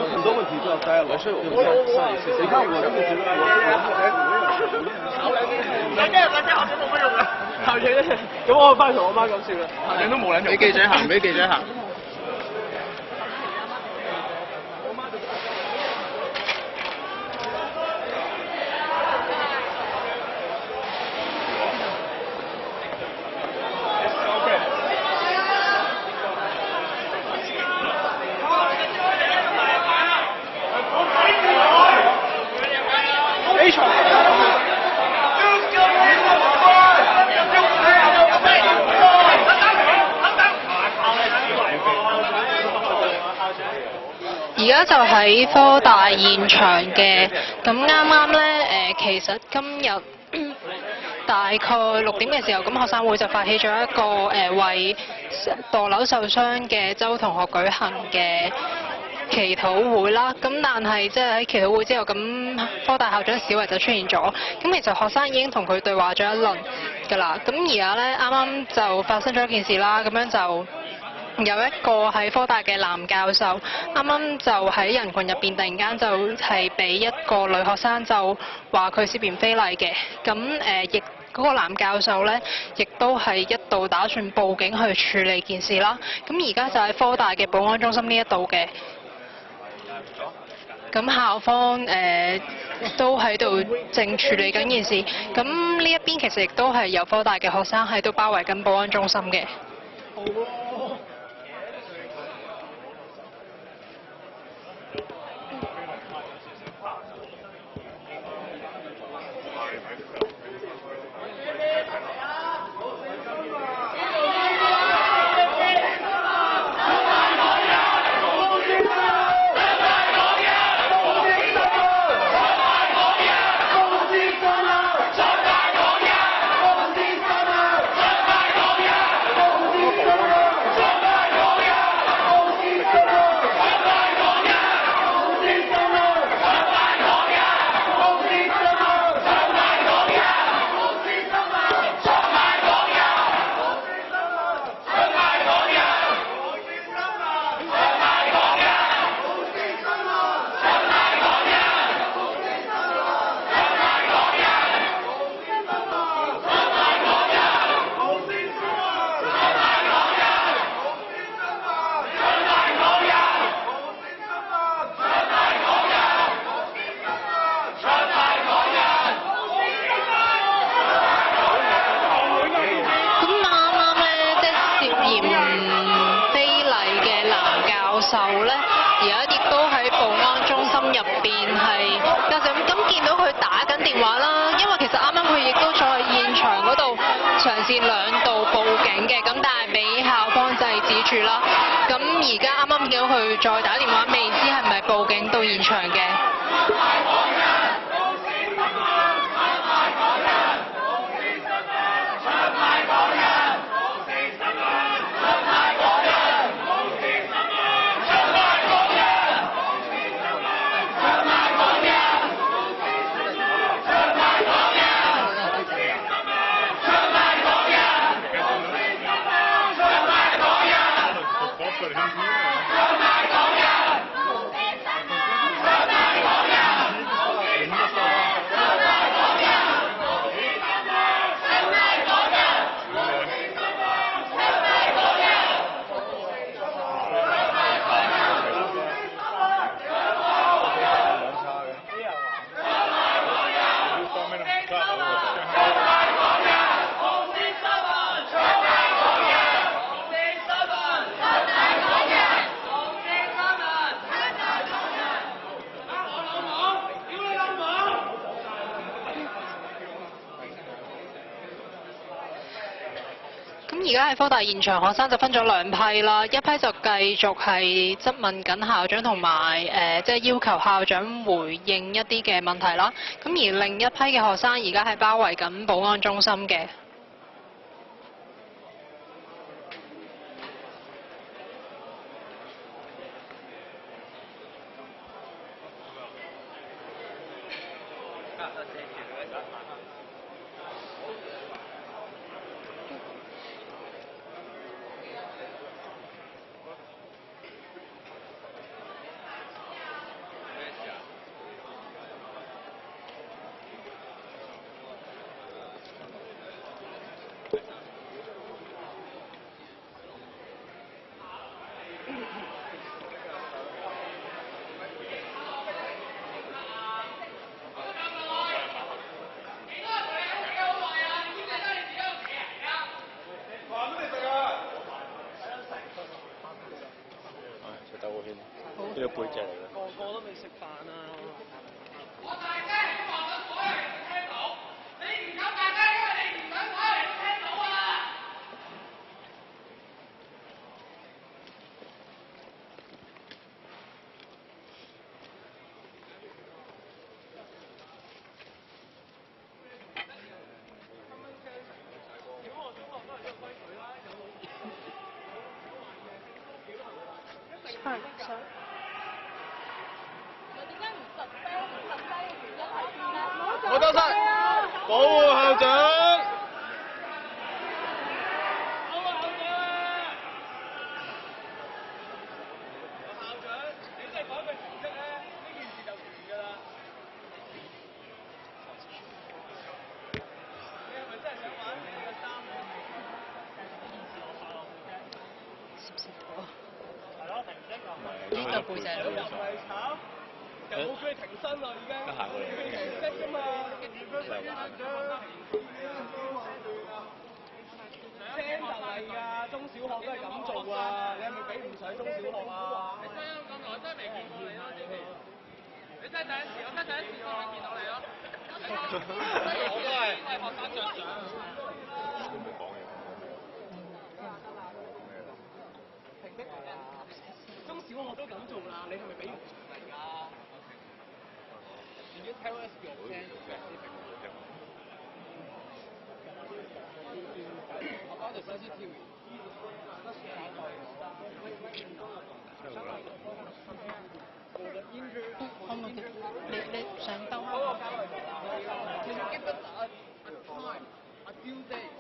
很多问题都要待了。你看我这么觉得，
大家好像冇乜用啦。校長咧，咁我翻同我媽講笑啦。校長都冇撚用。俾記者行。
而家就喺科大現場嘅，咁啱咧其實今日大概6點嘅時候，咁學生會就發起咗一個為墮樓受傷嘅周同學舉行嘅祈禱會啦。咁但係即係喺祈禱會之後，咁科大校長小維就出現咗。咁其實學生已經同佢對話咗一輪㗎啦。咁而家咧啱啱就發生咗一件事啦，咁樣就有一個喺科大嘅男教授，啱啱就喺人群入邊突然間就係俾一個女學生就話佢涉嫌非禮嘅，咁亦嗰個男教授呢，亦都係一度打算報警去處理件事啦。咁而家就喺科大嘅保安中心呢一度嘅，咁校方都喺度正處理緊件事。咁呢一邊其實亦都係有科大嘅學生喺度包圍緊保安中心嘅。授咧，而家亦都喺保安中心入邊係加上咁見到佢打緊電話啦，因為其實啱啱佢亦都在現場嗰度嘗試2度報警嘅，咁但係俾校方制止住啦。咁而家啱啱見到佢再打電話，未知係咪報警到現場嘅。而家喺科大現場，學生就分咗2批啦，一批就繼續係質問緊校長同埋即係要求校長回應一啲嘅問題啦。咁而另一批嘅學生而家係包圍緊保安中心嘅。
呢個背脊嚟嘅。
個個都未食飯啊！
我大聲希望咗所有人都聽到，你唔夠大聲，因為你唔想所有人都聽到啊！
我得晒，保護校長。
呢個背脊嚟嘅。又冇叫你停身啦，已經。得閒我哋停息㗎嘛。聲就係㗎，中小學都係咁做啊！你係咪比唔上中小學啊？你聲咁耐真係未見過你咯，之前。你真係第一次，我真係第一次我見到你咯。我都係學生着想。中小學都咁做啦，你係咪比唔上嚟㗎？Can you tell us your plan about the CCTV?
你上兜。
Can you give us a time, a due date?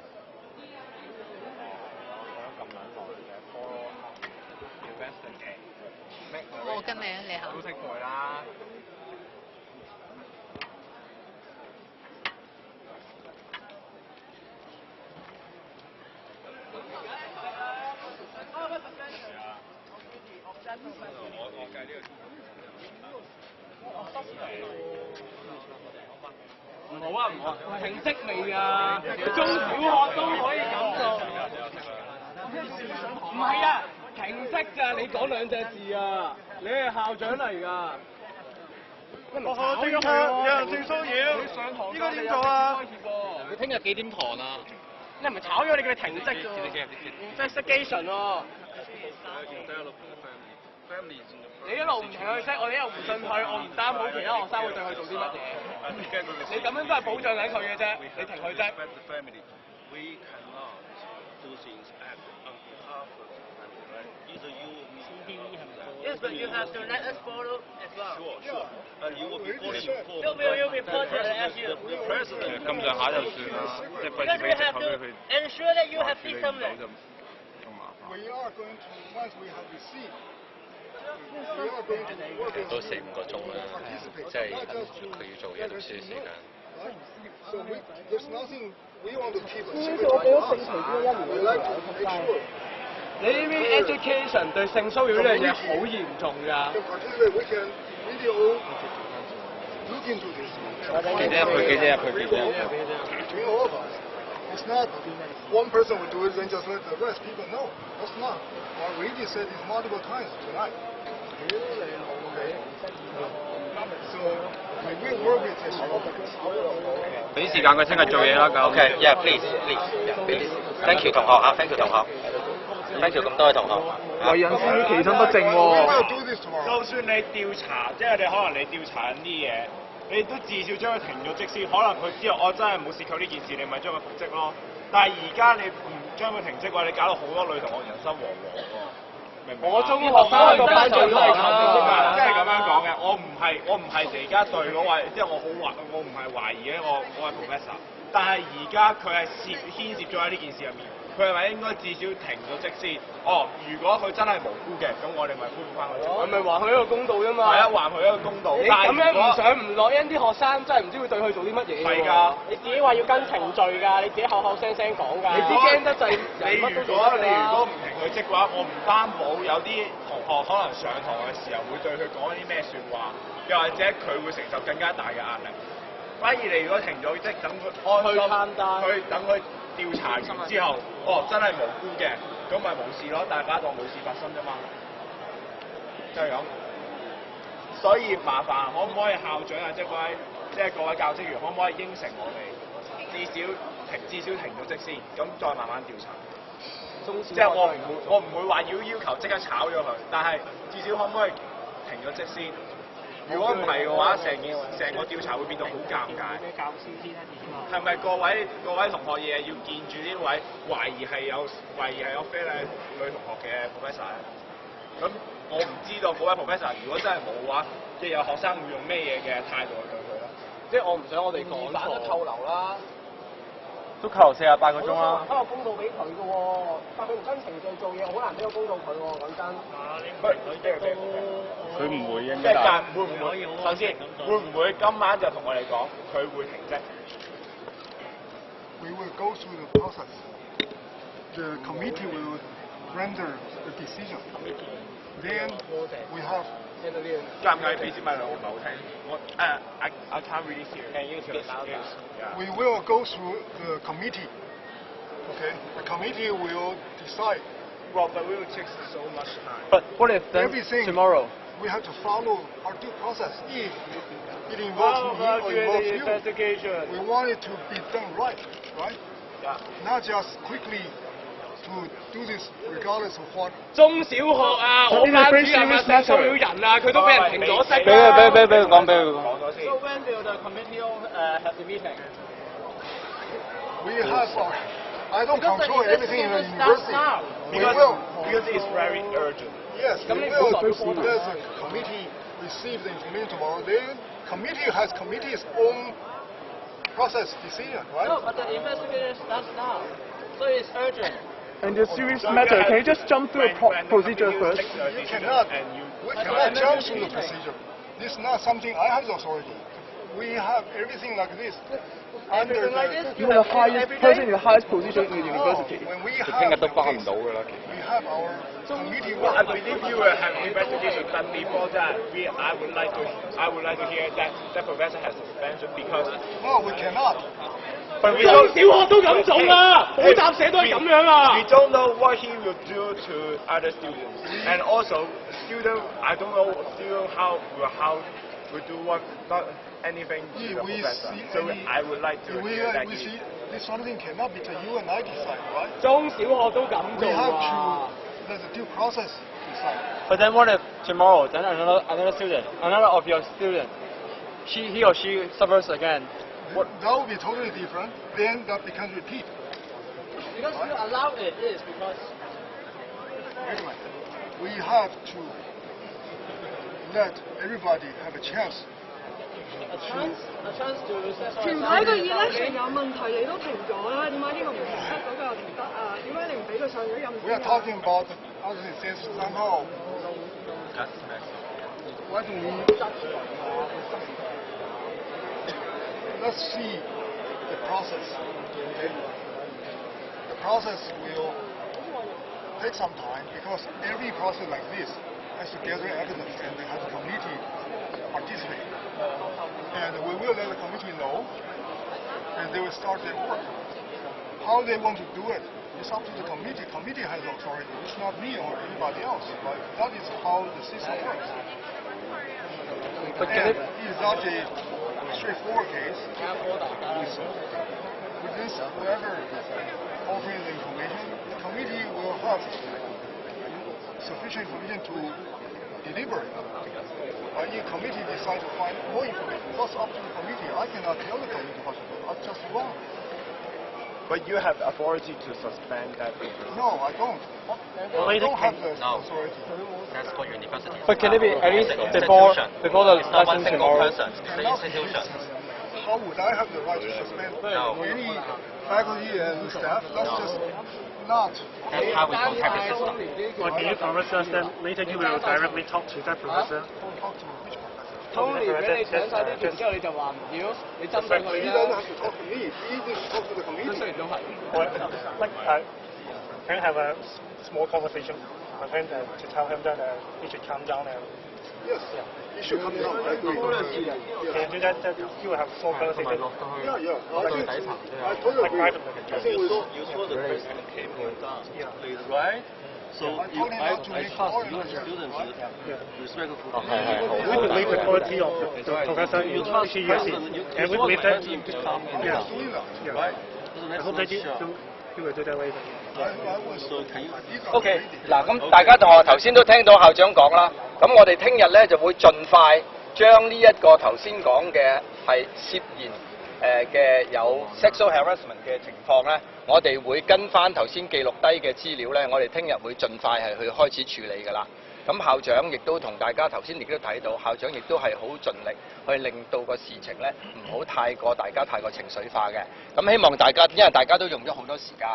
我跟你啊，你行。
都識背啦。我計呢個。唔好啊唔好啊，停職未啊？中小學都可以咁做。唔係啊，停職識㗎，你講兩隻字啊！你係校長嚟㗎。
學校政策有人性騷擾，應該點做啊？
你聽日幾點堂啊？你係咪炒咗你嘅停職？Investigation 喎。你一路唔停佢識，我哋一路唔信佢，我唔擔保其他學生會對佢做啲乜嘢。你咁樣都係保障緊佢嘅啫，你停佢啫。
Yes, but you have to let us follow as well.
Sure. You will be fully informed.
So will you report to the SU?
The president.
咁上下就算啦，即係費
Because
事
we
俾藉
have
口
to
俾佢
ensure that you have
處理唔
system
到
there.
就仲麻煩。
We are going to once we have received. We are going to work
都4-5個鐘啦，即係佢要做嘢讀書時間。
So there's nothing we want to keep.
我俾咗正期呢一年
We like to make sure.
你呢邊 education 對性騷擾呢樣嘢好嚴重㗎。
We can really all look into this.
記者入去。
Between all of us. It's not one person will do it then just let the rest people know. That's not. I already said it multiple times tonight. So we will work with this.
俾時間佢聽日做嘢啦，咁。
Okay, yeah, please. Thank you 同學啊 ，thank you 同學 ，thank you 咁多位同學。
為人師表其身不正喎。
就算你調查，即係你可能你調查緊啲嘢，你都至少將佢停咗職先。可能佢知道我真係冇涉及呢件事，你咪將佢復職咯。但係而家你唔將佢停職嘅話，你搞到好多女同學人生惶惶喎。明唔明？我中學生個班長都係咁㗎，即係咁樣講嘅。我唔係而家對嗰位，即係我唔係懷疑嘅，我係 professor。但係而家佢係牽涉咗喺呢件事入面。佢係咪應該至少停咗職先？哦，如果佢真係無辜嘅，咁我哋咪恢復翻佢。
我咪還佢一個公道啫嘛。係
啊，還佢一個公道。
你咁樣唔上唔落，因啲學生真係唔知會對佢做啲乜嘢。係㗎，你自己話要跟程序㗎，你自己口口聲聲講㗎。你知驚得滯，
你如果唔停佢職嘅話，我唔擔保有啲同學可能上堂嘅時候會對佢講一啲咩説話，又或者佢會承受更加大嘅壓力。反而你如果停咗職，等佢安心，佢等佢調查完之後，哦，真係無辜嘅，咁咪冇事咯，大家當冇事發生啫嘛，就係咁。所以麻煩，可唔可以校長啊，即係各位教職員，可唔可以應承我哋，至少停咗職先，咁再慢慢調查。即係我唔會話要求即刻炒咗佢，但係至少可唔可以停咗職先？如果唔係嘅話，成個調查會變到好尷尬。係咪各位同學嘢要見住呢位懷疑係有非禮女同學嘅 professor 咧？咁我唔知道嗰位 professor 如果真係冇嘅話，即係有學生會用咩嘢嘅態度去對佢咧？即係我唔想我哋講錯。都扣留啦。都扣留48個鐘啦。
都有公道俾佢嘅喎，但佢唔跟程序做嘢，好難俾個公道佢喎，講真。
佢唔會應
該。即係會唔會？首先，會唔會今晚就同我哋講佢會停職
We will go through the process. The committee will render the decision. Then we have.
介唔介意俾支咪我唔係好聽？I can't really hear. Can you speak louder?
We will go through the committee. Okay. The committee will decide.
Well, but we will take so much time.
But what if then tomorrow?
We have to follow our due process. If it involves me or involves you, we want it to be done right? Yeah. Not just quickly to do this regardless of what.
中小學啊，我班主任啊，性騷擾人啊，佢都俾人停咗職。
俾佢講。
So when will the committee have the meeting?
We have. I don't control everything in the university.
Because it's very urgent.
Yes, we will. There's a committee receive the information tomorrow. The committee has committee's own process decision, right?
No, but the investigation starts now, so it's urgent.
And the serious matter, can you just jump through the procedure first?
We cannot jump through the procedure. This is not something I have the authority. we have everything like this.
Everything like this? You are the highest person in the highest position in the university.
When we
聽
have
日都翻唔到㗎啦，其實。
we have our committee
I
work.
believe you will have investigation done before that. I would like to hear that professor has suspension because.
No, we cannot.
中
小學都咁做啦，補習社都係咁樣啊。
We don't know what he will do to other students, and also I don't know student how will do what not anything to the
We
professor.
see
So
any-
I would like to hear that.
we see this something cannot be you and I decide, right?
中小學都咁
We
做
have
啊。
to let the due process decide.
But then what if tomorrow, then another student, another of your students, he or she suffers again?
That would be totally different. Then that becomes repeat.
Because you allow it is because.
Wait a minute. We have to let everybody have a chance.
A chance to
前排個 election 有問題，你都停咗啦，點解呢個唔停得，嗰個又停得啊？點解你唔俾佢上咗任
We are
先啊？
talking about other things somehow. Why don't we let's see the process. Okay? The process will take some time because every process like this has to gather evidence and they have a committee participate. And we will let the committee know and they will start their work. How they want to do it is up to the committee. Committee has authority. It's not me or anybody else. Right? That is how the system works.
But
And it is not a straightforward case. With this, whoever offering the information, the committee will have sufficient information to deliberate. If committee decides to find more information, that's up to the committee. I cannot tell the committee what to do. That's just wrong.
But you have authority to suspend that person.
No, I don't. I don't have the authority.
That's for university.
But can it be at least
It's
before
institution.
the
It's not one
lesson
single
tomorrow?
person. It's the institution.
How would I have the right to suspend any faculty and staff? That's just not.
That's how we protect the system.
Or do you professor then later you will directly talk to that professor?
Tony 俾你搶晒啲權之後，你就話唔要，你針對佢
He
啦
doesn't。have to talk to me. He needs to talk to the
咁
committee.
雖然都係。
Or, can I have a small conversation with him to tell him that he should calm down and
Yes. He should come down. I agree.
can you do that? That you will have a small conversation.
Yeah, yeah. I totally agree. I think we don't.
You saw the president came here,
Yeah.
right? So
I'm
you,
talking about to
I
make
trust
all
you as a student respectful.
We believe the quality of the professor in HEUC, and we believe that. Yeah. Yeah. I hope that you will do that later.
OK， 嗱咁大家同學頭先都聽到校長講啦，咁我哋聽日咧就會盡快將呢一個頭先講嘅係涉嫌嘅有 sexual harassment 嘅情況咧，我哋會跟翻頭先記錄低嘅資料咧，我哋聽日會盡快係去開始處理㗎啦。咁校長亦都同大家頭先亦都睇到，校長亦都係好盡力去令到個事情咧唔好大家太過情緒化嘅。咁希望大家，因為大家都用咗好多時間。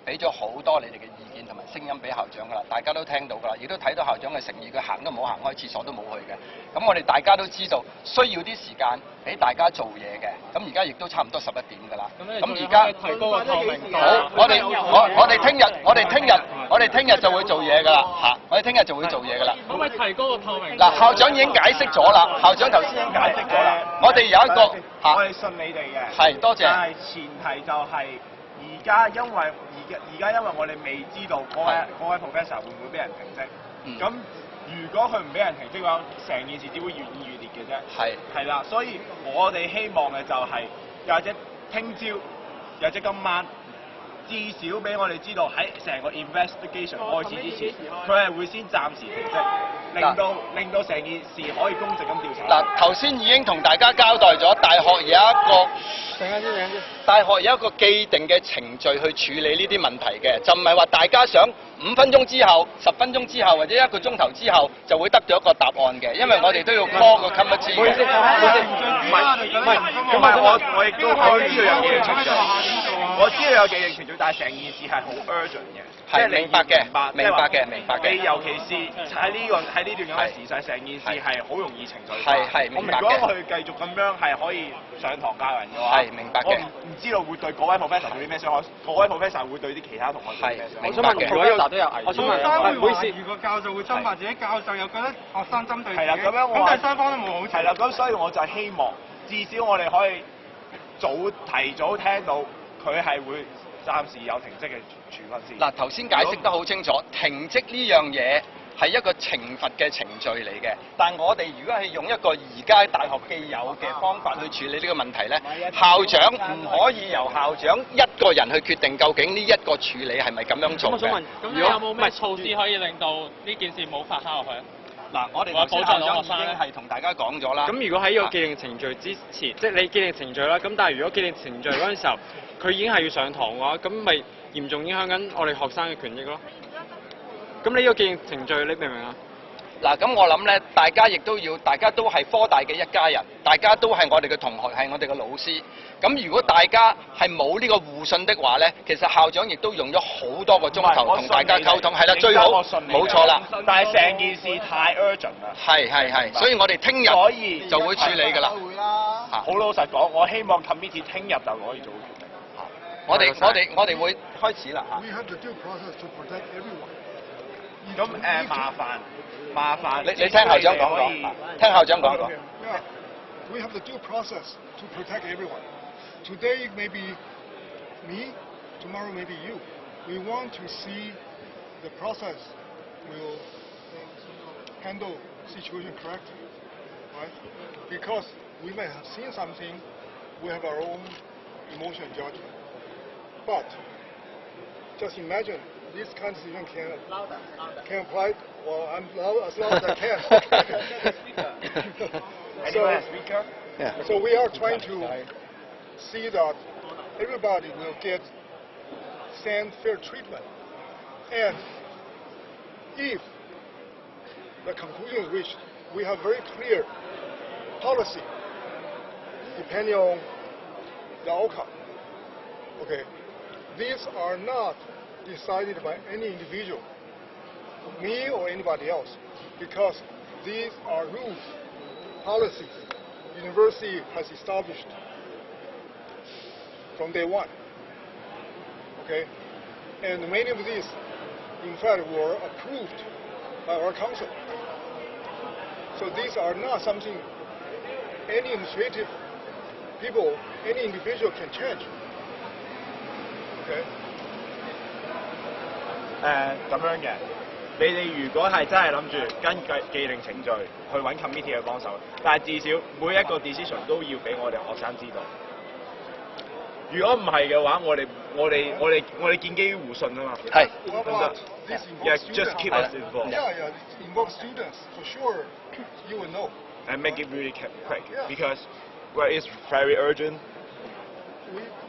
俾咗好多你哋嘅意見同埋聲音俾校長㗎啦，大家都聽到㗎啦，亦都睇到校長嘅誠意，佢行都冇行開廁所都冇去嘅。咁我哋大家都知道需要啲時間俾大家做嘢嘅。咁而家亦都差唔多11點㗎啦。咁而家
提高個透明度。
好，我哋聽日就會做嘢㗎啦嚇，我哋聽日就會做嘢㗎啦。
可唔可以提高個透明？
嗱，校長已經解釋咗啦，校長頭先已經解釋咗啦。我哋有一個
我係信你哋嘅。
係，多謝。
但係前提就係而家因為我哋未知道嗰位 professor 會唔會俾人停職，咁如果佢唔俾人停職嘅話，成件事只會越演越烈嘅啫。係啦，所以我哋希望嘅就係，又或者聽朝，又或者今晚，至少俾我哋知道喺成個 investigation 開始之前，佢係會先暫時停職，令到成件事可以公正咁調查。
嗱，頭先已經同大家交代咗，大學有一個既定嘅程序去處理呢啲問題嘅，就唔係話大家想5分鐘之後、10分鐘之後或者1個鐘頭之後就會得到一個答案嘅，因為我哋都要 call 個 committee 嘅。
唔係，我亦都知道有呢個程序。我知道有既定程序，但係成件事係好 urgent 嘅。
係明白嘅，明白嘅，明白嘅。
你尤其是喺呢段咁嘅時勢，成件事係好容易情緒化。
係明白嘅。
如果我去繼續咁樣係可以上堂教人嘅話，
係明白嘅。
我唔知道會對嗰位 professor 做啲咩傷害，嗰位 professor 會對啲其他同學做啲咩傷害。
我想問，如果有都有危險，
學生會話如果教授會針或者教授又覺得學生針對自己，
係啦，咁樣我
咁第三方都冇好處。
係啦，咁所以我就希望至少我哋可以提早聽到佢係會暫時有停職嘅處分先。
嗱，頭先解釋得好清楚，停職呢樣嘢係一個懲罰嘅程序嚟嘅。但我哋如果係用一個而家大學既有嘅方法去處理呢個問題咧，校長唔可以由校長一個人去決定究竟呢一個處理係咪咁樣做嘅。
我想問，咁你有冇咩措施可以令到呢件事冇發生落去？
嗱，我哋頭先校長已經係同大家講咗啦。
咁如果喺呢個既定程序之前，即係你既定程序啦，咁但係如果既定程序嗰陣時候，佢已經係要上堂嘅話，咁咪嚴重影響緊我哋學生嘅權益咯。咁你呢個既定程序，你明唔明啊？
嗱，咁我諗咧，大家都係科大嘅一家人，大家都係我哋嘅同學，係我哋嘅老師。咁如果大家係冇呢個互信的話咧，其實校長亦都用咗好多個鐘頭同大家溝通，係啦，最好冇錯啦。
但係成件事太 urgent 啦。
係，所以我哋聽日就會處理㗎啦。
好老實講，我希望 committee 聽日就可以做決定。
我哋會開始啦嚇。
咁麻煩，
你聽校長講講，聽校長講講。
We have the due process to protect everyone. Today it may be me, tomorrow may be you. We want to see the process will handle situation correctly, right? Because we may have seen something, we have our own emotion judgment. But just imagine this kind of situation can apply. Well, I'm as loud as I can. So we are trying to see that everybody will get same fair treatment. And if the conclusion is reached, we have very clear policy depending on the outcome. Okay, these are not decided by any individual, me or anybody else, because these are rules, policies the university has established from day one. Okay, and many of these, in fact, were approved by our council. So these are not something any administrative people, any individual can change. Okay.
咁樣嘅，你哋如果係真係諗住跟既定程序去揾 committee 去幫手，但係至少每一個 decision 都要俾我哋學生知道。如果唔係嘅話，我哋建基於互信啊嘛。
係。
Yeah, just keep us involved.
Yeah, involve students for sure. You will know.
And make it really quick because it's very urgent.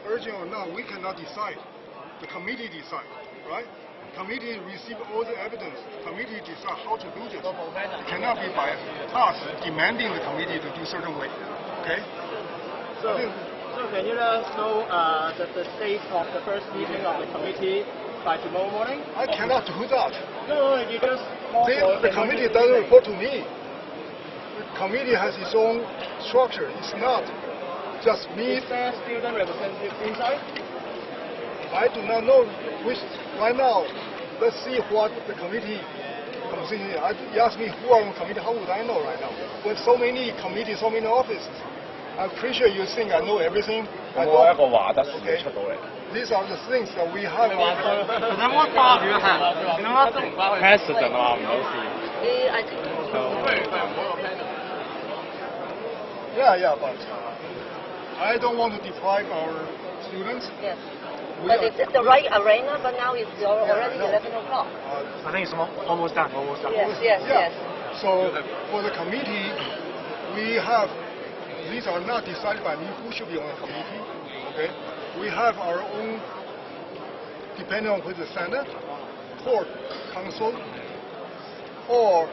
Urgent or not, we cannot decide. The committee decide, right? Committee receive all the evidence. Committee decide how to do this. It cannot be by us demanding the committee to do certain way. Okay?
So can you let us know the date of the first meeting of the committee by tomorrow morning?
I cannot do that.
No, you just.
The committee doesn't report to me. The committee has its own structure. It's not just me.
Is there student representative inside?
I do not know which right now. Let's see what the committee composition is. You ask me who are on the committee, how would I know right now? With so many committees, so many offices. I'm pretty sure you think I know everything. I don't. Okay. These are the things that we have.
President 話唔到事。
Yeah, but I don't want to deprive our students.
Yes. But it's the right arena, but now it's already 11 o'clock.
I think it's almost done.
Yes.
So for the committee, we have, these are not decided by me who should be on the committee. Okay, we have our own, depending on whether the Senate, court, council, or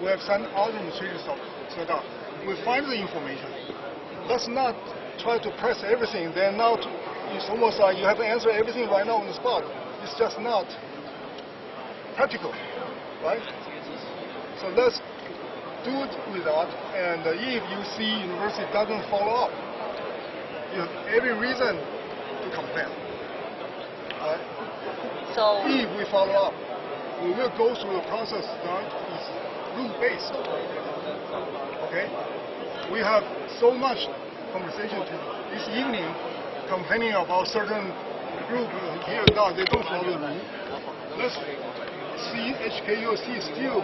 we have some other administrative set up. We find the information. Let's not try to press everything. Then now it's almost like you have to answer everything right now on the spot. It's just not practical, right? So let's do it with that. And if you see university doesn't follow up, you have every reason to complain, right?
So
if we follow up, we will go through the process that is rule-based. Okay? We have so much conversation this evening complaining about certain group here and there, they don't follow the rule. Let's see HKUST still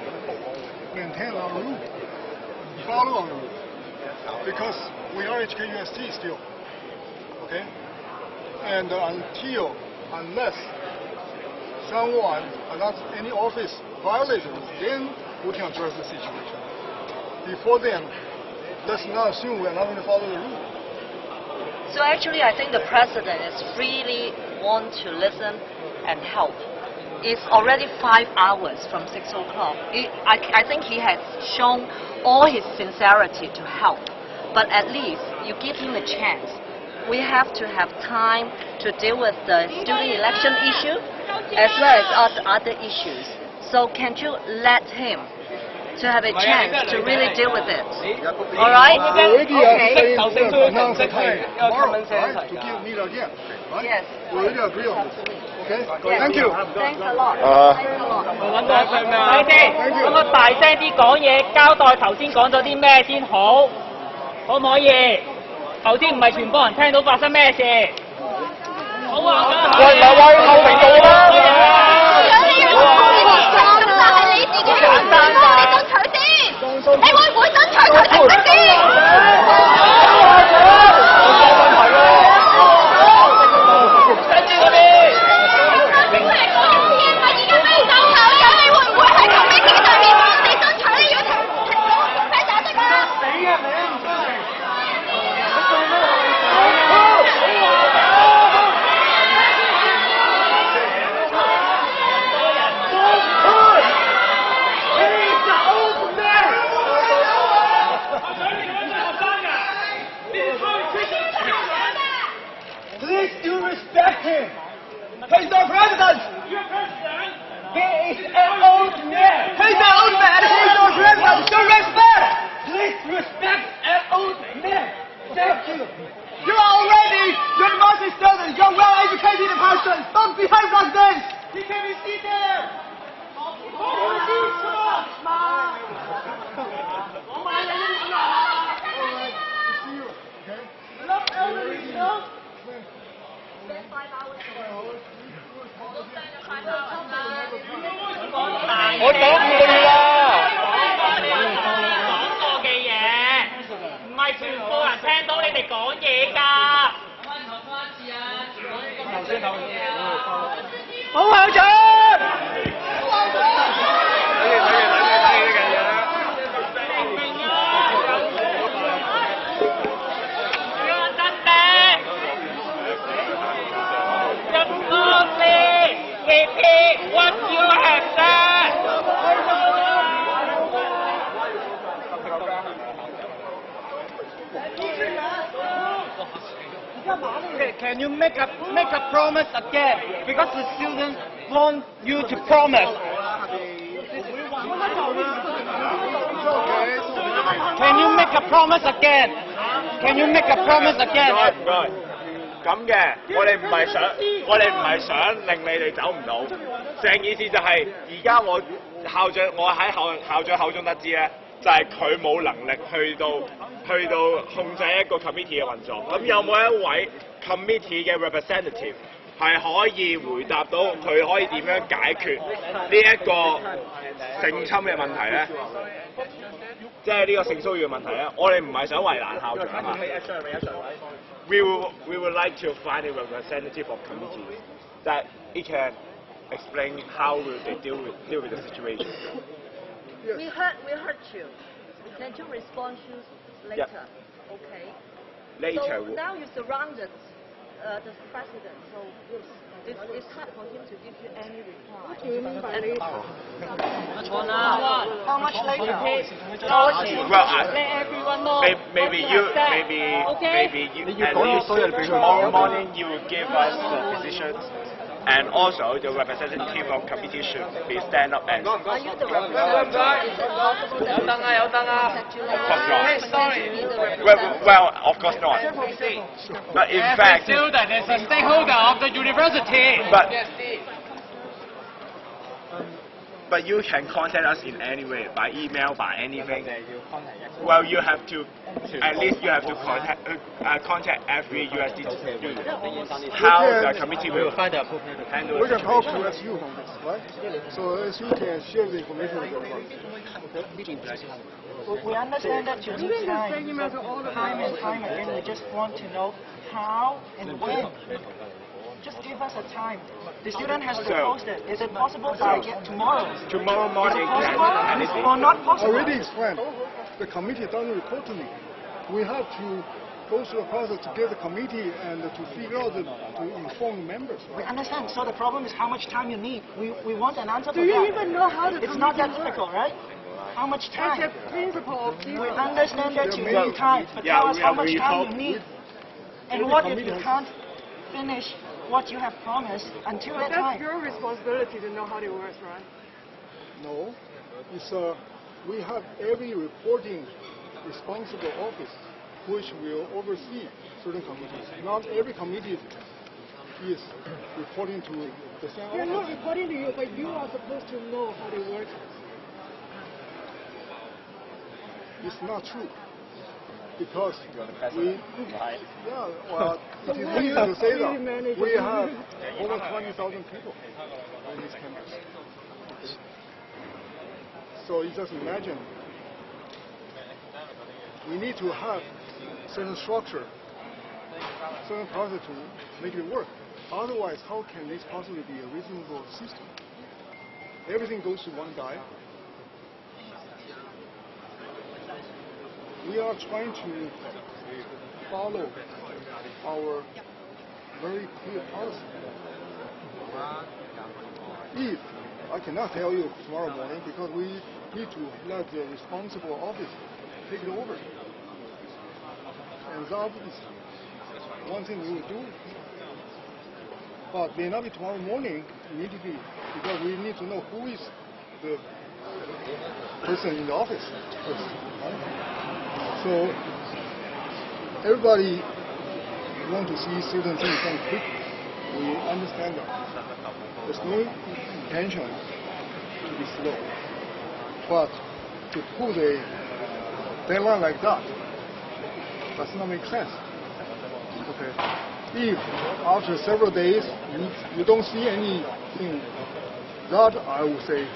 maintain our rule, follow our rule, because we are HKUST still. Okay? And unless someone, any office violates it, then we can address the situation. Before then, let's not assume we are not going to follow the rule.
So actually, I think the president is really want to listen and help. It's already 5 hours from 6 o'clock. I think he has shown all his sincerity to help. But at least you give him a chance. We have to have time to deal with the student election issue as well as other issues. So can't you let him to have a chance to really deal with it? All right? Okay.
Announce the time tomorrow, right? To give me again, right?
Yes.
We already agree on this. Okay? Thank you.
Thanks a lot. Thanks a lot.
睇先，咁我大聲啲講嘢，交代頭先講咗啲咩先好，可唔可以？頭先唔係全部人聽到發生咩事。好啊。喂，唔係喂透明度啦。
但係你自己去爭咯，你爭取先，你會唔會爭取佢成績先？Please do respect him. He's our president. Your president? He is an old man. He's an old man. He's our president. Show respect. Please respect an old man. Thank you. You are already university students. You're well-educated person. Don't behave like this. You can be seated.
我講過啦，講過嘅嘢，唔係全部人聽到你哋講嘢㗎。好校長。Repeat what you have said.
Can you make a promise again? Because the students want you to promise. Can you make a promise again? Can you make a promise again?
咁嘅，我哋唔係想令你哋走唔到，成件事就係而家我喺校長口中得知咧，就係佢冇能力去到控制一個 committee 嘅運作。咁有冇一位 committee 嘅 representative 係可以回答到佢可以點樣解決呢一個性侵嘅問題咧？即係呢個性騷擾嘅問題咧，我哋唔係想為難校長啊。We would like to find a representative of committee that it can explain how will they deal with the situation.
We heard you. Can you respond to later?
Yeah.
Okay.
Later.
So now you're surrounded the president, so it's hard for him to give you any reply.
What do you mean by later?
How much later?
Let everyone know.
Maybe at least tomorrow morning you will give us the positions. And also, the representative of committee should be stand up and.
Are you the representative? Is it possible that
Of course not. Well, of course not. But in fact,
student is a stakeholder of the university.
But you can contact us in any way, by email, by anything. Well, you have to, at least you have to contact every USD student. How the committee will handle
We
the
can talk
situation.
to SU on this, right? So SU can share the information with everyone.
We understand that you need time and time again. We just want to know how and when. Just give us a time. The student has proposed it. Is it possible by tomorrow?
Tomorrow morning.
Is it possible or not possible?
Already explained. The committee doesn't report to me. We have to go through a process to get the committee and to figure out to inform members.
We understand. So the problem is how much time you need. We want an answer
Do
for
you
that.
even know how the
It's not that
committee
difficult, right? How much time?
That's the principle of
We understand that you need time, but
Yeah,
tell us how much
we
time
hope-
you need. And what if you can't finish what you have promised until
But
that
that's
time?
your responsibility to know how it works, right?
No, it's we have every reporting responsible office which will oversee certain committees. Not every committee is reporting to the same
They're not
office.
reporting to you, but you are supposed to know how they work.
It's not true. Because we, yeah, well, it is easy to say that. We have over 20,000 people on this campus. So you just imagine, we need to have certain structure, certain process to make it work. Otherwise, how can this possibly be a reasonable system? Everything goes to one guy. We are trying to follow our very clear policy. If I cannot tell you tomorrow morning because we need to let the responsible office take it over. And that is one thing we will do. But may not be tomorrow morning immediately because we need to know who is the person in the office first. Right? So everybody wants to see certain things done quickly. We understand that. There's no intention to be slow. But to put a deadline like that does not make sense. Okay. If after several days you don't see anything, that I would say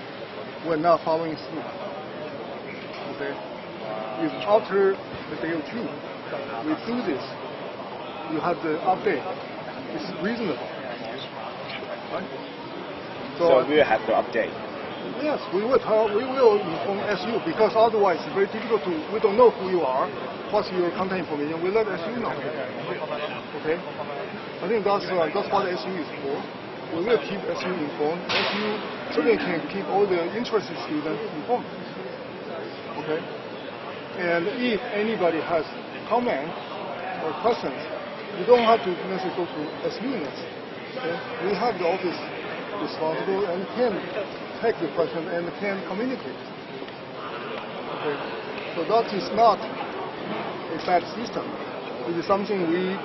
we're not following through. Okay. If after a day or two we do this, you have the update. It's reasonable. Right?
So we will have to update.
Yes, we will inform SU because otherwise it's very difficult to. We don't know who you are, what's your contact information. We let SU know. Okay. I think that's what SU is for. We will keep SU informed. SU certainly can keep all the interested students informed. Okay. And if anybody has comments or questions, you don't have to necessarily go to SU units. Okay? We have the office responsible and can take the question and can communicate. Okay. So that is not a bad system. It is something we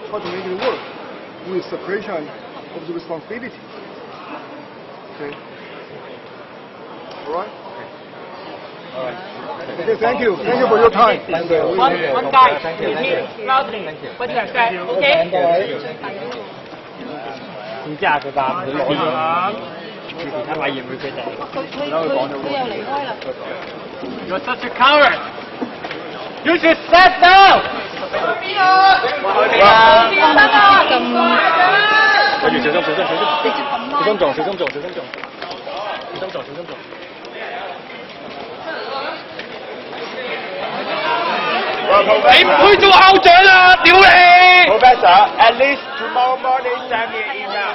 try to make it work with separation of the responsibility. Okay. All right. All right. Okay, thank you. Thank you for your time.
One guy, repeat loudly what you have said, okay?
點知啊？佢話佢攞咗其他委員會佢哋，
佢又離開啦。
You're such a coward! You should step down!
跟住小心小心小心，小心撞小心撞小心撞小心撞小心撞。
你唔配做校長啊！屌你！
Professor, at least tomorrow morning send me an email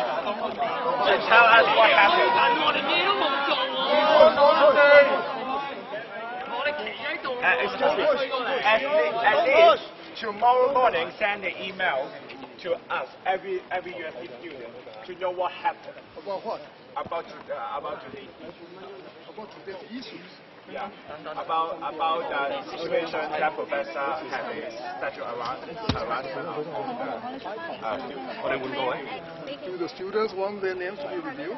to tell us what happened. Excuse me. At least tomorrow morning send an email to us, every USD student, to know what happened.
About what?
About today.
About today's issues.
Yeah. About the situation that Professor had a sexual harassment.
Do the students want their names to be reviewed?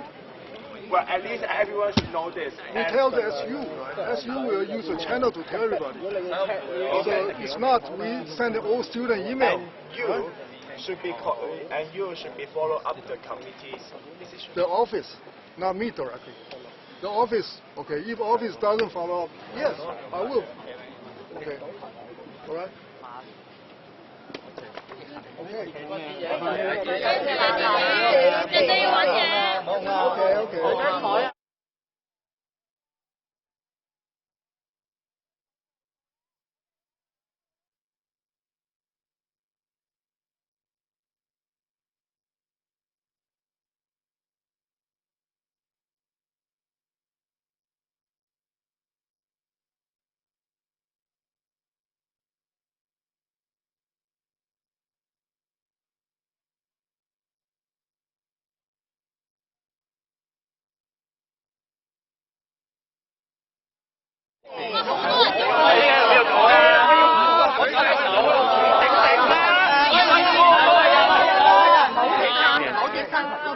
Well, at least everyone should know this.
We tell the SU, right? SU will use a channel to tell everybody. So it's not we send all student email.
And you should be follow up the committee's decision.
The office, not me directly. The office, okay. If office doesn't follow up, yes, I will. Okay. All right. Okay. Okay.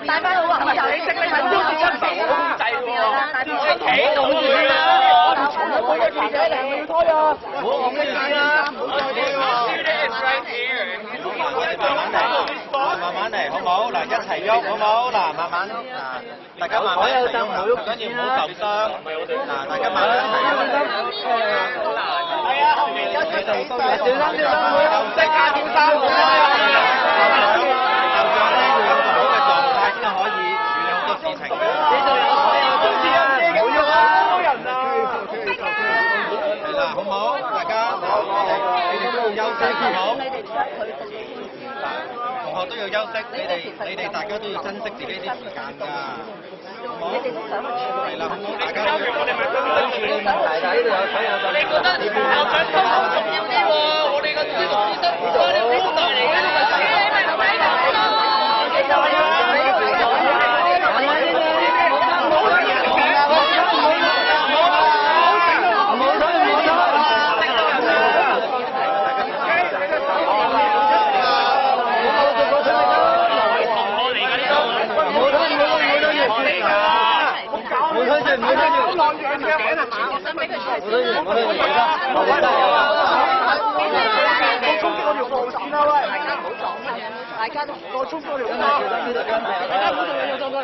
大班好啊，由你識你咪標住一皮控制喎，企到住啦！我每個記者嚟要拖啊！我唔識啊！
慢慢嚟，好唔好？嗱，一齊喐，好唔好？嗱，慢慢嗱，大家慢慢嚟喐，跟住唔好受傷。嗱，大家慢慢嚟喐。係啊，後面有小心，唔好識加點衫喎。可以處理好多事情。呢度有好似啊，唔好喐啊，多人啊。係啦，好唔好？大家你哋都要休息，好唔好？同學都要休息，你哋大家都要珍惜自己啲時間㗎。好，係啦，好唔好？大家都要跟住你問題㗎，呢度有睇有得。你覺得校長都好重要啲喎？我哋個諮詢我哋呢個嚟嘅，你咪睇咯。其實係大家都我衝過條路，大家唔好做嘢，做乜？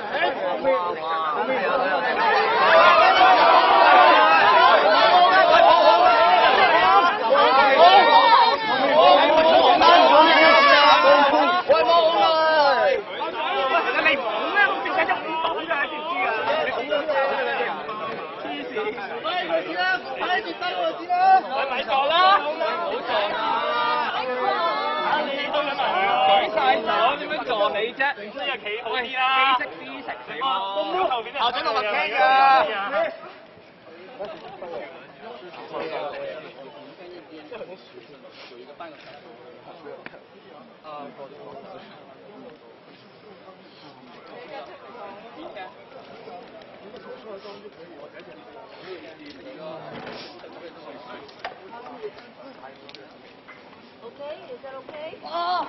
咪撞啦！唔好撞啊！你都咁樣舉晒手，點樣撞你啫？你又企好啲啦！機識知識嚟喎，後邊校長落麥傾㗎。
Okay, is that okay? Oh.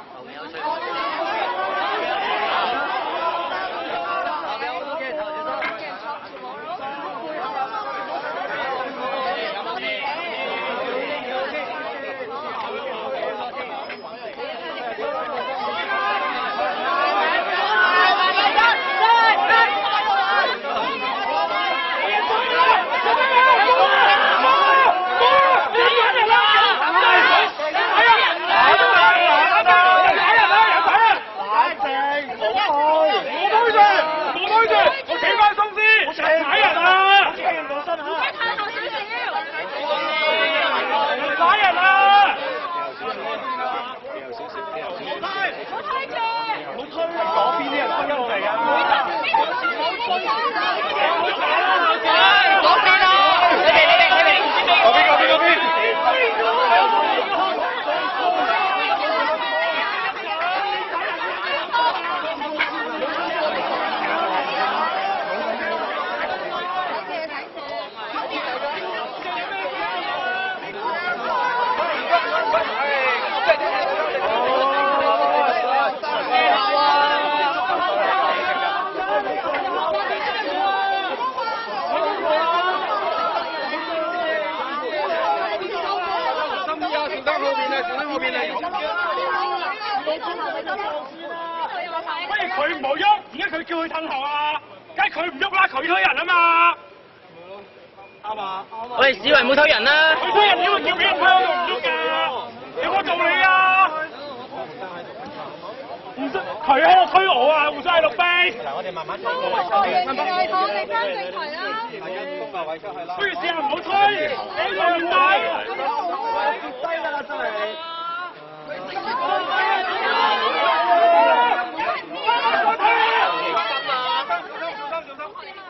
後邊嚟咁不如佢唔好喐，而家佢叫佢褪後啊，梗係佢唔喐啦，佢推人啊嘛。啱啊！
喂，市民唔好推人啦！
佢推人點會叫俾人推我唔喐㗎？有冇道理啊？唔識佢喺度推我啊！互相喺度逼。嗱，我哋慢慢推個位出嚟。
我哋翻正題啦。
係啊，位出去啦。不如試下唔好推，俾佢唔低。跌低㗎啦，真係。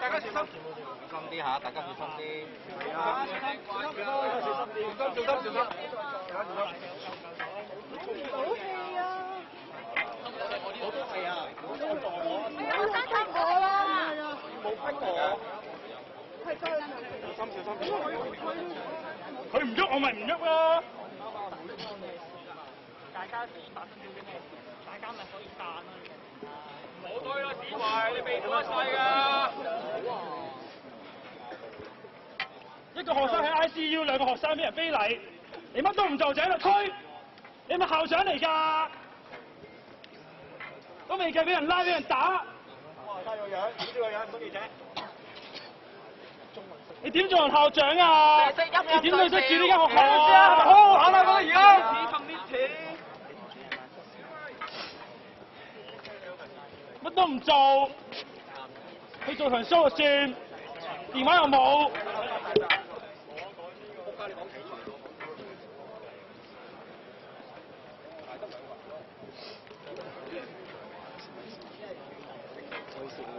大家小心啲嚇，大家小心啲。係啊，小心啲，小心。
好氣啊！
我都係啊，我都係
我生插我啦，
冇逼我。
係真係。
小心。佢唔喐，我咪唔喐咯。
大家發生咗啲咩事？大家咪可以彈咯。
唔好推啦，子維，你被拖一世㗎。一個學生喺 ICU， 兩個學生俾人非禮，你乜都唔做就喺度推，你係咪校長嚟㗎？都未計俾人拉，俾人打。哇！睇個樣，呢個樣唔通記者？你點做人校長啊？你點對得住呢間學校啊？好好玩啊！覺得而家。乜都唔做，去做場 show 就算，電話又冇。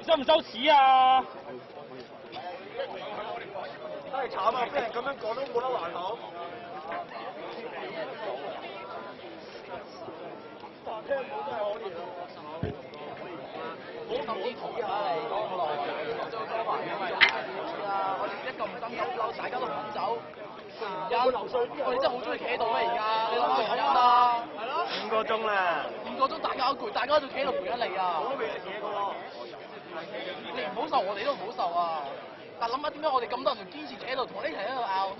羞唔羞恥啊？真係慘啊！俾人咁樣講都冇得還口。聽唔到真係可憐啊！唔好咁啲啊！你講落嚟，做收埋嘅咪啊！我哋一個唔登九樓，大家都唔肯走。我哋真係好中意企喺度咩？而家你諗下原因啦。係咯。5個鐘啦。5個鐘大家都攰，大家都企喺度陪緊你啊！我都未食嘢㗎喎。你唔好受，我哋都唔好受啊！但諗下點解我哋咁多人仲堅持企喺度，同我哋一齊喺度拗？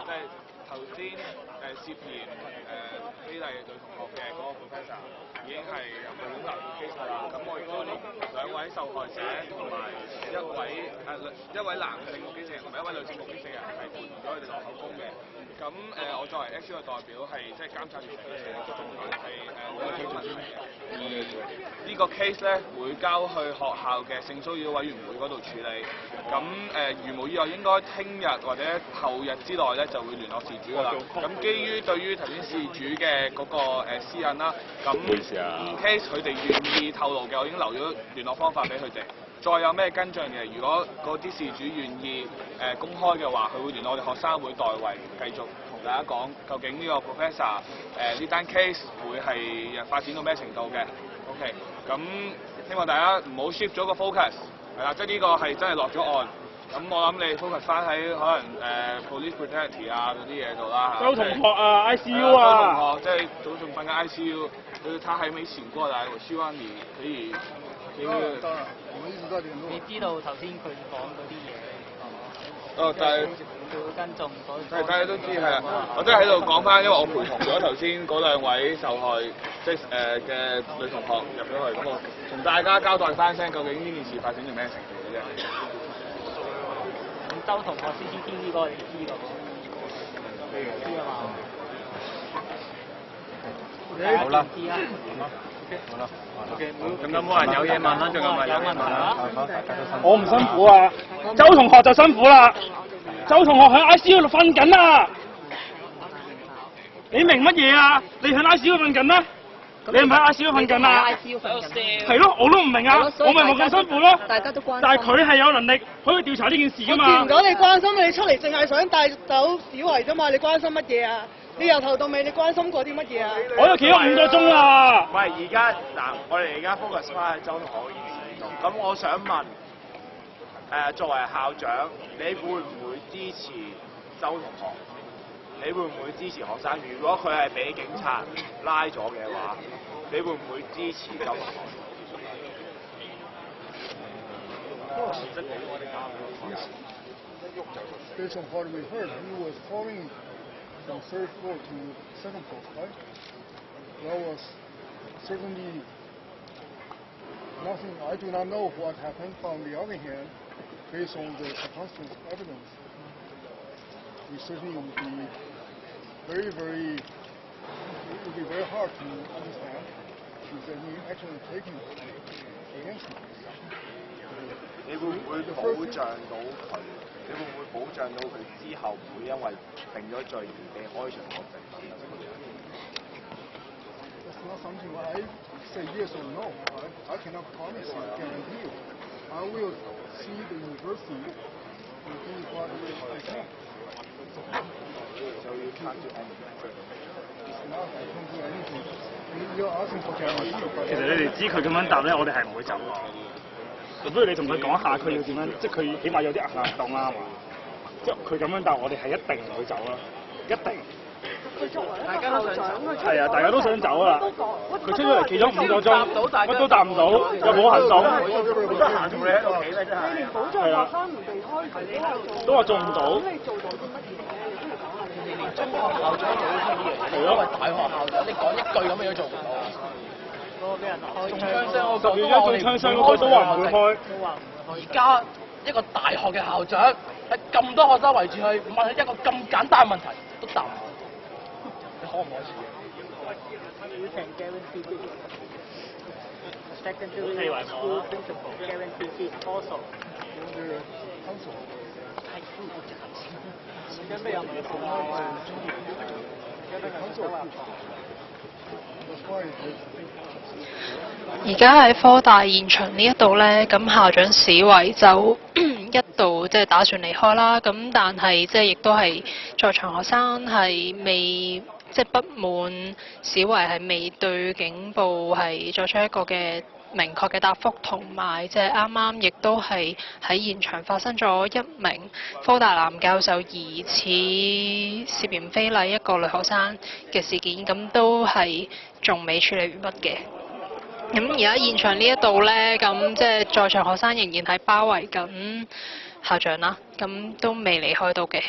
即係頭先涉嫌非禮女同學嘅嗰個 professor 已經係入去檢查機構啦。咁我亦都連2位受害者同埋一位男性目擊證人同埋1位女性目擊證人係陪同咗佢哋落口供嘅。咁我作為 SU 嘅代表係即係監察住成件事，重點係冇乜問題嘅。而呢個 case 咧會交去學校嘅性騷擾委員會嗰度處理。咁如無意外應該聽日或者後日之內咧就會聯絡事主㗎啦。咁基於對於頭先事主嘅嗰個私隱啦，咁 in case 佢哋願意透露嘅，我已經留咗聯絡方法俾佢哋。再有咩跟進嘅，如果嗰啲事主願意公開嘅話，佢會聯絡我哋學生會代為繼續同大家講，究竟呢個 professor 呢單 case 會係發展到咩程度嘅。OK， 咁希望大家唔好 shift 咗個 focus， 係啦，即係呢個係真係落咗案。咁我諗你 focus 翻喺可能police brutality 啊嗰啲嘢度啦。周同學啊 ，ICU 啊。周同學即係早仲瞓緊 ICU，他還沒醒過來，我希望你可以。
你知道頭先佢講嗰啲嘢？
但係
跟進
大家都知係啊，我真係喺度講翻，因為我陪同咗頭先嗰2位受害即係嘅女同學入咗去，咁我同大家交代翻聲，究竟呢件事發展到咩程度嘅啫。
咁周同學 CCTV 嗰個你知㗎喎？知啊嘛？
好啦。好啦。仲有冇人有嘢問啦？仲有冇人有問啊？我唔辛苦啊，周同學就辛苦啦。周同學喺 ICU 度瞓緊啊！你明乜嘢啊？你喺 ICU 瞓緊咩？你唔喺 ICU 瞓緊啊？係咯，我都唔明啊，我咪冇咁辛苦咯。
大家都關心。
但係佢係有能力可以調查呢件事㗎嘛。
我見唔到你關心，你出嚟淨係想帶走小維啫嘛，你關心乜嘢啊？你由頭到尾你關心過啲乜嘢啊？
我都企咗5個鐘啦。
喂，而家嗱，我哋而家 focus 翻喺周同學嗰件事度。咁我想問，作為校長，你會唔會支持周同學？你會唔會支持學生？如果佢係俾警察拉咗嘅話，你會唔會支持周同學？
Based on what we heard, he was falling from 3rd floor to 2nd floor, right? That was certainly nothing. I do not know what happened. But on the other hand, based on the circumstantial evidence, we certainly would be very, it would be very hard to understand if there's any action taken against him.
你會唔會保障到佢？你會唔會保障到佢之後唔會因為定咗罪而被開除學籍？
That's not something I say yes or no. I cannot promise or guarantee you. I will see the university and do what I can.
So you can't do anything.
It's not I can't do anything. You're asking for guarantee.
其實你哋知佢咁樣答咧，我哋係唔會走咯。 不如你同佢講下佢要點樣，即係佢起碼有啲行動啦，係嘛？即係佢咁樣答我哋係一定唔會走啦，一定。
佢作為一個校長，
係啊，大家都想走啊！佢出咗嚟企咗5個鐘，乜都答唔到，又冇行動。
好得閒同你喺度企咩真係？
你連保障學生唔被開除
都話做唔到。
咁你做到啲乜嘢咧？你不如講下你
連中學校長做呢啲嘢，你作為大學校長，你講一句咁嘅嘢做唔到。
俾人開
中槍聲嗰個
而家中槍聲嗰個都話唔會開。
而家一個大學嘅校長喺咁多學生圍住佢，問一個咁簡單嘅問題都答唔到，你可唔可以？
You can guarantee this. Secondary school principal guarantee this also. 而家咩又唔同啊？
而家喺科大現場呢一度呢，咁校長史維就一度即係打算離開啦。咁但係即係亦都係在場學生係未即係不滿史維係未對警暴係作出一個嘅明確嘅答覆，同埋即係啱啱亦都係喺現場發生咗一名科大男教授疑似涉嫌非禮一個女學生嘅事件，咁都係仲未處理完畢嘅。咁而家現場呢一度呢，咁即係在場學生仍然係包圍緊校長啦，咁都未離開到嘅。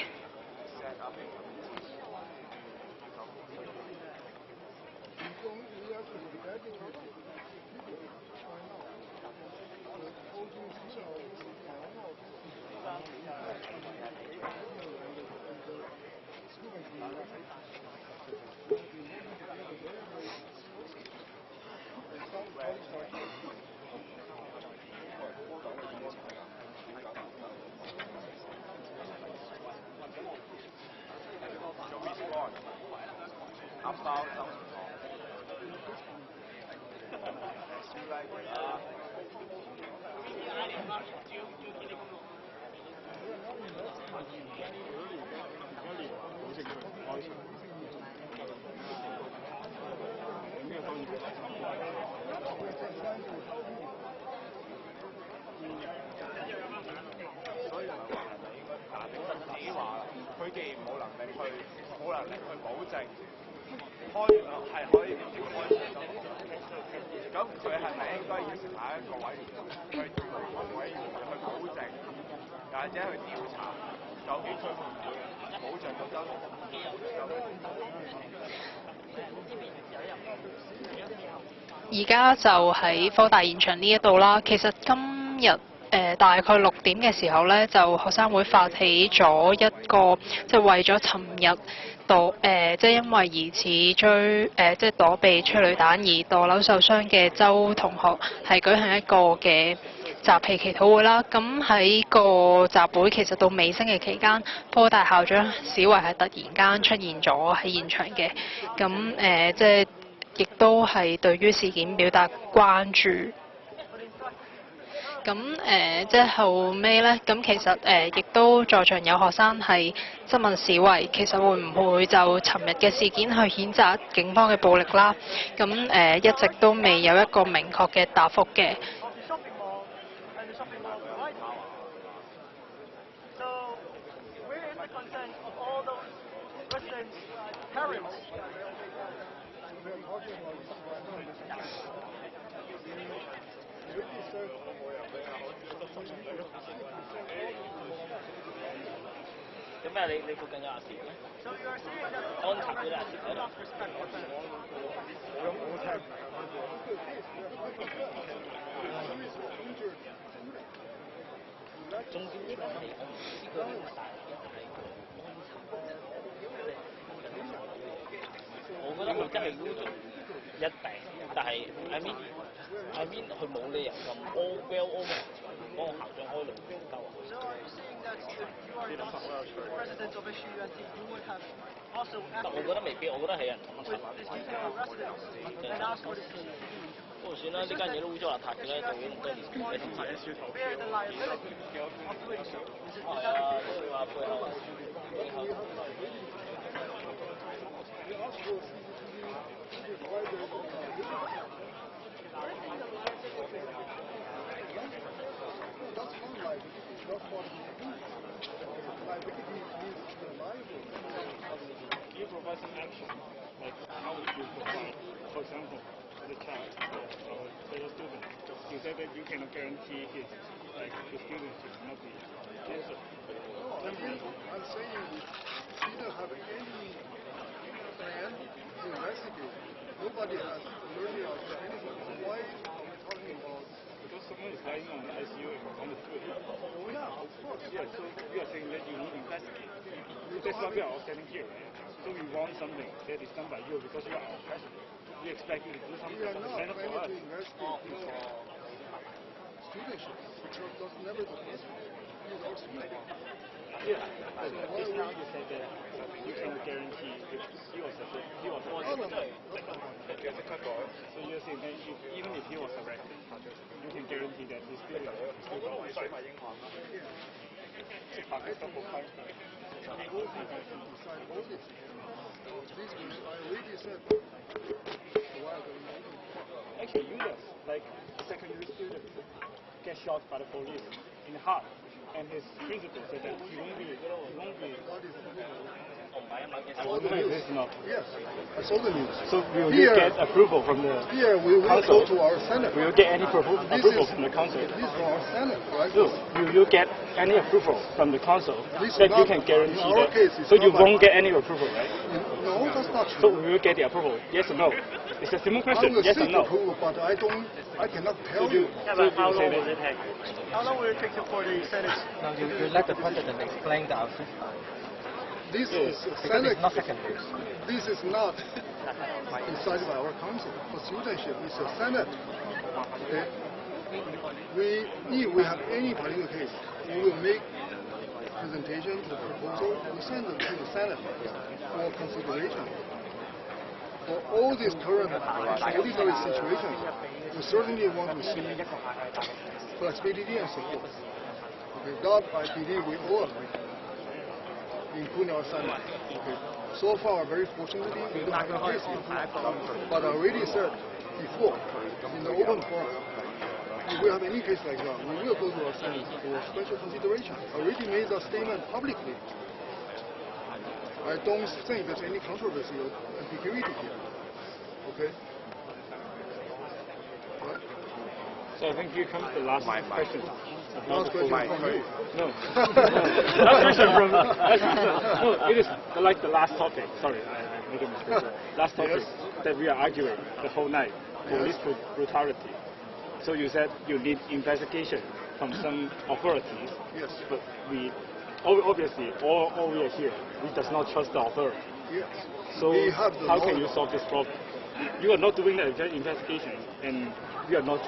佢既然冇能力去保證開係可以直接開除咁佢係咪應該要成立一個委員會去保證，或者去調查究竟佢會唔會保障到周同學？
而家就喺科大現場呢一度啦。其實今日大概6點嘅時候呢，就學生會發起咗一個即係為咗尋日即係因為疑似即係躲避催淚彈而墮樓受傷嘅周同學，係舉行一個嘅集氣祈禱會啦。咁喺個集會其實到尾聲嘅期間，科大校長史維係突然間出現咗喺現場嘅。咁即係亦都係對於事件表達關注。咁即係後尾咧，咁其實亦都在場有學生係質問市委，其實會唔會就尋日嘅事件去譴責警方嘅暴力啦？咁一直都未有一個明確嘅答覆嘅。
咁啊，你附近有牙線咩？安踏嗰啲牙線喺度。重點呢個係我唔知佢呢個大嘅係安踏。我覺得佢真係污咗一定，但係 I mean 佢冇理由咁 well over 幫個校長開路唔夠啊！但我覺得未必，我覺得係人咁諗法。不過算啦，呢間嘢都污糟邋遢嘅咧，做咗咁多年，你同埋係啊，都會話背後。
You provide some action, like how would you provide, for example, the child or the student. You said that you cannot guarantee his, like the students should not be cancer.
I'm saying we don't have any plan to investigate. Nobody has learned or anything. Why are we talking about?
Because someone is lying on the ICU on the street.
Oh yeah, of course.
Yeah, so you are saying that you need to investigate. That's why we are all standing here, right? So we want something that is done by you because you are our president. We expect you to do something that's better for us.
We are not planning to investigate students because that's never the case.
Yeah, but just now you said that you can guarantee if he was arrested. So you're saying that even if he was arrested, you can guarantee that he's still Actually, you guys, like a secondary student, get shot by the police in the heart, and his principal said that he won't be.
Yes, I saw the news.
So will you get approval from the
we will
council?
go to our Senate.
Will you get any approval from the council?
This is from our Senate, right?
No, will you get any approval from the council that you can guarantee
our
that?
case,
So you won't get any approval, right?
No, that's not true.
So will you get the approval? Yes or no? It's a simple question.
I will
Yes or
seek
no?
approval, but I cannot tell you.
How long will it take?
How long will it take for the Senate? No, you let the president explain our system.
This is
Senate. Not secondary.
This is not decided by our council. For studentship, it's a Senate. Okay? If we have any particular case, we will make presentation to the proposal. We send it to the Senate for consideration. For all these current military situations, we certainly want to see flexibility and support. Okay, that I believe we all agree, including our Senate. Okay. So far, very fortunately, we don't have a case yet. But I already said before, in the open forum, if we have any case like that, we will go to our Senate for special consideration. I already made that statement publicly. I don't think there's any controversy or ambiguity here. Okay? What?
So I think here comes the last question.
Last question from you.
No. Last question from... No, it is like the last topic. Sorry, I made a mistake. Last topic that we are arguing the whole night. Police brutality. So you said you need investigation from some authorities.
Yes.
But we... Obviously, all we are here, we does not trust the authority.
Yes.
So how can you solve this problem? You are not doing the investigation, and we are not.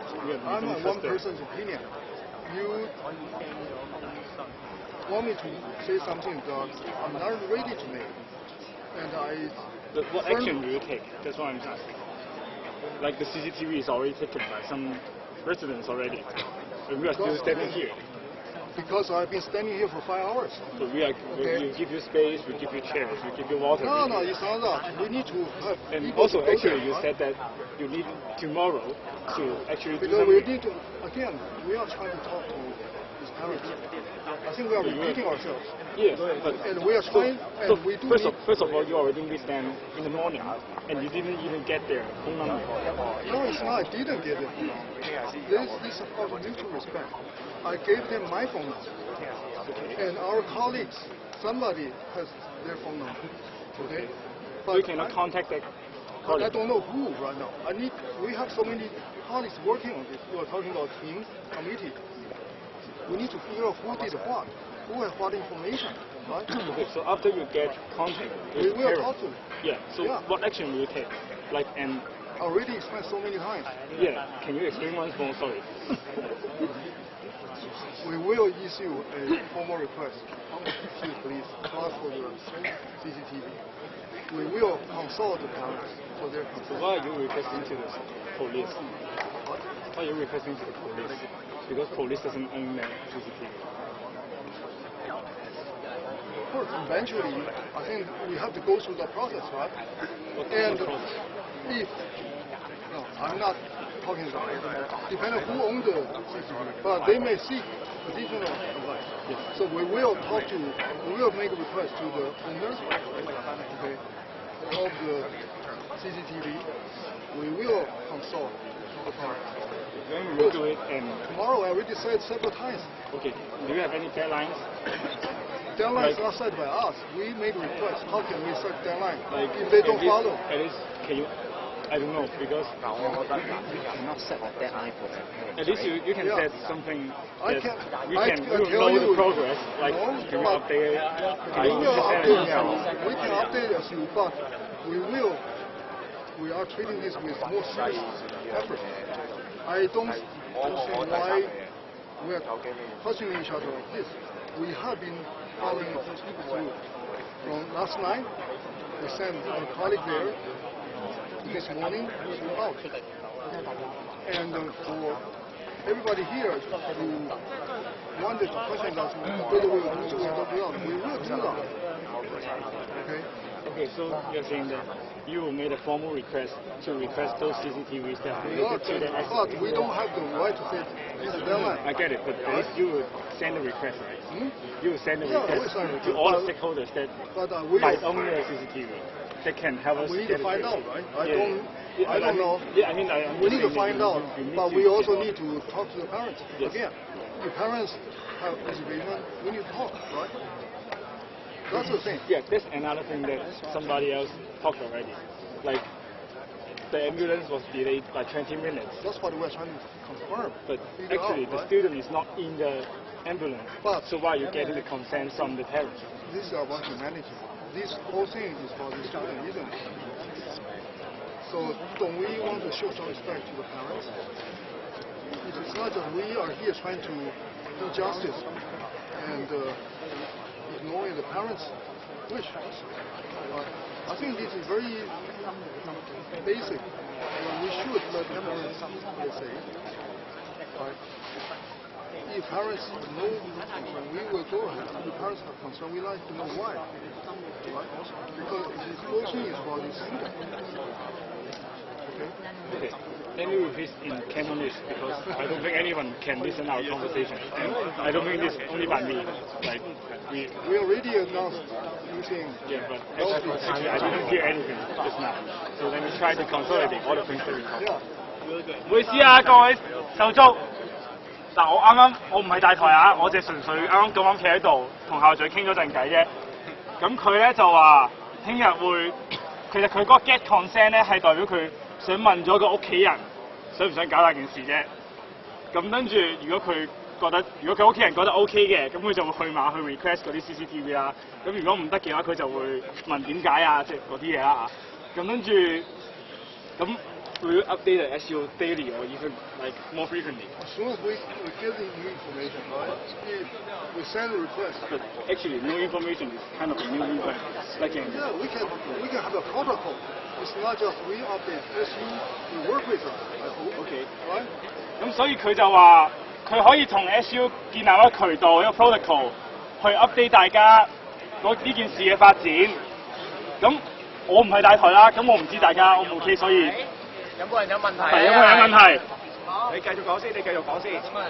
I'm a one person's opinion. You want me to say something that I'm not ready to make, and
But what action do you take? That's what I'm asking. Like the CCTV is already taken by some residents already. And we are still standing here.
Because I've been standing here for 5 hours.
So we give you space, we give you chairs, we give you water.
No, it's not that. We need to have.
And also, actually, you said that you need tomorrow to actually.
Because we need to. Again, we are trying to talk to his parents. I think we are repeating ourselves.
Yes, but
and we are trying.
So first of all, you already missed them in the morning, and you didn't even get their phone number.
No, it's not. I didn't get their phone number. This is about mutual respect. I gave them my phone number, and our colleagues, somebody has their phone number. Okay,
but you cannot contact that.
But I don't know who right now. We have so many colleagues working on this. We are talking about team, committee. We need to figure out who did what, who has what information, right?
Okay, so after you get contact,
we will talk to them.
Yeah. So what action will you take? Like and.
I already explained so many times.
Yeah. Can you explain once more? Sorry.
We will issue a formal request to the police to ask for the CCTV. We will consult the parents for their consent.
So why are you requesting to the police? Why are you requesting to the police? Because police doesn't own the CCTV.
Of course, eventually, I think we have to go through the process, right?
What process?
No, I'm not talking about it. Depending on who owns the CCTV, but they may seek additional advice. Yes. So we will make a request to the owner, okay, of the CCTV. We will consult the parents.
When we will do it and
tomorrow, I already said several times.
Okay. Do you have any deadlines?
Deadlines are set by us. We make a request. How can we set deadline? Like if they don't follow?
At least, can you? I don't know because
we cannot set a deadline for them.
At least you can set something.
We
can know the progress. Like can we update it?
We can update as you, but we are treating this with more serious effort. I don't see why we are questioning each other like this. We have been following these people through. From last night, we sent our colleague there. This morning, out. And for everybody here who wanted to question us whether we will do it or not, we will do that. Okay?
Okay, so you're saying that you made a formal request to request those CCTVs that
related to the but we don't have the right to say this is deadline.
I get it, but at least you would send a request, right? You would send a request to all the stakeholders that might own the CCTV. That can help us.
We need to find out, right? I don't know.
Yeah, I mean,
we need to find out, but we also need to talk to the parents. Yes. Again, if parents have reservation, we need to talk, right? That's the thing.
Yeah, that's another thing that somebody else talked already. Like, the ambulance was delayed by 20 minutes.
That's what we're trying to confirm.
But actually, the student is not in the ambulance. So why are you getting the consent from the parents?
This is about humanity. This whole thing is for the student, isn't it? So don't we want to show some respect to the parents? It's not that we are here trying to do justice and ignoring the parents' wish. I think this is very basic. We should let the parents feel safe. If parents know when we will go ahead, if parents are concerned, we like to know why. Right? Because the whole thing is about the student.
Okay. Let me repeat in Cantonese because I don't think anyone can listen our conversation. And I don't mean this only by me. Like we
already announced using.
Yeah, but actually I didn't hear anything just now. So let me try to consolidate all the things that we talked.
唔好意思啊，各位手足。嗱，我唔係大台啊，我淨係純粹啱咁企喺度同校長傾咗陣偈啫。咁佢咧就話聽日會，其實佢嗰個 get consent 咧係代表佢想問咗個屋企人想唔想搞大件事啫。咁跟住如果佢屋企人覺得 OK 嘅，咁佢就會去馬去 request 嗰啲 CCTV 啦。咁如果唔得嘅話，佢就會問點解啊，即係嗰啲嘢啦嚇。咁跟住咁。Will you update the SEO daily or even like more frequently?
As soon as we get the new information, right? We send a request.
But actually, new information is kind of a new request. Like
yeah, we can have a protocol. It's not just we update. SEO, we work with them. I hope.
Okay.
Right?
咁所以佢就話
佢可以同 SU 建立一個渠道，一個 protocol 去 update 大家呢件事嘅發展。咁我唔係大台啦，咁我唔知大家 O 唔 OK， 所以
有冇人有問題？
係有冇人有問題？
你繼續講先，你繼續講先。咁啊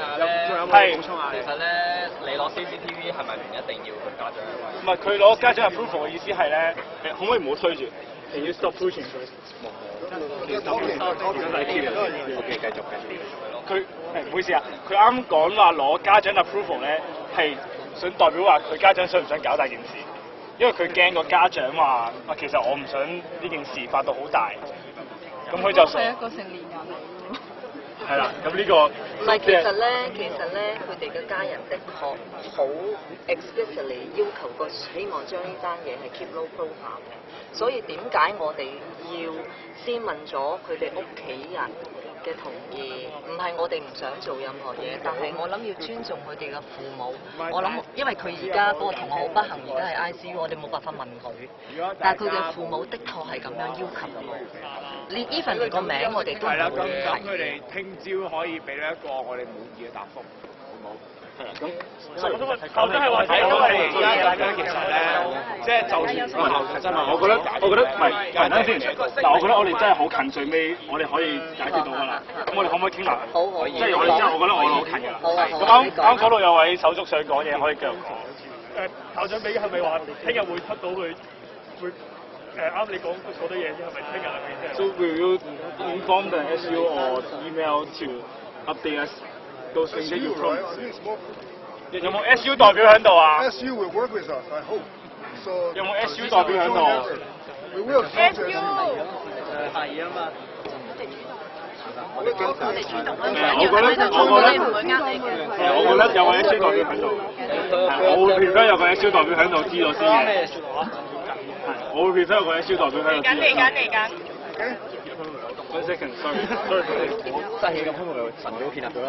仲有冇補充啊？
其實咧，你攞 CCTV 係咪唔一定要佢家長？
唔係佢攞家長 approval 嘅意思係咧，可唔可以唔好推住？你要 stop pushing 佢。OK， 繼續。佢唔好意思啊，佢啱講話攞家長 approval 咧，係想代表話佢家長想唔想搞大件事，因為佢驚個家長話其實我唔想呢件事發到好大，咁佢就
係一個成年人嚟㗎。
係啦，咁呢個
唔係其實咧，佢哋嘅家人的確好 explicitly 要求個希望將呢單嘢係 keep low profile 嘅，所以點解我哋要先問咗佢哋屋企人嘅同意？唔係我哋唔想做任何嘢，但係我諗要尊重佢哋嘅父母。我諗因為佢而家嗰個同學好不幸，而家係 ICU，我哋冇辦法問佢，但係佢嘅父母的確係咁樣要求我。連 even 連個名我哋都唔會提。
咁佢哋聽朝可以俾一個我哋滿意嘅答覆，好冇？係啦，咁
後真係話睇到係而家大家其實咧，即係就算真係，我覺得唔係等先。嗱，我覺得我哋真係好近最尾，我哋可以解決到㗎啦。咁我哋可唔可以傾埋？
好可以。
即係我哋真係，我覺得我哋好近㗎啦。咁啱嗰度有位手足想講嘢，可以繼續講。
校長俾係咪話聽日會出到會？啱你講嗰堆嘢先係咪聽日係咪？
So will you inform the SU or email to update us those things that you promised? 有冇 SU 代表喺度啊
？SU will work with us, I hope. So
有冇 SU 代表喺度
？We will talk to SU.
係啊嘛。
我哋主動啦，
我覺得有個 SU 代表喺度，我會 prefer 有個 SU 代表喺度知道先嘅。我會 prefer 有個 SU 代表喺度。嚟緊。1 second， sorry。
真係咁希望神早建立咗啦。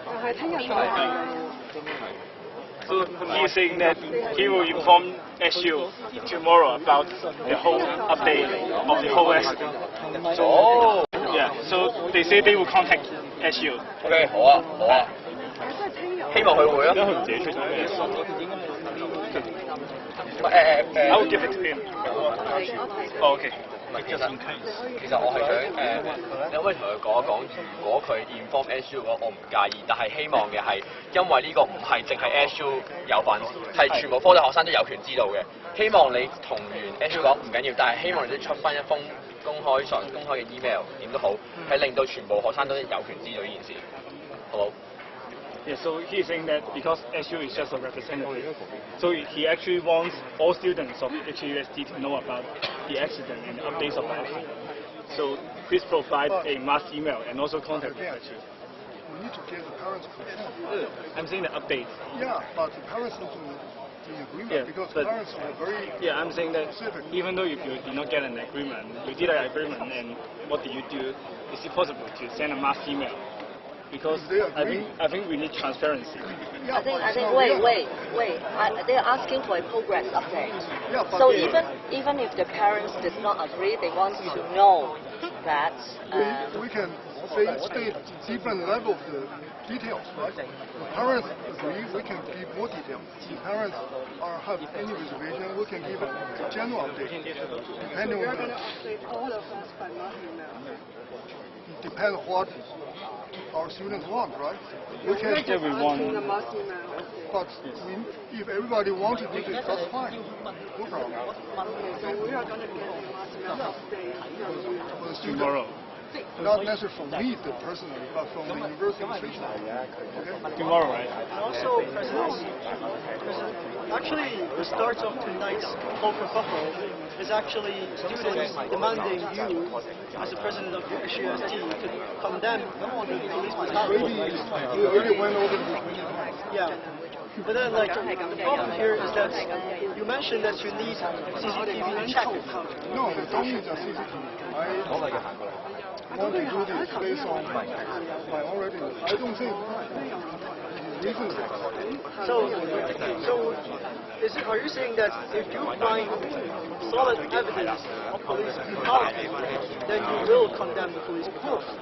就係聽日。
So he's saying that he will inform SU tomorrow about the whole update of the whole accident.
Oh.
Yeah. So they say they will contact SU.
OK， 好啊，好啊。希望佢會啊。
因為佢唔自己出咗咩信。I will give it to him. OK。
唔係，其實我係想你可唔可以同佢講一講，如果佢 inform SU 嘅話，我唔介意，但係希望嘅係因為呢個唔係淨係 SU 有份，係全部科大學生都有權知道嘅。希望你同完 SU 講唔緊要，但係希望你都出翻一封公開嘅 email 點都好，係令到全部學生都有權知道呢件事，好冇？
Yeah, so he's saying that because SU is just a representative, so he actually wants all students of HUST to know about the accident and the updates of the accident. So please provide a mass email and also contact the SU.
We need to get the parents' consent.
I'm saying the updates.
Yeah, but the parents need to be in agreement because the parents are very.
Yeah, I'm saying that even though if you did not get an agreement, you did an agreement, and what did you do? Is it possible to send a mass email? Because I think we need transparency.
I think wait. They're asking for a progress update. So even if the parents does not agree, they want to know that.
We can state different level of the details, right? The parents agree, we can give more details. If parents have any reservation, we can give a general update. Depending on
all of us by mass email.
Depends what our students want, right? We can but if everybody wants to do this, that's fine. No problem.
So we are going to get a mass email update
for the student.
Tomorrow.
Not necessarily from me personally, but from the university administration. Okay?
Tomorrow, right?
And also, actually, the start of tonight's call for bubble is actually students demanding you, as the president of the HUST, to condemn the police brutality.
We already went over this.
Yeah. But then, like, the problem here is that you mentioned that you need CCTV check.
No, we don't need a CCTV. I want to do this based on my already. I don't think
Are you saying that if you find solid evidence of police brutality, then you will condemn the police brutality?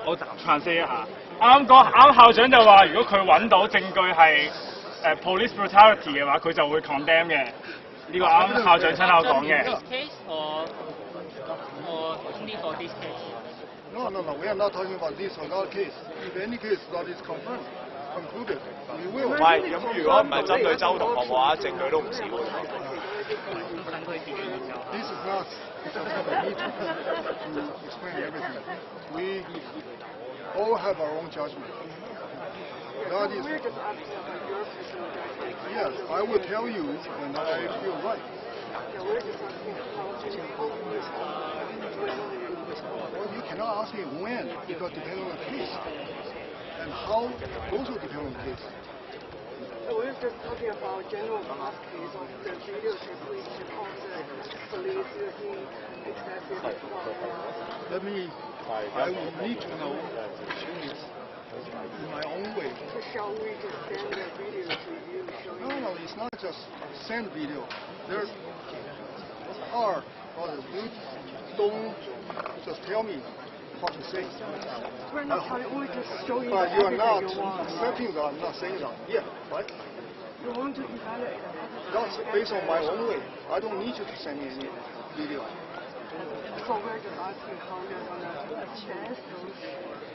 我translate 一下，啱校長就話，如果佢揾到證據係police brutality 嘅話，佢就會 condemn 嘅。呢個啱校長親口講嘅。
Only for this case.
No, we are not talking about this or that case. If any case that is concluded, we will.
唔係，咁如果唔係針對周同學嘅話，證據都唔少。
This is not me to explain everything. We all have our own judgment. That is. Yes, I will tell you when I feel right. Well, you cannot ask me when, because it depends on the case. And how also depends on the case.
So we're just talking about general policies of the video which cause police using excessive force.
I will need to know in my own way.
So shall we just send the video to you?
No, it's not just send video. There's you don't just tell me what to say.
We're not telling, we're just showing
but you are not
you want.
accepting that I'm not saying that. Yeah, right?
You want to evaluate that.
That's based on my own way. I don't need you to send me any video.
So we're just asking how you're going to test those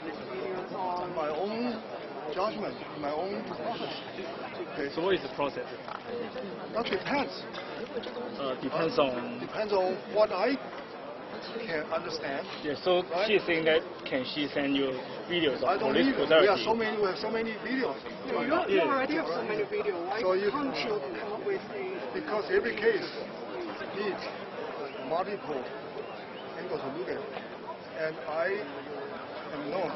videos on
my own judgment, my own process. Okay.
So what is the process?
That depends.
Depends on
what I can understand.
Yeah. So
right?
she's saying that can she send you videos of police
We
brutality?
have so many videos.
You already have so many videos. Why
so
can't you come up with a...
Because every case needs multiple angles to look at. And I am not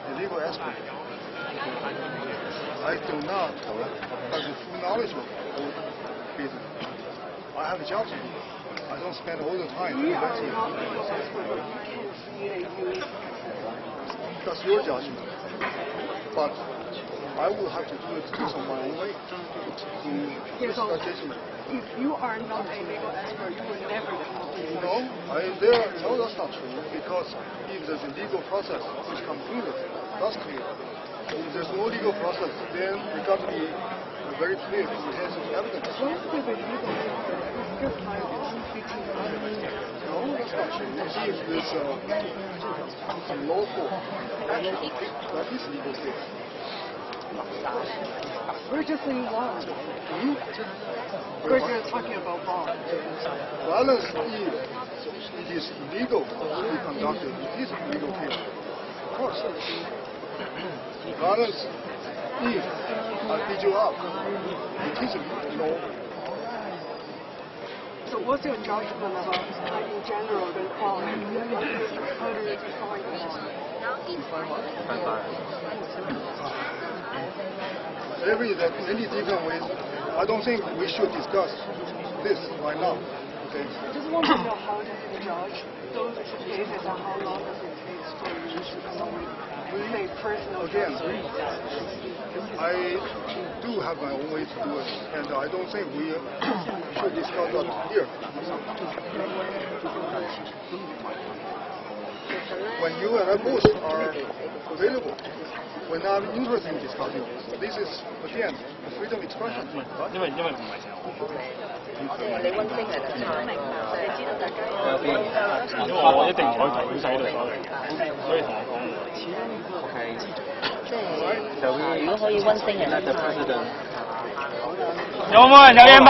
the legal expert. I do not have the full knowledge of it. I have judgment. I don't spend all the time investigating. That's your judgment. But I will have to do it based on my own way.
So if you are not a legal expert, you will never come up with
No, that's not true. Because if there's a legal process which concluded, that's clear. If there's no legal process, then there got to be very clear comprehensive evidence.
What is the legal process? It's just my own speaking.
No, that's not true. If there's a lawful action, that is legal case.
We're just saying law. We're just talking about law.
Violence, if it is illegal to be conducted, it is a legal case. Of course. Violence, if I beat you up, it is illegal.
So what's your judgment about, in general, the law? How do you define the law?
Any different ways. I don't think we should discuss this right now. Okay.
I just want to know how do you judge those cases and how long does it take for you to say personal judgment?
I do have my own way to do it, and I don't think we should discuss that here. When you and I both are available, when I'm interested in discussing this is, again, a freedom expression.
因為唔係成日
你溫馨嚟㗎，你知道大家
因為我一定唔可以同佢喺度所以同我講。
即係如果可以溫馨人
有冇人有嘢問？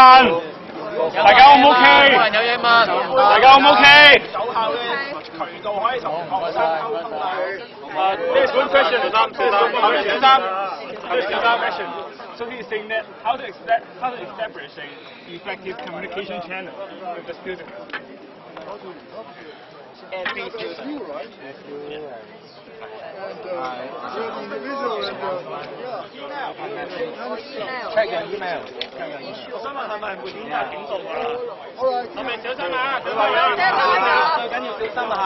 大家 O 唔 OK？
冇人有嘢問。
大家 O 唔 OK？
有效嘅渠道可以同學生溝通啊。
There's one question. 小三 question. So he's saying that how to establish an effective communication channel with the student.
And you, right? And you're individual and
check your email. 我想問係咪會點解警告㗎？係咪小心啊？最緊要小心啊嚇！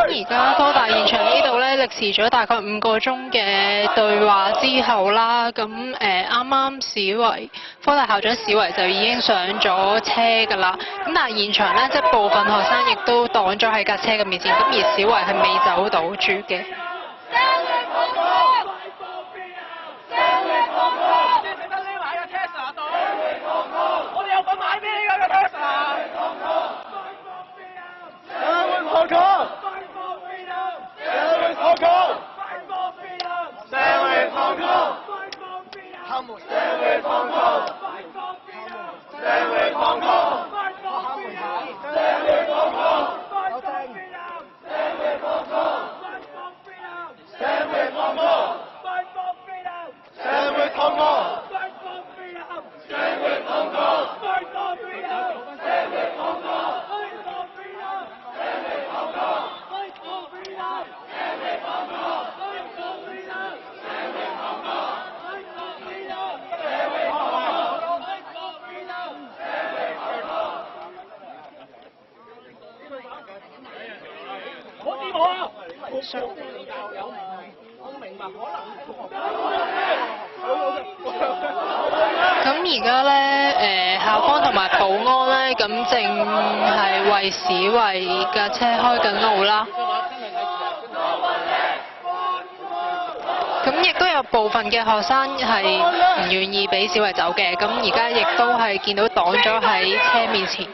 而家科大現場呢度咧，歷時咗大概5個鐘嘅對話之後啦，咁啱啱史維科大校長史維就已經上咗車㗎啦。咁但係現場咧，即係部分學生亦都擋咗喺架車嘅面前，咁而史維係未走到住嘅。咁而家咧，校方同埋保安咧，咁正係為史維架車開緊路啦。咁亦都有部分嘅學生係唔願意俾史維走嘅，咁而家亦都係見到擋咗喺車面前。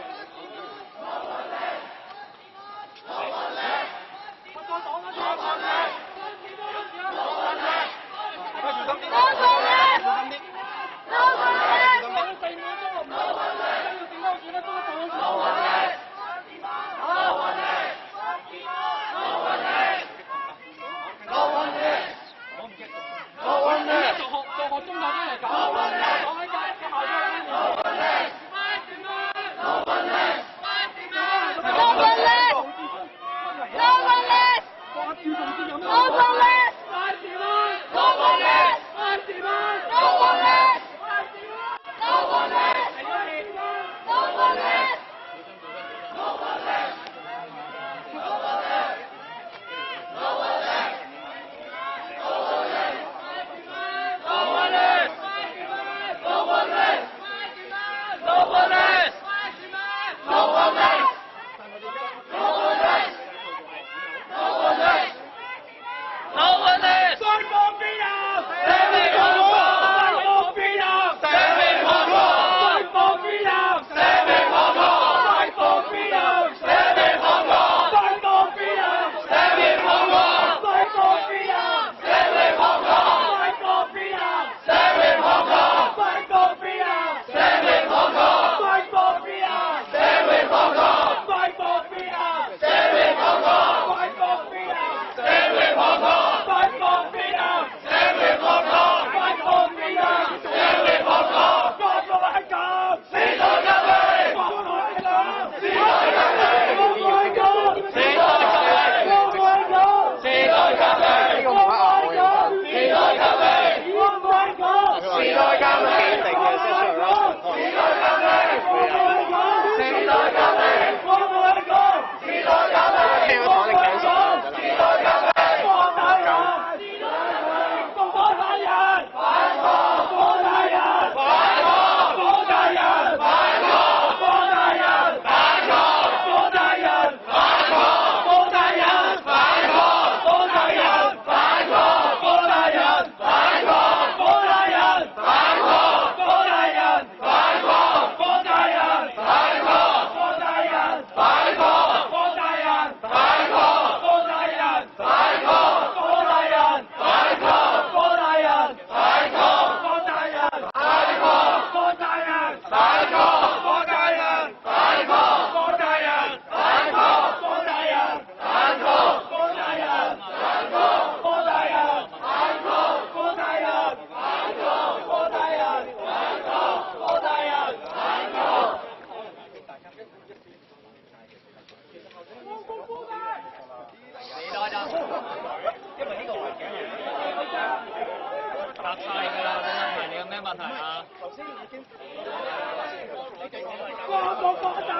光復科大，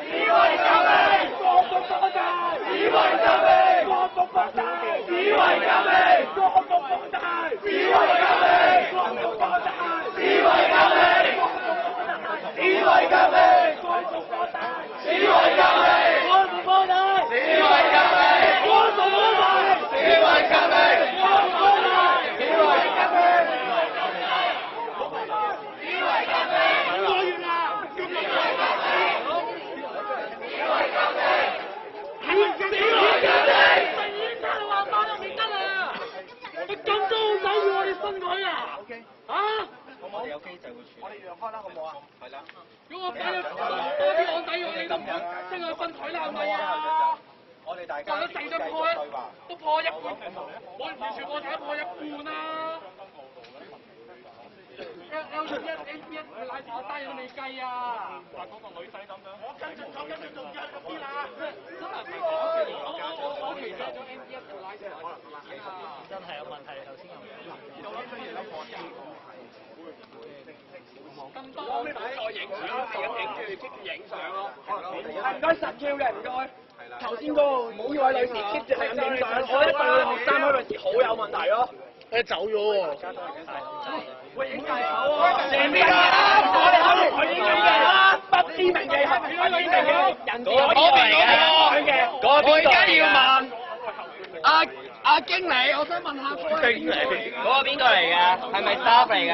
智慧革命，光復科大，智慧革命，光復科大，智慧革命，光復科大，智慧革命，光復科大，智慧革命，智慧革命，光復科大，智慧革命，光復科大，智慧革命，光復科大，智慧革命，光復科大，智慧革命。
我哋有機制會處理。我哋讓開啦，好唔好啊？係啦。
如果我擺咗多啲我仔用你都唔好，即係分台啦，係咪啊？
我哋大家
或者成咗破都破一半，我哋完全我睇破一半啦。一奶茶單都未計啊！話嗰個女仔咁樣，我跟住仲弱咗啲啦。我其實做 MPF 做奶茶
真係有問題，頭先有
咁多咩再影相，係咁影住 keep 住影相咯。
係唔該實 Q 嘅，唔該。頭先嗰個冇呢位女士 keep 住係咁影相，我一對學生嗰女士好有問題咯。
佢走咗喎。
喂，影大手喎！成邊啊！我哋可能佢影嘅不知名嘅不知名嘅人士嘅。我而家要問阿經理，我想問下佢。經理，
嗰個邊個嚟㗎？係咪 staff 嚟㗎？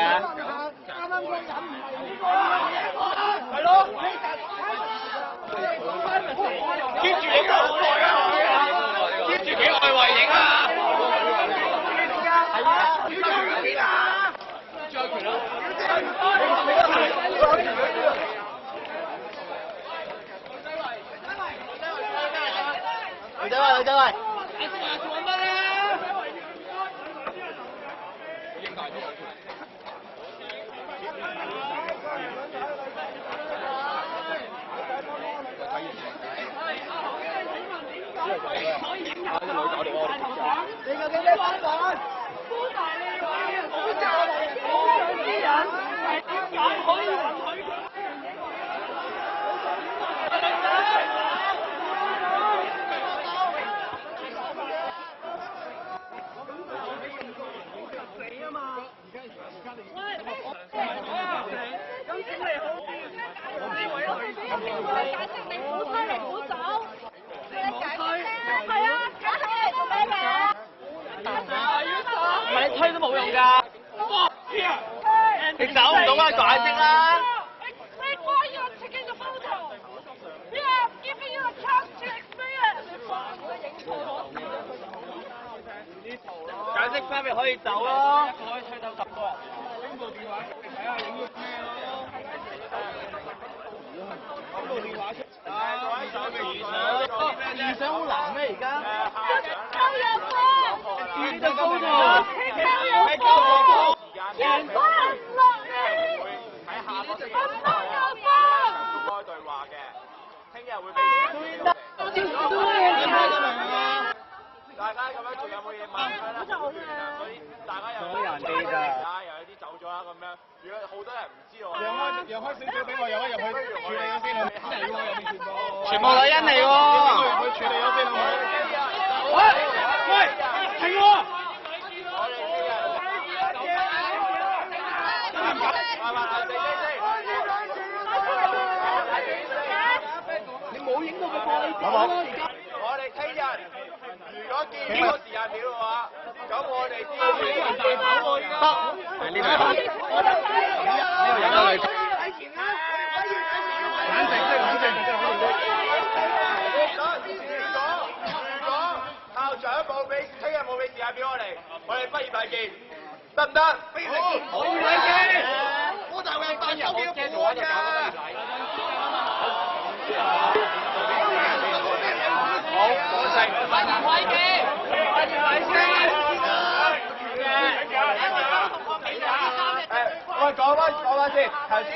啱啱個人唔係呢個。係咯。
keep 住影好耐啊！keep 住幾外圍影啊！
係啊！要張片啊！張權啦！
女仔喂，女仔喂。
做乜咧？
影大咗。
可以影入大頭相，你究竟咩身份？高大呢位好炸嚟，啲人係點解可以允許佢？死啊嘛！咁經理好啲，我哋俾人解釋，你唔好推，你唔好走。係啊，解釋你做咩嘅？
唔係你推都冇用㗎。你走唔到啊，解釋啦。
你why you are taking a photo? Yeah, giving you a chance to experience.
解釋翻咪可以走咯。
可以吹到10個人。拎部電話出嚟睇下影咗咩咯？攞部電話出嚟。
遇上好難咩？而家
靠入波，
遇到高度，
靠入波，全班落嚟，
喺下個星期
靠入波。
開對話嘅，聽日會俾大家咁樣仲有冇嘢問咧？大家又人哋㗎，又有啲走咗啦咁樣。如果好多人唔知道，讓開少少俾我入一入去處理咗先，係喎，入面
全部女人嚟喎。
入去處理咗先好唔好？
喂，係喎。你冇影到個玻璃㗎咯，而家。
我哋聽日如果見呢個時間表嘅話，咁我哋知道呢個人大跑喎依家。
係呢個。
冷靜，冷靜。如果校長冇俾，聽日冇俾時間表我哋畢業禮見，得唔得？好，畢業禮見。我就係辦收表部㗎。好，多謝。畢業禮見。畢業禮見。喂，講翻先，頭先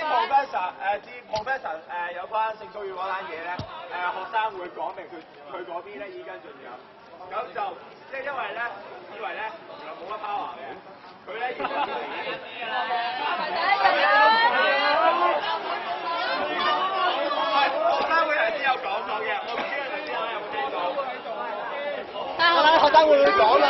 professor 有關性騷擾嗰單嘢咧，學生會講明佢嗰邊咧已經進入，咁就即係因為咧以為咧原來冇乜 power 嘅，咁
學生會唔會講啊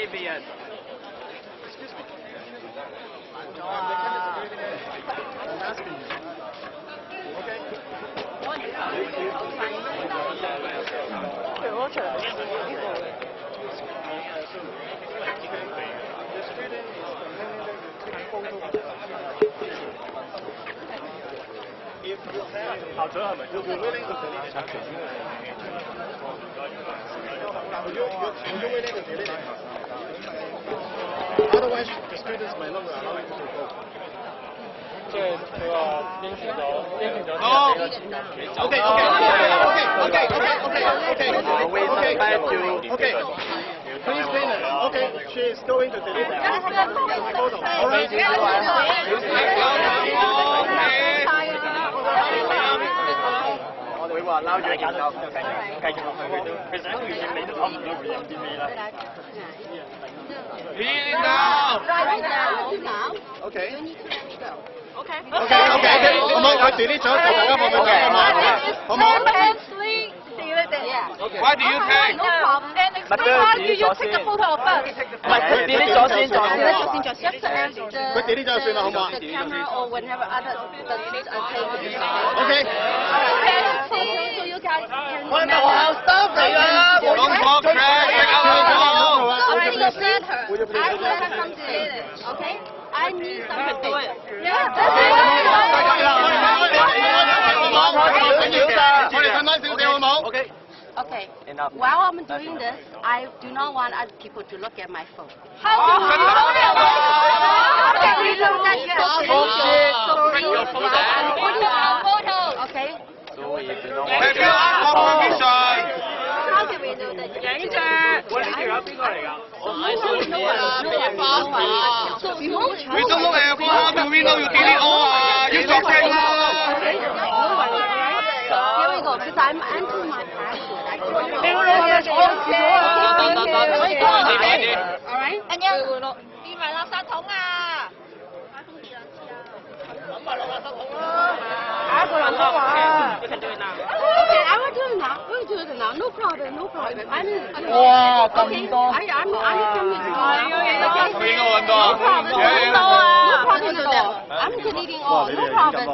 ？Привет.
校長係咪都要呢個？Otherwise, the students may not allow you to go.
即係佢話應承咗
Okay. Please finish. Okay, she is going to delete the photo. All right.
我會話撈住件衫繼續落去佢都，其實回應你都諗唔到回應啲咩啦。
Right now. Okay.
Okay.
好冇？我 delete 咗，大家放俾佢好冇？好冇？
Why do you take?
No problem. And explain why do you take the photo of us?
唔係佢 delete 咗先，再
佢
delete 咗就算啦，好嘛
？The camera or whenever other students are taking.
OK。
So you guys can.
我係咪學校 staff 嚟㗎？我
Don't talk trash.
Alright, so let her. I let her come to it. Okay? I need something. Yeah, that's it.
我哋瞓翻少少好冇 ？OK。
Okay. While I'm doing this, I do not want other people to look at my phone.
How
do you know that you have
Bullshit.
So please, I'm putting our photos. Okay?
Have you asked for permission?
How do we know that?
影住。喂，呢條友邊個嚟㗎？We
don't look at your phone. How do we know you delete all 啊？要作證啊！
Here we go, because I'm entering my password. I can't. Alright?
跌埋垃圾桶啊！
抌埋落垃圾桶啦！下一個人講話。
Okay, I will do it now. We'll do it now. No problem, no problem. I'm
哇，
okay.
咁多。
I'm coming.
No
problem with that. I'm deleting all. No problem.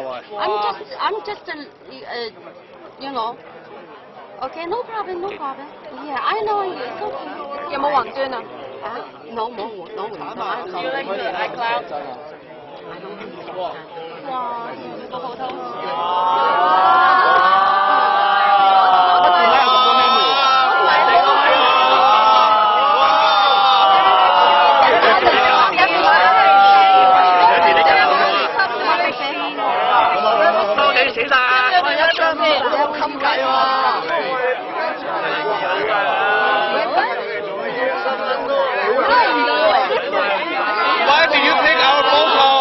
I'm just you know. Okay, no problem, no problem. Yeah, I know you. It's okay. 有冇雲端啊？啊 ，no 冇雲端。You like the iCloud？ 哇，個好偷。
Why do you take our photo?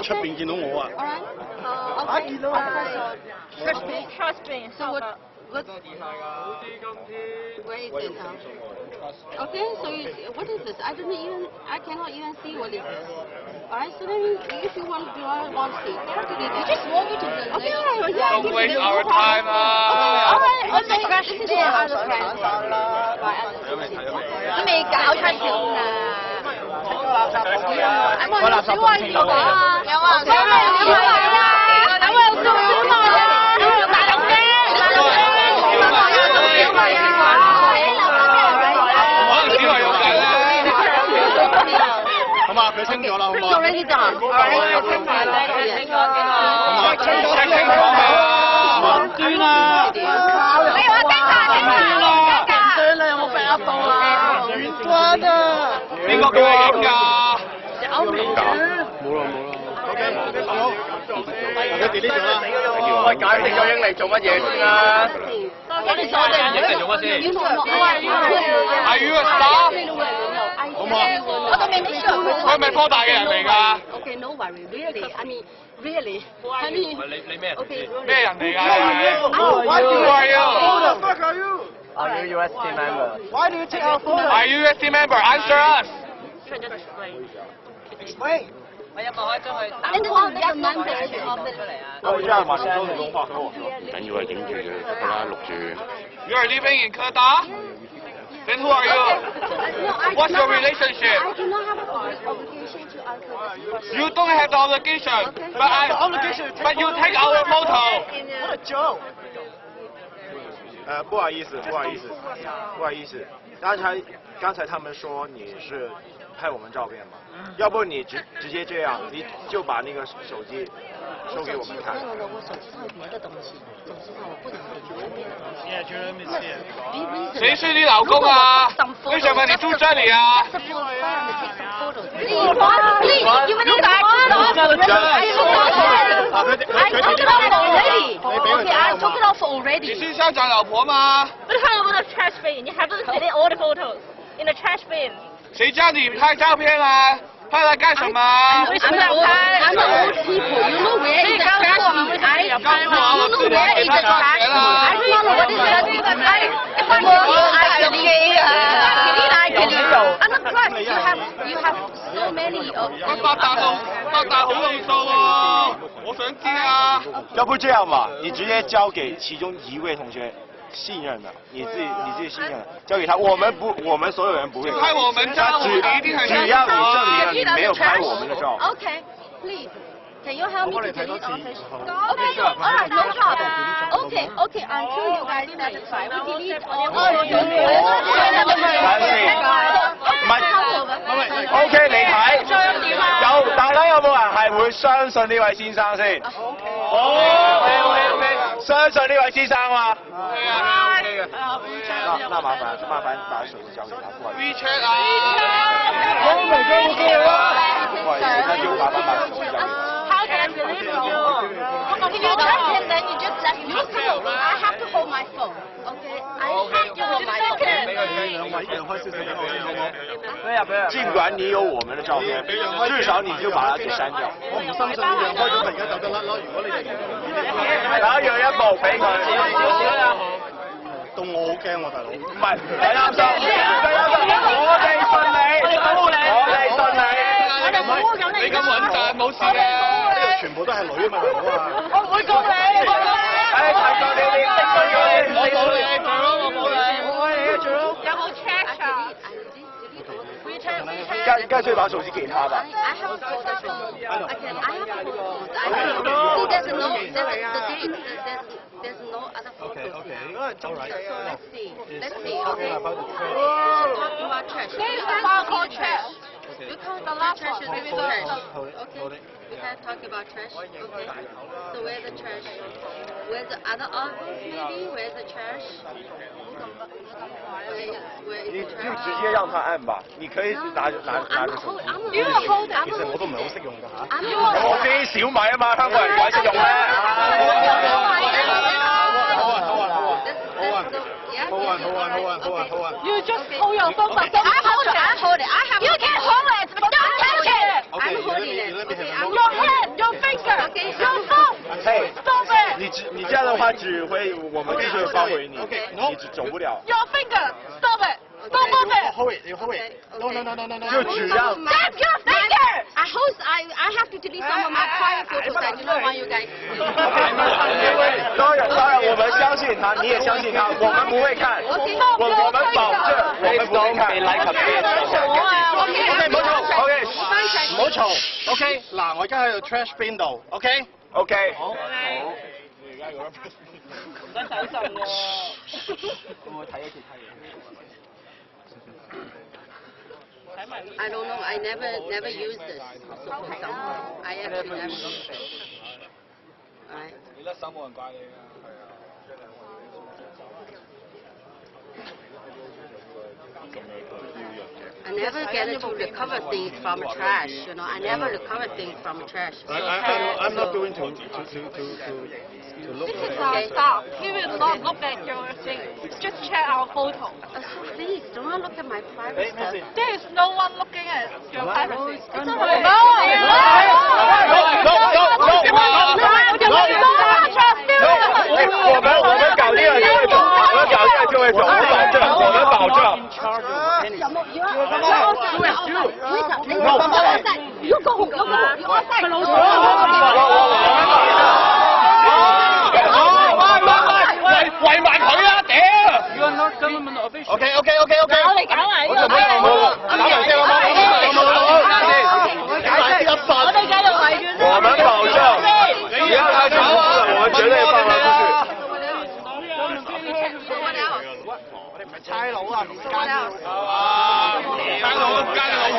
出邊見到我啊！
Trust me. So what? Where is it now? Okay, so what is this? I cannot even see what is this. Alright, so then if you want to see, you just want me to do. Okay, alright, yeah.
Don't waste our time
啊！ Alright, okay. This is for other friends. 都未搞出票啊！我垃圾桶有啊！有啊！有啊！有啊！有啊！有啊！
佢清咗啦，好唔好
It's already done. Already清埋啦，
清咗啊！
端啦！
你話清啦！
張啦，有冇病到啊？
遠端啊！
邊個叫佢影㗎？
冇啦。好，或者 delete 咗啦。
喂，解釋咗英嚟做乜嘢先啦？
影嚟做乜先
Are you a star？
好唔好啊？
佢係咪科大嘅人嚟㗎？
Okay, no worry. Really, I mean, really. I mean.
你咩？
咩人嚟㗎？Who are you？
the fuck are you?
Are you UST member?
Why do you take our photo?
Are you UST member? Answer us.
Explain.
我有冇可以將佢打開一個文字全部出嚟啊？
我真係話聲普通話。
唔緊要啊，影住佢得啦，錄住。
You are living in 科大？Then who are you? What's your relationship?
I do not have an obligation to answer this question.
You don't have the obligation, but you take our photo.
What a joke.
不好意思，刚才他们说你是拍我们照片嘛？要不你直接这样，你就把那个手机收给我们看。
我手机上有别的东西，手机上我不能给你看别的东西。
Yeah, Jerome is here.
谁是你老公啊？为什么你住这里啊？ 你是校长老婆吗？
But how about the trash bin? You have to delete all the photos in the trash bin.
谁叫你拍照片啊？拍来干什么？
I'm the old people. You know where is the trash bin? You know where is the trash bin? I don't know what is the I'm not correct. You have so many of.
八大好路數喎，我想知啊。
要不这样吧，你直接交给其中一位同学信任的，你自己信任的，交给他。我们所有人不会
拍我们照，
只要你证明了你没有拍我们的照。
Okay, please. Can you help me to delete all this?
Okay,
alright, no problem. Okay, until you guys satisfied, we delete all your
OK， 你睇有，大家有冇人係會相信呢位先生先？相信呢位先生嘛？
係啊 ，OK 嘅。
那麻煩把手機交給他，不好意思。
WeChat 啊。
不好意思，那就麻煩把手機交給他。
How can I delete it? If you touch him, then you just let me know. I have to hold my phone. Okay? I have to hold my phone.
儘管你有我們的照片，至少你就把它給刪掉。
我唔深信讓開咗佢而家走得甩咯。如果你哋
打讓一步俾佢。
到我好驚喎，大佬。
唔係，你啱心，我哋信你。
你咁穩陣冇事嘅。
呢度全部都係女啊嘛，大佬啊！
我唔會告你。
睇過你，
我冇你。
有冇 check 啊？
乾脆把手機給他吧。
I have to hold the phone. Okay, I have to hold the phone. See, there's no other photos.
Okay.
So let's see. Okay. Talking about trash. Trash. You talk about trash is maybe trash. Okay. We can talk about trash. Okay. So where's the trash? Where's the other office maybe? Where's the trash? Where
你
is
就
the trash?
直接讓他按吧，你可以拿着手機。
其
實我都唔係好識用㗎嚇。
我啲小米啊嘛，香港人鬼識用咩？
好啊。
You just hold your phone, but don't touch it.
I hold it. I have.
You can hold it, but don't touch it.
I'm holding it. Okay, I'm
Your hand, your finger, your thumb.
嘿
Stop it.
你这样的话只会我们就会发回你，你走不了。
Your finger, stop it. Don't move it.
Hold it. No.
就只要
That's your finger.
I have to delete some of my private photos. I do not want you guys.
当然，我们相信他，你也相信他，我们不会看，我们保證我們不會看。OK， 唔好嘈。OK，
嗱，我而家喺度 trash bin 度。OK。
好。
你而家嗰唔使手震喎。會唔會睇咗其他嘢？睇埋
I don't know. I never used this. I actually never used it. Right.
你甩手冇人怪你㗎。
I never get to recover things from trash. You know, I never recover things from trash.
I'm not going to look.
This is our staff. He will not look at your thing. Just check our photo.
Please, do not look at my private stuff.
There is no one looking at your privacy.
No.
我们搞定了就会走，我们搞定了就会走，我们保证。
You go home. You outside.
圍埋佢啊！屌
！You are not government official.
OK。
我哋搞埋呢個。
搞埋先好冇？我
哋繼續圍住先。
我們保證，只要他出事，我們絕對放他出去。
差佬啊，唔奸佬。
奸佬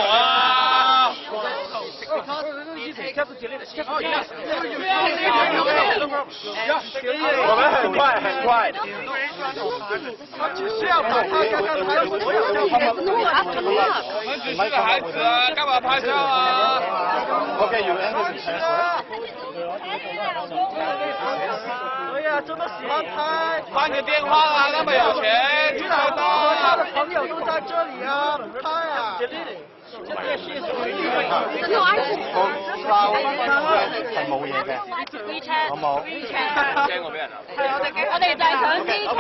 啊！
我們很快。
只需要把他剛剛所有的
我們只是個孩子啊，幹嘛拍照啊
？OK， 有人會
哎呀，這麼喜歡拍，
換個電話啊，那麼有錢，去拍吧。
朋友都在這裡啊，拍啊。
係冇嘢嘅，好冇？
驚我俾人啊！
係我哋就係想知佢之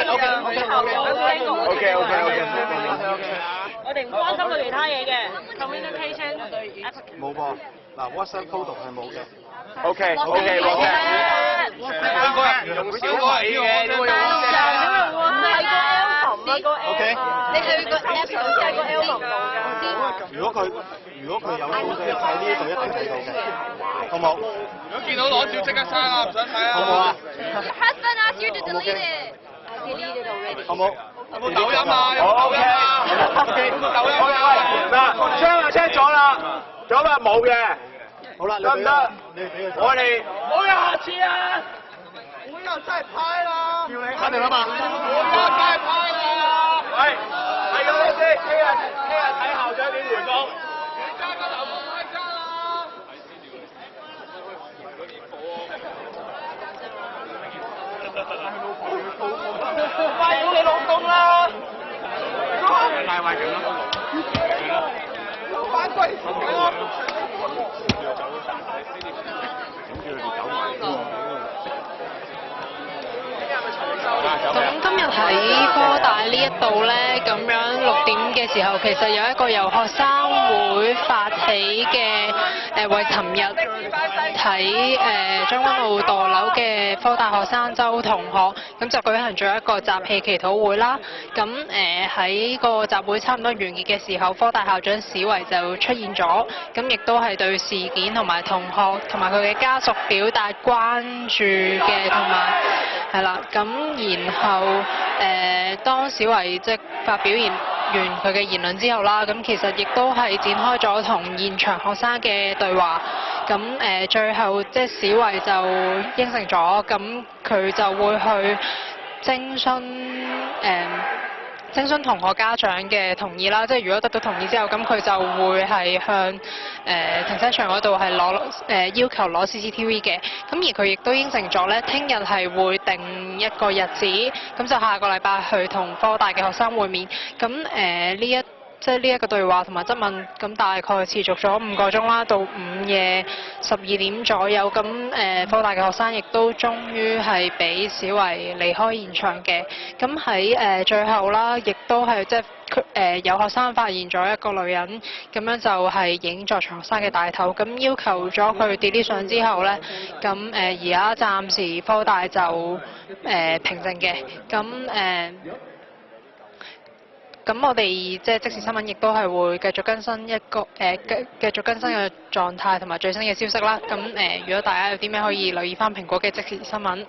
後有聽過。
OK。
我哋唔關心到其他嘢嘅 communication 對。
冇噃，嗱 WhatsApp photo 係冇嘅。
OK。
香港人唔用小個起嘅，都會用
OK。
你去個 app 度睇個 L 度嘅。
如果佢有睇呢度一定睇到嘅，好冇？
如果見到攞照即刻刪啊，唔想睇啊。
好冇啊？
Your husband asked you to delete it. I deleted already.
好冇？
有冇抖音啊？有冇抖音啊？抖音啊！
嗱，槍就 check 咗啦，咁啊冇嘅。
好啦，
得唔得？我哋
冇有下次啊！
不要再拍啦！
叫你肯定啦嘛。
不要再拍啦！
喂，係咁先，聽日睇校長點回覆。
加個樓盤開加啦！
快要你老公啦！
拉壞佢咯。
老闆跪求我。
咁今日喺科大呢一度呢，咁樣6點嘅時候，其實有一個由學生會發起嘅為尋日喺將軍澳墮樓嘅科大學生周同學，咁就舉行咗一個集氣祈禱會啦。咁喺個集會差唔多完結嘅時候，科大校長史維就出現咗，咁亦都係對事件同埋同學同埋佢嘅家屬表達關注嘅，同埋係啦。咁然後當史維即係發表完佢嘅言論之後啦，咁其實亦都係展開咗同現場學生嘅對話。咁最後即係史維就應承咗，咁佢就會去徵詢同學家長嘅同意啦。即係如果得到同意之後，咁佢就會係向停車場嗰度係要求攞 CCTV 嘅。咁而佢亦都應承咗咧，聽日係會定一個日子，咁就下個禮拜去同科大嘅學生會面。咁即係呢一個對話同埋質問，咁大概持續咗5個鐘啦，到午夜12點左右。咁科大嘅學生亦都終於係俾史維離開現場嘅。咁喺最後啦，亦都係即係有學生發現咗一個女人，咁樣就係影在場學生嘅大頭，咁要求咗佢 delete 相之後呢，咁而家暫時科大就平靜嘅。咁我哋即係即時新聞亦都係會繼續更新繼續更新嘅狀態同埋最新嘅消息啦。咁如果大家有啲咩可以留意返蘋果嘅即時新聞。